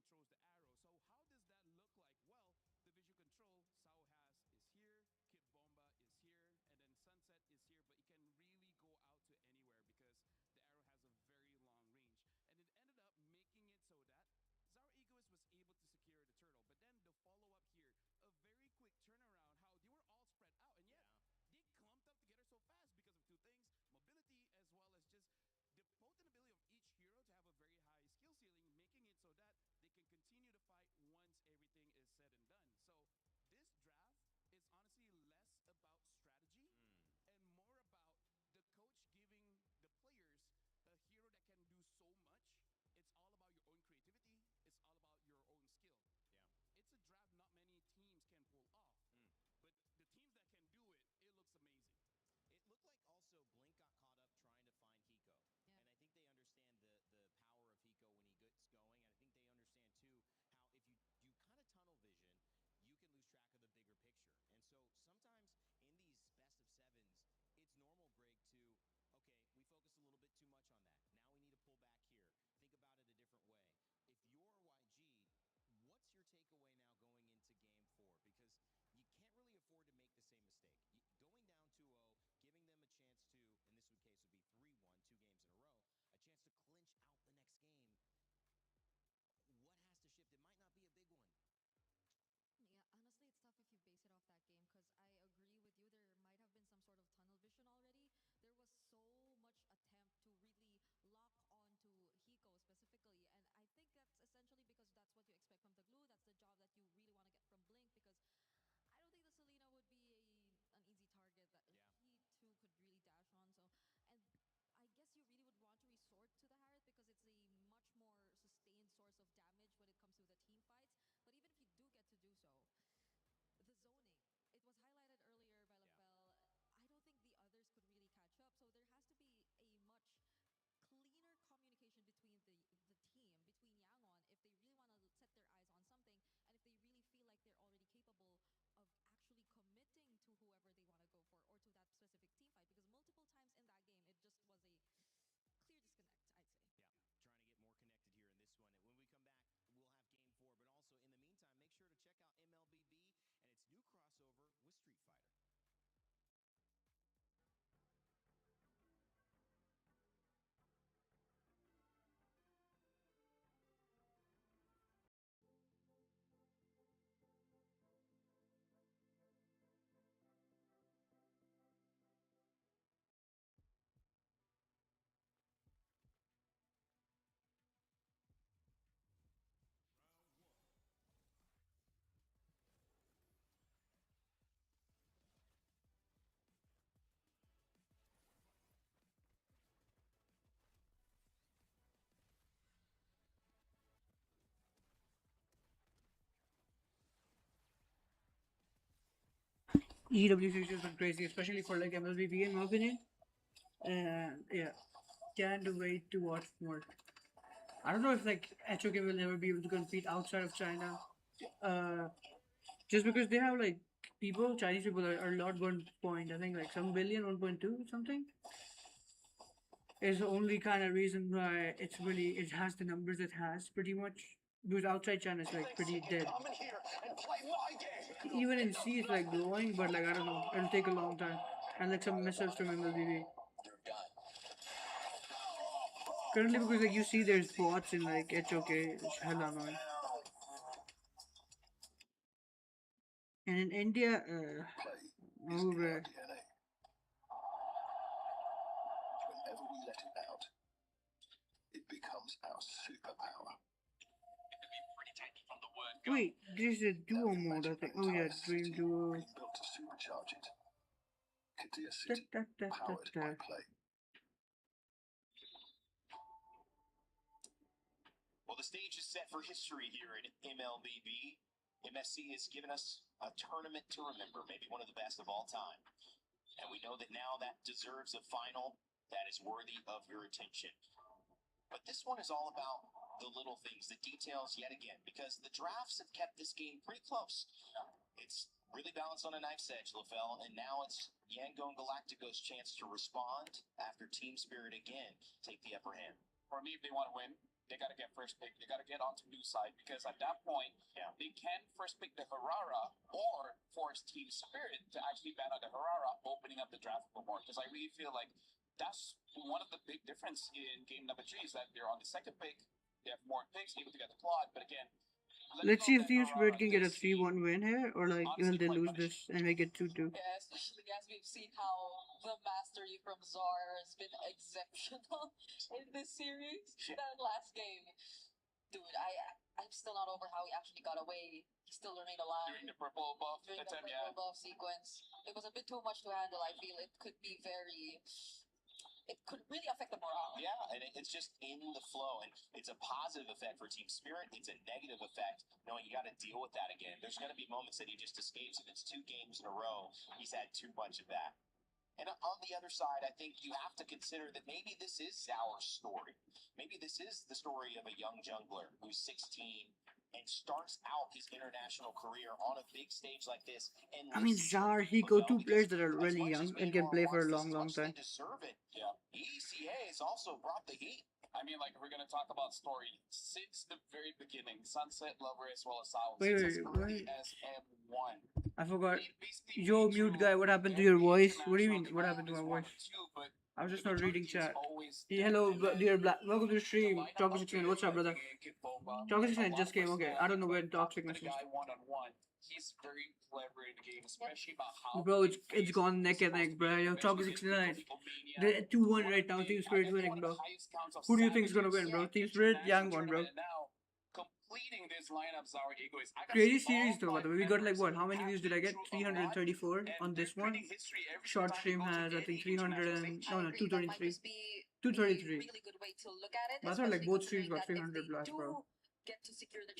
controls the arrow. So how does that look like? Well, the visual control Sao has is here, Kit Bomba is here, and then Sunset is here, but it can really go out to anywhere because the arrow has a very long range. And it ended up making it so that Zara Egoist was able to secure the turtle. But then the follow-up here, a very quick turnaround, how they were all spread out, and yet they clumped up together so fast because of two things: mobility as well as just the potent ability of each hero to have a very high skill ceiling, making it so that they can continue to fight once everything is said and done. So this draft is honestly less about strategy and more about the coach giving the players a hero that can do so much. It's all about your own creativity. It's all about your own skill. Yeah. It's a draft not many teams can pull off. But the teams that can do it, it looks amazing. It looked like also Blink got caught up trying to find Hiko. Yeah. And I think they understand the power of Hiko when he gets going. And I think they understand too how if you do kind of tunnel vision, you can lose track of the bigger picture. And so sometimes in these best of sevens, it's normal, Greg, to okay, we focus a little bit too much on that. Now we need to pull back here. Think about it a different way. If you're YG, what's your takeaway now going into game 4? Because you can't really afford to make the same mistake. Going down 2-0, giving them a chance to, in this case would be 3-1, 2 games in a row, a chance to clinch out the next game. What has to shift? It might not be a big one. Yeah, honestly, it's tough if you base it off that game because I agree with you. There might have been some sort of tunnel vision already. There was so much attempt to really lock onto Hiko specifically, and I think that's essentially because that's what you expect from the glue. That's the job that you really want to get from Blink because I don't think the Selena would be an easy target that he too could really dash on. So, and I guess you really would want to resort to the Harriet because it's a much more sustained source of damage when it comes to the team fights. But even if you do get to do so, the zoning, it was highlighted earlier by LaFell. I don't think the others could really catch up. So there has to be a much cleaner communication between the team, between Yangon, if they really want to set their eyes on something, and if they really feel like they're already capable of actually committing to whoever they want to go for or to that specific team fight. Because multiple times in that game, it just was a clear disconnect, I'd say. Yeah, trying to get more connected here in this one. And when we come back, we'll have game 4. But also, in the meantime, make sure to check out MLBB and its new crossover with Street Fighter. EWC has been crazy, especially for like MLBB in my opinion. And yeah, can't wait to watch more. I don't know if like HOK will never be able to compete outside of China. Just because they have like people, Chinese people are not 1 point, I think like some billion, 1.2 something. Is the only kind of reason why it has the numbers it has pretty much. Because outside China is like pretty dead. Even in C it's like growing, but like I don't know, it'll take a long time. And like some missiles from MLBB. Currently because like you see there's bots in like HOK, it's hella annoying. And in India, Whenever we let it out, it becomes our superpower. wait, this is a duo mode, I think. Oh yeah, Dream Duo. Built to supercharge it. Kadir City, powered by play. Well, the stage is set for history here at MLBB. MSC has given us a tournament to remember, maybe one of the best of all time. And we know that now that deserves a final that is worthy of your attention. But this one is all about the little things, the details yet again, because the drafts have kept this game pretty close. It's really balanced on a knife's edge, LaFell, and now it's Yangon Galacticos' chance to respond after Team Spirit again take the upper hand. For me, if they want to win, they got to get first pick. They got to get onto new side because at that point, they can first pick the Harara or force Team Spirit to actually ban out the Harara, opening up the draft for more. Because I really feel like that's one of the big difference in game number 3 is that they're on the second pick. They have more picks, able to get the plot, but again, Let's see if Team Spirit can get a 3-1 win here, or like will they lose this and make it 2-2. Yeah, especially as we've seen how the mastery from Czar has been exceptional in this series. That last game, dude, I'm still not over how he actually got away. He still remained alive. During the purple buff During the purple buff sequence. It was a bit too much to handle. I feel it could be it could really affect the morale. Yeah, and it's just in the flow, and it's a positive effect for Team Spirit. It's a negative effect knowing you got to deal with that again. There's going to be moments that he just escapes. If it's 2 games in a row, he's had too much of that. And on the other side, I think you have to consider that maybe this is Zaur's story. Maybe this is the story of a young jungler who's 16 and starts out his international career on a big stage like this. And I mean, Zaur, Hiko, 2 players that are really young and can play for a long time. They deserve it. Yeah. ECA has also brought the heat. I mean, like, if we're going to talk about story, since the very beginning, Sunset, Lover, as well as Sour, Wait, since as early as M1. I forgot. Yo, mute guy, what happened to your voice? What do you mean, what happened to my voice? I was just not reading chat. Hey, hello, dear Black. Welcome to the stream. Toxic Man, what's up, brother? Toxic Man just came. Okay, I don't know where Toxic Man is. He's very clever in the game, especially about how. Bro, it's gone neck and neck, bro. Yo, Toxic 69. They're at 2-1 right now. Team Spirit winning, bro. Who do you think is gonna win, bro? Team Spirit, Yangon, bro. Completing this lineup, Zaur Ego is Crazy series though, by the way. We got like what? How many views did I get? 334 on this one. Short stream has I think 300 and no 223. 233. I thought like both streams got 300 plus, bro.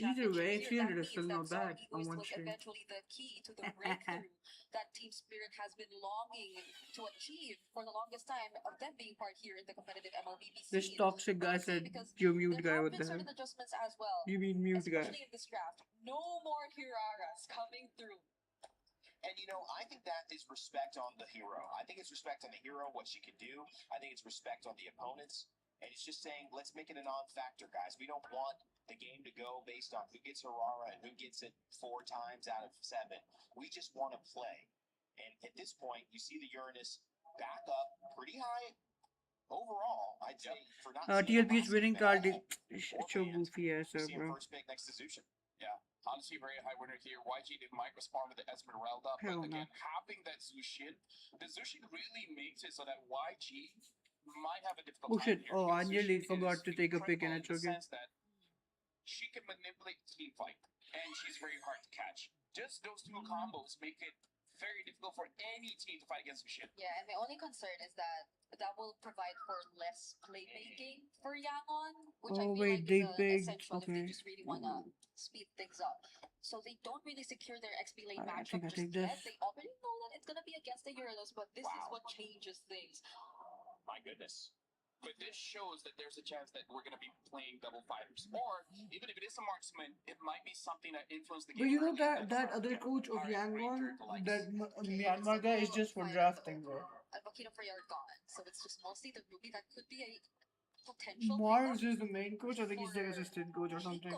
Either way, 300 is still not bad on one stream. Eventually the key to the breakthrough that Team Spirit has been longing to achieve for the longest time of them being part here in the competitive MLBB scene. This toxic guy said, "You mute guy, what the hell?" Adjustments as well. You mean mute guy? Especially in this draft, no more Hiraras coming through. And I think that is respect on the hero. I think it's respect on the hero, what she can do. I think it's respect on the opponents. And it's just saying, let's make it a non-factor, guys. We don't want the game to go based on who gets Aurora and who gets it 4 times out of 7. We just want to play. And at this point, you see the Uranus back up pretty high overall. I'd say for not TLP's winning card is so goofy as bro. First pick next to Zushin. Yeah, honestly, very high winner here. YG did might respond with the Esmeralda, but again, having that Zushin, the Zushin really makes it so that YG might have a difficult time here. Oh, I nearly forgot to take a pick and it's okay. She can manipulate the team fight, and she's very hard to catch. Just those 2 combos make it very difficult for any team to fight against Zushin. Yeah, and my only concern is that will provide for less playmaking for Yangon, which I feel like is essential if they just really want to speed things up. So they don't really secure their XP lane matchup just yet. They already know that it's going to be against the Euros, but this is what changes things. My goodness. But this shows that there's a chance that we're going to be playing double fighters. Or, even if it is a marksman, it might be something that influences the game. But you know that other coach of Yangon, that Myanmar guy is just for drafting, bro. Advocating for your gone. So it's just mostly the Ruby that could be a potential. Mars is the main coach. I think he's their assistant coach or something.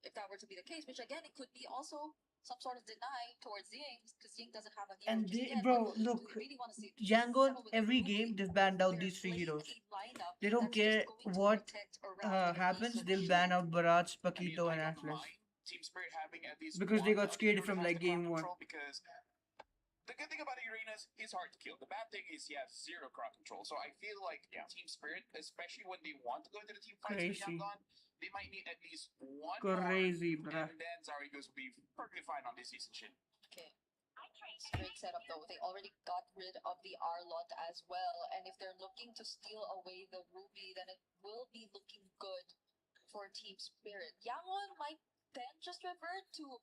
If that were to be the case, which again, it could be also some sort of deny towards Ying, because Ying doesn't have a hero. And they, bro, look, Yangon, every game they've banned out these 3 heroes. They don't care what happens, they'll ban out Barats, Paquito, and Atlas. Because they got scared from like game 1. The good thing about Uranus, he's hard to kill. The bad thing is he has 0 crowd control. So I feel like Team Spirit, especially when they want to go into the team fights with Yangon, they might need at least 1 crazy, bruh. And then Zaur Egos will be perfectly fine on this season shit. Okay. Great setup though. They already got rid of the R-Lot as well. And if they're looking to steal away the Ruby, then it will be looking good for Team Spirit. Yangon might then just revert to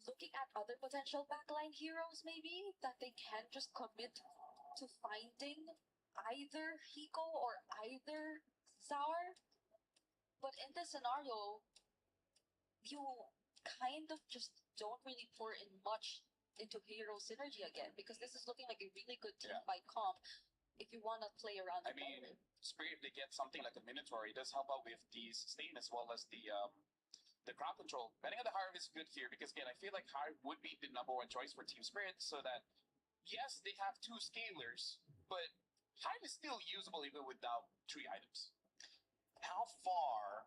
looking at other potential backline heroes maybe that they can just commit to finding either Hiko or either Zaur. But in this scenario, you kind of just don't really pour in much into hero synergy again, because this is looking like a really good team fight comp if you want to play around I the mean, ball. Spirit, they get something like a Minotaur. It does help out with the sustain as well as the crowd control. Betting on the Hive is good here because, again, I feel like Hive would be the number one choice for Team Spirit so that, yes, they have 2 scalers, but Hive is still usable even without 3 items. How far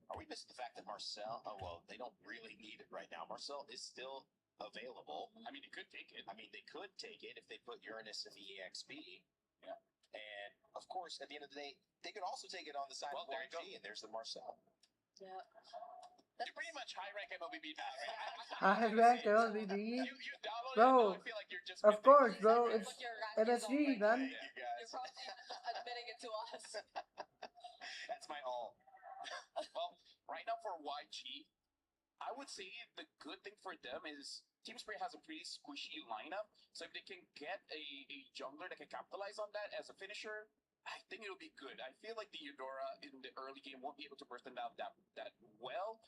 are we missing the fact that Marcel? Oh well, they don't really need it right now. Marcel is still available. I mean, they could take it. I mean, they could take it if they put Uranus in the EXP. Yeah. And of course, at the end of the day, they could also take it on the side of There you go. YG, and there's the Marcel. Yeah. You're pretty much high rank MLBB now, right? I rank LBB. You downloaded Bro, it, now I feel like you're just of course, bro. Exactly It's what your rank is MSG, already. man. Thank you guys. You're probably admitting it to us. That's my all. Well, right now for YG, I would say the good thing for them is Team Spirit has a pretty squishy lineup. So if they can get a jungler that can capitalize on that as a finisher, I think it'll be good. I feel like the Eudora in the early game won't be able to burst them down that well.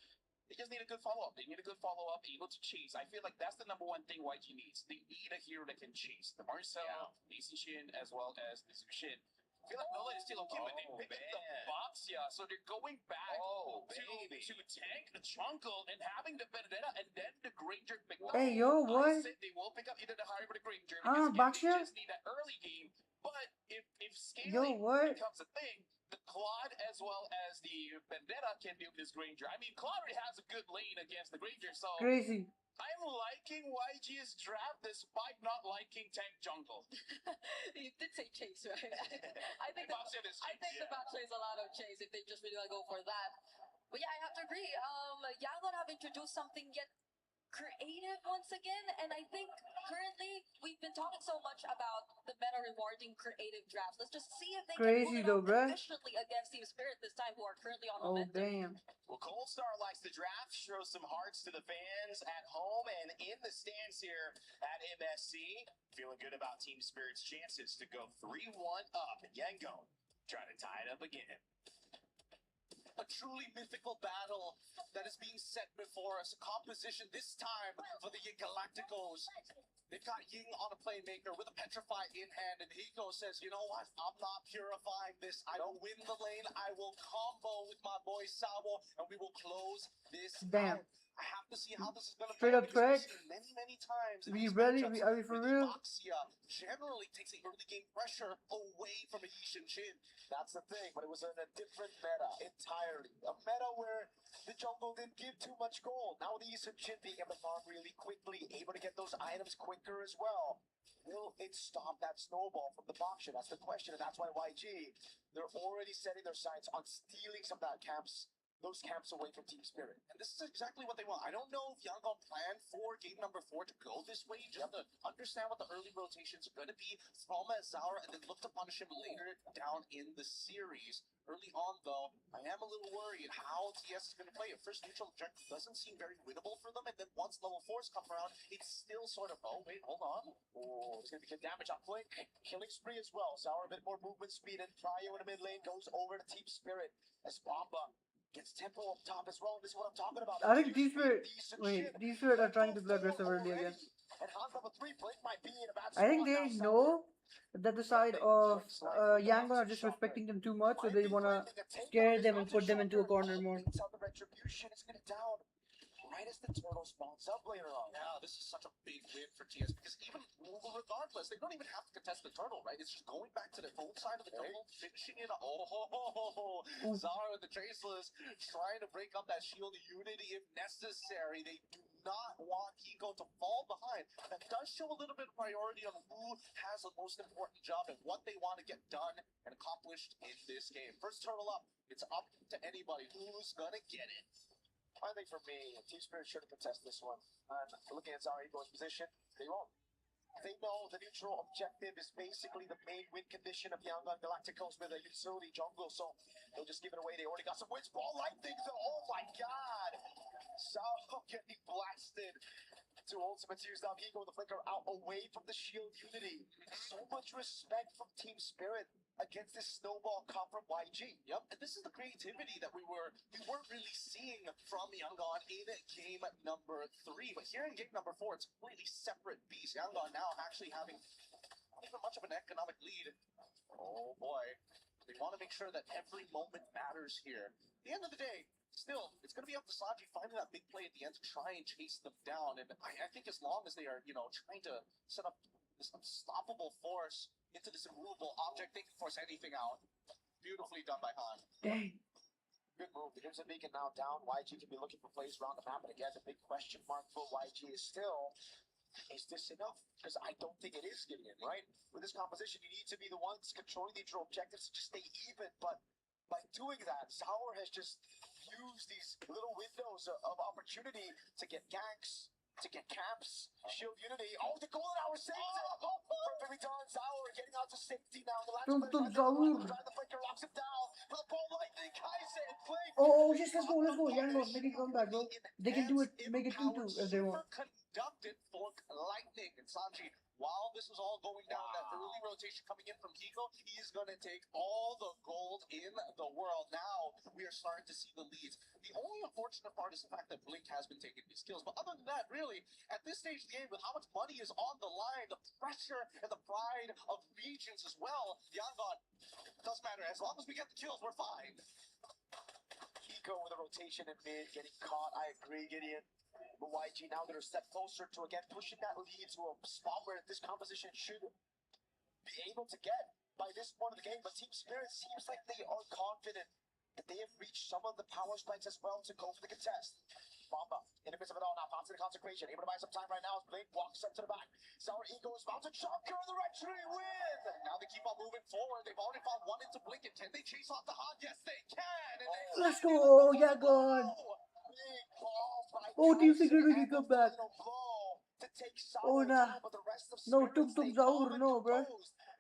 They just need a good follow-up. They need a good follow-up, able to chase. I feel like that's the number one thing YG needs. They need a hero that can chase. The Marcel, Mason Shin, as well as the Zushin. I feel like Nolan is still okay, but they picked up the Boxia, so they're going back to tank the jungle and having the Vendetta and then the Granger pick up. Hey, yo, I what? said they will pick up either the Hive or the Granger Ah, because again, Boxia? they just need that early game. But if Yo, scaling what? becomes a thing, the Claude as well as the Vendetta can deal with this Granger. I mean, Claude already has a good lane against the Granger, so Crazy. I'm liking YG's draft despite not liking tank jungle. You did say chase, right? I think the Bachelor is a lot of chase if they just really want to go for that. But yeah, I have to agree. Yangon have introduced something yet creative once again, and I think currently we've been talking so much about the meta rewarding creative drafts. Let's just see if they Crazy can though, pull it bruh. off efficiently against Team Spirit this time, who are currently on Oh, momentum. damn. Well, Cold Star likes the draft, shows some hearts to the fans at home and in the stands here at MSC. Feeling good about Team Spirit's chances to go 3-1 up. Yangon trying to tie it up again. A truly mythical battle that is being set before us. A composition this time for the Galacticos. They've got Ying on a playmaker with a Petrify in hand, and Hiko says, you know what? I'm not purifying this. I will win the lane. I will combo with my boy Sabo, and we will close this Damn. out. I have to see how this is going to Straight play up because track. we've seen many times in We these ready? matchups Are we for where the real? Boxia generally takes the early game pressure away from a Yishin Chin. That's the thing, but it was in a different meta entirely. A meta where the jungle didn't give too much gold. Now the Yishin Chin being able to farm really quickly, able to get those items quicker as well. Will it stop that snowball from the Boxia? That's the question, and that's why YG, they're already setting their sights on stealing some of those camps away from Team Spirit. And this is exactly what they want. I don't know if Yangon planned for game number 4 to go this way, just to understand what the early rotations are going to be from Zara, and then look to punish him later down in the series. Early on, though, I am a little worried how TS is going to play it. First neutral objective doesn't seem very winnable for them, and then once level 4s come around, it's still sort of, oh, wait, hold on. Oh, it's going to be good damage on Blink. Killing spree as well. Sour a bit more movement speed, and Trio in the mid lane goes over to Team Spirit as Bomba gets tempo up top as well. This is what I'm talking about. I think these were are trying to play aggressive early again. And Hans level 3, Blink might be in a bad I think spot they now, know that the side of Yangon are just respecting them too much, so they wanna scare them and put them into a corner more. Tell the retribution is gonna down right as the turtle spawns up later on. Yeah, this is such a big win for TS because even regardless, they don't even have to contest the turtle, right? It's just going back to the old side of the jungle, finishing it. Zara and the Traceless trying to break up that shield unity if necessary. They do not want Hiko to fall behind. That does show a little bit of priority on who has the most important job and what they want to get done and accomplished in this game. First turtle up, it's up to anybody who's gonna get it. I think for me, Team Spirit should have contested this one. And looking at Zara Ego's position, they won't. They know the neutral objective is basically the main win condition of Yangon Galacticos with a utility jungle, so they'll just give it away. They already got some wins. Ball light things. Oh my god! Sao getting blasted. To ultimates used up. Ego the flicker out away from the shield unity. So much respect from Team Spirit against this snowball come from YG. Yep, and this is the creativity that we weren't really seeing from Yangon in game number 3. But here in game number 4, it's a completely separate beast. Yangon now actually having not even much of an economic lead. Oh boy. They want to make sure that every moment matters here. At the end of the day, still, it's going to be up to Sanji finding that big play at the end to try and chase them down. And I think as long as they are, trying to set up this unstoppable force into this immovable object, they can force anything out. Beautifully done by Han. Dang. Good move. The Crimson Beacon now down. YG can be looking for plays around the map. And again, the big question mark for YG is still, is this enough? Because I don't think it is getting in, right? With this composition, you need to be the ones controlling the internal objectives to just stay even. But by doing that, Sour has just used these little windows of opportunity to get ganks, to get camps, shield unity. Oh, the golden hour saves it! Perfectly done. Sour getting out to safety now. The last the flicker locks him down. For the ball lightning, Kaisen playing. Oh, just let's go. Yangon, make it come back, bro. They can do it, make it 2-2 if they want. Conducted Fork Lightning. And Sanji, while this was all going down, that early rotation coming in from Hiko, he's going to take all the gold in the world. Now we are starting to see the leads. The only unfortunate part is the fact that Blink has been taking these kills. But other than that, really, at this stage of the game, with how much money is on the line, the pressure and the pride of regions as well, Yangon, doesn't matter. As long as we get the kills, we're fine. Hiko with a rotation in mid, getting caught. I agree, Gideon. But YG now that are a step closer to, again, pushing that lead to a spot where this composition should be able to get by this point of the game. But Team Spirit seems like they are confident that they have reached some of the power spikes as well to go for the contest. Bomba, in the midst of it all now, bounce to the consecration, able to buy some time right now as Blade walks up to the back. Sour Ego is about to chunker the red tree win! Now they keep on moving forward. They've already found one into Blink. And can they chase off the Han? Yes, they can! And they Let's go, Yangon! Oh, Team Secret can come back. Oh, nah. No, Tum Zaur, no, bro.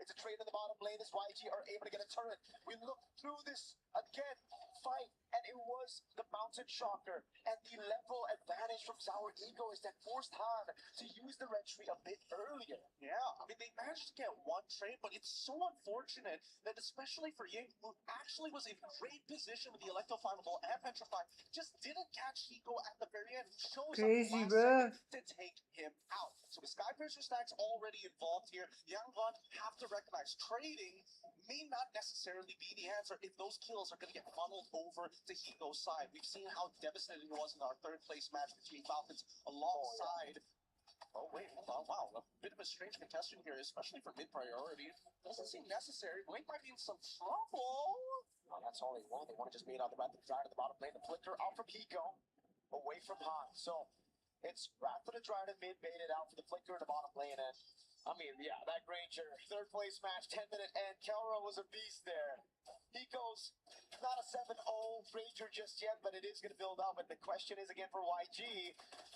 It's a trade in the bottom lane as YG are able to get a turret. We look through this again, fight, and it was the Mountain Shocker. And the level advantage from Sour Ego is that forced Han to use the red tree a bit earlier. Yeah, I mean, they managed to get one trade, but it's so unfortunate that especially for Ying, who actually was in great position with the Electro-Flammable and Petrify, just didn't catch Hiko at the very end. Shows Crazy, up last bro. second to take him out. So with Skypiercer stacks already involved here, Yangon have to recognize trading may not necessarily be the answer if those kills are going to get funneled over to Hiko's side. We've seen how devastating it was in our third place match between Falcons alongside. Oh, wait, hold on. Wow, a bit of a strange contestant here, especially for mid-priority. Doesn't seem necessary. Blink might be in some trouble. Oh, that's all they want. They want to just beat out the Wrath of the Dryad at the bottom lane. The flicker out from Hiko, away from Han. So it's Wrath of the Dryad mid, baited out for the flicker in the bottom lane. And I mean, yeah, that Granger, third place match, 10-minute end. Kelra was a beast there. Hiko's not a 7-0 Ranger just yet, but it is going to build up. And the question is again for YG,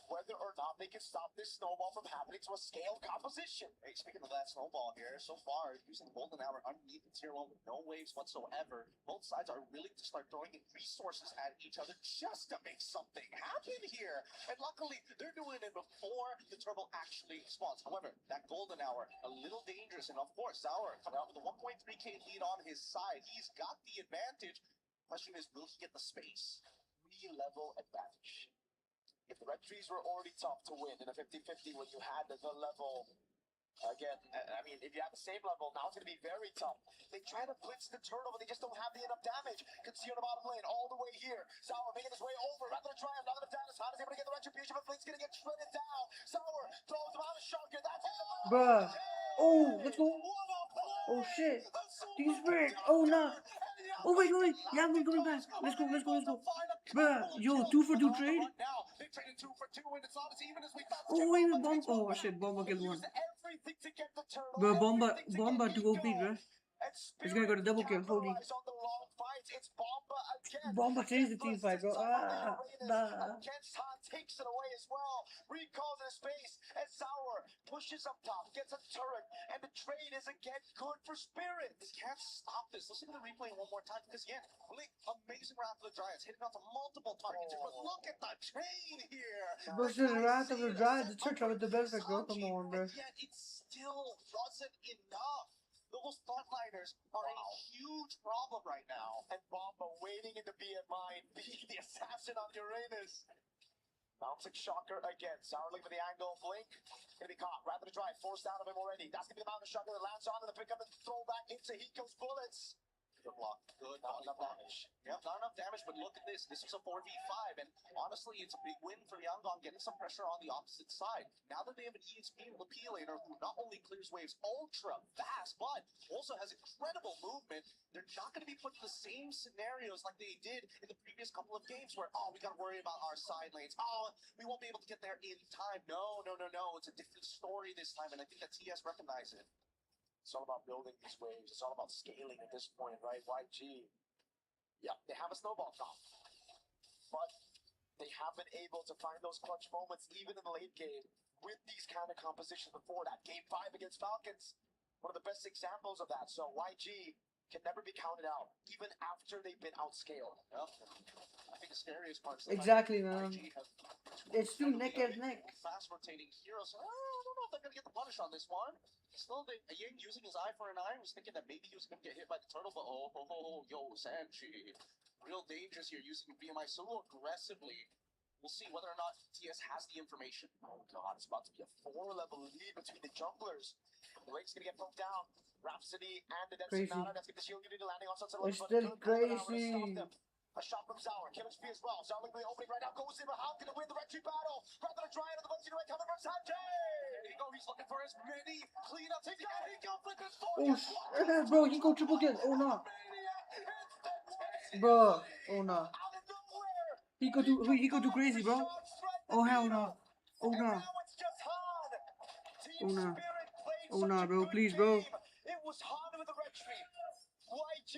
whether or not they can stop this snowball from happening to a scale composition. Hey, speaking of that snowball here, so far, using Golden Hour underneath the tier 1 with no waves whatsoever, both sides are willing to start throwing in resources at each other just to make something happen here. And luckily, they're doing it before the turbo actually spawns. However, that Golden Hour, a little dangerous. And of course, Sour coming out with a 1.3k lead on his side. He's got the advantage. Question is, will he get the space? 3-level advantage. If the red trees were already tough to win in a 50-50 when you had the level, again, I mean, if you have the same level, now it's going to be very tough. They try to blitz the turtle, but they just don't have the enough damage. Can see on the bottom lane all the way here. Sour making his way over, rather than try him, not enough damage. Han is able to get the retribution, but Blink's going to get shredded down. Sour throws him out of Shocker. That's it. Bruh. Oh, let's go. Oh, shit. Team Spirit. Oh, nah. Oh, wait. Yangon coming back. Let's go. Bruh, yo, 2-for-2 trade. Oh, wait, Bomba. Oh, shit, Bomba killed one. Bro, Bomba too OP, bro. This guy got a double kill, holy. Bomba changed the team fight, bro. Ah, nah. Takes it away as well. Recalls in space, and Sour pushes up top, gets a turret, and the trade is again good for Spirit. They can't stop this. Listen to the replay one more time, because again, Blink, amazing Wrath of the Giants, hitting out to multiple targets here, but look at the chain here. Versus Wrath of the Giants, the Church with the benefit, bro. Come on, bro. Yet it still wasn't enough. Those frontliners are a huge problem right now. And Bomba waiting in the BMI, being the assassin on Uranus. Bouncing shocker again. Sourly with the angle blink. Gonna be caught. Rapid drive. Forced out of him already. That's gonna be the mountain shocker that lands on and the pickup and throw back into Hiko's bullets. Good block. Good not enough damage. Yep, not enough damage, but look at this. This is a 4v5, and honestly, it's a big win for Yangon getting some pressure on the opposite side. Now that they have an EXP Lapilator who not only clears waves ultra fast, but also has incredible movement, they're not going to be put in the same scenarios like they did in the previous couple of games where, oh, we got to worry about our side lanes. Oh, we won't be able to get there in time. No. It's a different story this time, and I think that TS recognized it. It's all about building these waves. It's all about scaling at this point, right? YG. Yeah, they have a snowball top. But they have been able to find those clutch moments even in the late game with these kind of compositions before that. Game 5 against Falcons. One of the best examples of that. So YG can never be counted out, even after they've been outscaled. Well, I think the scariest part is the Exactly, fact that man. YG have It's too neck and neck. fast rotating heroes. I don't know if they're going to get the punish on this one. Still, Ying using his eye for an eye was thinking that maybe he was going to get hit by the turtle, but yo, Sanchi. Real dangers here using BMI so aggressively. We'll see whether or not TS has the information. Oh god, it's about to be a 4-level lead between the junglers. Blake's gonna get poked down. Rhapsody and the Dead Crazy. Sonata. That's gonna be shielded into landing on Sunset It's Lotus, but still good cover now, crazy. gonna stop them. A shot from Sour. Killing spree as well. Sour looking opening right now. Goes in, but how can it win the retreat battle? Rather than try into the Bugsy right coming from Sanjay. There you go. He's looking for as many cleanups. He got flickers for Oh, bro, he go triple kill. Oh no. Bro, oh no. He could do crazy, bro. Oh hell no. Oh no. Oh no. Oh no, bro. Please, bro. It was hard with the retreat. YG,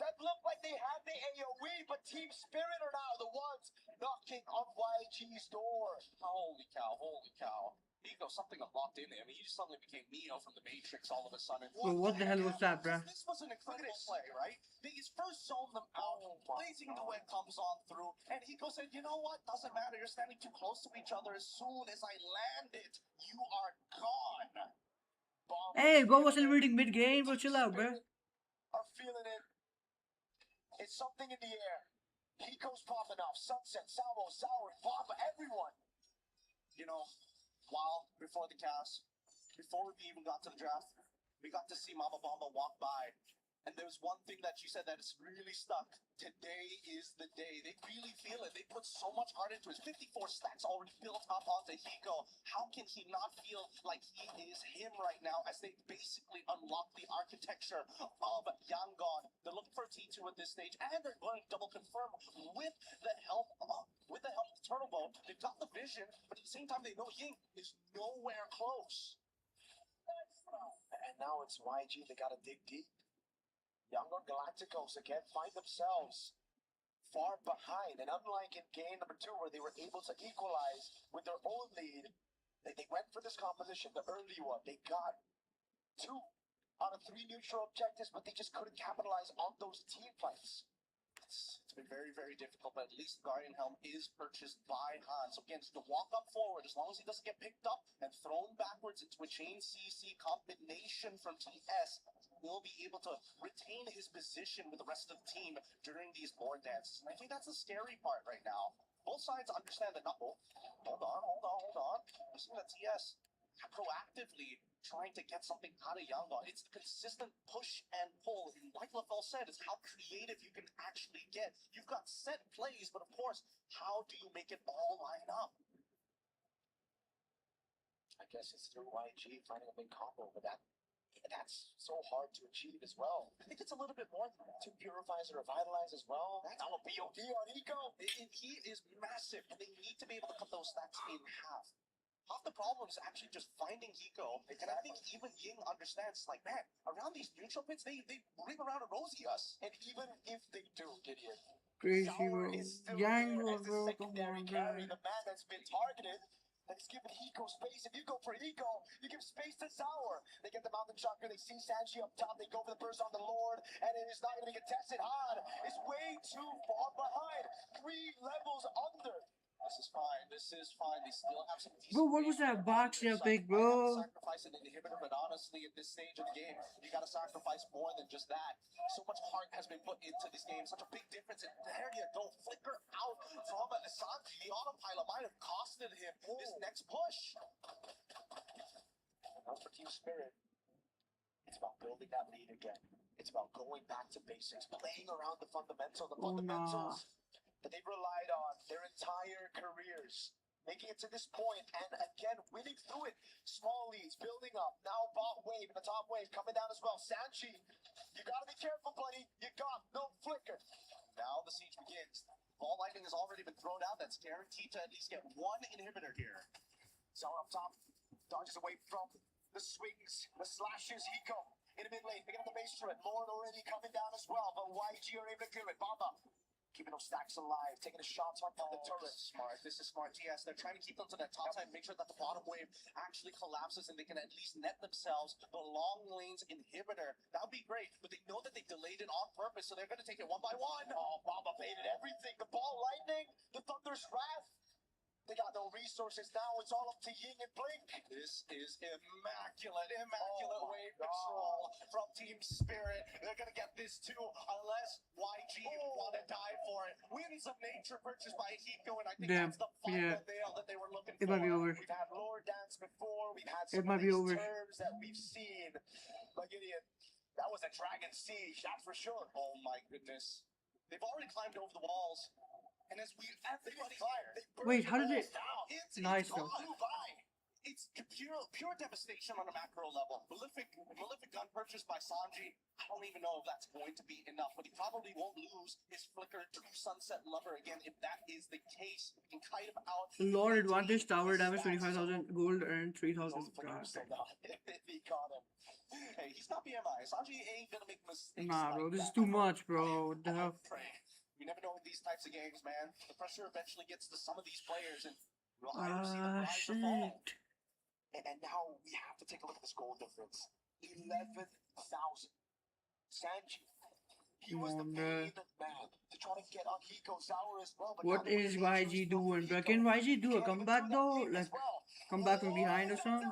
that looked like they had the AoE, but Team Spirit are now the ones knocking on YG's door. Holy cow. Nico, something unlocked in him. He just suddenly became Neo from the Matrix all of a sudden. Bro, what the hell was that, bro? This was an incredible play, right? He's first zone them out, Blazing Duet comes on through, and Hiko said, you know what? Doesn't matter. You're standing too close to each other. As soon as I land it, you are gone. Hey, bro was celebrating mid game, bro. Chill out, bro. Are feeling it. It's something in the air. Hiko's popping off. Sunset, Salvo, Sour, Papa, everyone. You know, while before the cast, before we even got to the draft, we got to see Mama Bamba walk by. And there was one thing that she said that is really stuck. Today is the day. They really feel it. They put so much heart into it. 54 stacks already built up onto Hiko. How can he not feel like he is him right now as they basically unlock the architecture of Yangon? They're looking for a T2 at this stage, and they're going to double confirm with the help of the Turtle Boat. They've got the vision, but at the same time they know Ying is nowhere close. And now it's YG. They gotta dig deep. Yangon Galacticos again find themselves far behind, and unlike in game number 2 where they were able to equalize with their own lead, they went for this composition, the early one. They got 2 out of 3 neutral objectives, but they just couldn't capitalize on those team fights. It's been very, very difficult, but at least the Guardian Helm is purchased by Han. So again, to walk up forward, as long as he doesn't get picked up and thrown backwards into a chain CC combination from TS, will be able to retain his position with the rest of the team during these board dances. And I think that's the scary part right now. Both sides understand that, hold on. We're seeing that TS proactively trying to get something out of Yangon. It's the consistent push and pull. And like LaFell said, it's how creative you can actually get. You've got set plays, but of course, how do you make it all line up? I guess it's through YG finding a big combo, but that's so hard to achieve as well. I think it's a little bit more than that. 2 Purifies or Revitalize as well. That's all BOD on Eco. He is massive, and they need to be able to cut those stacks in half. Half the problem is actually just finding Hiko, and I think even Ying understands, like, man, around these neutral pits, they ring around and rosy us. And even if they do, Gideon, Crazy, Sour bro. is still Yangon, there as bro. the Come secondary on, carry, bro. the man that's been targeted. That's giving Hiko space. If you go for Hiko, you give space to Sour. They get the mountain shotgun. They see Sanji up top. They go for the burst on the Lord, and it is not going to be contested. Han is way too far behind. 3 levels under. This is fine. They still have some decent. Bro, what was that box pick, bro? Sacrifice an inhibitor, but honestly, at this stage of the game, you gotta sacrifice more than just that. So much heart has been put into this game. Such a big difference. And there you go. Flicker out from Sanji. The autopilot might have cost this next push. Now for Team Spirit, it's about building that lead again. It's about going back to basics, playing around the fundamentals that they've relied on their entire careers. Making it to this point and again winning through it. Small leads building up. Now bot wave and the top wave coming down as well. Sanchi, you gotta be careful, buddy. You got no flicker. Now the siege begins. Ball lightning has already been thrown out. That's guaranteed to at least get one inhibitor here. Zara up top dodges away from the swings, the slashes. Hiko in the mid lane, picking up the base turret. Lord already coming down as well, but YG are able to clear it. Baba keeping those stacks alive, taking a shot on the turret. This is smart. Yes, they're trying to keep them to that top side, make sure that the bottom wave actually collapses and they can at least net themselves the long lanes inhibitor. That would be great, but they know that they delayed it on purpose, so they're going to take it one by one. Oh, Baba baited everything. The ball lightning, the Thunder's Wrath. They got no resources now. It's all up to Ying and Blink. This is immaculate wave control from Team Spirit. They're gonna get this too, unless YG want to die for it. Winds of Nature purchased by Hiko, and I think that's the final nail that they were looking for. It might be over. We've had Lord Dance before. We've had some It might of be these over. terms that we've seen. But Gideon, that was a Dragon Siege, that's for sure. Oh my goodness. They've already climbed over the walls. And as everybody fire, Wait, how did it? It's Nice gone though. by. It's pure devastation on a macro level. Malefic gun purchased by Sanji. I don't even know if that's going to be enough, but he probably won't lose his flicker to Sunset Lover again if that is the case. He can kite him out. Lord advantage, tower damage 25,000, gold earned 3,000. He caught him. Hey, he's not BMI. Sanji ain't gonna make mistakes. Nah, bro, like this is that. too much, bro. What the hell? You never know in these types of games, man. The pressure eventually gets to some of these players, and we'll either see them rise or fall. And now we have to take a look at this goal difference. 11,000. Sanji. He was the main man to try to get on Hiko Sour as well. But What is YG doing, bro? Can YG do a comeback though? Like, come back from behind or something?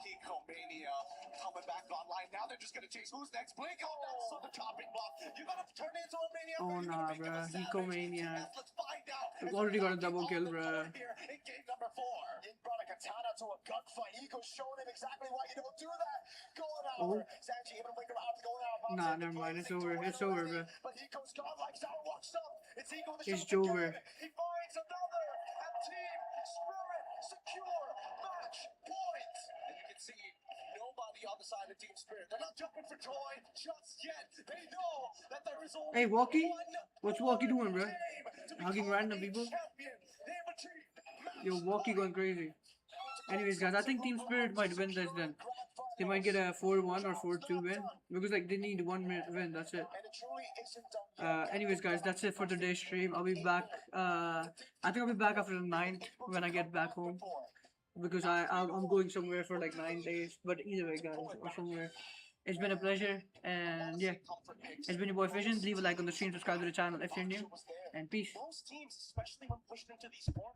Hiko Mania coming back online. Now they're just gonna chase who's next. Blink on that's on the chopping block. You gotta turn it into a Mania. Oh nah, bro. Hiko Mania. Let's find out. We've already got a double kill, bro. Here in game number 4. It brought a katana to a gunfight. Hiko's showing him exactly why you don't do that. Going out. Sanji able to wake him out. Going out. Nah, never mind. It's over. It's over, bro. But Hiko's gone like Sour walks up. It's Hiko the It's shot over. again. He finds another. And Team Spirit secure match point. And you can see nobody on the side of Team Spirit. They're not jumping for joy just yet. They know that there is only Hey, Walkie? one What's Walkie doing, bro? Hugging random people? champion. They have achieved Yo, Walkie going crazy. Anyways, guys, I think Team Spirit might win this then. They might get a 4-1 or 4-2 win. Because, like, they need one win, that's it. Anyways, guys, that's it for today's stream. I'll be back. I think I'll be back after the 9th when I get back home. Because I'm going somewhere for like 9 days. But either way, guys, or somewhere. It's been a pleasure. And yeah, it's been your boy Fission. Leave a like on the stream, subscribe to the channel if you're new. And peace. Most teams, especially when pushed into these forms,